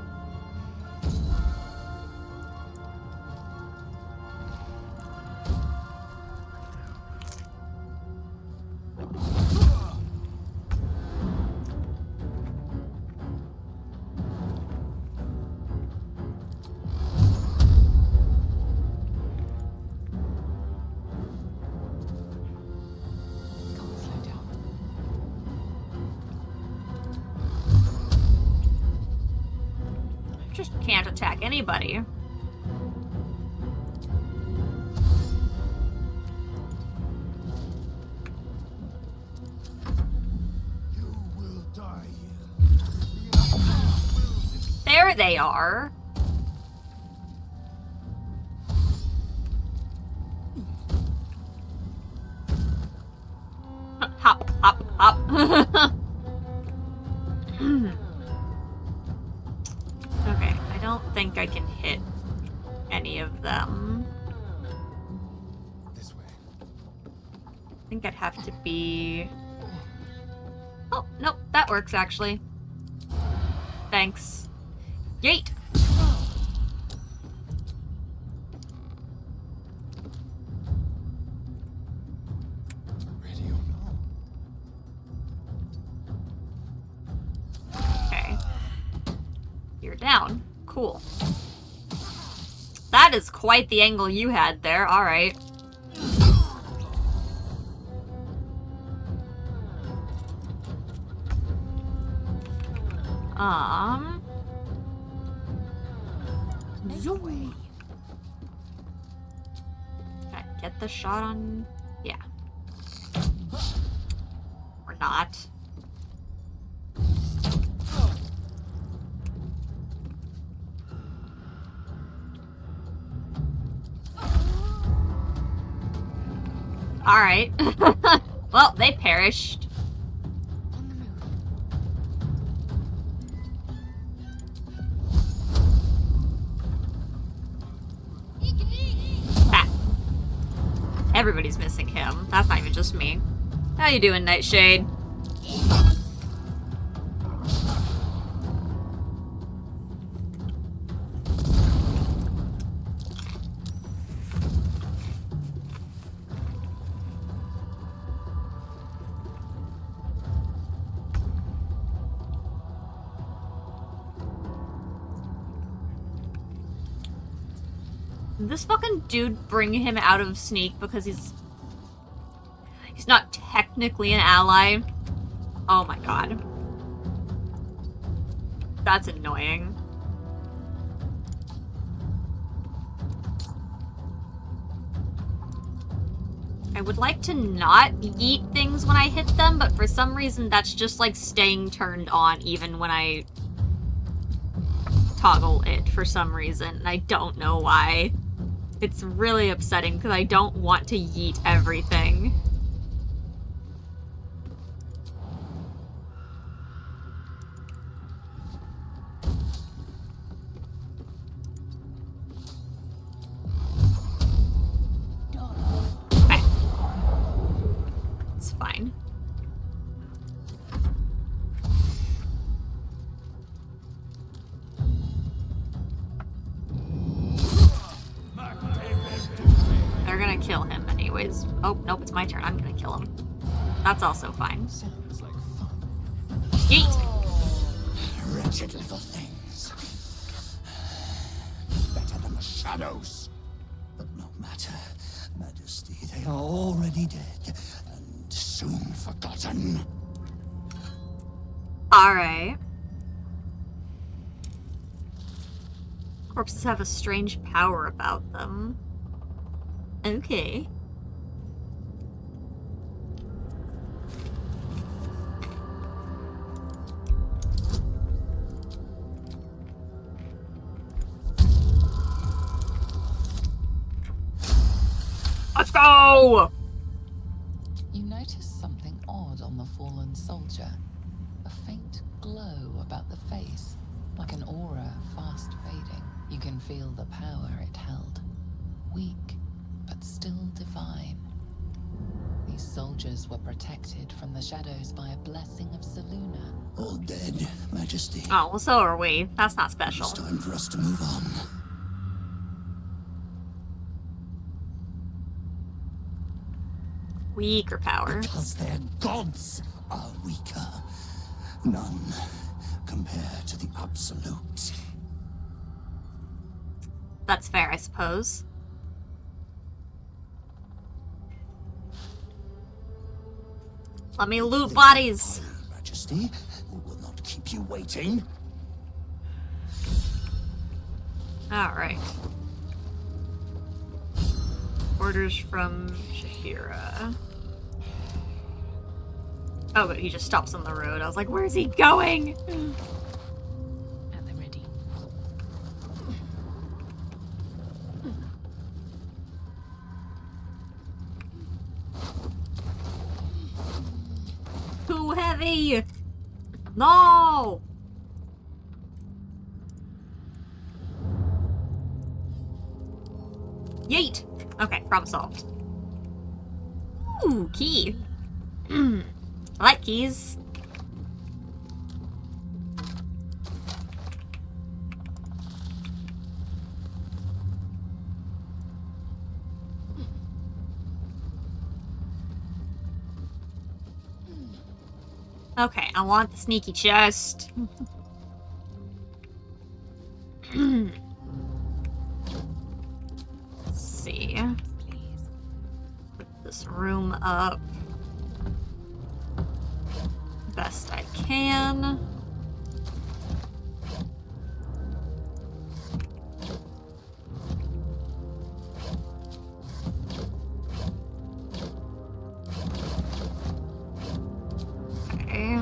Just can't attack anybody. There they are. Hop, hop, hop. Okay, I don't think I can hit any of them.
This way.
I think I'd have to be... Oh, nope, that works actually. Thanks. Yeet!
Ready or not?
Okay. You're down. Cool. That is quite the angle you had there. Alright. Zoom. Okay, get the shot on... Yeah. Or not. Alright. Well, they perished. Ah. Everybody's missing him. That's not even just me. How you doing, Nightshade? Did this fucking dude bring him out of sneak because he's not technically an ally? Oh my god. That's annoying. I would like to not eat things when I hit them, but for some reason that's just like staying turned on even when I toggle it for some reason, and I don't know why. It's really upsetting because I don't want to yeet everything. Okay. It's fine. They're gonna kill him anyways. Oh, nope, it's my turn. I'm gonna kill him. That's also fine. Yeet!
Wretched little things. Better than the shadows. But no matter, Majesty, they are already dead and soon forgotten.
Alright. Corpses have a strange power about them. Okay. Let's go!
You notice something odd on the fallen soldier. A faint glow about the face, like an aura fast fading. You can feel the power it held. Weak, but still divine. These soldiers were protected from the shadows by a blessing of Selûne.
All dead, Majesty.
Oh, well, so are we. That's not special.
It's time for us to move on.
Weaker power.
Because their gods are weaker. None compare to the Absolute.
That's fair, I suppose. Let me loot bodies.
Majesty, we will not keep you waiting.
Alright. Orders from Shahira. Oh, but he just stops on the road. I was like, where's he going?
At the ready.
Too heavy! No! Yeet! Okay, problem solved. Ooh, key. I like keys. Okay, I want the sneaky chest. Let's see. Put this room up best I can. Okay.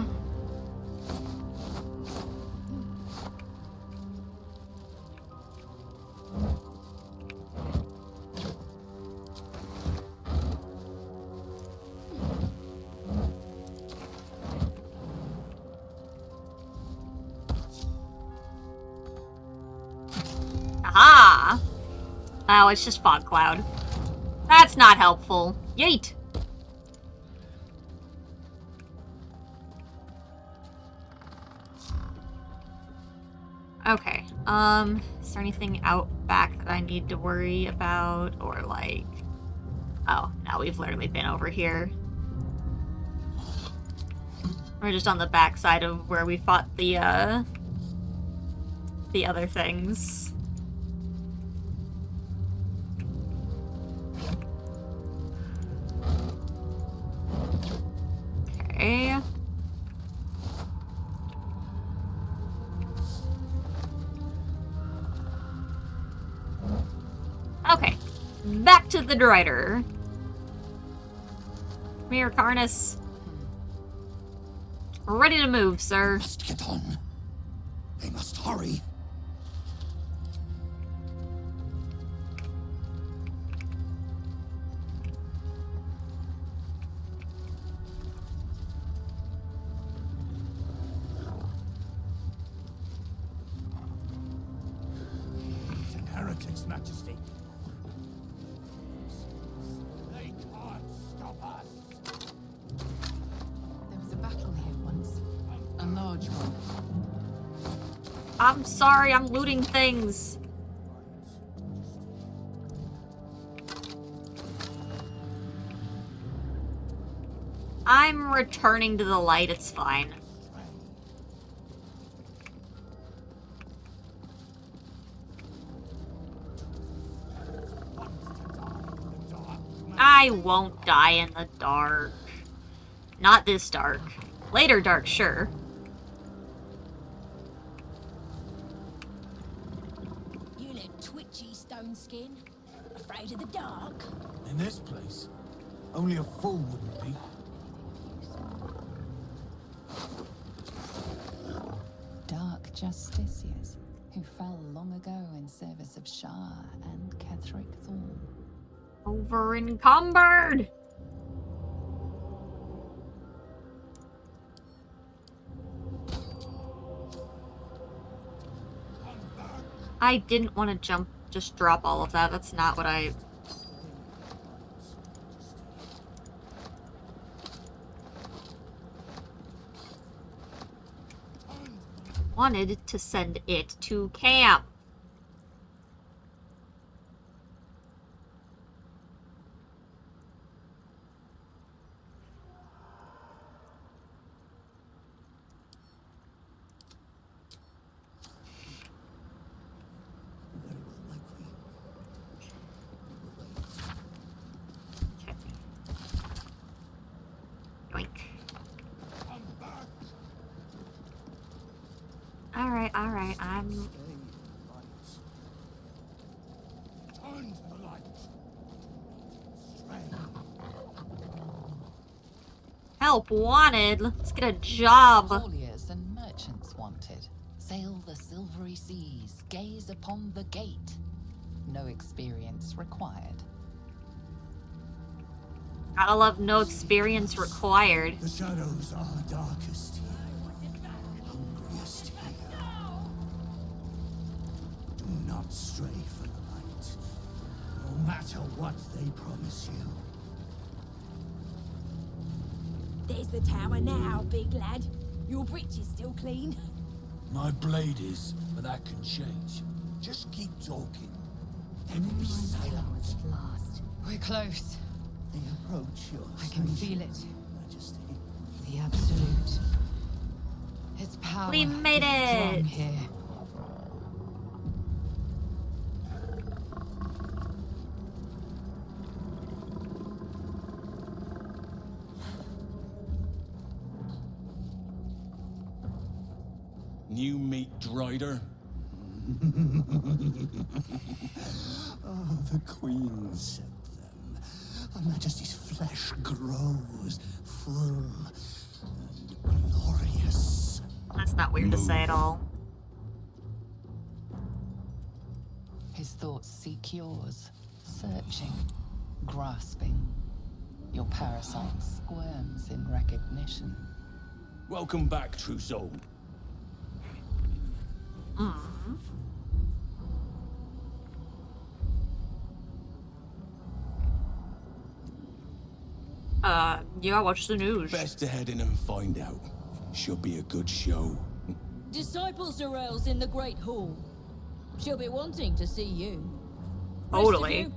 Aha! Oh, it's just fog cloud. That's not helpful. Yeet! Okay, is there anything out back that I need to worry about? Or like... Oh, no, we've literally been over here. We're just on the back side of where we fought the other things. Okay. Okay. Back to the Drider. Come here, Karnas. Ready to move, sir.
Must get on. They must hurry. His Majesty. They can't stop us.
There was a battle here once. A large one.
I'm sorry, I'm looting things. I'm returning to the light, it's fine. I won't die in the dark. Not this dark. Later dark, sure.
You look twitchy, Stone Skin. Afraid of the dark?
In this place, only a fool wouldn't be.
Dark Justiciars, who fell long ago in service of Shah and Ketheric Thorn.
Over encumbered! I didn't want to just drop all of that. That's not what I... wanted to send it to camp. Alright, I'm... Help wanted. Let's get a job.
Hauliers and merchants wanted. Sail the silvery seas, gaze upon the gate. No experience required.
Gotta love no experience required.
The shadows are darkest here, hungriest here. Do not stray from the light, no matter what they promise you.
There's the tower now, big lad. Your breech is still clean.
My blade is, but that can change. Just keep talking. And be silent.
At last.
We're close.
They approach your
I can feel it.
Majesty.
The Absolute. Its power
We made
is strong
it.
here.
New meat drider.
Oh, the Queen sent them. Her Majesty's flesh grows full and glorious.
That's not weird to say at all.
His thoughts seek yours, searching, grasping. Your parasite squirms in recognition.
Welcome back, true soul.
Yeah, watch the news.
Best to head in and find out. Should be a good show.
Disciple Sorrel's in the Great Hall. She'll be wanting to see you.
Totally.
Rest of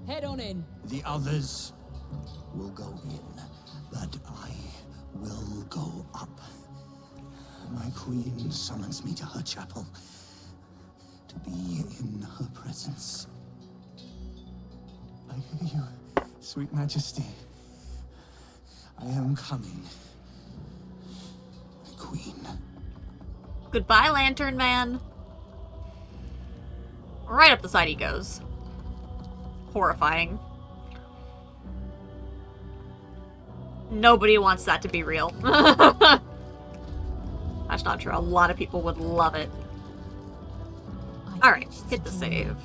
you, head on in.
The others will go in, but I will go up. My Queen summons me to her chapel to be in her presence. I hear you, sweet Majesty. I am coming, my Queen.
Goodbye, Lantern Man. Right up the side he goes. Horrifying. Nobody wants that to be real. That's not true. A lot of people would love it. Alright, hit the save.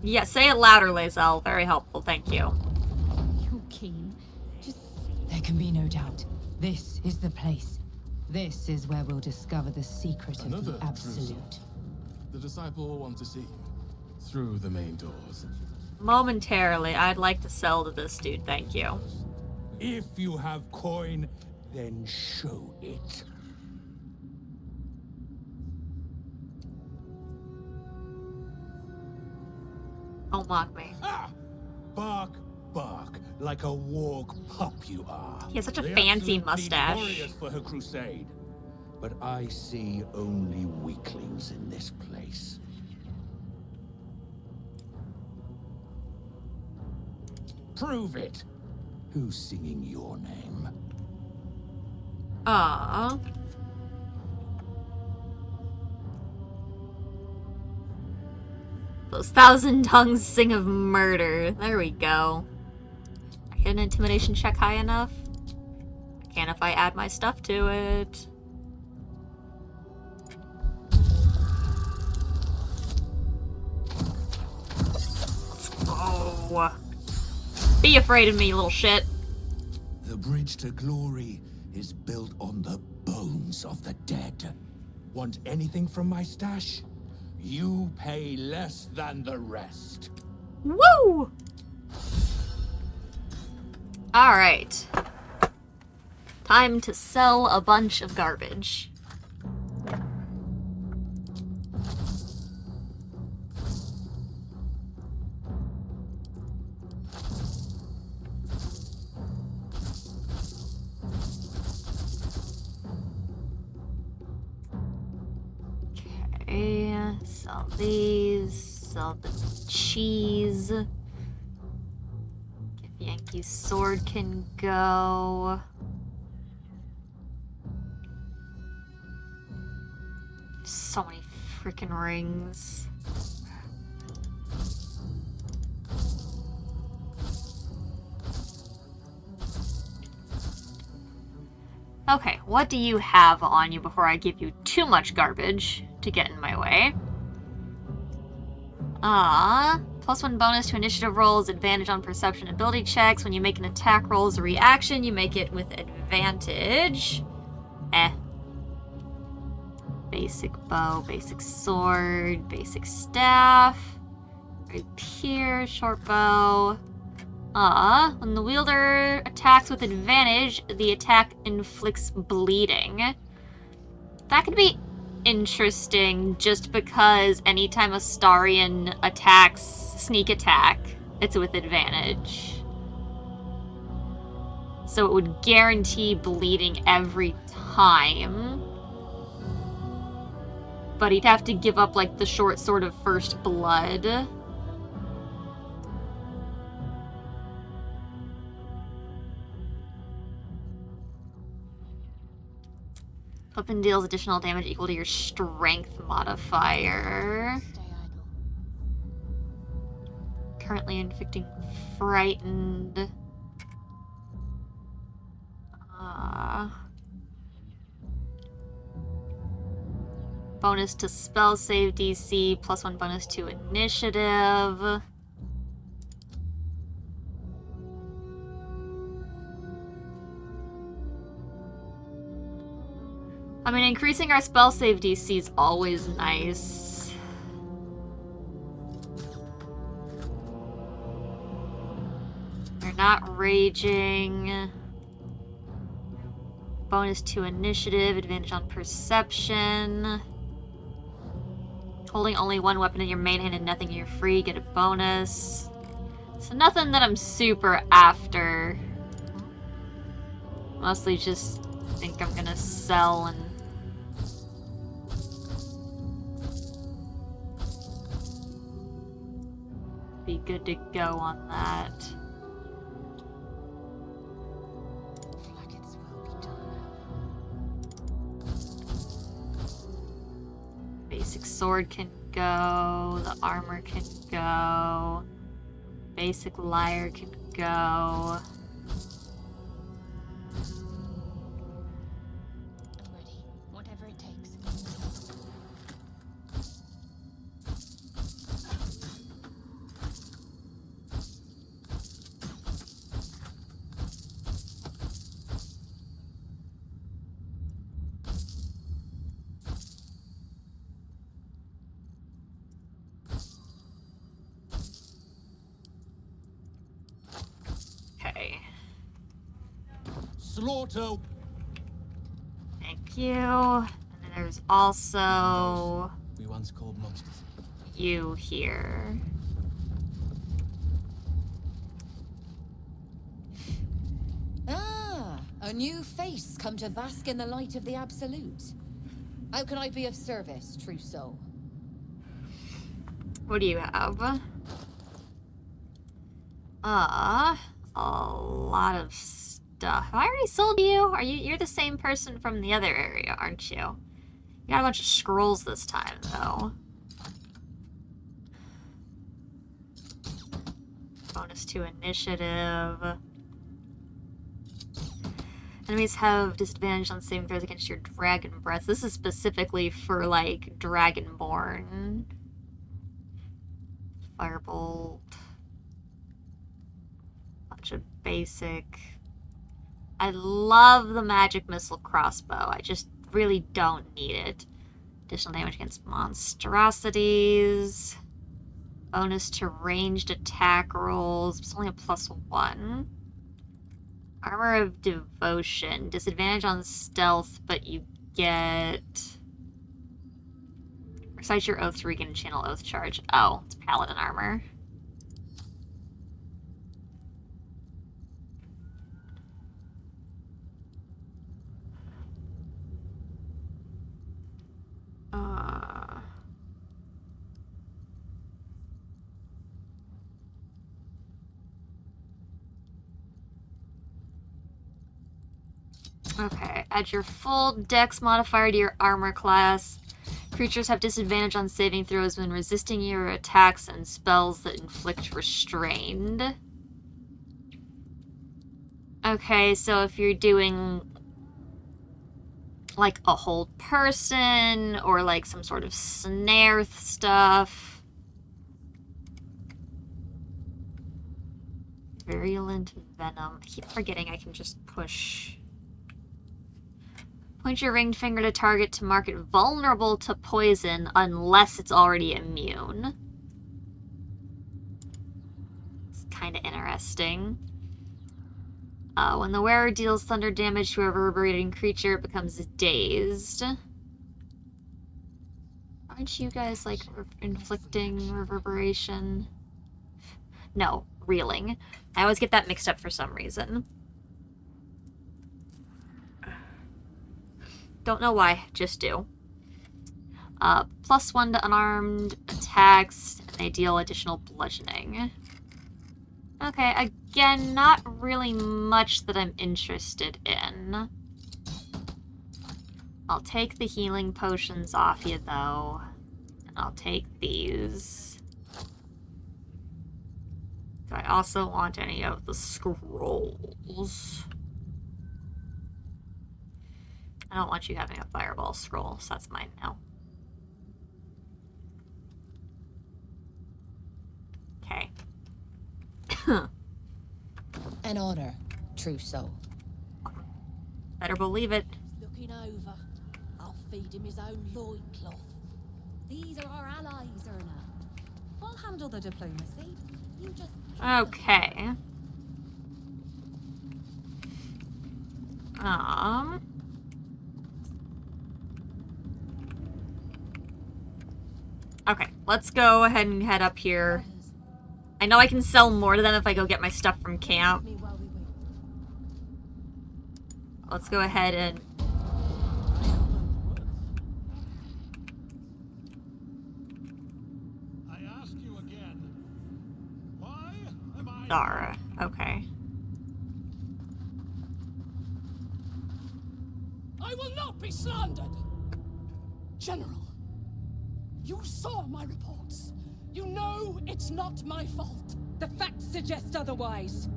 Yeah, say it louder, Lae'zel. Very helpful, thank you.
You're keen.
There can be no doubt. This is the place.
This is where we'll discover the secret of
Another
the Absolute.
The disciple will want to see you through the main doors.
Momentarily, I'd like to sell to this dude, thank you.
If you have coin, then show it.
Don't mock me.
Ah! Bark, bark, like a warg pup you are.
He has such a
The
fancy
Absolute
mustache.
needs warriors for her crusade. But I see only weaklings in this place. Prove it. Who's singing your name?
Aww. Those 1,000 tongues sing of murder. There we go. I hit an intimidation check high enough? I can if I add my stuff to it. Let's go. Be afraid of me, little shit.
The bridge to glory is built on the bones of the dead. Want anything from my stash? You pay less than the rest.
Woo! Alright. Time to sell a bunch of garbage. Okay, sell these, sell the cheese. Yankee's sword can go. So many freaking rings. Okay, what do you have on you before I give you too much garbage to get in my way? +1 bonus to initiative rolls, advantage on perception ability checks. When you make an attack roll as a reaction, you make it with advantage. Basic bow, basic sword, basic staff, rapier, short bow. When the wielder attacks with advantage, the attack inflicts bleeding. That could be interesting just because anytime a Starian attacks sneak attack, it's with advantage. So it would guarantee bleeding every time. But he'd have to give up like the short sword of first blood. Weapon deals additional damage equal to your strength modifier. Currently inflicting frightened. Bonus to spell save DC, +1 bonus to initiative. I mean, increasing our spell save DC is always nice. You're not raging. Bonus to initiative, advantage on perception. Holding only one weapon in your main hand and nothing in your free, get a bonus. So nothing that I'm super after. Mostly just think I'm gonna sell and be good to go on that. Basic sword can go, the armor can go, basic lyre can go.
Ready, whatever it takes.
slaughter.
Thank you. And then there's also
We once called monsters.
you here.
Ah, a new face come to bask in the light of the Absolute. How can I be of service, true soul?
What do you have? A lot of stuff. Have I already sold you? You're the same person from the other area, aren't you? You got a bunch of scrolls this time, though. Bonus to initiative. Enemies have disadvantage on saving throws against your dragon breath. This is specifically for, like, Dragonborn. Firebolt. Bunch of basic. I love the magic missile crossbow. I just really don't need it. Additional damage against monstrosities. Bonus to ranged attack rolls. It's only a +1. Armor of Devotion. Disadvantage on stealth, but you get... Recite your oath to regain channel oath charge. Oh, it's paladin armor. Okay, add your full dex modifier to your armor class. Creatures have disadvantage on saving throws when resisting your attacks and spells that inflict restrained. Okay, so if you're doing like a hold person or like some sort of snare stuff. Virulent venom. I keep forgetting I can just push. Point your ringed finger to target to mark it vulnerable to poison unless it's already immune. It's kind of interesting. When the wearer deals thunder damage to a reverberating creature, it becomes dazed. Aren't you guys, like, inflicting reverberation? No, reeling. I always get that mixed up for some reason. Don't know why, just do. +1 to unarmed attacks, and they deal additional bludgeoning. Okay, again, not really much that I'm interested in. I'll take the healing potions off you, though. And I'll take these. Do I also want any of the scrolls? I don't want you having a fireball scroll, so that's mine now. Okay.
An honor, true soul.
Better believe it.
Looking over. I'll feed him his own loincloth. These are our allies, Erna. I'll handle the diplomacy. You just...
Okay. Okay, let's go ahead and head up here. I know I can sell more to them if I go get my stuff from camp. Let's go ahead and...
I ask you again. Why am I...
Dara, okay.
I will not be slandered! General, you saw my reports. You know it's not my fault.
The facts suggest otherwise.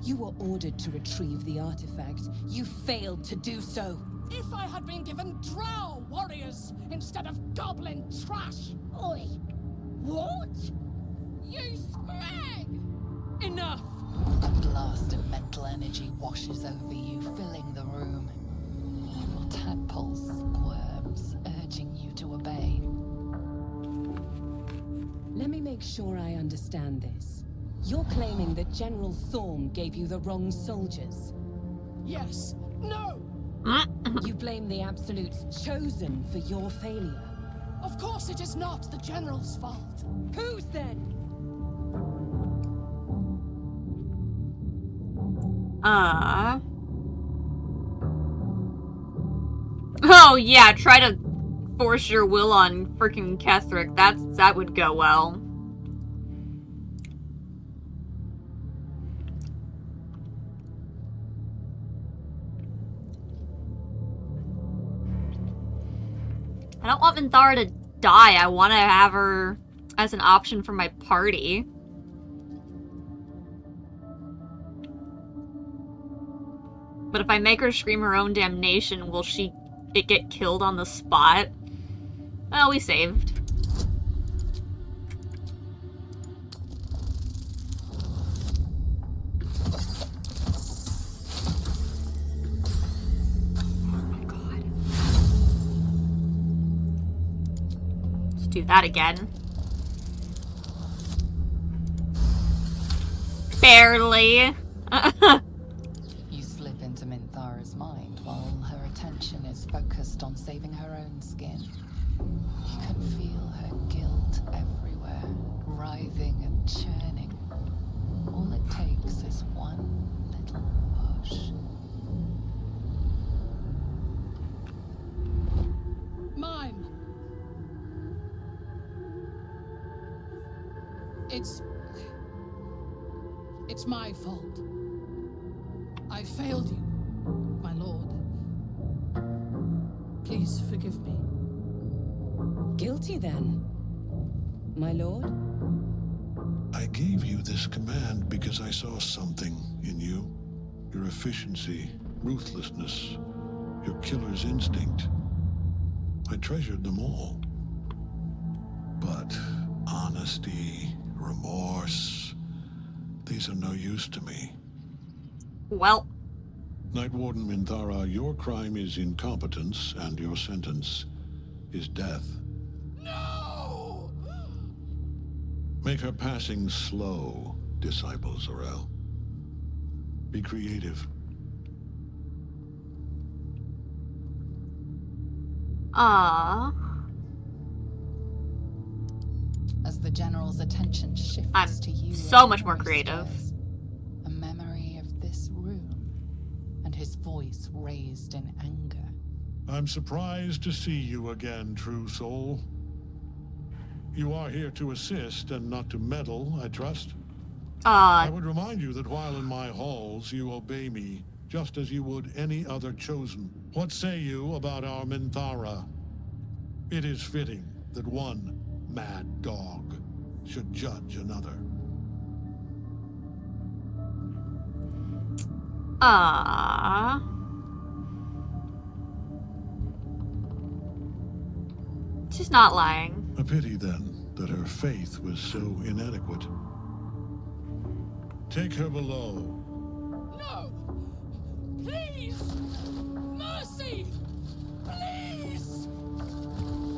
You were ordered to retrieve the artifact. You failed to do so.
If I had been given drow warriors instead of goblin trash.
Oi! What?
You scrag!
Enough!
A blast of mental energy washes over you, filling the room. Tadpoles squirms, urging you to obey.
Let me make sure I understand this. You're claiming that General Thorm gave you the wrong soldiers.
Yes. No.
You blame the Absolute's chosen for your failure.
Of course it is not the General's fault.
Whose then?
Oh yeah, try to force your will on freaking Ketheric. That would go well. I don't want Minthara to die. I want to have her as an option for my party. But if I make her scream her own damnation, will it get killed on the spot? Well, we saved. Do that again. Barely.
You slip into Minthara's mind while her attention is focused on saving her own skin. You can feel her guilt everywhere, writhing and churning. All it takes is one little push.
Mine. It's my fault. I failed you, my lord. Please forgive me.
Guilty then, my lord?
I gave you this command because I saw something in you. Your efficiency, ruthlessness, your killer's instinct. I treasured them all. But honesty, remorse, these are no use to me.
Well.
Night Warden Minthara, your crime is incompetence, and your sentence is death.
No!
Make her passing slow, Disciple Zorel. Be creative.
As the General's attention shifts to you,
so much more creative.
A memory of this room, and his voice raised in anger.
I'm surprised to see you again, true soul. You are here to assist and not to meddle, I trust. I would remind you that while in my halls, you obey me, just as you would any other chosen. What say you about our Minthara? It is fitting that one mad dog should judge another.
She's not lying.
A pity, then, that her faith was so inadequate. Take her below.
No! Please! Mercy! Please!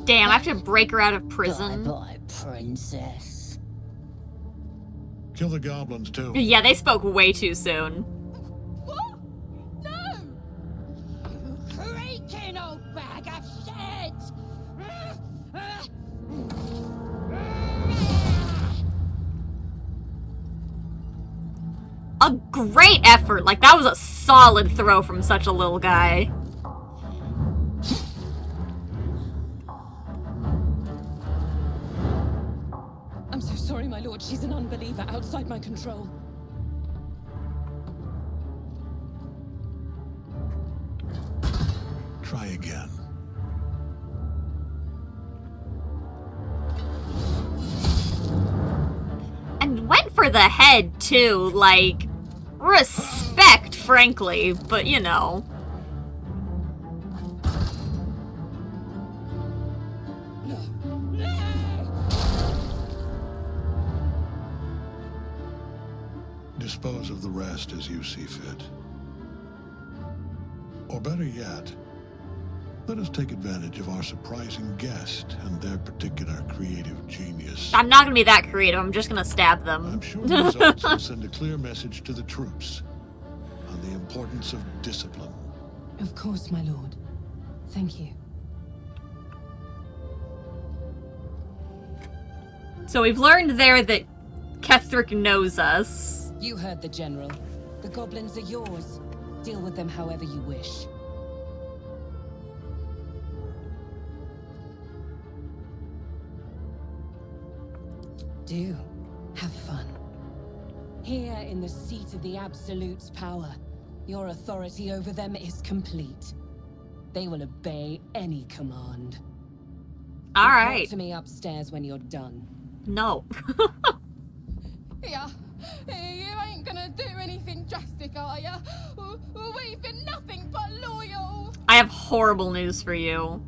Damn, I have to break her out of prison.
Bye-bye, princess.
Kill the goblins, too.
Yeah, they spoke way too soon.
What? No! You creaking old bag of shit!
A great effort. Like, that was a solid throw from such a little guy.
I'm so sorry, my lord. She's an unbeliever outside my control.
Try again.
And went for the head, too. Like, respect, frankly. But, you know.
Dispose of the rest as you see fit. Or better yet, let us take advantage of our surprising guest and their particular creative genius.
I'm not gonna be that creative. I'm just gonna stab them.
I'm sure the results will send a clear message to the troops. the importance of discipline.
Of course, my lord. Thank you.
So we've learned there that Ketherick knows us.
You heard the general. The goblins are yours. Deal with them however you wish. Do have fun. Here in the seat of the Absolute's power, your authority over them is complete. They will obey any command.
All
Report
right.
to me upstairs when you're done.
No.
Yeah, you ain't gonna do anything drastic, are ya? We've been nothing but loyal.
I have horrible news for you.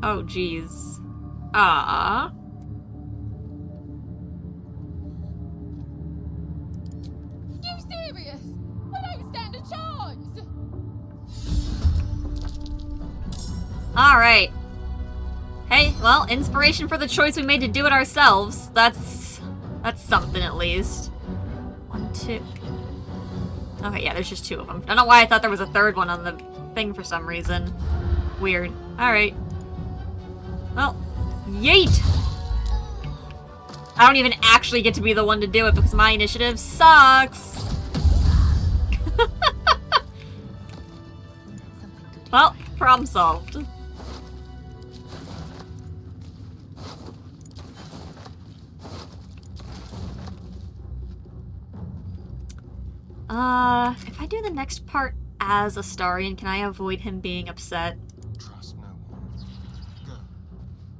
Oh, jeez.
You serious? I don't stand a chance.
Alright. Hey, well, inspiration for the choice we made to do it ourselves. That's something at least. 1, 2. Okay, yeah, there's just 2 of them. I don't know why I thought there was a third one on the thing for some reason. Weird. Alright. Well, yeet! I don't even actually get to be the one to do it because my initiative sucks. Well, problem solved. If I do the next part as Astarion, can I avoid him being upset?
Trust no one. Go.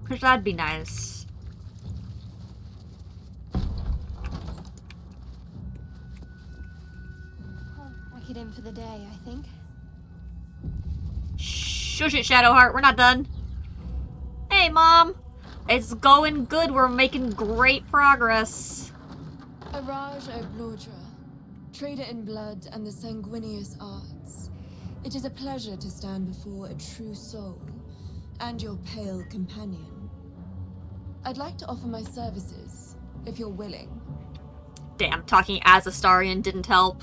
Because that'd be nice.
Whack it in for the day, I think.
Shush it, Shadowheart. We're not done. Hey, Mom. It's going good. We're making great progress.
Araj Oblodra, trader in blood and the sanguineous arts. It is a pleasure to stand before a true soul and your pale companion. I'd like to offer my services, if you're willing.
Damn, talking as Astarion didn't help.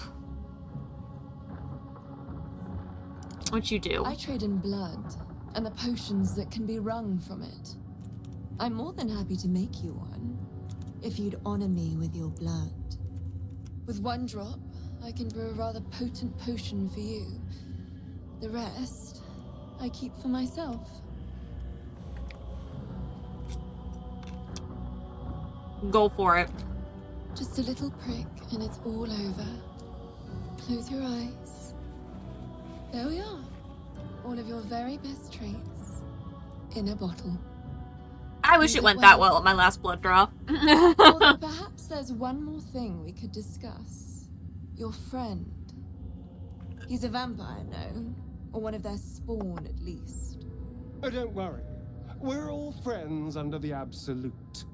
What'd you do?
I trade in blood and the potions that can be wrung from it. I'm more than happy to make you one, if you'd honor me with your blood. With 1 drop, I can brew a rather potent potion for you. The rest, I keep for myself.
Go for it.
Just a little prick and it's all over. Close your eyes. There we are. All of your very best traits in a bottle.
I wish it went that well at my last blood draw.
Although perhaps there's one more thing we could discuss. Your friend. He's a vampire, no? Or one of their spawn, at least.
Oh, don't worry. We're all friends under the Absolute.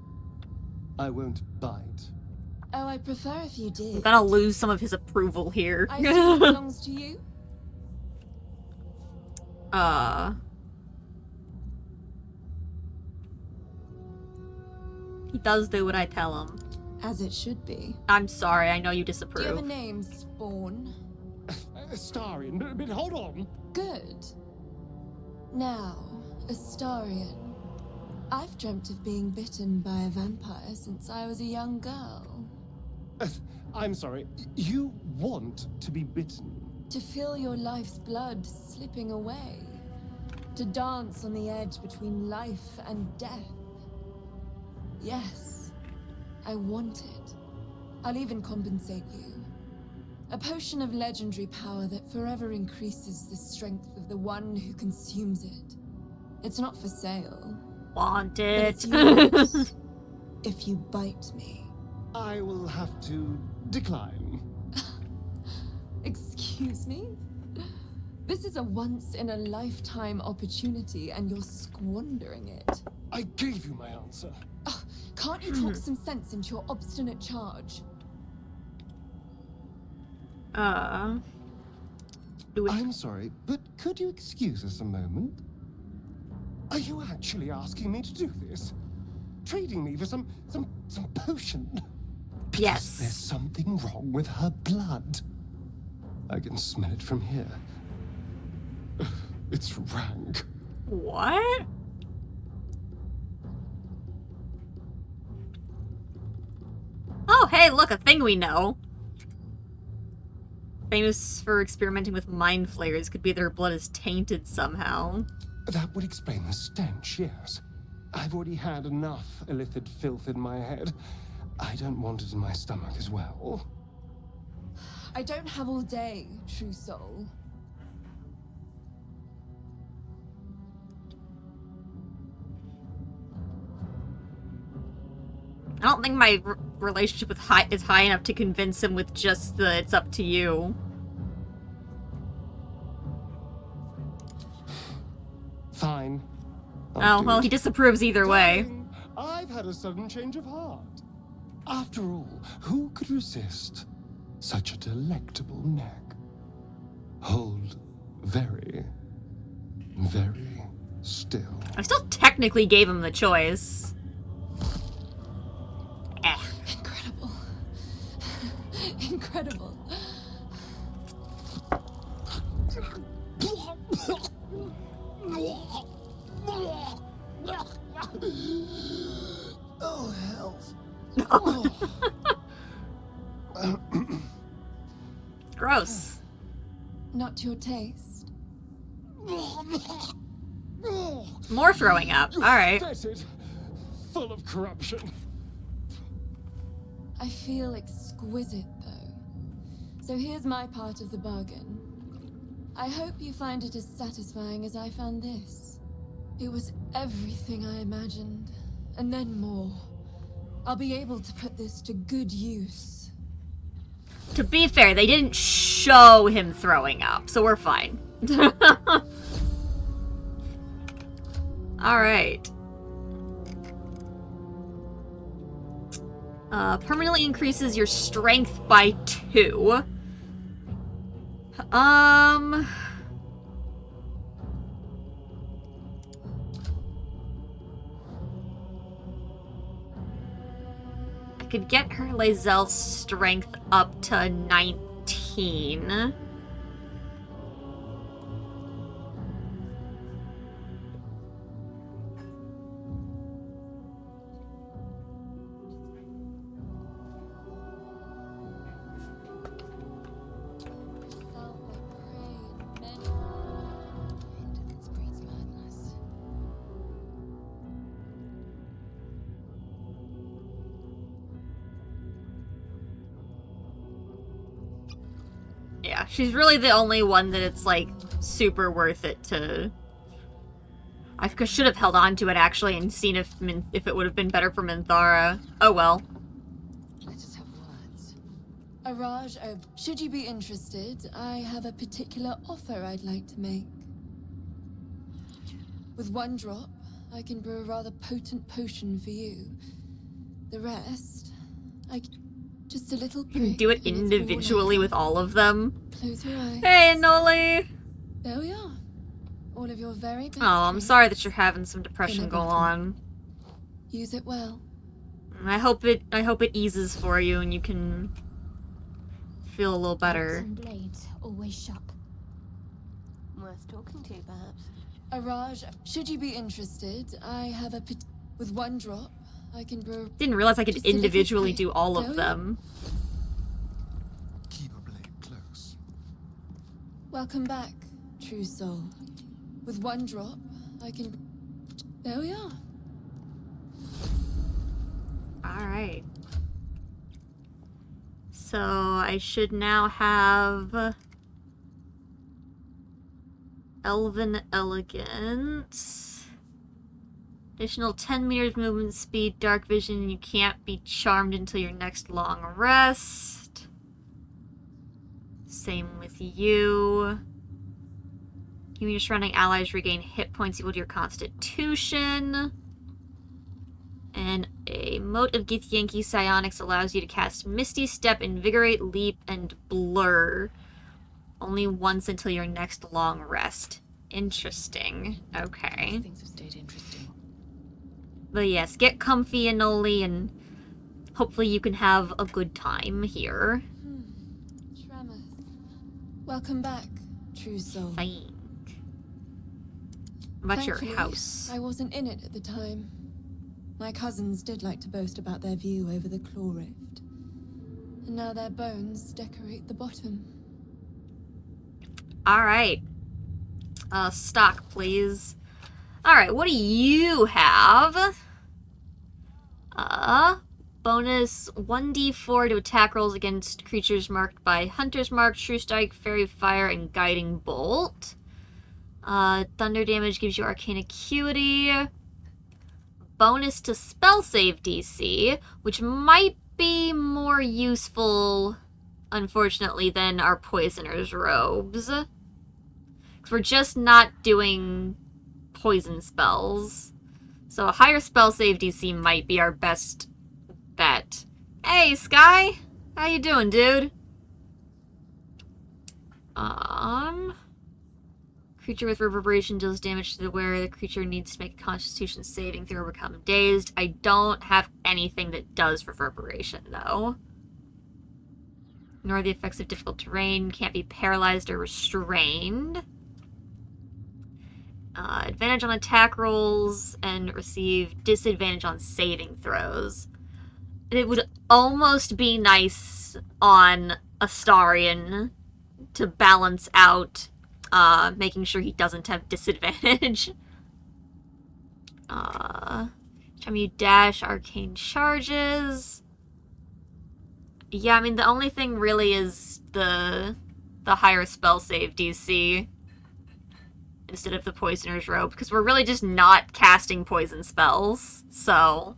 I won't bite.
Oh, I'd prefer if you did.
I'm gonna lose some of his approval here.
I assume it belongs to you?
He does do what I tell him.
As it should be.
I'm sorry, I know you
Do
disapprove.
you have a name, Spawn?
Astarion, but hold on.
Good. Now, Astarion. I've dreamt of being bitten by a vampire since I was a young girl.
I'm sorry. You want to be bitten?
To feel your life's blood slipping away. To dance on the edge between life and death. Yes, I want it. I'll even compensate you. A potion of legendary power that forever increases the strength of the one who consumes it. It's not for sale.
Want
But
it.
it's yours if you bite me.
I will have to decline.
Excuse me? This is a once-in-a-lifetime opportunity, and you're squandering it.
I gave you my answer.
Can't you talk some sense into your obstinate charge?
I'm sorry, but could you excuse us a moment? Are you actually asking me to do this? trading me for some potion.
Yes.
There's something wrong with her blood. I can smell it from here. It's rank.
What? Oh, hey, look, a thing we know. Famous for experimenting with mind flayers. Could be their blood is tainted somehow.
That would explain the stench, yes. I've already had enough illithid filth in my head. I don't want it in my stomach as well.
I don't have all day, true soul.
I don't think my relationship with is high enough to convince him with just the "it's up to you."
Fine.
Oh, well, he disapproves either way.
I've had a sudden change of heart. After all, who could resist such a delectable neck? Hold very, very still.
I still technically gave him the choice.
Incredible. Incredible.
Oh, hell.
Gross.
Not your taste.
More throwing up. Alright.
Fetid, full of corruption.
I feel exquisite, though. So here's my part of the bargain. I hope you find it as satisfying as I found this. It was everything I imagined, and then more. I'll be able to put this to good use.
To be fair, they didn't show him throwing up, so we're fine. Alright. Permanently increases your strength by 2. I could get her Lae'zel's strength up to 19. Yeah, she's really the only one that it's, like, super worth it to... I should have held on to it, actually, and seen if it would have been better for Minthara. Oh well.
Let us have words. Araj, should you be interested, I have a particular offer I'd like to make. With 1 drop, I can brew a rather potent potion for you. The rest, just a little
You can do it individually with all of them.
Close your eyes.
Hey, Noli!
There we are. All of your very best.
Oh, I'm sorry that you're having some depression go on.
Use it well.
I hope it eases for you and you can feel a little better.
And blades always sharp.
Worth talking to, perhaps.
Araj, should you be interested, I have with 1 drop, I can brew.
Didn't realize I could individually do all of them.
Keep a blade close.
Welcome back, true soul. With 1 drop, I can. There we are.
Alright. So I should now have Elven Elegance. Additional 10 meters movement speed, dark vision, you can't be charmed until your next long rest. Same with you. You and your surrounding allies regain hit points equal to your constitution. And a mote of Githyanki Psionics allows you to cast Misty Step, Invigorate, Leap, and Blur. Only once until your next long rest. Interesting. Okay.
Things have stayed interesting.
But yes, get comfy, Anoli, and hopefully you can have a good time here.
Tremor. Welcome back, true soul.
Fine. About your
Thankfully,
house.
I wasn't in it at the time. My cousins did like to boast about their view over the claw rift. And now their bones decorate the bottom.
Alright. Stock, please. Alright, what do you have? Bonus 1d4 to attack rolls against creatures marked by Hunter's Mark, True Strike, Fairy Fire, and Guiding Bolt. Thunder damage gives you Arcane Acuity. Bonus to spell save DC, which might be more useful, unfortunately, than our Poisoner's Robes. Because we're just not doing poison spells. So a higher spell save DC might be our best bet. Hey, Sky! How you doing, dude? Creature with reverberation deals damage to the wearer. The creature needs to make a Constitution saving throw or become dazed. I don't have anything that does reverberation, though. Ignore the effects of difficult terrain. Can't be paralyzed or restrained. Advantage on attack rolls and receive disadvantage on saving throws. It would almost be nice on Astarion to balance out making sure he doesn't have disadvantage. Time you dash, arcane charges. Yeah, I mean, the only thing really is the higher spell save DC instead of the Poisoner's Robe, because we're really just not casting poison spells, so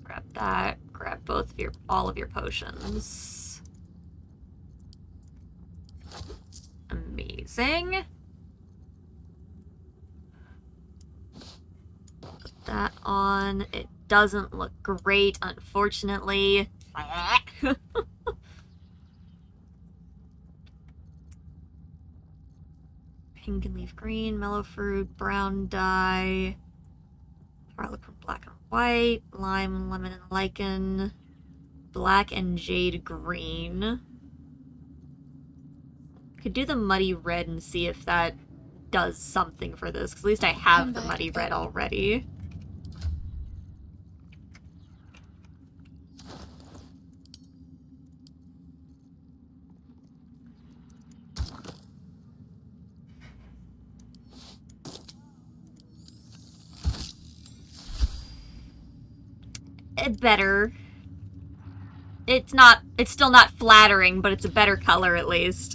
grab that, grab all of your potions. Amazing. Put that on. It doesn't look great, unfortunately. Pink and leaf green, mellow fruit, brown dye, harlequin black and white, lime, lemon, and lichen, black and jade green. Could do the muddy red and see if that does something for this, because at least I have the muddy red already. Better. It's still not flattering, but it's a better color at least.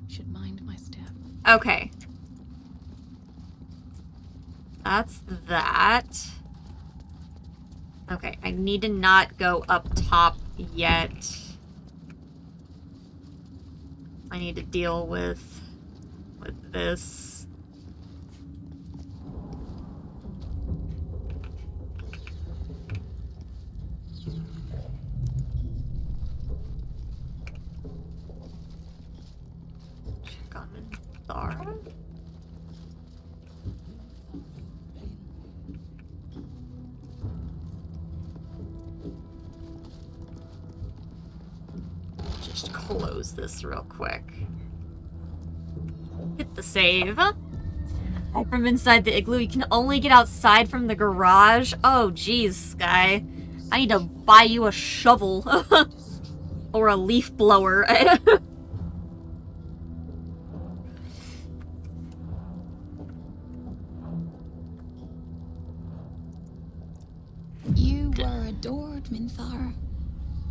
Should mind my step.
Okay. That's that. Okay, I need to not go up top yet. I need to deal with this. Just close this real quick. Hit the save. From inside the igloo, you can only get outside from the garage. Oh, geez, Sky. I need to buy you a shovel. Or a leaf blower.
You were adored, Minthara.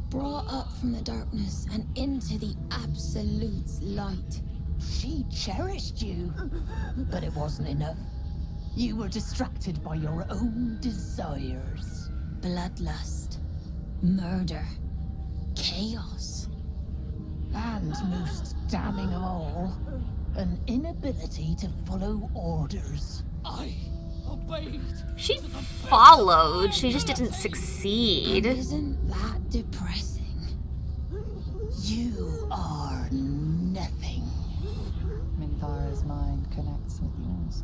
Brought up from the darkness and into the Absolute's light.
She cherished you, but it wasn't enough. You were distracted by your own desires.
Bloodlust, murder, chaos.
And most damning of all, an inability to follow orders.
I obeyed.
She followed, she just didn't succeed.
Isn't that depressing?
You are nothing.
Minthara's mind connects with yours. bones.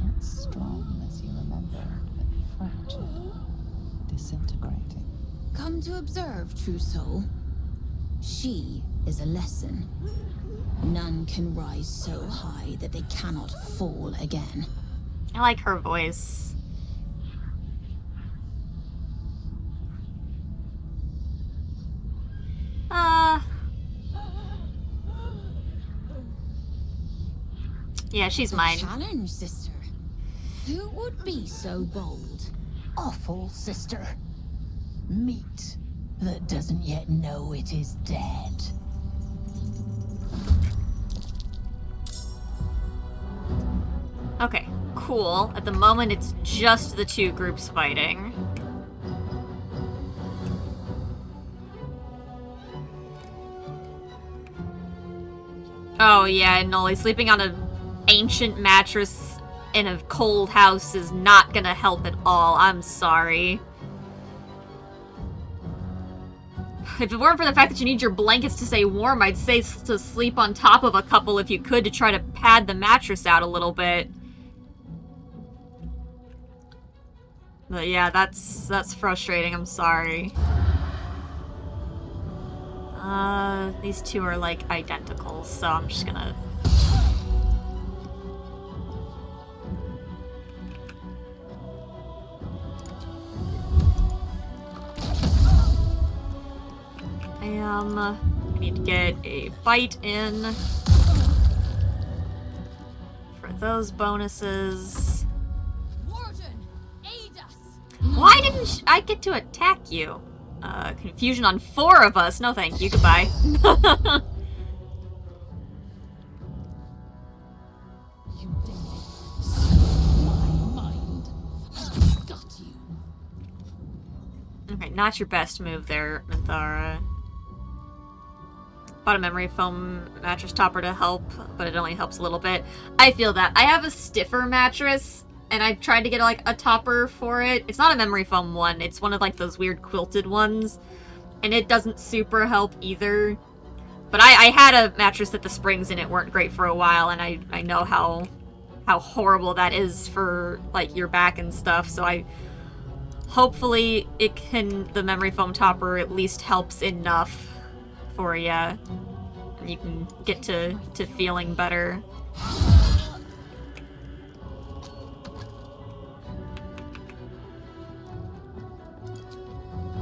Not strong as you remembered, but fractured, disintegrating.
Come to observe, true soul. She is a lesson. None can rise so high that they cannot fall again.
I like her voice. Yeah, she's mine.
Challenge, sister. Who would be so bold?
Awful, sister. Meat that doesn't yet know it is dead.
Okay, cool. At the moment, it's just the two groups fighting. Oh yeah, Noli, sleeping on an ancient mattress in a cold house is not gonna help at all. I'm sorry. If it weren't for the fact that you need your blankets to stay warm, I'd say to sleep on top of a couple if you could to try to pad the mattress out a little bit. But yeah, that's frustrating. I'm sorry. These two are like identical, so I'm just gonna... I need to get a bite in for those bonuses.
Warden, aid us.
Why didn't I get to attack you? Confusion on 4 of us. No thank you, goodbye. Okay, not your best move there, Minthara. Bought a memory foam mattress topper to help, but it only helps a little bit. I feel that. I have a stiffer mattress, and I've tried to get like a topper for it. It's not a memory foam one. It's one of like those weird quilted ones, and it doesn't super help either. But I had a mattress that the springs in it weren't great for a while, and I know how horrible that is for like your back and stuff. So hopefully the memory foam topper at least helps enough for you, and you can get to feeling better.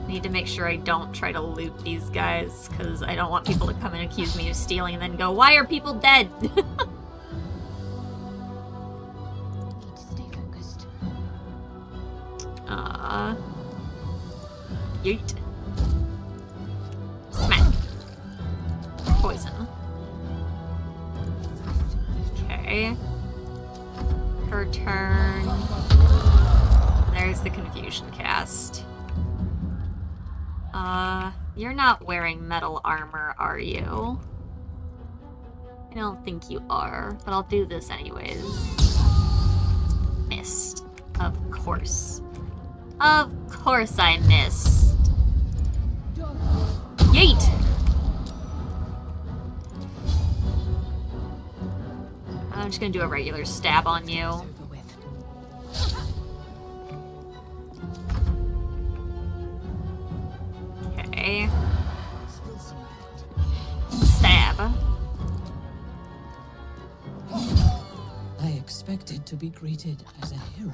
Need to make sure I don't try to loot these guys, because I don't want people to come and accuse me of stealing and then go, why are people dead?
Need to stay focused.
Yeet. Smack. Poison. Okay. Her turn. There's the confusion cast. You're not wearing metal armor, are you? I don't think you are, but I'll do this anyways. Missed. Of course. Of course I missed. Yeet! I'm just gonna do a regular stab on you. Okay. Stab.
I expected to be greeted as a hero,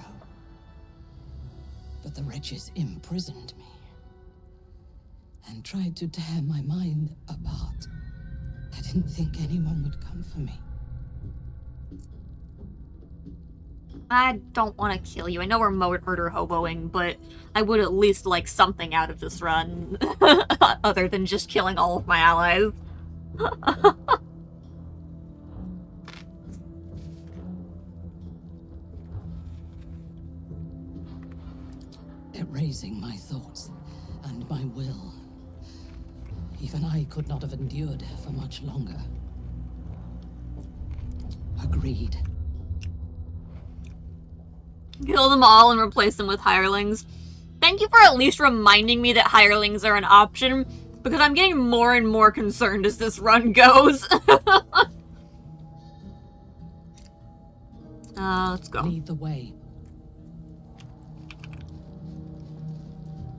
but the wretches imprisoned me and tried to tear my mind apart. I didn't think anyone would come for me.
I don't want to kill you. I know we're murder hoboing, but I would at least like something out of this run, other than just killing all of my allies.
Erasing my thoughts and my will. Even I could not have endured for much longer. Agreed.
Kill them all and replace them with hirelings. Thank you for at least reminding me that hirelings are an option, because I'm getting more and more concerned as this run goes. Let's go.
Lead the way.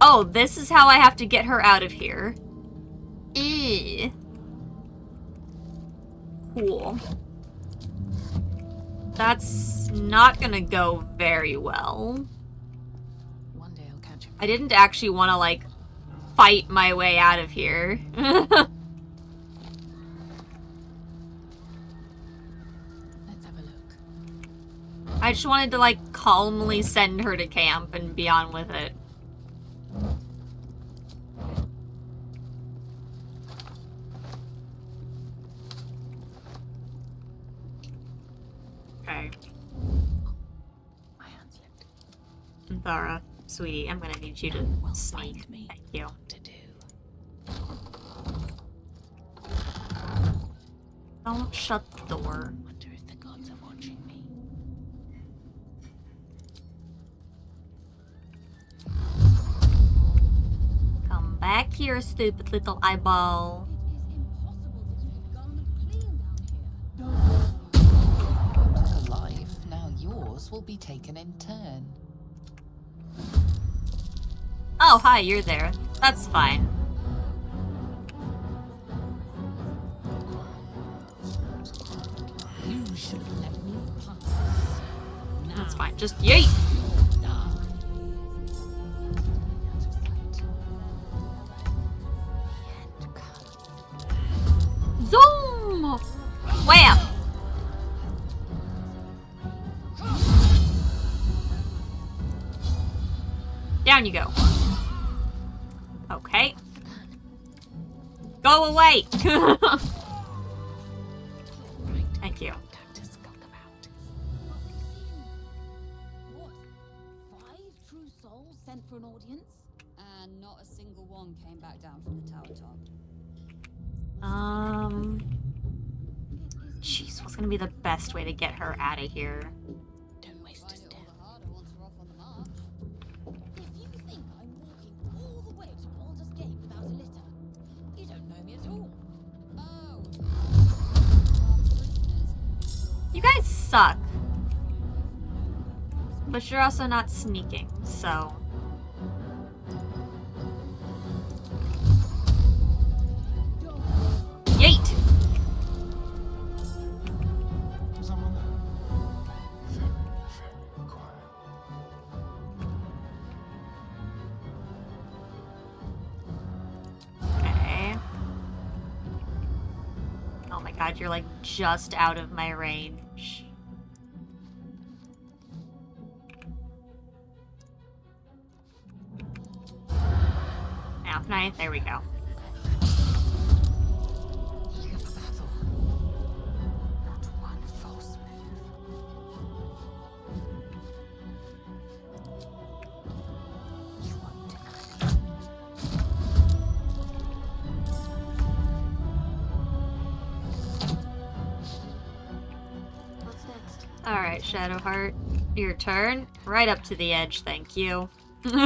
Oh, this is how I have to get her out of here. Eee. Cool. That's not gonna go very well.
One day I'll catch him.
I didn't actually want to, like, fight my way out of here.
Let's have a look.
I just wanted to, like, calmly send her to camp and be on with it. Okay.
My hand slipped.
Thara, sweetie, I'm gonna need you to sneak. Thank you. Don't shut the door.
Wonder if the gods are watching me.
Come back here, stupid little eyeball.
Alive, now yours will be taken in turn.
Oh, hi, you're there. That's fine.
You should let me pass.
That's fine. Just yeet! Zoom! Wham! Down you go. Okay. Go away! Thank you.
What? 5 true souls sent for an audience? And not a single one came back down from the tower top.
Jeez, what's gonna be the best way to get her out of here?
Don't waste a step.
If you think I'm walking all the way to Baldur's Gate without a litter, you don't know me at all. Oh.
You guys suck. But you're also not sneaking, so... Yeet!
Someone there? Very, very quiet.
Okay. Oh my god, you're like just out of my range. Now, nice, there we go.
Not one false move. You won't
What's next?
Alright, Shadowheart. Your turn. Right up to the edge, thank you.
Let's see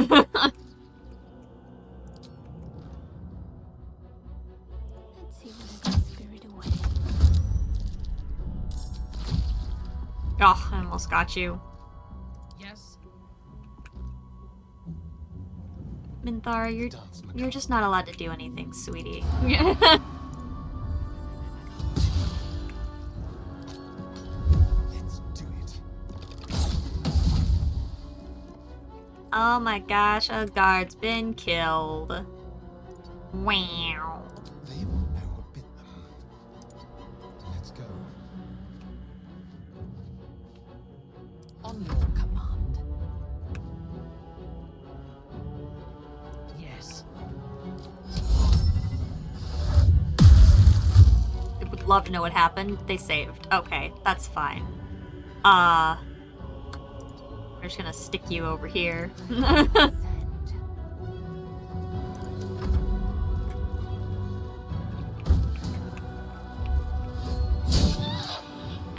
when I got spirit away.
Oh, I almost got you.
Yes.
Minthara, you're just not allowed to do anything, sweetie.
Let's do it.
Oh my gosh, a guard's been killed. Wow.
They will know what bit them. Let's go.
On your command. Yes.
I would love to know what happened. They saved. Okay, that's fine. We're just gonna stick you over here.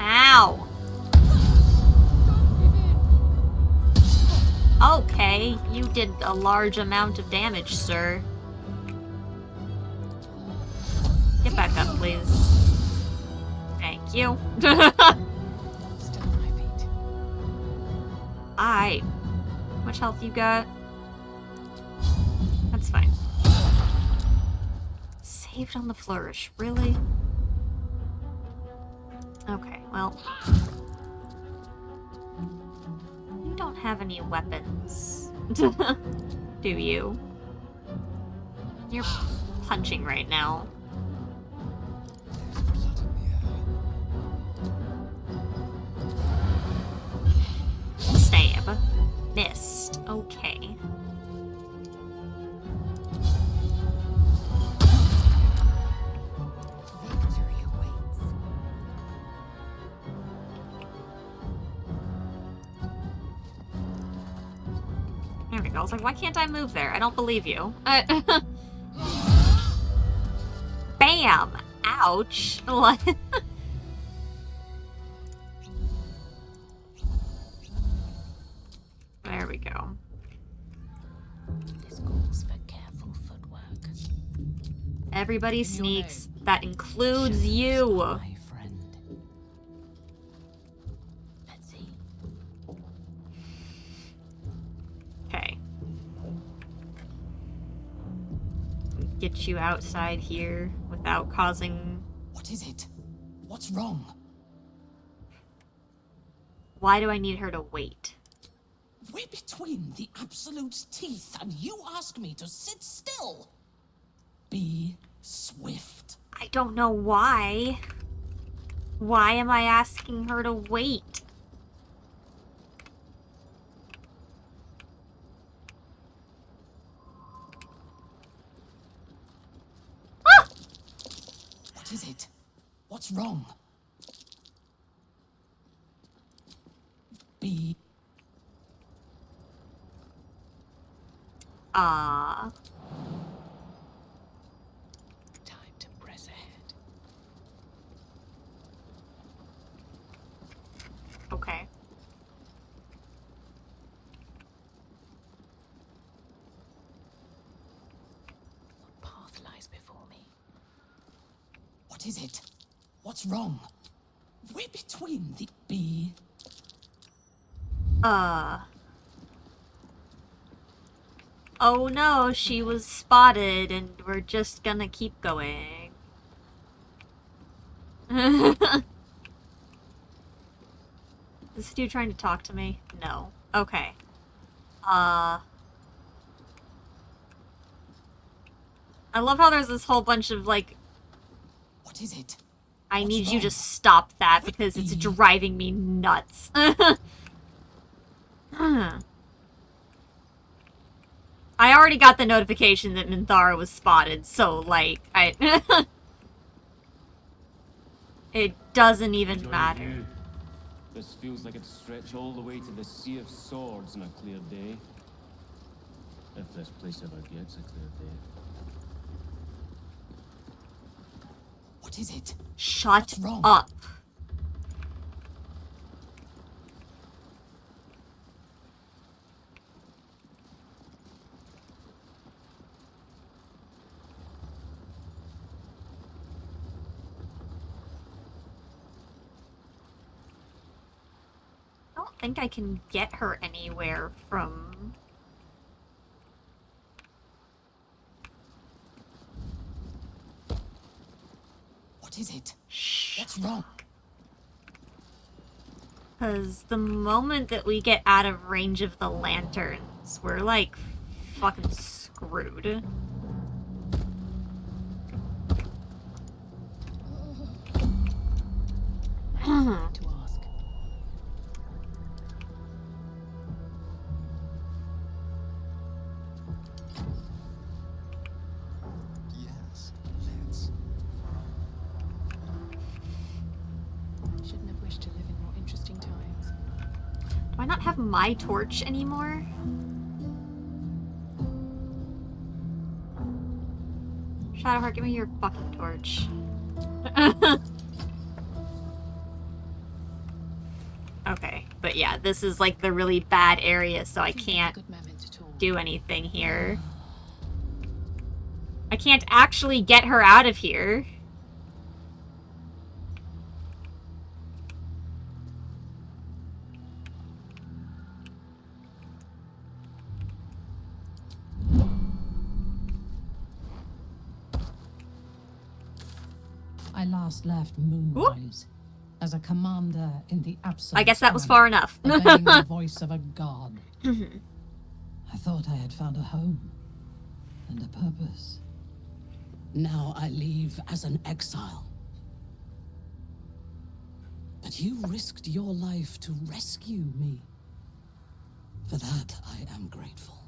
Ow! Okay, you did a large amount of damage, sir. Get back up, please. Thank you.
Still on my feet.
Hi. How much health you got? That's fine. Saved on the flourish, really? Okay, well. You don't have any weapons. Do you? You're punching right now. Stab. Missed. Okay. There we go. I was like, why can't I move there? I don't believe you. Bam! Ouch! What? There we go.
This calls for careful footwork.
Everybody sneaks. That includes you.
My friend. Let's see.
Okay. Get you outside here without causing...
What is it? What's wrong?
Why do I need her to wait?
We're between the Absolute's teeth, and you ask me to sit still. Be swift.
I don't know why. Why am I asking her to wait? Ah!
What is it? What's wrong? Be...
Ah.
Time to press ahead.
Okay.
What path lies before me?
What is it? What's wrong? We're between the... Be...
Oh no, she was spotted and we're just gonna keep going. Is this dude trying to talk to me? No. Okay. I love how there's this whole bunch of, like...
What is it?
I need you to stop that because it's driving me nuts. I already got the notification that Minthara was spotted, so, like, it doesn't even matter.
This feels like it stretch all the way to the Sea of Swords on a clear day. If this place ever gets a clear day.
What is it?
Shut up. I don't think I can get her anywhere from...
What is it? What's wrong?
Because the moment that we get out of range of the lanterns, we're like fucking screwed.
To ask.
Yes, let's.
Shouldn't have wished to live in more interesting times.
Do I not have my torch anymore? Shadowheart, give me your fucking torch. Okay, but yeah, this is like the really bad area, so I can't do anything here. I can't actually get her out of here.
I last left Moonrise as a commander in the Absolute.
I guess that was far enough.
Obeying the voice of a god. I thought I had found a home and a purpose. Now I leave as an exile. But you risked your life to rescue me. For that, I am grateful.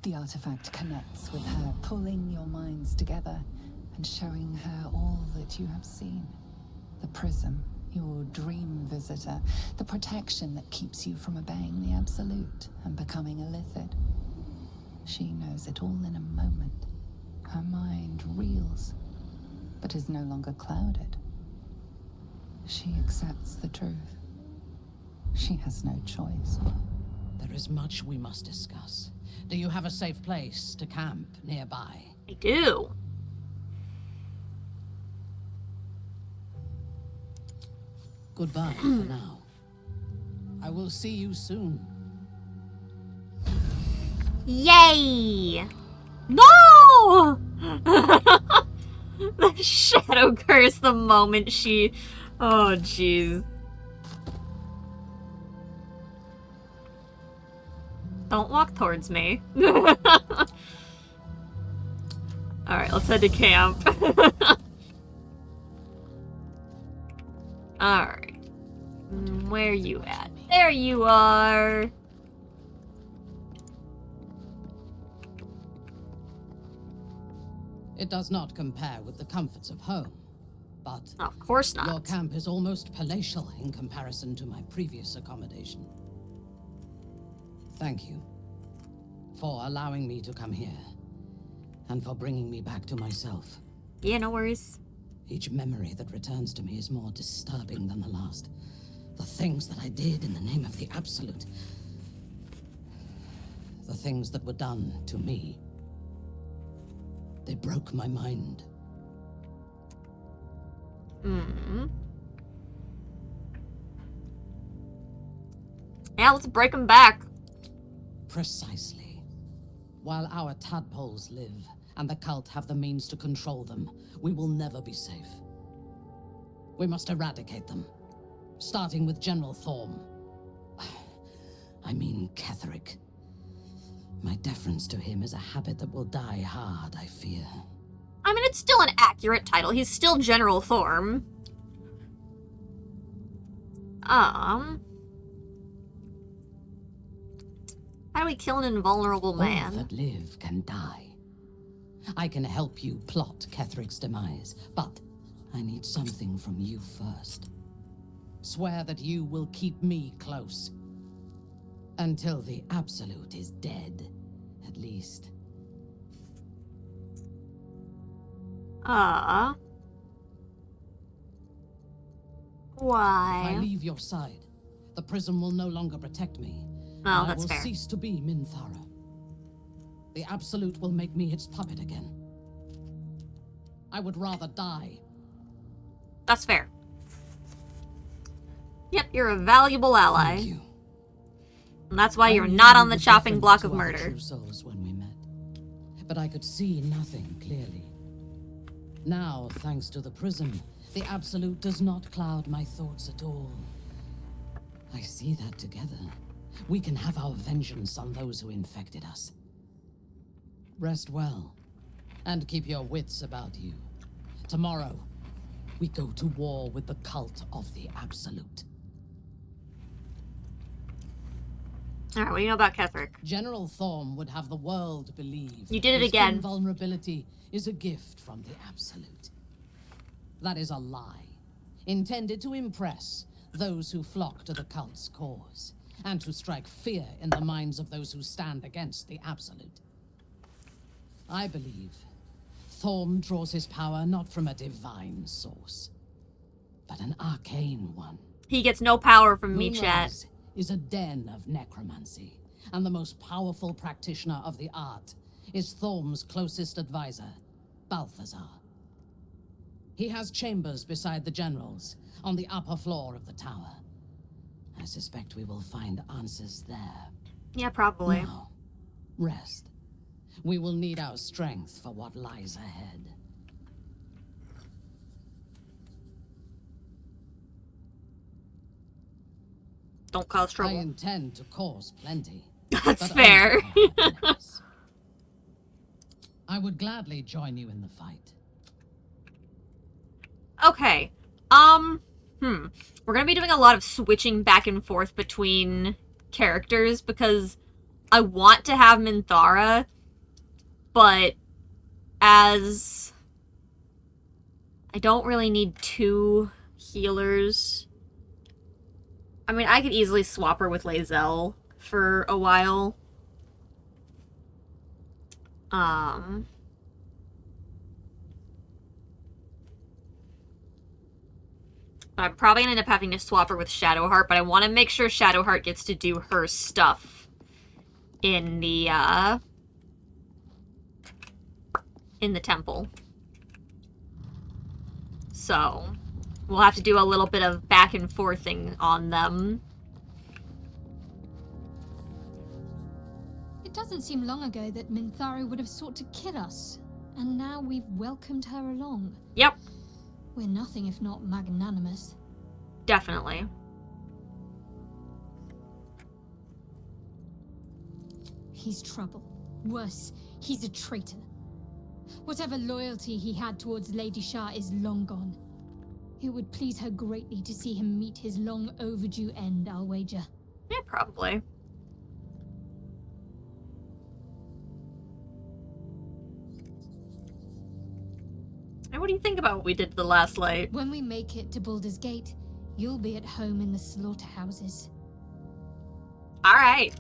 The artifact connects with her, pulling your minds together and showing her all that you have seen. The prism, your dream visitor, the protection that keeps you from obeying the Absolute and becoming a Lithid. She knows it all in a moment. Her mind reels, but is no longer clouded. She accepts the truth. She has no choice.
There is much we must discuss. Do you have a safe place to camp nearby?
I do.
Goodbye for now. I will see you soon.
Yay! No! The shadow curse the moment she... Oh, jeez. Don't walk towards me. Alright, let's head to camp. Alright. Where you at? There you are!
It does not compare with the comforts of home, but...
Of course not.
Your camp is almost palatial in comparison to my previous accommodation. Thank you for allowing me to come here, and for bringing me back to myself.
Yeah, no worries.
Each memory that returns to me is more disturbing than the last. The things that I did in the name of the Absolute. The things that were done to me. They broke my mind.
Yeah, let's break them back.
Precisely. While our tadpoles live, and the cult have the means to control them, we will never be safe. We must eradicate them. Starting with General Thorm. I mean Ketheric. My deference to him is a habit that will die hard, I fear.
I mean, it's still an accurate title. He's still General Thorm. How do we kill an invulnerable man?
All that live can die. I can help you plot Ketheric's demise, but I need something from you first. Swear that you will keep me close. Until the Absolute is dead, at least.
Why?
If I leave your side, the prism will no longer protect me.
Oh,
and
that's
I will
fair.
cease to be Minthara. The Absolute will make me its puppet again. I would rather die.
That's fair. Yep, you're a valuable ally.
Thank you.
And that's why
I
you're
knew
not
you
on the
were
chopping
different
block
to
of
other
murder.
true souls when we met, but I could see nothing clearly. Now, thanks to the prism, the Absolute does not cloud my thoughts at all. I see that together, we can have our vengeance on those who infected us. Rest well, and keep your wits about you. Tomorrow, we go to war with the cult of the Absolute.
Alright, what do you know about Ketheric?
General Thorm would have the world believe
You did it
his
again.
invulnerability is a gift from the Absolute. That is a lie, intended to impress those who flock to the cult's cause, and to strike fear in the minds of those who stand against the Absolute. I believe Thorm draws his power not from a divine source, but an arcane one.
He gets no power from me, chat.
Moonrise is a den of necromancy, and the most powerful practitioner of the art is Thorm's closest advisor, Balthazar. He has chambers beside the generals, on the upper floor of the tower. I suspect we will find answers there.
Yeah, probably.
Now, rest. We will need our strength for what lies ahead.
Don't cause trouble.
I intend to cause plenty.
That's fair.
I would gladly join you in the fight.
Okay. We're gonna be doing a lot of switching back and forth between characters because I want to have Minthara, but as I don't really need 2 healers. I mean, I could easily swap her with Lae'zel for a while. But I'm probably gonna end up having to swap her with Shadowheart, but I want to make sure Shadowheart gets to do her stuff in the temple. So, we'll have to do a little bit of back and forthing on them.
It doesn't seem long ago that Minthara would have sought to kill us, and now we've welcomed her along.
Yep.
We're nothing if not magnanimous.
Definitely.
He's trouble. Worse, he's a traitor. Whatever loyalty he had towards Lady Shah is long gone. It would please her greatly to see him meet his long overdue end, I'll wager.
Yeah, probably. And what do you think about what we did to the last light?
When we make it to Baldur's Gate, you'll be at home in the slaughterhouses.
Alright.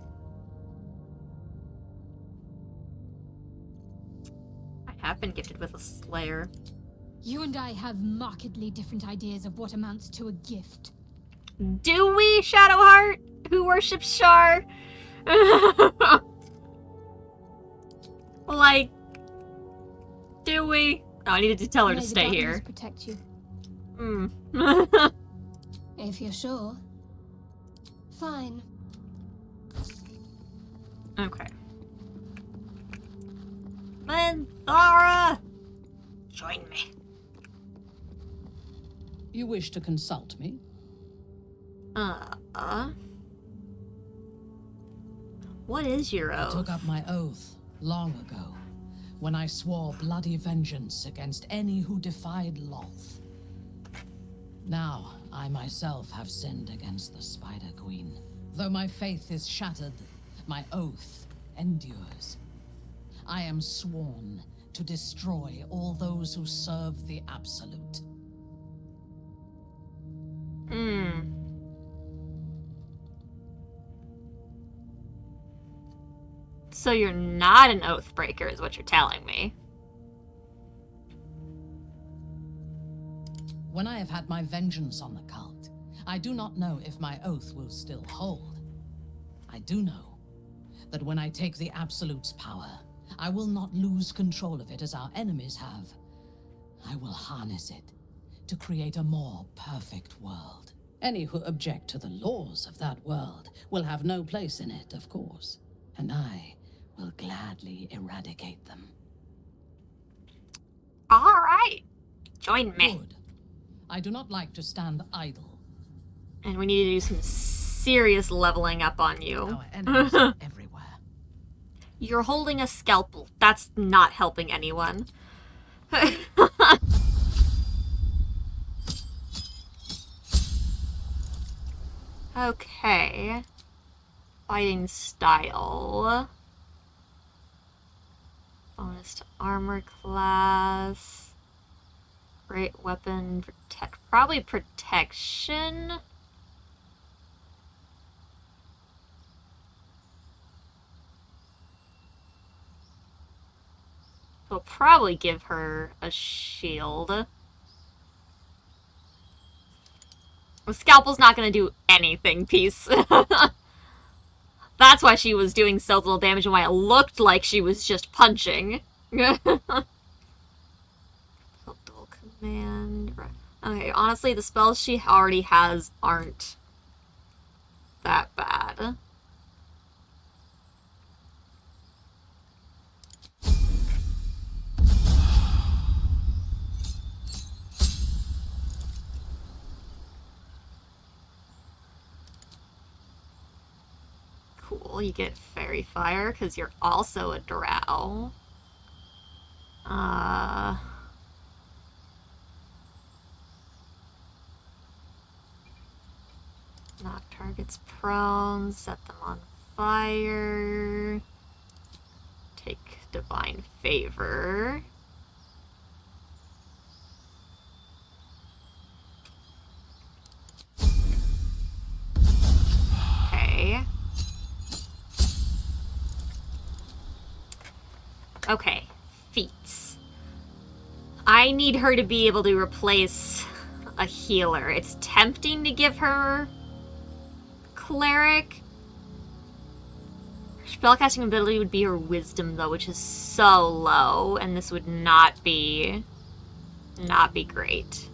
I have been gifted with a Slayer.
You and I have markedly different ideas of what amounts to a gift.
Do we, Shadowheart, who worships Shar? Like, do we? Oh, I needed to tell her to stay here.
Protect you.
If you're sure. Fine.
Okay. Minthara! Join me.
You wish to consult me?
What is your oath?
I took up my oath long ago, when I swore bloody vengeance against any who defied Lolth. Now, I myself have sinned against the Spider Queen. Though my faith is shattered, my oath endures. I am sworn to destroy all those who serve the Absolute.
So you're not an oath breaker, is what you're telling me.
When I have had my vengeance on the cult, I do not know if my oath will still hold. I do know that when I take the Absolute's power, I will not lose control of it as our enemies have. I will harness it to create a more perfect world. Any who object to the laws of that world will have no place in it, of course, and I will gladly eradicate them.
All right. Join me.
Good. I do not like to stand idle.
And we need to do some serious leveling up on you.
Our enemies are everywhere.
You're holding a scalpel. That's not helping anyone. Okay. Fighting style. Bonus to armor class. Great weapon, protect. Probably protection. We'll probably give her a shield. The scalpel's not gonna do anything, Peace. That's why she was doing so little damage and why it looked like she was just punching. Dual command. Okay, honestly, the spells she already has aren't that bad. Cool, you get Fairy Fire because you're also a drow. Knock targets prone, set them on fire. Take Divine Favor. Okay. Okay, feats. I need her to be able to replace a healer. It's tempting to give her Cleric. Spellcasting ability would be her Wisdom, though, which is so low, and this would not be great.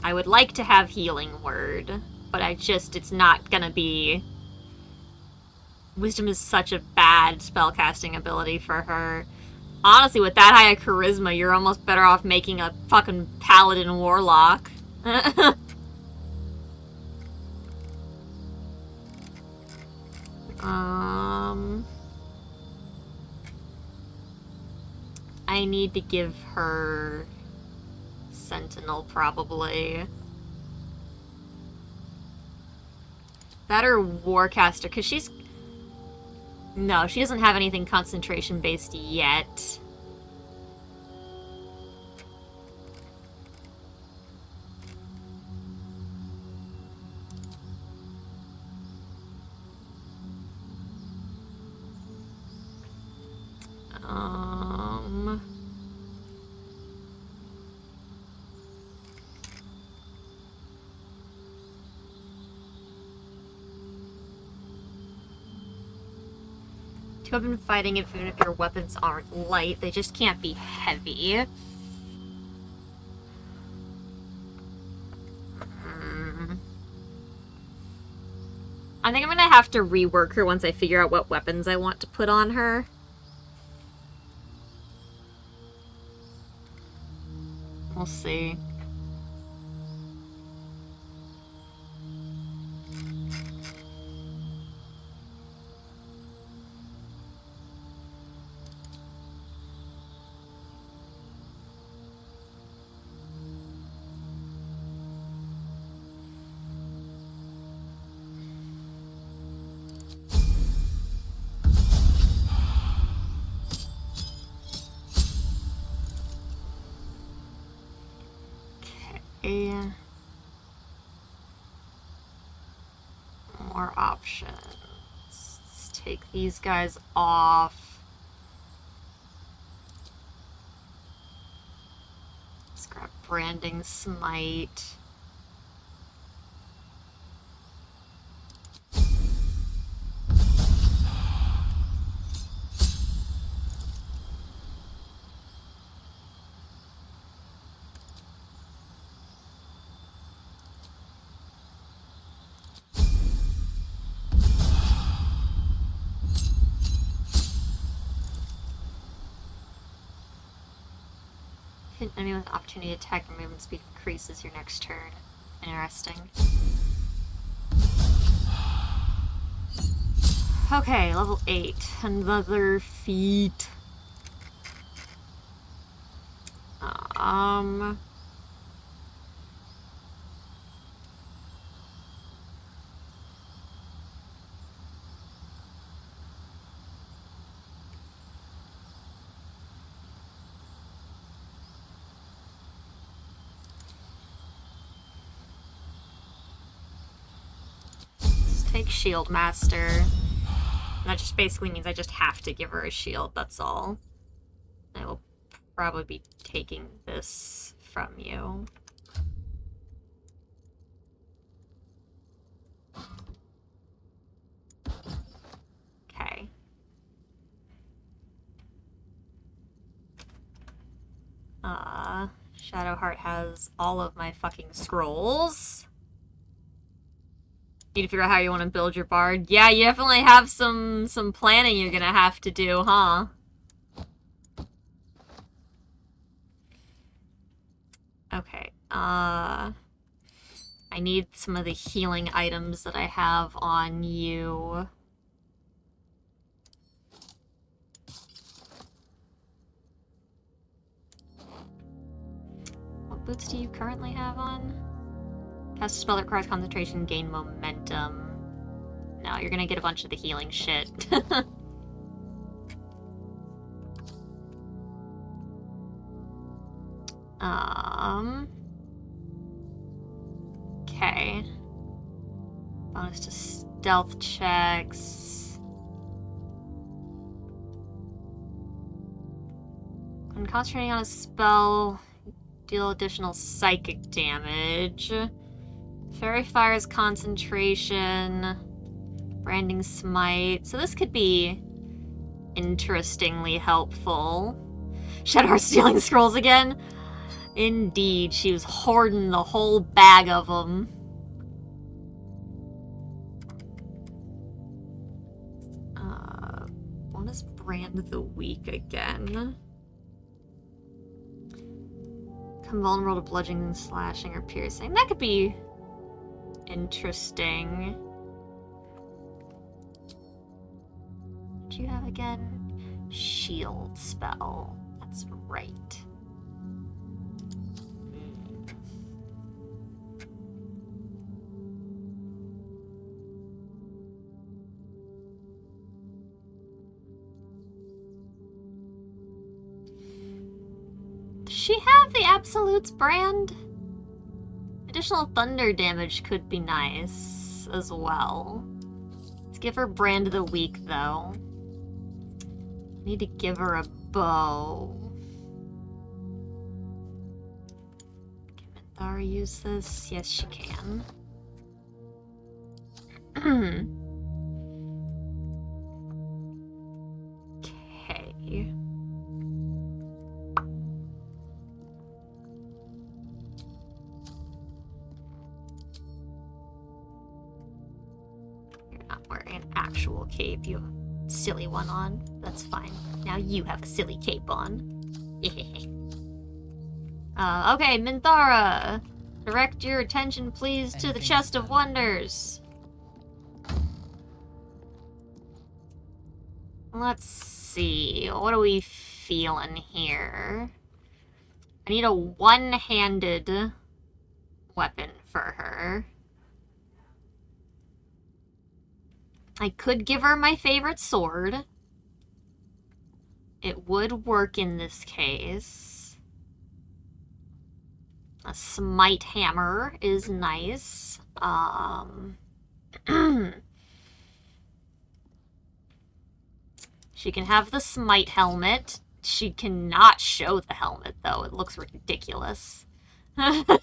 I would like to have Healing Word, but it's not gonna be... Wisdom is such a bad spellcasting ability for her. Honestly, with that high a charisma, you're almost better off making a fucking Paladin Warlock. I need to give her Sentinel, probably. That or Warcaster, because she's... No, she doesn't have anything concentration-based yet. Two weapon fighting, even if your weapons aren't light, they just can't be heavy. I think I'm gonna have to rework her once I figure out what weapons I want to put on her. We'll see. More options. Let's take these guys off. Let's grab Branding Smite. Hit an enemy with opportunity attack and movement speed increases your next turn. Interesting. Okay, level 8. Another feat. Take Shield Master. That just basically means I just have to give her a shield, that's all. I will probably be taking this from you. Okay. Shadowheart has all of my fucking scrolls. Need to figure out how you want to build your bard. Yeah, you definitely have some planning you're gonna have to do, huh? Okay, I need some of the healing items that I have on you. What boots do you currently have on? Cast a spell that requires concentration, gain momentum. No, you're gonna get a bunch of the healing shit. Okay. Bonus to stealth checks. When concentrating on a spell, deal additional psychic damage. Fairy Fire's concentration. Branding Smite. So this could be interestingly helpful. Shadowheart stealing scrolls again? Indeed, she was hoarding the whole bag of them. Bonus Brand of the Week again. Become vulnerable to bludgeoning, slashing, or piercing. That could be interesting. What do you have again? Shield spell. That's right. Does she have the Absolutes brand? Additional thunder damage could be nice as well. Let's give her Brand of the Week, though. Need to give her a bow. Can Minthara use this? Yes, she can. Okay. Wearing an actual cape. You have a silly one on. That's fine. Now you have a silly cape on. Okay, Minthara. Direct your attention, please, to the Chest of Wonders. Let's see. What are we feeling here? I need a one-handed weapon for her. I could give her my favorite sword. It would work in this case. A smite hammer is nice. She can have the smite helmet. She cannot show the helmet, though. It looks ridiculous. What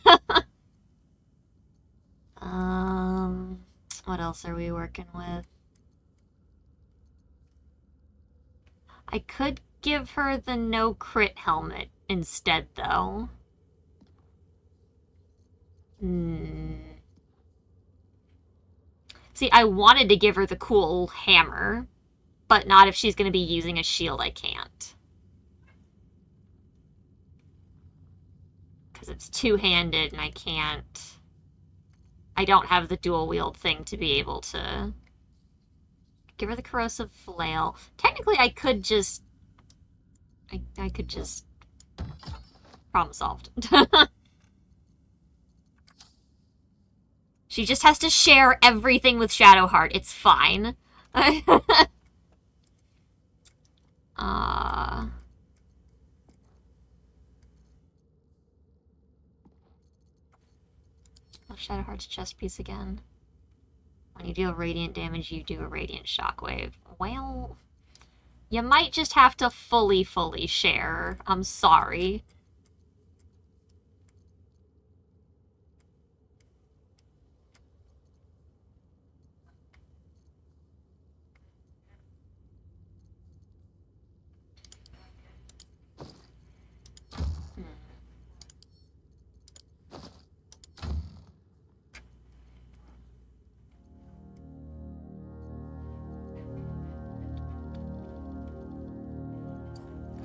else are we working with? I could give her the no crit helmet instead, though. See, I wanted to give her the cool hammer, but not if she's going to be using a shield. I can't. Because it's two-handed and I can't... I don't have the dual-wield thing to be able to... Give her the corrosive flail. Technically, I could just... I could just... Problem solved. She just has to share everything with Shadowheart. It's fine. Shadowheart's chest piece again. When you deal radiant damage, you do a radiant shockwave. Well, you might just have to fully share. I'm sorry.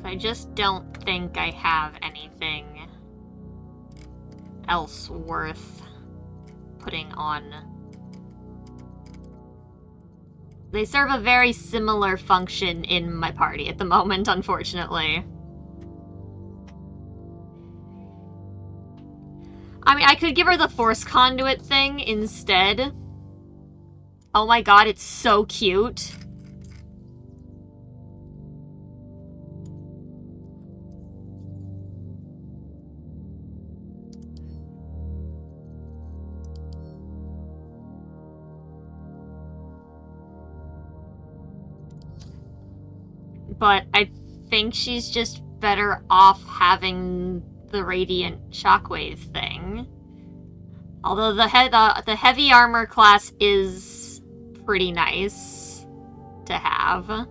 I just don't think I have anything else worth putting on. They serve a very similar function in my party at the moment, unfortunately. I mean, I could give her the Force Conduit thing instead. Oh my god, it's so cute. But I think she's just better off having the Radiant Shockwave thing. Although the heavy armor class is pretty nice to have.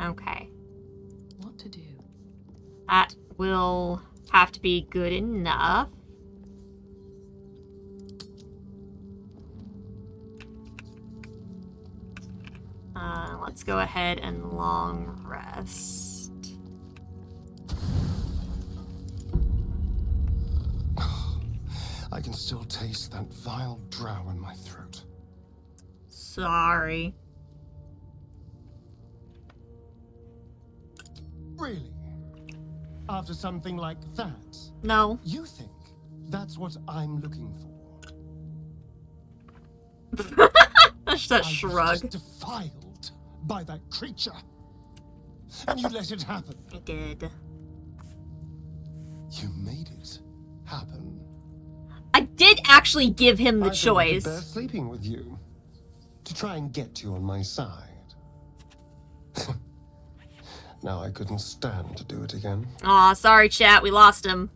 Okay.
What to do?
That will have to be good enough. Let's go ahead and long rest.
I can still taste that vile drow in my throat.
Sorry.
Really? After something like that?
No.
You think that's what I'm looking for?
That's a shrug.
I was just defiled by that creature. And you let it happen.
I did.
You made it happen.
I did actually give him the choice.
I bear sleeping with you to try and get you on my side. Now I couldn't stand to do it again.
Aw, sorry chat, we lost him.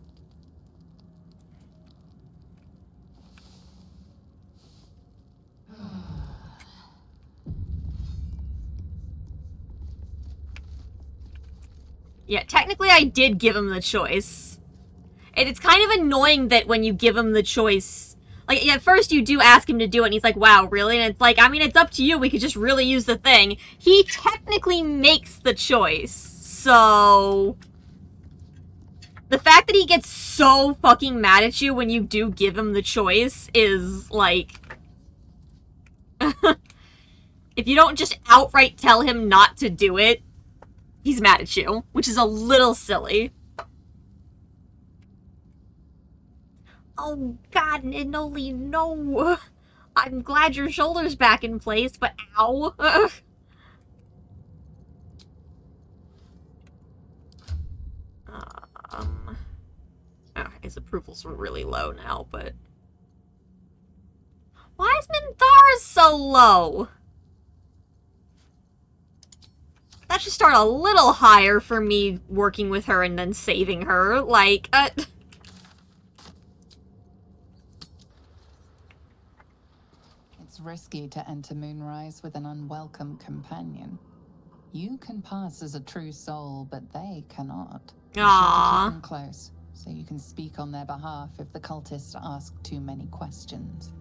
Yeah, technically I did give him the choice. And it's kind of annoying that when you give him the choice, like, at first you do ask him to do it, and he's like, wow, really? And it's like, I mean, it's up to you, we could just really use the thing. He technically makes the choice, so... The fact that he gets so fucking mad at you when you do give him the choice is, like... If you don't just outright tell him not to do it, he's mad at you, which is a little silly. Oh god, Ninoli, no! I'm glad your shoulder's back in place, but ow! Oh, his approval's really low now, but... Why is Minthara's so low? That should start a little higher for me working with her and then saving her, like,
It's risky to enter Moonrise with an unwelcome companion. You can pass as a true soul, but they cannot. Be sure to keep them close, so you can speak on their behalf if the cultists ask too many questions.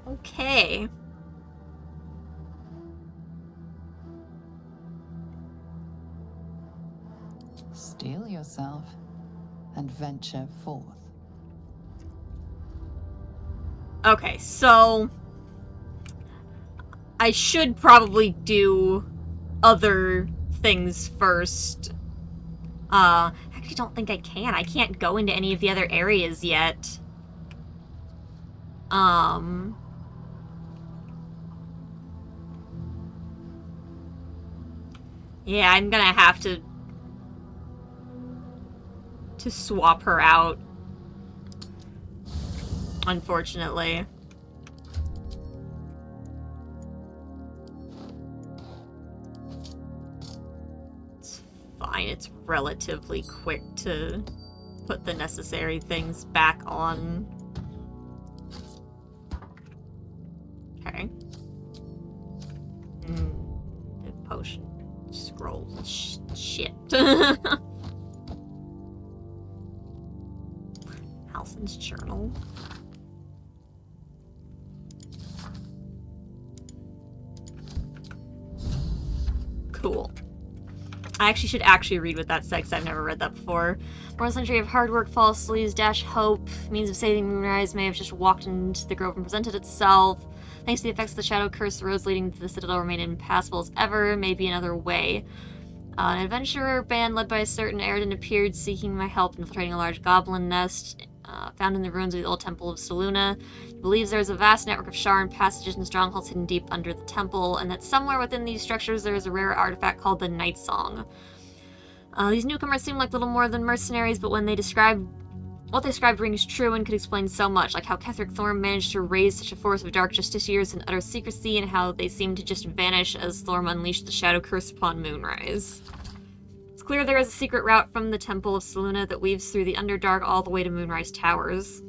Okay.
Steel yourself and venture forth.
Okay, so... I should probably do other things first. I actually don't think I can. I can't go into any of the other areas yet. Yeah, I'm gonna have to swap her out. Unfortunately. It's fine, it's relatively quick to put the necessary things back on. Okay. The potion. Scrolls. Shit. Halson's Cool. I actually should read what that said, because I've never read that before. More century of hard work, false sleeves, dash hope, means of saving Moonrise may have just walked into the grove and presented itself. Thanks to the effects of the shadow curse, the roads leading to the citadel remain impassable as ever, maybe another way. An adventurer band led by a certain Eridan appeared seeking my help, infiltrating a large goblin nest found in the ruins of the old temple of Selûne. He believes there is a vast network of Sharn passages and strongholds hidden deep under the temple, and that somewhere within these structures there is a rare artifact called the Night Song. These newcomers seem like little more than mercenaries, but what they described rings true and could explain so much, like how Ketheric Thorm managed to raise such a force of dark justiciars in utter secrecy, and how they seemed to just vanish as Thorm unleashed the shadow curse upon Moonrise. It's clear there is a secret route from the Temple of Selûne that weaves through the Underdark all the way to Moonrise Towers.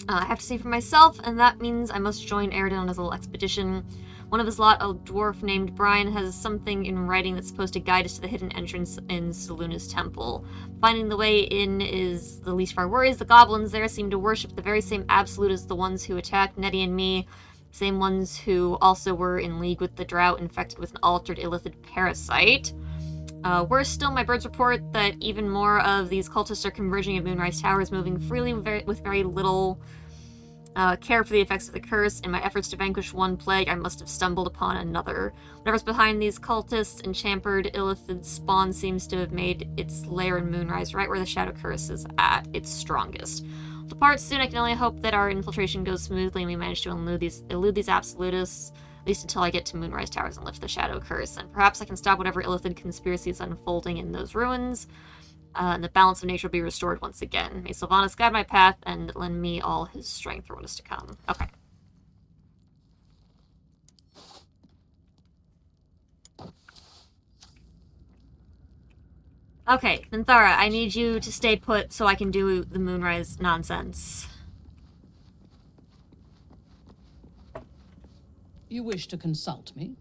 I have to see for myself, and that means I must join Eridan on his little expedition. One of his lot, a dwarf named Brian, has something in writing that's supposed to guide us to the hidden entrance in Selûne's temple. Finding the way in is the least of our worries. The goblins there seem to worship the very same absolute as the ones who attacked Nettie and me, same ones who also were in league with the drought infected with an altered illithid parasite. Worse still, my birds report that even more of these cultists are converging at Moonrise Towers, moving freely with very little care for the effects of the curse. In my efforts to vanquish one plague, I must have stumbled upon another. Whatever's behind these cultists and chamfered illithid spawn seems to have made its lair in Moonrise, right where the shadow curse is at its strongest. We'll depart soon. I can only hope that our infiltration goes smoothly and we manage to elude these absolutists, at least until I get to Moonrise Towers and lift the shadow curse, and perhaps I can stop whatever illithid conspiracy is unfolding in those ruins. And the balance of nature will be restored once again. May Sylvanas guide my path and lend me all his strength for what is to come. Okay. Okay, Minthara, I need you to stay put so I can do the Moonrise nonsense.
You wish to consult me?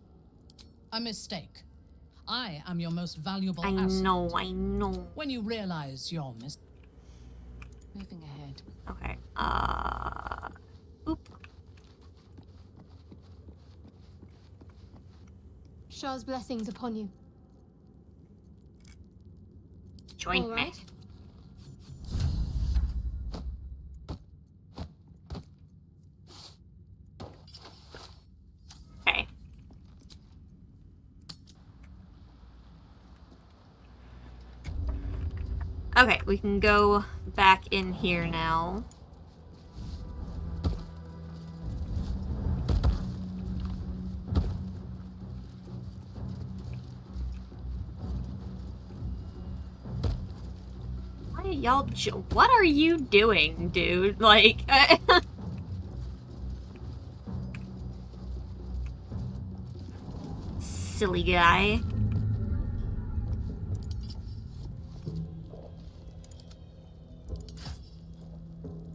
A mistake. I am your most valuable asset.
I know.
When you realize your
Moving ahead.
Okay, oop.
Shah's blessings upon you.
Join
All
me.
right.
Okay. Okay, we can go back in here now. What are you doing, dude? Like, silly guy.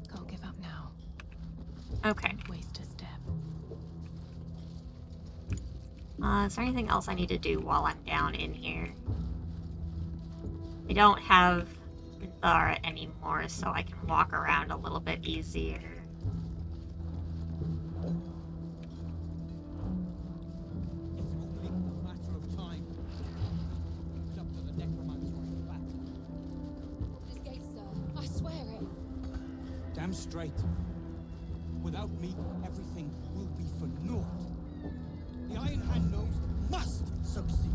Can't give up now.
Okay.
Don't waste a step.
Is there anything else I need to do while I'm down in here? I don't have Minthara anymore, so I can walk around a little bit easier.
I swear it.
Damn straight. Without me, everything will be for naught. The Iron Hand Gnomes must succeed.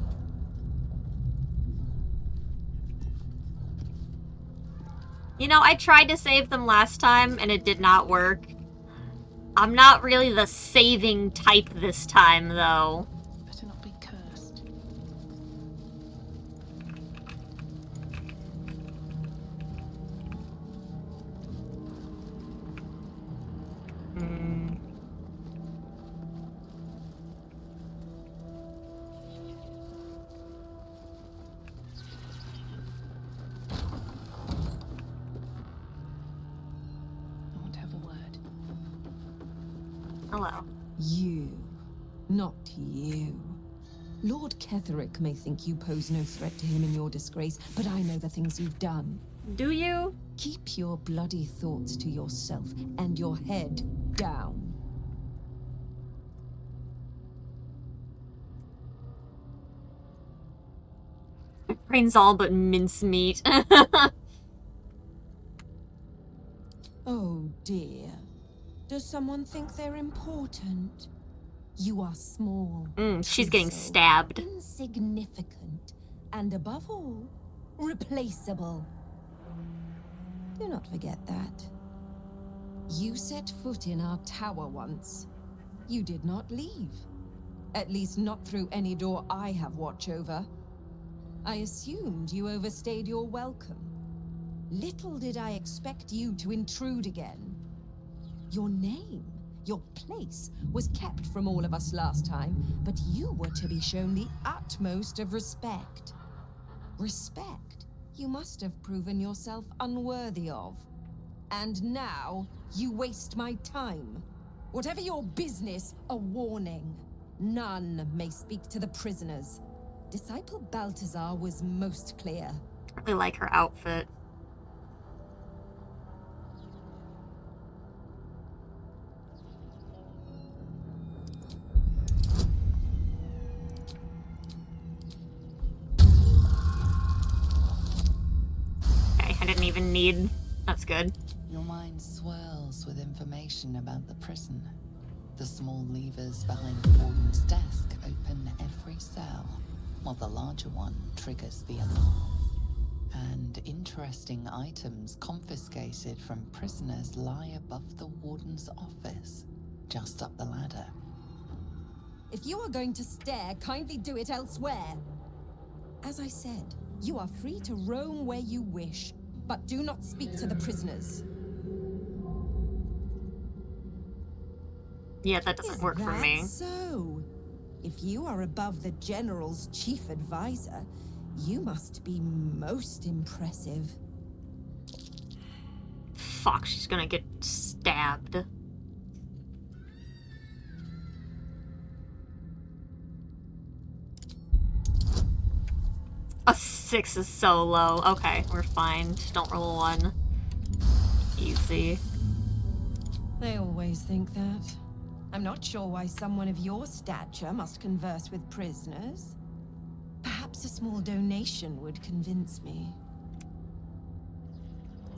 You know, I tried to save them last time, and it did not work. I'm not really the saving type this time, though.
Better not be cursed. I want to have a word.
Hello.
You. Not you. Lord Ketheric may think you pose no threat to him in your disgrace, but I know the things you've done.
Do you?
Keep your bloody thoughts to yourself and your head down.
Brain's all but mincemeat.
Oh dear. Does someone think they're important? You are small.
She's getting
Truso,
stabbed.
Insignificant. And above all, replaceable. Do not forget that. You set foot in our tower once. You did not leave. At least not through any door I have watch over. I assumed you overstayed your welcome. Little did I expect you to intrude again. Your name, your place, was kept from all of us last time, but you were to be shown the utmost of respect. Respect you must have proven yourself unworthy of. And now, you waste my time. Whatever your business, a warning. None may speak to the prisoners. Disciple Balthazar was most clear.
I really like her outfit. Okay, I didn't even need... That's good.
Your mind swirls with information about the prison. The small levers behind the warden's desk open every cell, while the larger one triggers the alarm. And interesting items confiscated from prisoners lie above the warden's office, just up the ladder.
If you are going to stare, kindly do it elsewhere. As I said, you are free to roam where you wish, but do not speak to the prisoners.
Yeah, that doesn't work for me.
So, if you are above the General's chief advisor, you must be most impressive.
Fuck, she's gonna get stabbed. A 6 is so low. Okay, we're fine. Just don't roll a 1. Easy.
They always think that. I'm not sure why someone of your stature must converse with prisoners. Perhaps a small donation would convince me.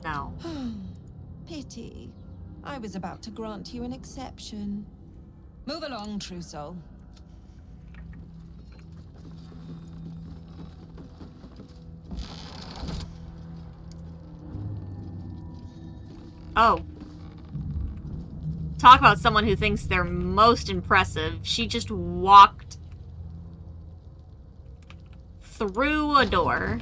No.
Pity. I was about to grant you an exception. Move along, true soul.
Oh. Talk about someone who thinks they're most impressive. She just walked through a door.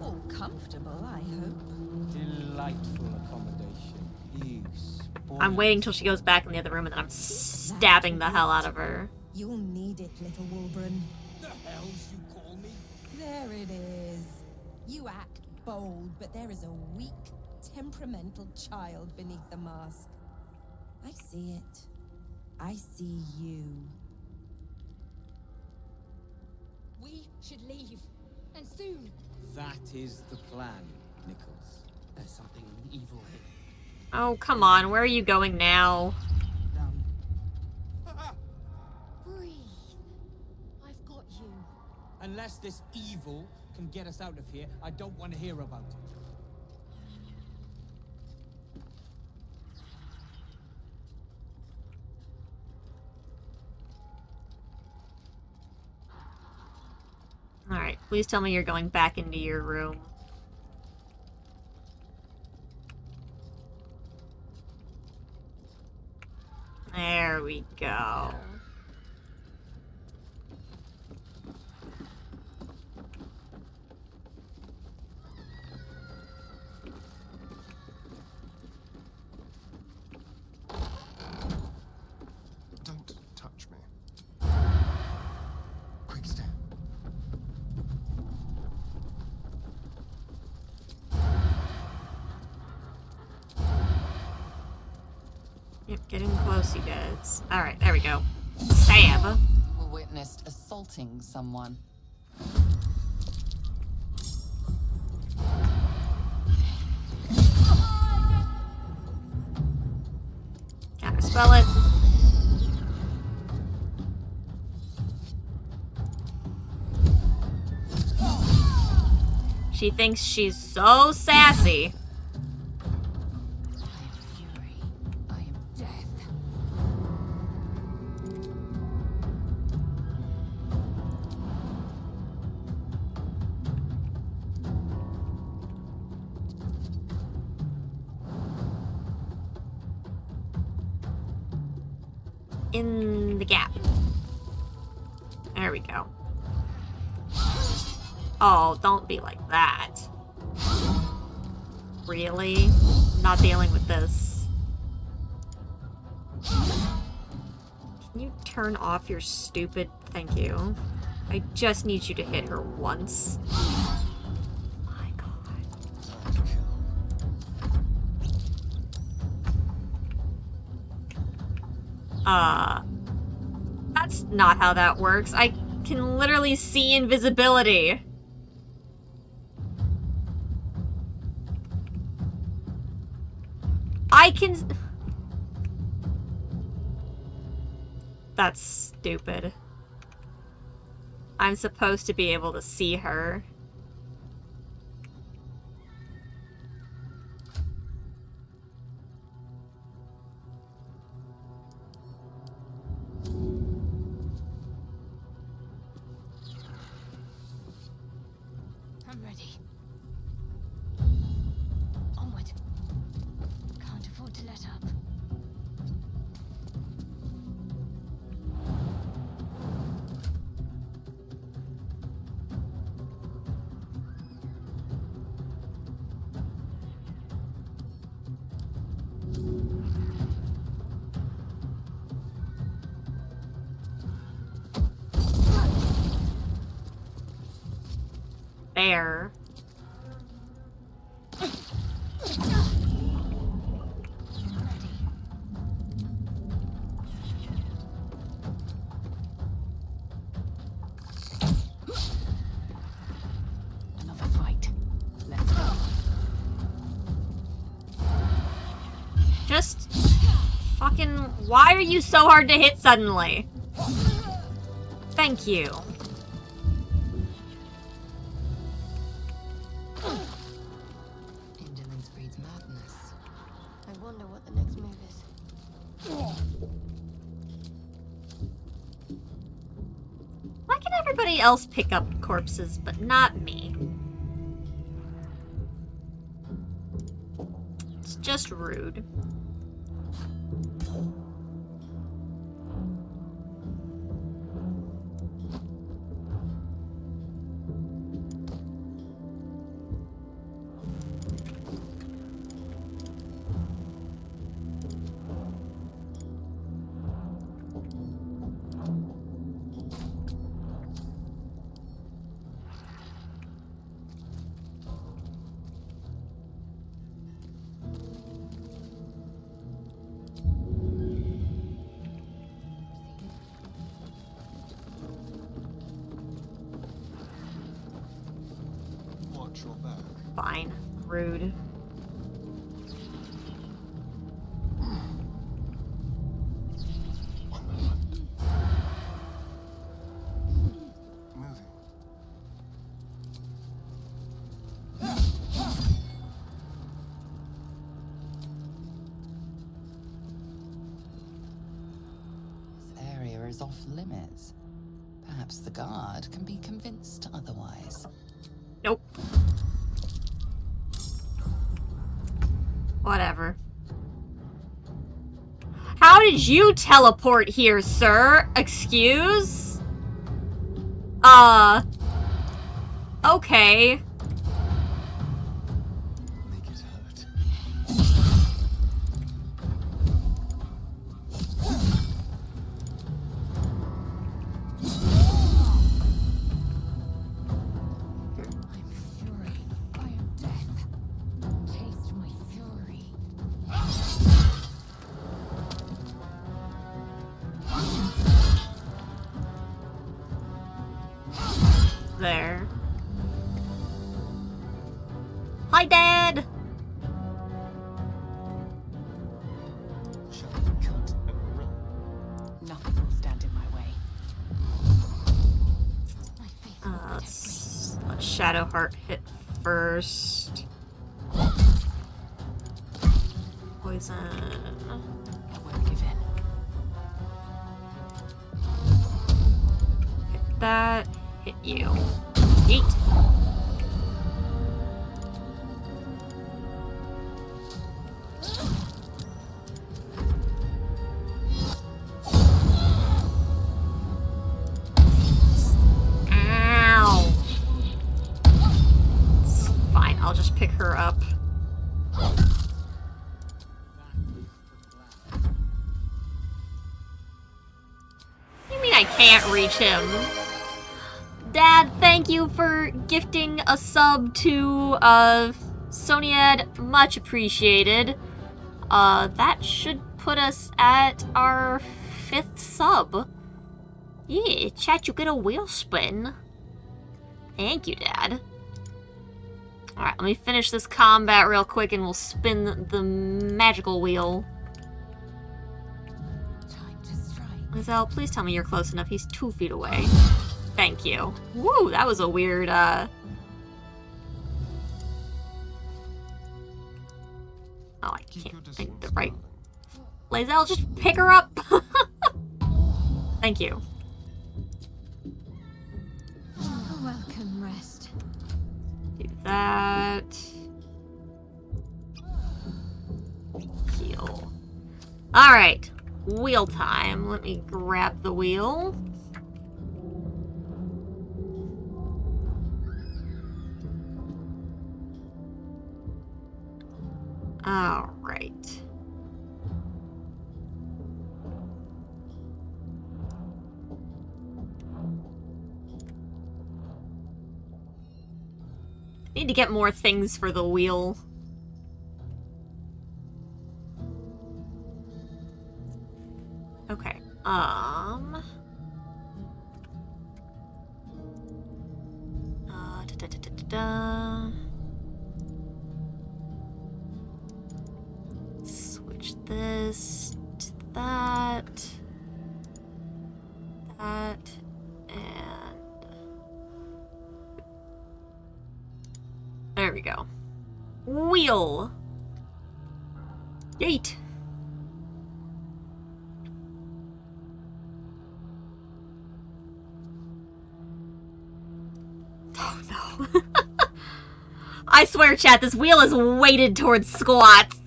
All comfortable, I hope.
Delightful accommodation. You spoiled.
I'm waiting till she goes back in the other room and then I'm stabbing the hell out of her.
You'll need it, little Wolverine.
The hells you call me?
There it is. You act bold, but there is a weak, temperamental child beneath the mask. I see it. I see you.
We should leave, and soon.
That is the plan, Nichols. There's something evil here.
Oh, come on. Where are you going now?
Breathe. I've got you.
Unless this evil can get us out of here, I don't want to hear about it.
Alright, please tell me you're going back into your room. There we go.
Don't touch me. Quick step.
Yep, getting close, you guys. Alright, there we go. Stab.
You were witnessed assaulting someone.
Counterspell it. She thinks she's so sassy. In the gap. There we go. Oh, don't be like that. Really? Not dealing with this. Can you turn off your stupid... Thank you. I just need you to hit her once. My God. That's not how that works. I can literally see invisibility. I can... That's stupid. I'm supposed to be able to see her.
I'm ready. Onward. Can't afford to let up.
There.
Another fight. Let's go.
Just fucking... Why are you so hard to hit suddenly? Thank you.
Indolence breeds madness. I wonder what the next move is.
Why can everybody else pick up corpses, but not me? It's just rude.
Watch your back.
Fine. Rude.
Moving.
This area is off limits. Perhaps the guard can be convinced otherwise.
Nope. Whatever. How did you teleport here, sir? Excuse? Okay.
Make it hurt.
I am death. Taste my fury.
There. Hi, Dad!
Nothing will stand in my way.
Let's let Shadowheart hit first. Poison.
I won't give in.
Hit that. Hit you. Eat. Ow. It's fine. I'll just pick her up. You mean I can't reach him? Dad, thank you for gifting a sub to Soniad. Much appreciated. That should put us at our 5th sub. Yeah, chat, you get a wheel spin. Thank you, Dad. Alright, let me finish this combat real quick and we'll spin the magical wheel. Lizelle, please tell me you're close enough. He's 2 feet away. Thank you. Woo, that was a weird, Oh, I can't think the right... Lizelle, just pick her up! Thank you.
Welcome, rest.
Do that. Heal. Alright. Wheel time. Let me grab the wheel. Alright. Need to get more things for the wheel. Okay. Switch this to that. That. And... there we go. Wheel! Yeet! Oh no. I swear, chat, this wheel is weighted towards squats.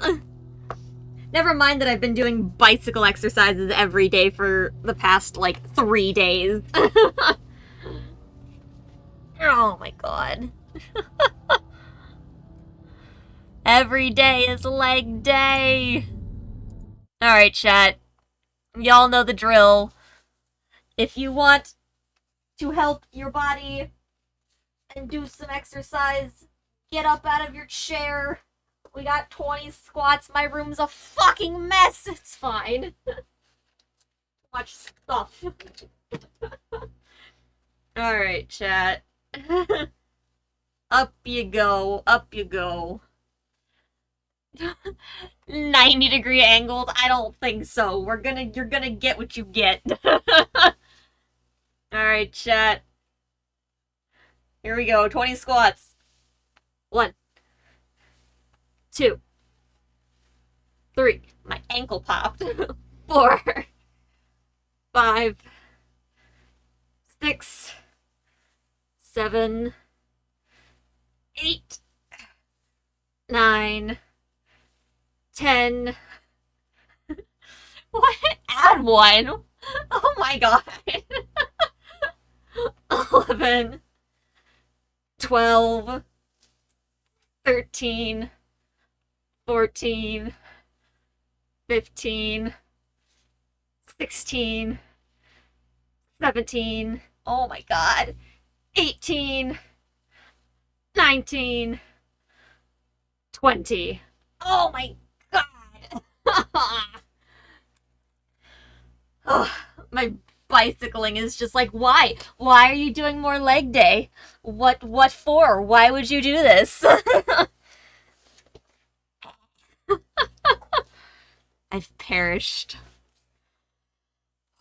Never mind that I've been doing bicycle exercises every day for the past, like, 3 days. Oh my god. Every day is leg day. Alright, chat. Y'all know the drill. If you want to help your body and do some exercise, get up out of your chair. We got 20 squats. My room's a fucking mess. It's fine. Much stuff. Alright, chat. Up you go. Up you go. 90-degree angles? I don't think so. You're gonna get what you get. Alright, chat. Here we go. 20 squats. 1, 2, 3. My ankle popped. 4, 5, 6, 7, 8, 9, 10. What? Add 1. Oh my god. 11, 12, 13, 14, 15, 16, 17, oh my god, 18, 19, 20. Oh my god. Oh, my bicycling is just like, why? Why are you doing more leg day? What for? Why would you do this? I've perished.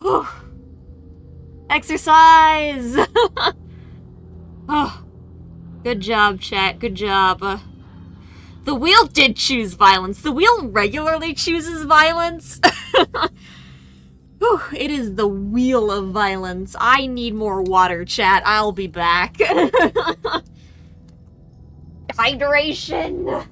Whew. Exercise! Oh, Good job, chat. Good job. The wheel did choose violence. The wheel regularly chooses violence. Whew, it is the wheel of violence. I need more water, chat. I'll be back. Hydration!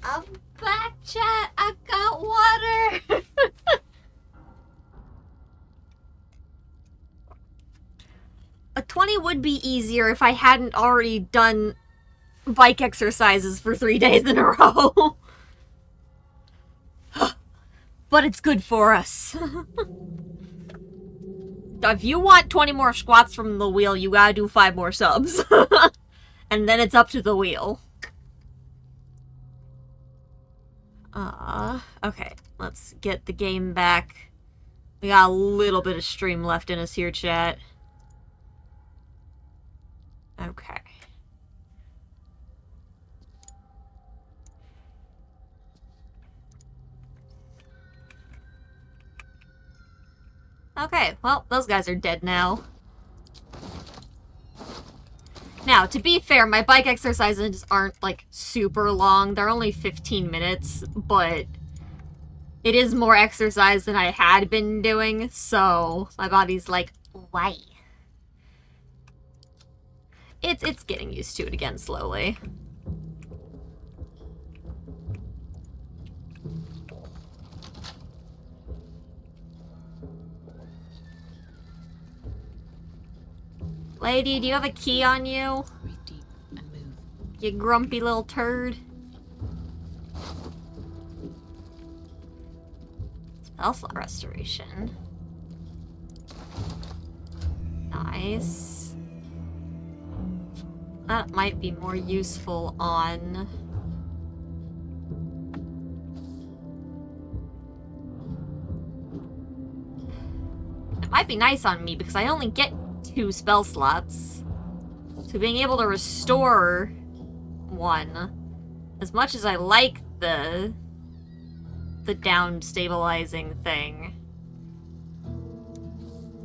I'm back, chat. I got water. A 20 would be easier if I hadn't already done bike exercises for 3 days in a row. But it's good for us. If you want 20 more squats from the wheel, you gotta do 5 more subs. And then it's up to the wheel. Okay, let's get the game back. We got a little bit of stream left in us here, chat. Okay. Okay, well, those guys are dead now. Now, to be fair, my bike exercises aren't, like, super long. They're only 15 minutes, but it is more exercise than I had been doing, so my body's like, why? It's getting used to it again slowly. Lady, do you have a key on you?
Breathe deep and move.
You grumpy little turd. Spell slot restoration. Nice. That might be more useful on... It might be nice on me because I only get 2 spell slots. So being able to restore 1, as much as I like the down stabilizing thing,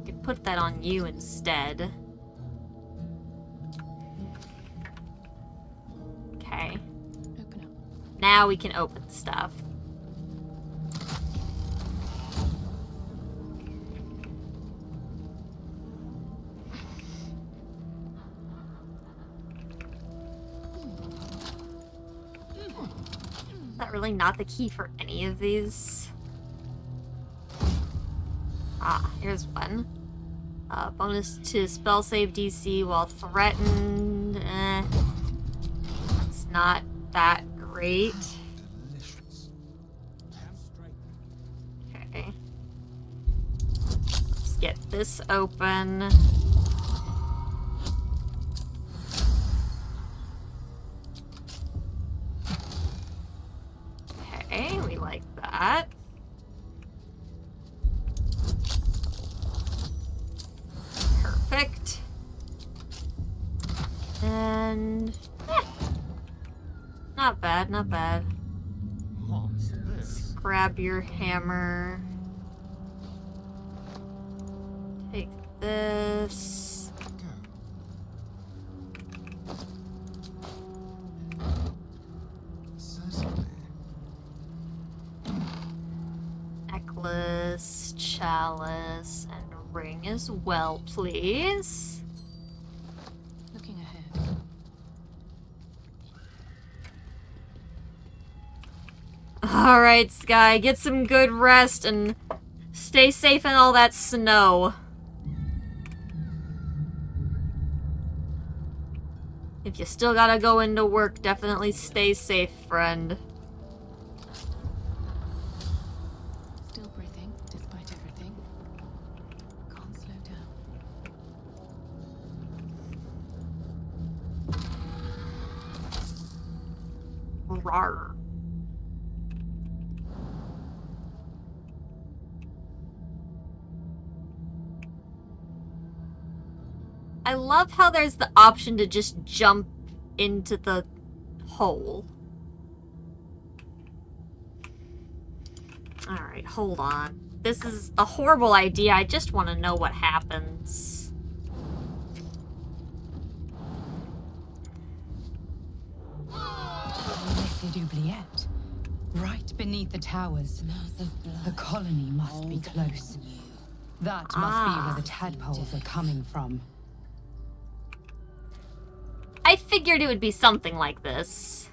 I could put that on you instead. Okay.
Open up.
Now we can open stuff. Is that really not the key for any of these? Here's one. Bonus to spell save DC while threatened. not that great. Okay. Let's get this open. Okay, we like that. Perfect. And not bad, not bad. Let's grab your hammer. Take this. Necklace, chalice, and ring as well, please.
Looking ahead.
Alright, Sky, get some good rest and stay safe in all that snow. If you still gotta go into work, definitely stay safe, friend.
Still breathing, despite everything. Can't slow down.
Rawr. I love how there's the option to just jump into the hole. Alright, hold on. This is a horrible idea. I just want to know what happens.
L'effet d'oubliette. Right beneath the towers. The colony must be close. That must be where the tadpoles are coming from.
I figured it would be something like this.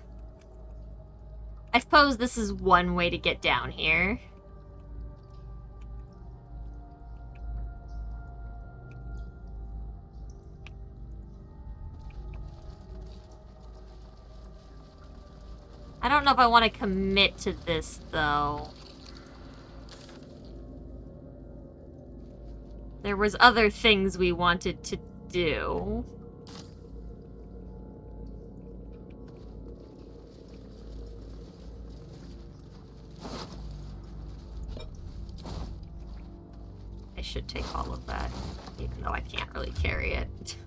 I suppose this is one way to get down here. I don't know if I want to commit to this, though. There was other things we wanted to do. I should take all of that, even though I can't really carry it.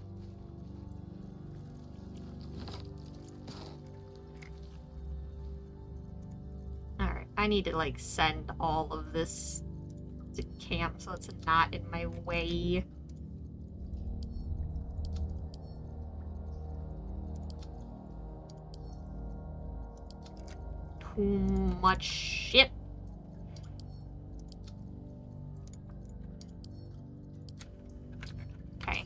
Alright, I need to, like, send all of this to camp so it's not in my way. Too much shit. Okay.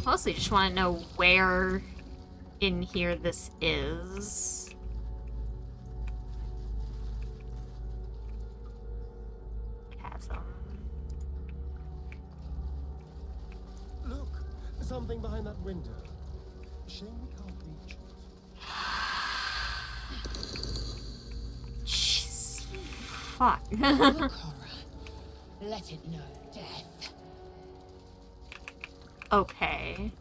Mostly just want to know where in here this is. Chasm.
Look, something behind that window. Shame we can't reach it.
Jeez. Fuck.
Look, horror. Let it know death.
Okay.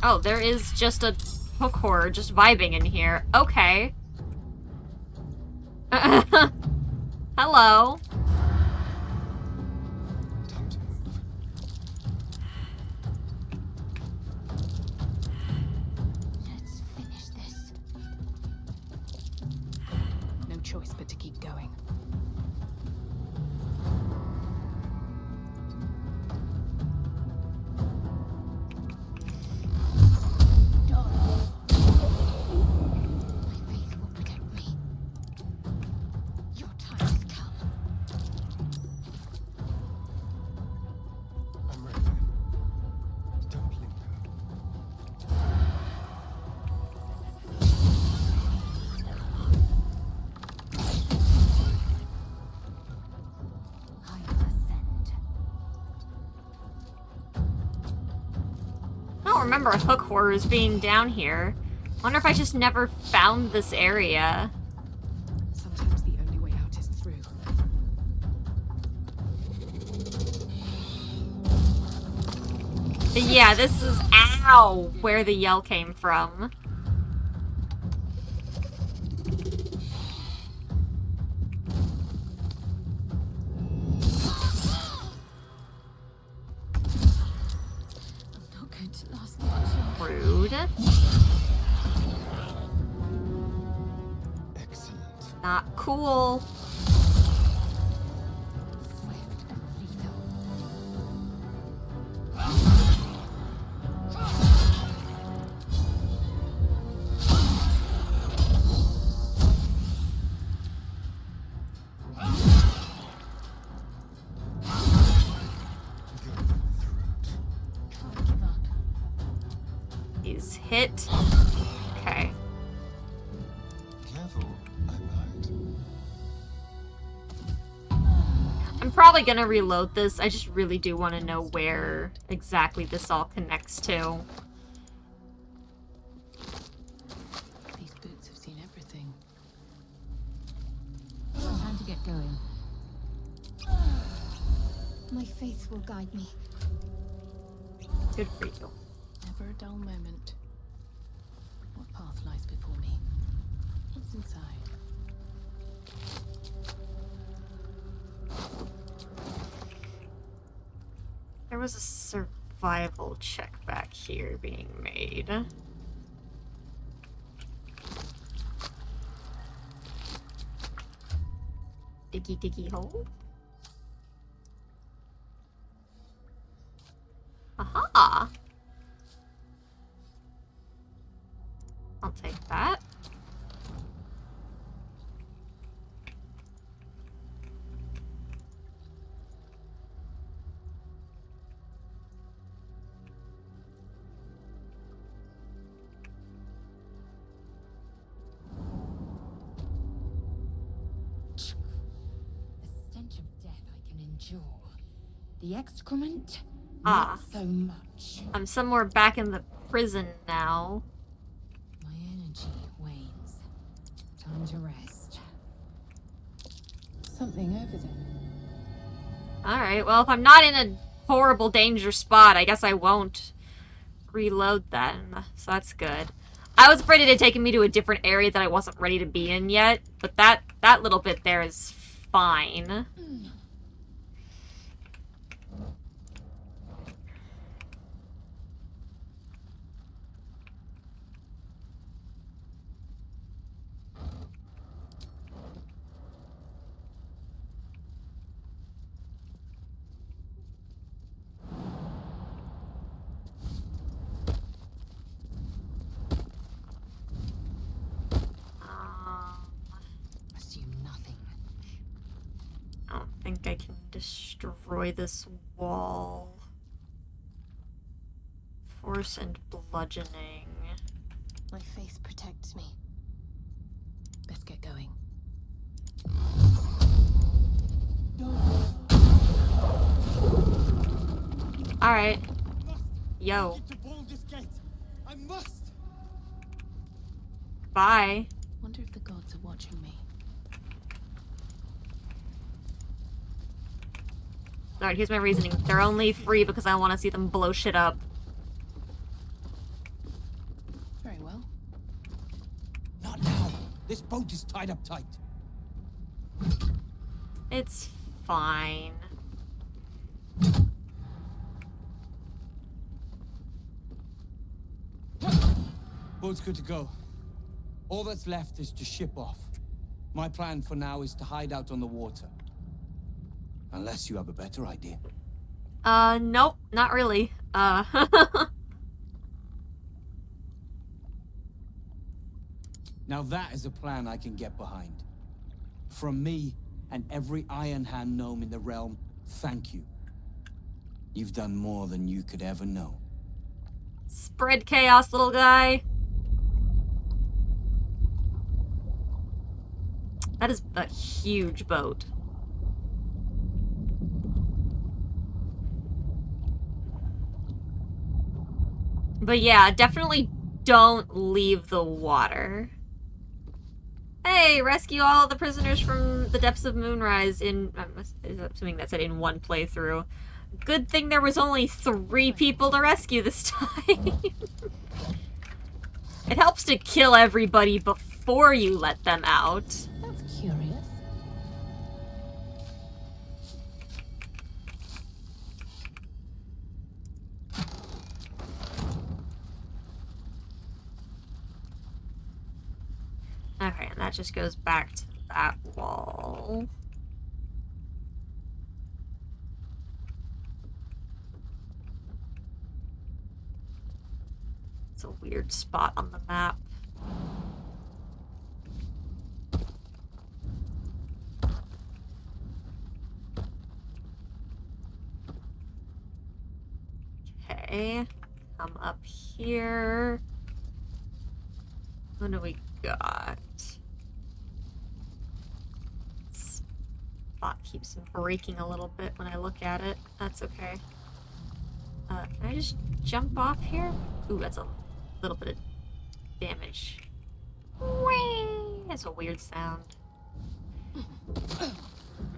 Oh, there is just a hook horror just vibing in here. Okay. Hello.
Let's finish this. No choice but to keep going.
My faith will protect me. Your time has come.
don't remember hook horrors being down here. Wonder if I just never found this area.
Sometimes the only way out is through.
But yeah, this is ow where the yell came from. Rude.
Excellent.
Not cool. He's hit. Okay.
Careful, I might.
I'm probably gonna reload this. I just really do want to know where exactly this all connects to.
These boots have seen everything. Time to get going.
My faith will guide me.
Good for you.
Never a dull moment. What path lies before me? What's inside?
There was a survival check back here being made. Diggy diggy hole. Aha! I'll take that.
The stench of death I can endure. The excrement,
Ah.
not so much.
I'm somewhere back in the prison now.
My energy wanes. Time to rest.
Something over there.
Alright, well, if I'm not in a horrible danger spot, I guess I won't reload then. So that's good. I was afraid it had taken me to a different area that I wasn't ready to be in yet, but that little bit there is fine.
Assume nothing.
I don't think I can destroy this wall. Force and bludgeoning.
My faith protects me. Best get going.
Alright. Yo.
I must.
Bye.
Wonder if the gods are watching me.
Alright, here's my reasoning. They're only free because I want to see them blow shit up.
Very well.
Not now. This boat is tied up tight.
It's fine.
Boat's good to go. All that's left is to ship off. My plan for now is to hide out on the water. Unless you have a better idea.
Nope, not really.
Now that is a plan I can get behind. From me and every Iron Hand gnome in the realm, thank you. You've done more than you could ever know.
Spread chaos, little guy. That is a huge boat. But yeah, definitely don't leave the water. Hey, rescue all the prisoners from the depths of Moonrise in... I'm assuming that said in one playthrough. Good thing there was only 3 people to rescue this time. It helps to kill everybody before you let them out.
That's curious.
Okay, and that just goes back to that wall. It's a weird spot on the map. Okay, come up here. What do we got? Spot keeps breaking a little bit when I look at it. That's okay. Can I just jump off here? Ooh, that's a little bit of damage. Whee! That's a weird sound.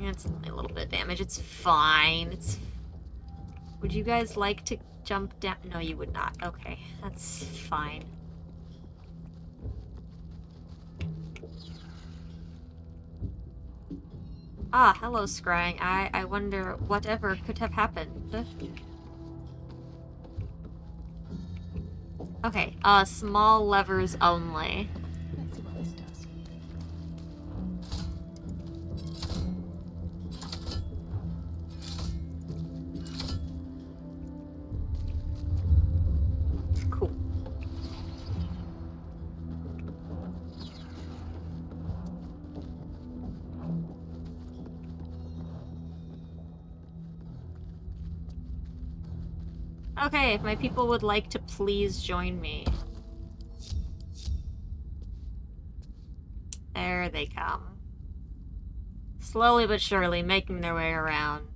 It's only a little bit of damage. It's fine. It's... Would you guys like to jump down? No, you would not. Okay, that's fine. Ah, hello, Scrying. I wonder whatever could have happened. Okay, small levers only.
Let's see what this does.
Cool. Okay, if my people would like to please join me. There they come. Slowly but surely making their way around.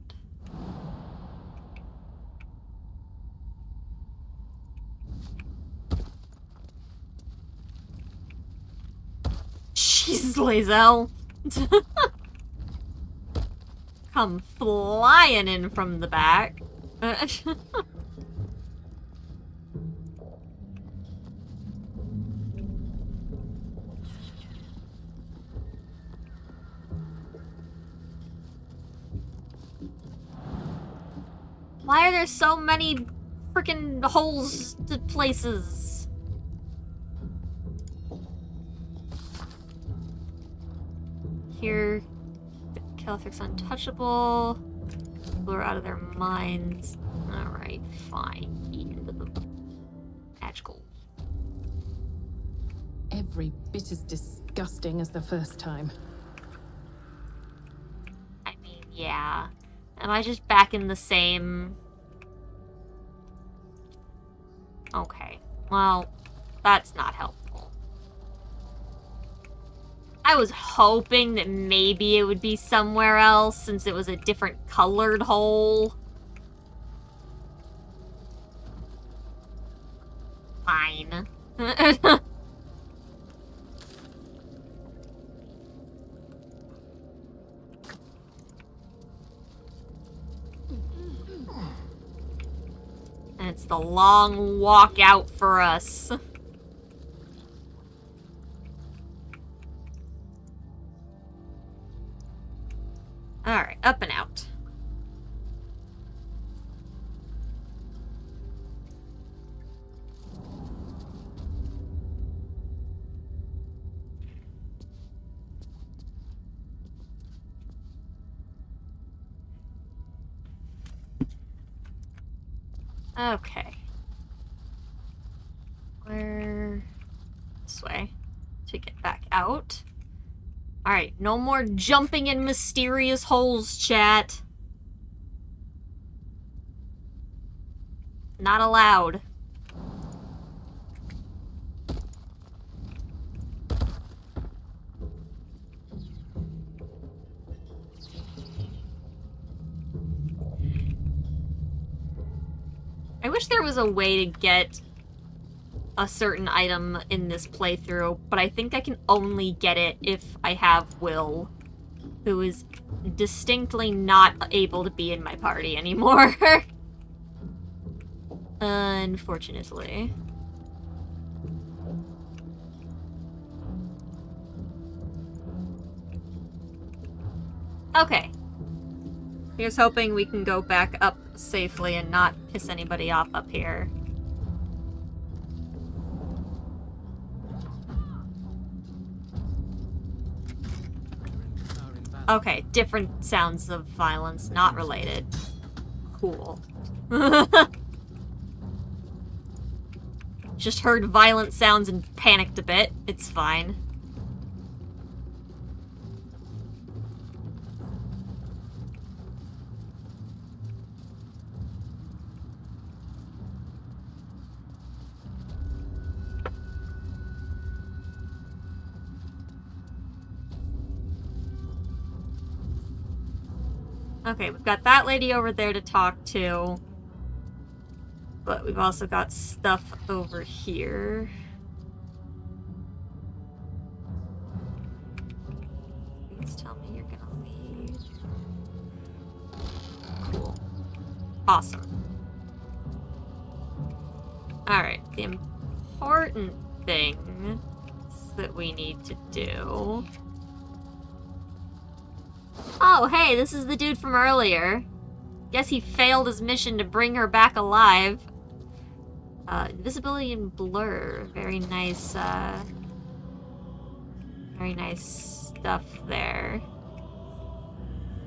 Jeez, Lae'zel. Come flying in from the back. Why are there so many freaking holes to places? Here, Kelthrick's untouchable. People are out of their minds. Alright, fine. Eat into the magical.
Every bit as disgusting as the first time.
I mean, yeah. Am I just back in the same... Okay. Well, that's not helpful. I was hoping that maybe it would be somewhere else since it was a different colored hole. Fine. And it's the long walk out for us. Alright, up and out. Okay. Where... This way. To get back out. Alright, no more jumping in mysterious holes, chat. Not allowed. I wish there was a way to get a certain item in this playthrough, but I think I can only get it if I have Will, who is distinctly not able to be in my party anymore. Unfortunately. Okay. Here's hoping we can go back up safely and not piss anybody off up here. Okay, different sounds of violence, not related. Cool. Just heard violent sounds and panicked a bit. It's fine. Okay, we've got that lady over there to talk to. But we've also got stuff over here. Please tell me you're gonna leave. Cool. Awesome. Alright, the important thing that we need to do... Oh, hey, this is the dude from earlier. Guess he failed his mission to bring her back alive. Invisibility and blur. Very nice stuff there.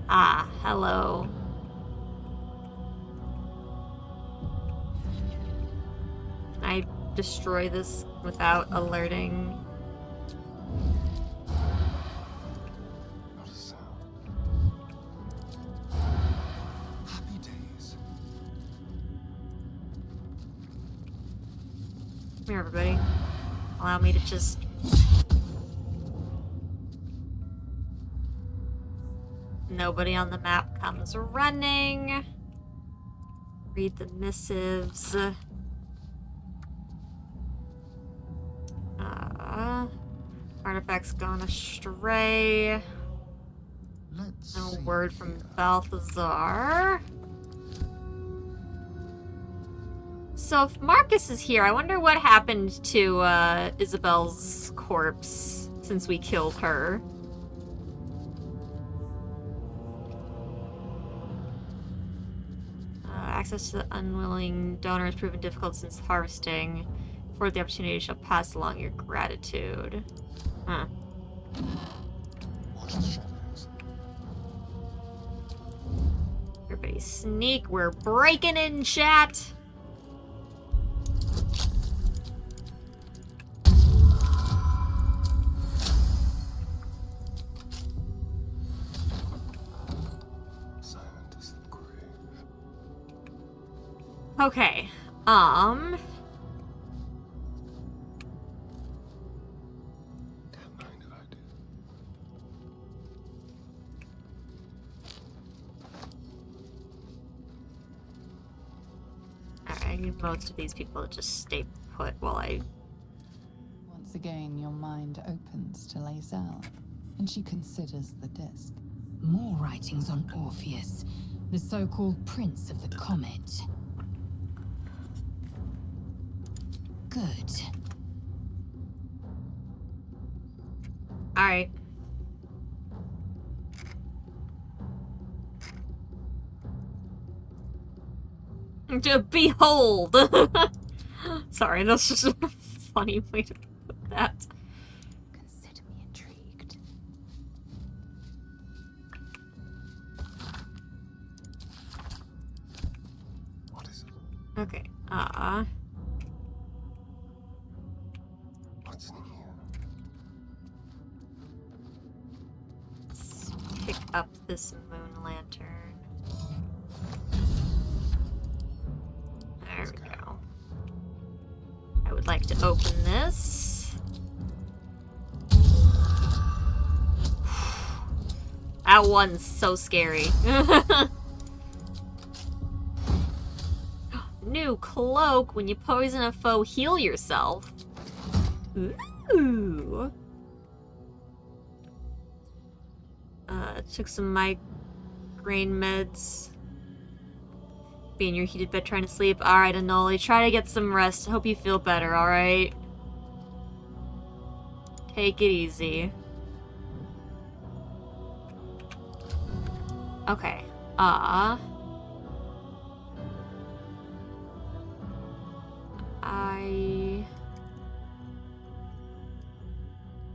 Ah, hello. Can I destroy this without alerting? Come here, everybody. Allow me to just... Nobody on the map comes running. Read the missives. Artifacts gone astray. No word from Balthazar. So if Marcus is here, I wonder what happened to Isabel's corpse since we killed her. Access to the unwilling donor has proven difficult since harvesting. For the opportunity shall pass along your gratitude. Huh.
Watch the shadows.
Everybody sneak. We're breaking in, chat. Okay, I need most of these people to just stay put while I...
Once again, your mind opens to Lae'zel, and she considers the disc.
More writings on Orpheus, the so-called Prince of the Comet. Good.
Alright. To behold! Sorry, that's just a funny way to put that.
Consider me intrigued.
What is it?
Okay,
What's in here?
let's pick up this moon lantern. There we go. I would like to open this. That one's so scary. New cloak. When you poison a foe, heal yourself. Ooh. Took some migraine meds. Be in your heated bed trying to sleep. Alright, Anoli, try to get some rest. Hope you feel better, alright? Take it easy. Okay. I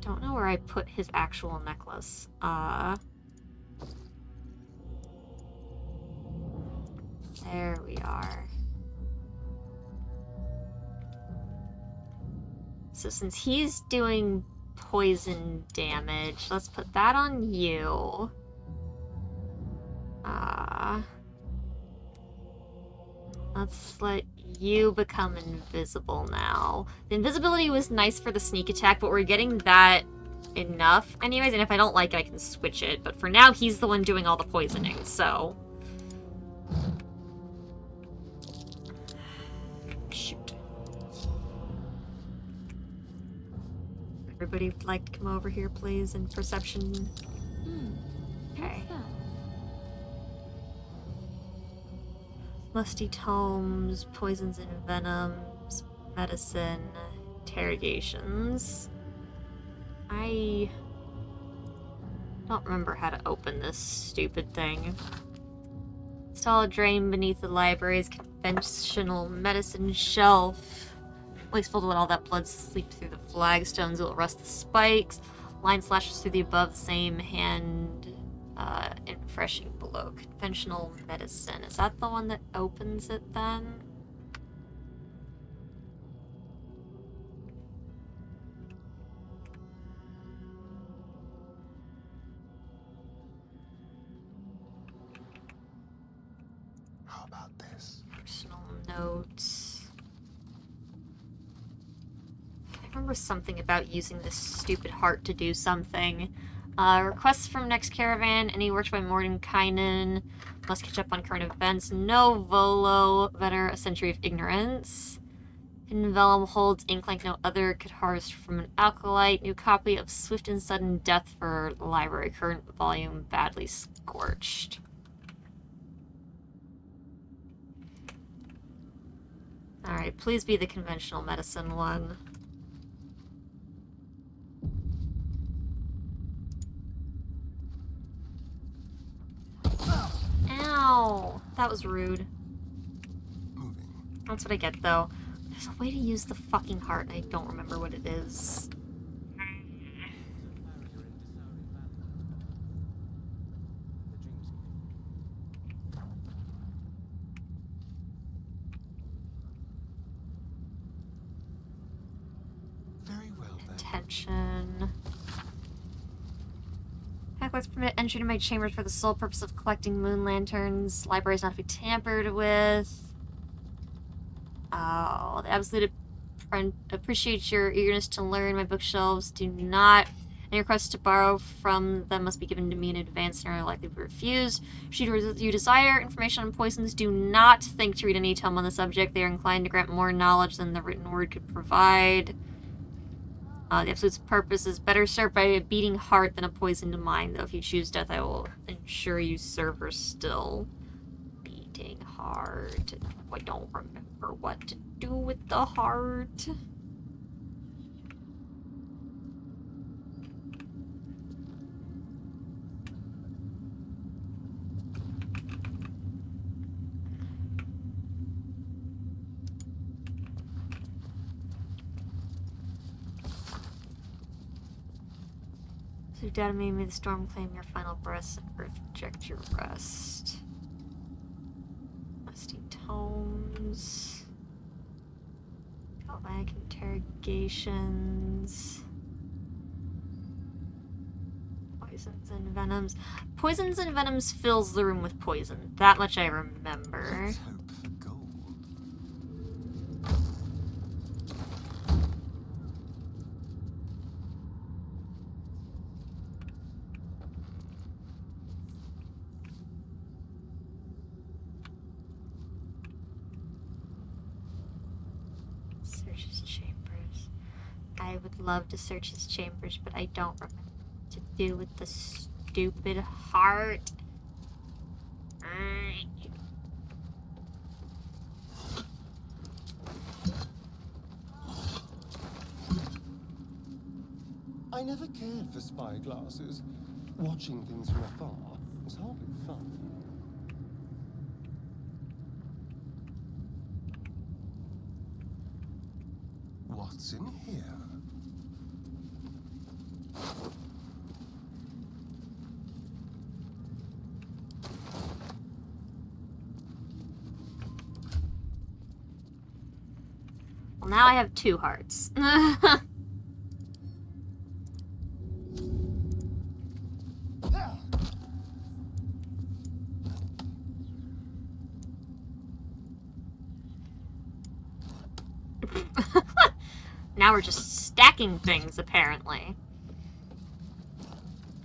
don't know where I put his actual necklace. There we are. So since he's doing poison damage, let's put that on you. Let's let you become invisible now. The invisibility was nice for the sneak attack, but we're getting that enough anyways, and if I don't like it, I can switch it. But for now, he's the one doing all the poisoning, so... Shoot. Everybody would like to come over here, please, in perception. Okay. Musty tomes, poisons and venoms, medicine, interrogations. I don't remember how to open this stupid thing. Install a drain beneath the library's conventional medicine shelf. Wasteful to let all that blood seep through the flagstones. It will rust the spikes. Line slashes through the above the same hand. And refreshing below. Conventional medicine. Is that the one that opens it then?
How about this?
Personal notes. I remember something about using this stupid heart to do something. Requests from next caravan. Any works by Mordenkainen. Must catch up on current events. No Volo. Better a century of ignorance. Hidden Vellum holds ink like no other. Could harvest from an alkalite. New copy of Swift and Sudden Death for the library. Current volume badly scorched. Alright, please be the conventional medicine one. Ow! That was rude. That's what I get, though. There's a way to use the fucking heart, and I don't remember what it is.
Very well, then.
Attention. Hackworks permit entry to my chambers for the sole purpose of collecting moon lanterns. Libraries not to be tampered with. Oh, the absolute appreciate your eagerness to learn. My bookshelves do not. Any requests to borrow from them must be given to me in advance and are likely to be refused. Should you desire information on poisons, do not think to read any tome on the subject. They are inclined to grant more knowledge than the written word could provide. The Absolute's purpose is better served by a beating heart than a poisoned mind, though if you choose death, I will ensure you serve her still. Beating heart. I don't remember what to do with the heart. So data may the storm claim your final breath and earth reject your rest. Musty tomes. Galvanic interrogations. Poisons and venoms. Poisons and venoms fills the room with poison. That much I remember.
Let's hope for gold.
Search his chambers. I would love to search his chambers, but I don't remember what to do with the stupid heart.
I never cared for spy glasses. Watching things from afar was hardly fun. What's in here?
Well, now I have 2 hearts. Now we're just stacking things, apparently.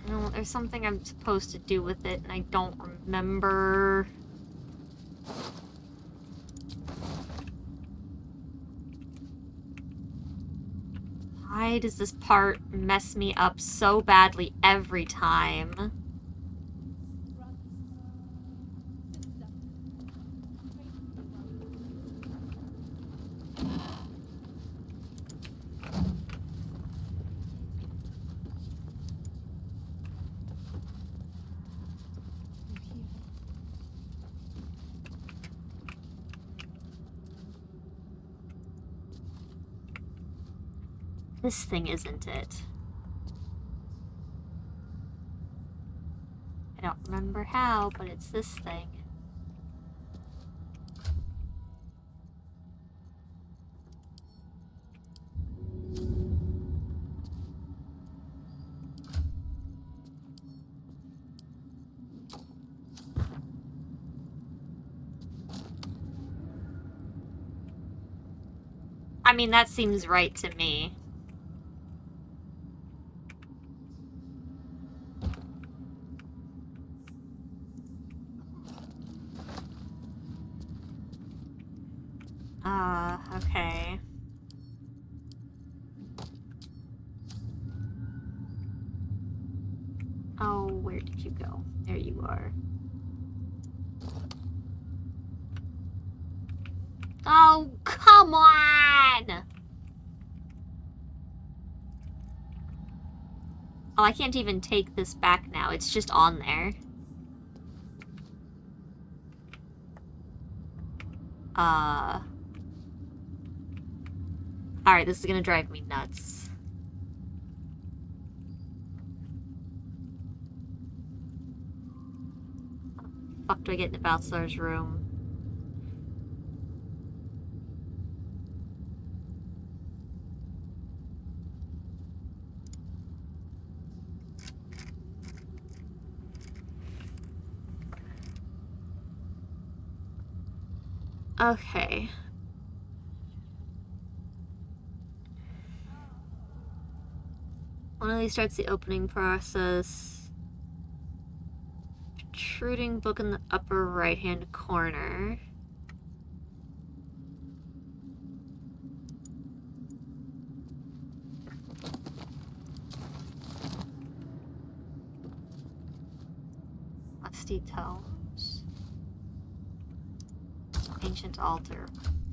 No, there's something I'm supposed to do with it, and I don't remember. Why does this part mess me up so badly every time? This thing isn't it. I don't remember how, but it's this thing. I mean, that seems right to me. Okay. Oh, where did you go? There you are. Oh, come on! Oh, I can't even take this back now. It's just on there. Alright, this is gonna drive me nuts. How the fuck do I get into Balthazar's room? Okay. One of these starts the opening process. Protruding book in the upper right-hand corner. Musty tomes. Ancient altar.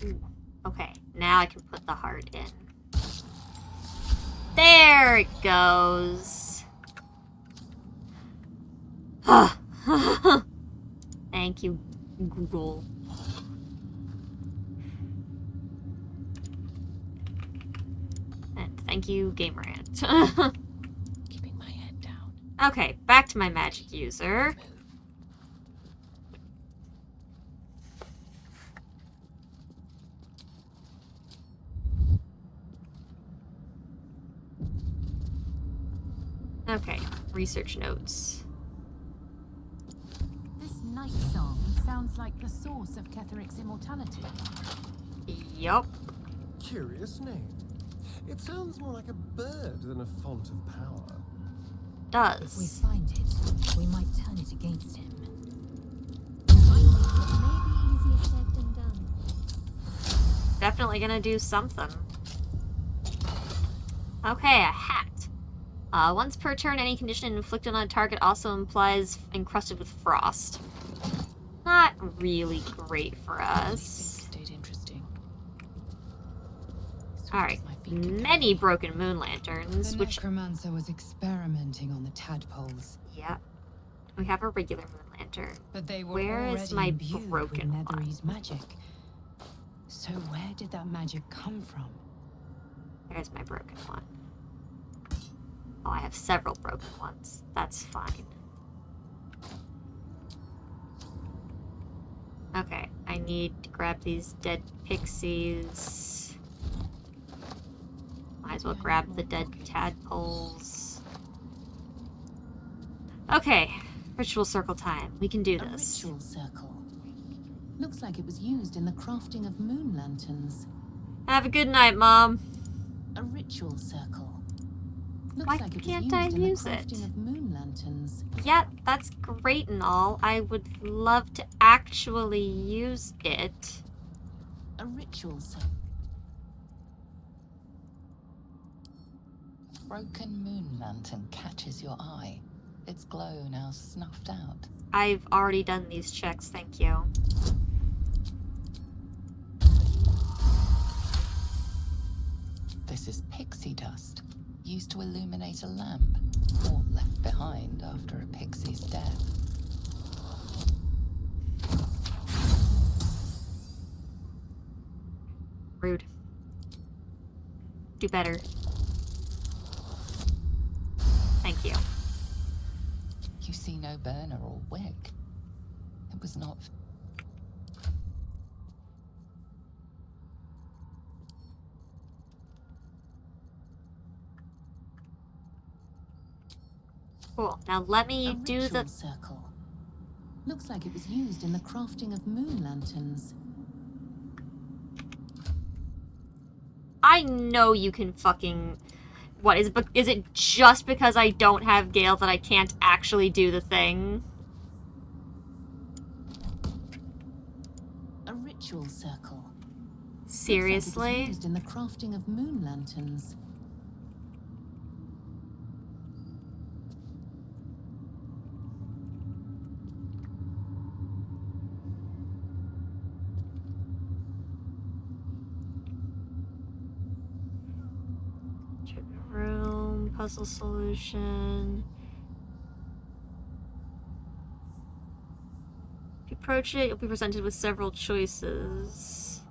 Ooh. Okay, now I can put the heart in. There it goes. Thank you, Google. And thank you, Gamerant.
Keeping my head down.
Okay, back to my magic user. Okay, research notes.
This night song sounds like the source of Ketheric's immortality.
Yup.
Curious name. It sounds more like a bird than a font of power.
Does.
If we find it, we might turn it against him.
It may be easier said than done.
definitely gonna do something. Okay, a hat. Once per turn, any condition inflicted on a target also implies encrusted with frost. Not really great for us.
Stayed interesting.
Alright, many broken moon lanterns,
The
which...
necromancer was experimenting on the tadpoles.
Yeah. We have a regular moon lantern.
But they were
Where
already
is my
imbued
broken
with
one?
Nethery's magic. So where did that magic come from?
There's my broken one. Oh, I have several broken ones. That's fine. Okay, I need to grab these dead pixies. Might as well grab the dead tadpoles. Okay, ritual circle time. We can do this.
A ritual circle. Looks like it was used in the crafting of moon lanterns.
Have a good night, Mom.
A ritual circle. Looks
Why
like it
can't
was
I
used in the
use it?
crafting of moon lanterns.
Yeah, that's great and all. I would love to actually use it.
A ritual circle.
Broken moon lantern catches your eye. Its glow now snuffed out.
I've already done these checks, thank you.
This is pixie dust, used to illuminate a lamp, or left behind after a pixie's death.
Rude. Do better. Thank you.
You see no burner or wick. It was not...
Cool. Now let me do the
circle. Looks like it was used in the crafting of moon lanterns.
I know you can fucking... What, is it just because I don't have Gale that I can't actually do the thing?
A ritual circle.
Seriously?
Looks like it was used in the crafting of moon lanterns.
Room, puzzle solution. If you approach it, you'll be presented with several choices.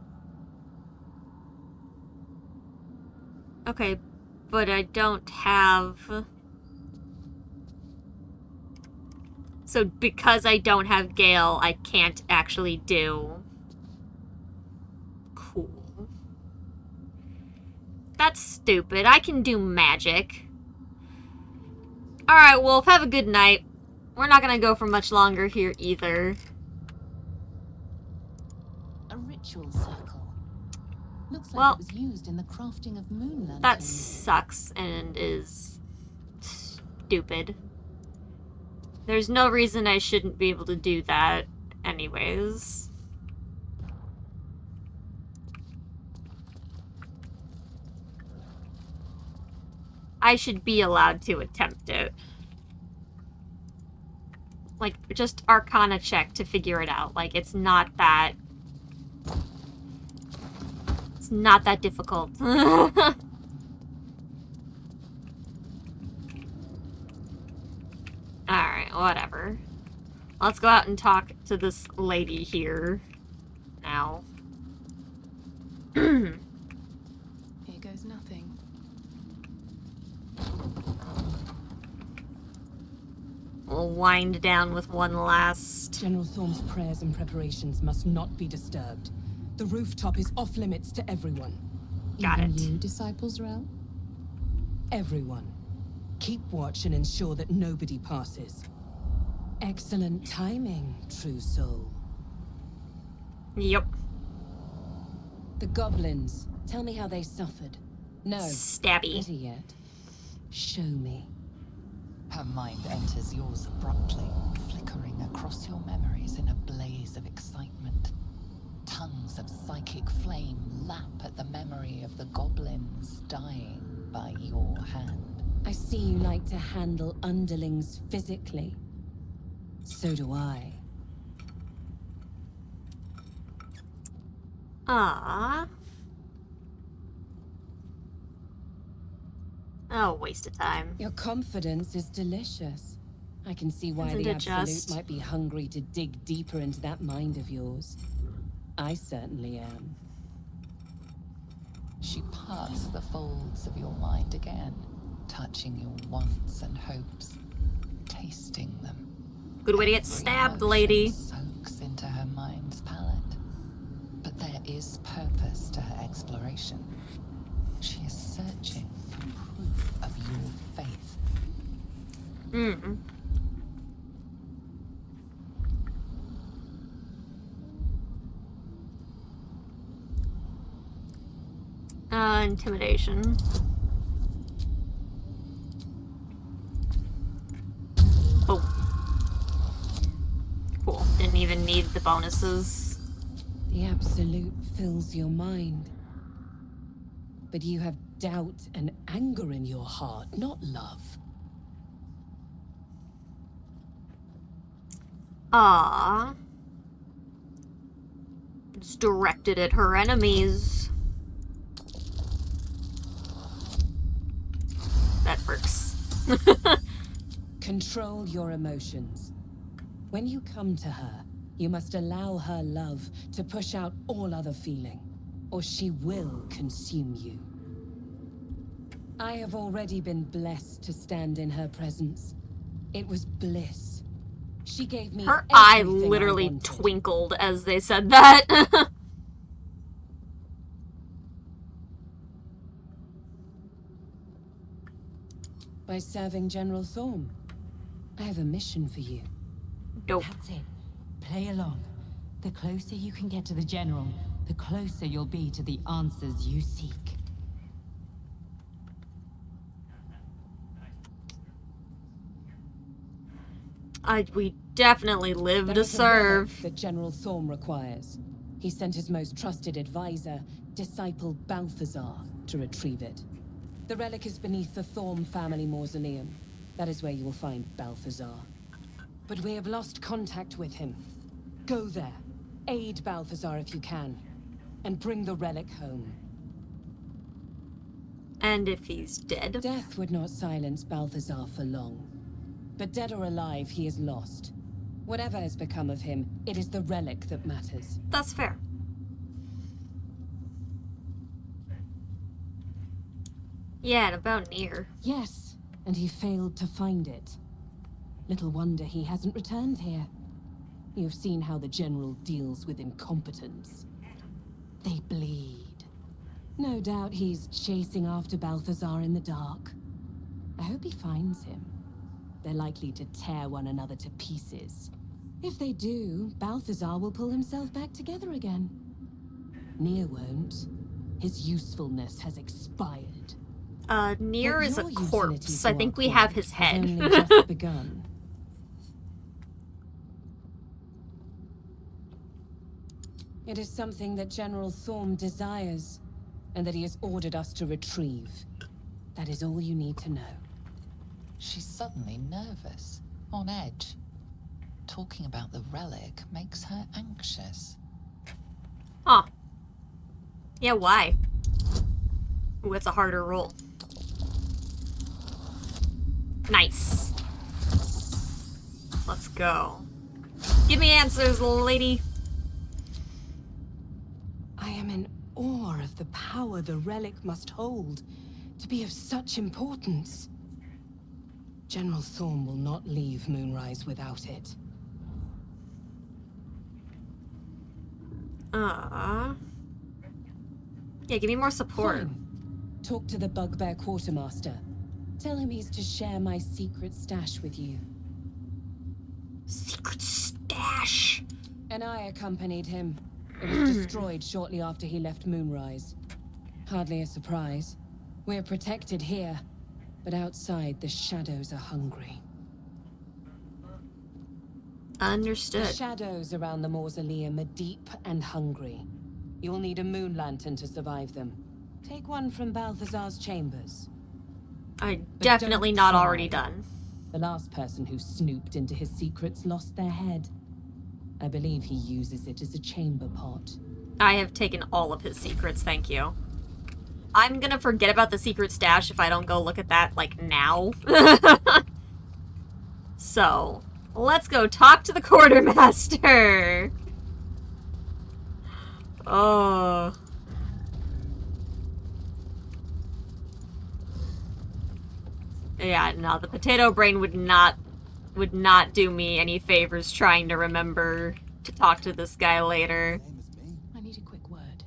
Okay, but I don't have... So because I don't have Gale, I can't actually do... Cool. That's stupid. I can do magic. Alright, Wolf, have a good night. We're not gonna go for much longer here either.
A ritual circle. Looks like
Well,
it was used in the crafting of moon lanterns.
that sucks and is stupid. There's no reason I shouldn't be able to do that anyways. I should be allowed to attempt it. Like, just Arcana check to figure it out. Like, it's not that... It's not that difficult. Alright, whatever. Let's go out and talk to this lady here. Now.
Here goes nothing.
We'll wind down with one last...
General Thorm's prayers and preparations must not be disturbed. The rooftop is off limits to everyone.
Got
Even
it.
you, Disciples Realm? Everyone. Keep watch and ensure that nobody passes. Excellent timing, true soul.
Yep.
The goblins. Tell me how they suffered. No.
Stabby.
Better yet, show me.
Her mind enters yours abruptly, flickering across your memories in a blaze of excitement. tongues of psychic flame lap at the memory of the goblins dying by your hand.
I see you like to handle underlings physically. So do I.
Ah. Oh, waste of time.
Your confidence is delicious. I can see why
Isn't
the
it
Absolute
just?
might be hungry to dig deeper into that mind of yours. I certainly am.
She parts the folds of your mind again, touching your wants and hopes, tasting them.
Good way to get
Every
stabbed,
emotion
lady.
soaks into her mind's palette. But there is purpose to her exploration. She is searching for proof of your faith.
Hmm. Intimidation. Oh. Cool. Didn't even need the bonuses.
The Absolute fills your mind. But you have doubt and anger in your heart, not love.
Ah. It's directed at her enemies. That works.
Control your emotions. When you come to her, you must allow her love to push out all other feeling, or she will consume you. I have already been blessed to stand in her presence. It was bliss. She gave me
Her eye
everything I
literally
wanted.
twinkled as they said that.
By serving General Thorm. I have a mission for you.
Dope.
That's it. Play along. The closer you can get to the General, the closer you'll be to the answers you seek.
We definitely live
There
to
is a relic
serve.
that General Thorm requires. He sent his most trusted advisor, disciple Balthazar, to retrieve it. The relic is beneath the Thorm family mausoleum. That is where you will find Balthazar. But we have lost contact with him. Go there, aid Balthazar if you can, and bring the relic home.
And if he's dead?
Death would not silence Balthazar for long. But dead or alive, he is lost. Whatever has become of him, it is the relic that matters.
That's fair. Yeah, and about Nier.
Yes, and he failed to find it. Little wonder he hasn't returned here. You've seen how the General deals with incompetence. They bleed. No doubt he's chasing after Balthazar in the dark. I hope he finds him. They're likely to tear one another to pieces. If they do, Balthazar will pull himself back together again. Nier won't. His usefulness has expired.
Nier
But
is a
your utility
corpse.
to
I
our
think we
cause
have his
has
head.
only just begun. It is something that General Thorm desires, and that he has ordered us to retrieve. That is all you need to know.
She's suddenly nervous, on edge. Talking about the relic makes her anxious.
Huh. Yeah, why? Ooh, it's a harder roll. Nice. Let's go. Give me answers, lady.
I am in awe of the power the relic must hold to be of such importance. General Thorm will not leave Moonrise without it.
Yeah, give me more support.
Fine. Talk to the Bugbear Quartermaster. Tell him he's to share my secret stash with you.
Secret stash?
And I accompanied him. It was destroyed shortly after he left Moonrise. Hardly a surprise. We're protected here, but outside the shadows are hungry.
Understood.
The shadows around the mausoleum are deep and hungry. You'll need a moon lantern to survive them. Take one from Balthazar's chambers.
Definitely not already done.
The last person who snooped into his secrets lost their head. I believe he uses it as a chamber pot.
I have taken all of his secrets, thank you. I'm gonna forget about the secret stash if I don't go look at that, like, now. So, let's go talk to the quartermaster. Oh. Yeah, no, the potato brain would not do me any favors trying to remember to talk to this guy later.
I need a quick word.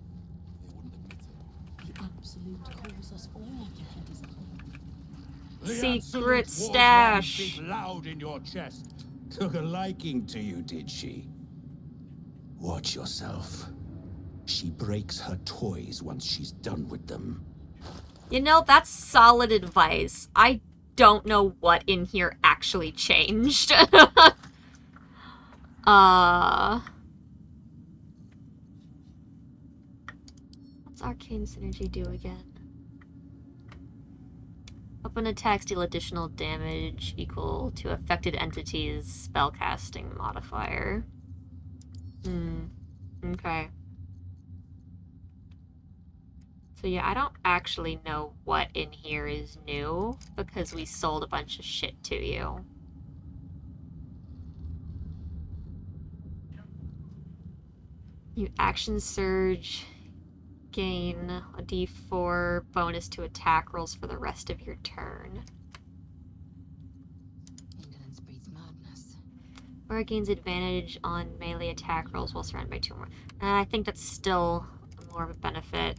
The Absolute calls us all to head his
The
Secret
Absolute
stash.
was one big loud in your chest. Took a liking to you, did she? Watch yourself. She breaks her toys once she's done with them.
You know, that's solid advice. I don't know what in here actually changed. What's Arcane Synergy do again? Open attacks deal additional damage equal to affected entities' spellcasting modifier. Okay. So yeah, I don't actually know what in here is new, because we sold a bunch of shit to you. You action surge, gain a d4 bonus to attack rolls for the rest of your turn.
Indolence breeds madness.
Or it gains advantage on melee attack rolls while surrounded by 2 more. I think that's still more of a benefit.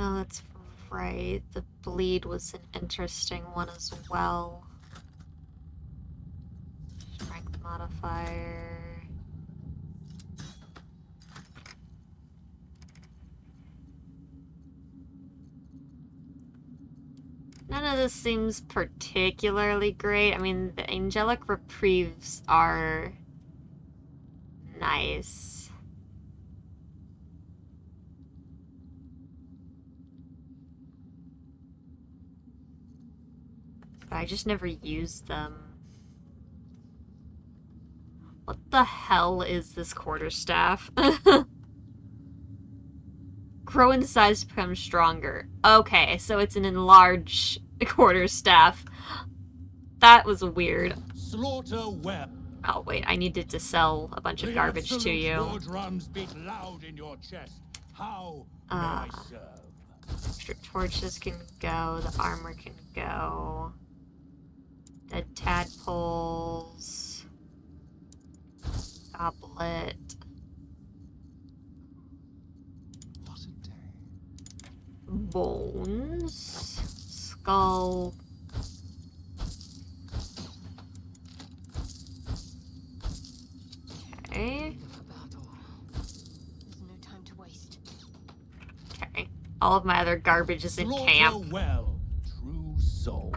Oh, that's right. The bleed was an interesting one as well. Strength modifier. None of this seems particularly great. I mean, the angelic reprieves are nice. But I just never used them. What the hell is this quarterstaff? Grow in size to become stronger. Okay, so it's an enlarged quarterstaff. That was weird.
Slaughter well.
Oh wait, I needed to sell a bunch of garbage to you.
War drums beat loud in your chest. How may I serve?
Extra torches can go. The armor can go. Dead tadpoles. Goblet. Bones. Skull. Okay.
There's no time to waste.
Okay. All of my other garbage is in camp.
Well, true soul.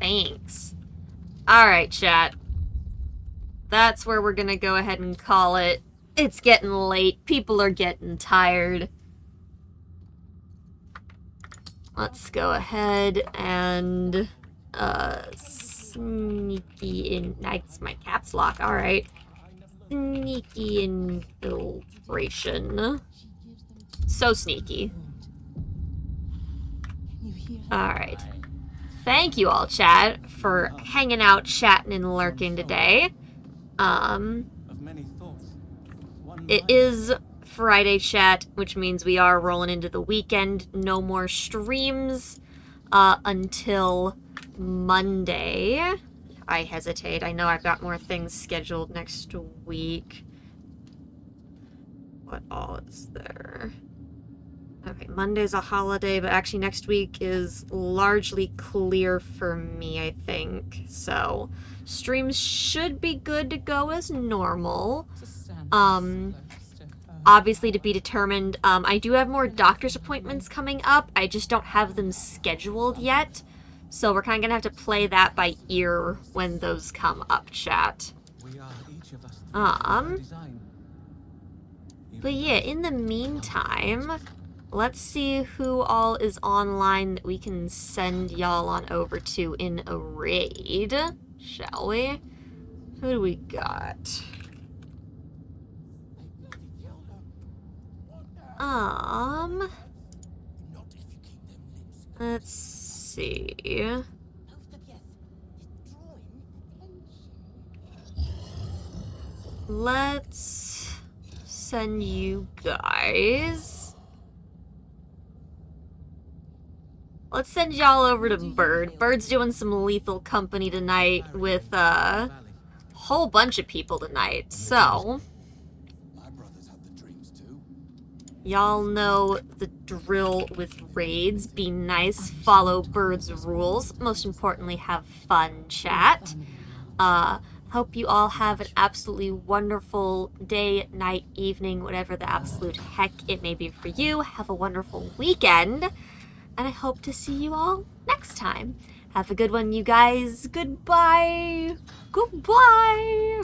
Thanks. Alright, chat. That's where we're gonna go ahead and call it. It's getting late. People are getting tired. Let's go ahead and sneaky in. That's my caps lock. Alright. Sneaky infiltration. So sneaky. Alright. Thank you all, chat, for hanging out, chatting, and lurking today. It is Friday, chat, which means we are rolling into the weekend. No more streams until Monday. I hesitate. I know I've got more things scheduled next week. What all is there? Okay, Monday's a holiday, but actually next week is largely clear for me, I think. So, streams should be good to go as normal. Obviously to be determined. I do have more doctor's appointments coming up. I just don't have them scheduled yet. So we're kind of going to have to play that by ear when those come up, chat. But yeah, in the meantime, let's see who all is online that we can send y'all on over to in a raid, shall we? Who do we got? Let's see. Let's send you guys. Let's send y'all over to Bird. Bird's doing some lethal company tonight with a whole bunch of people tonight, so y'all know the drill with raids. Be nice, follow Bird's rules. Most importantly, have fun, chat. Hope you all have an absolutely wonderful day, night, evening, whatever the absolute heck it may be for you. Have a wonderful weekend, and I hope to see you all next time. Have a good one, you guys. Goodbye. Goodbye.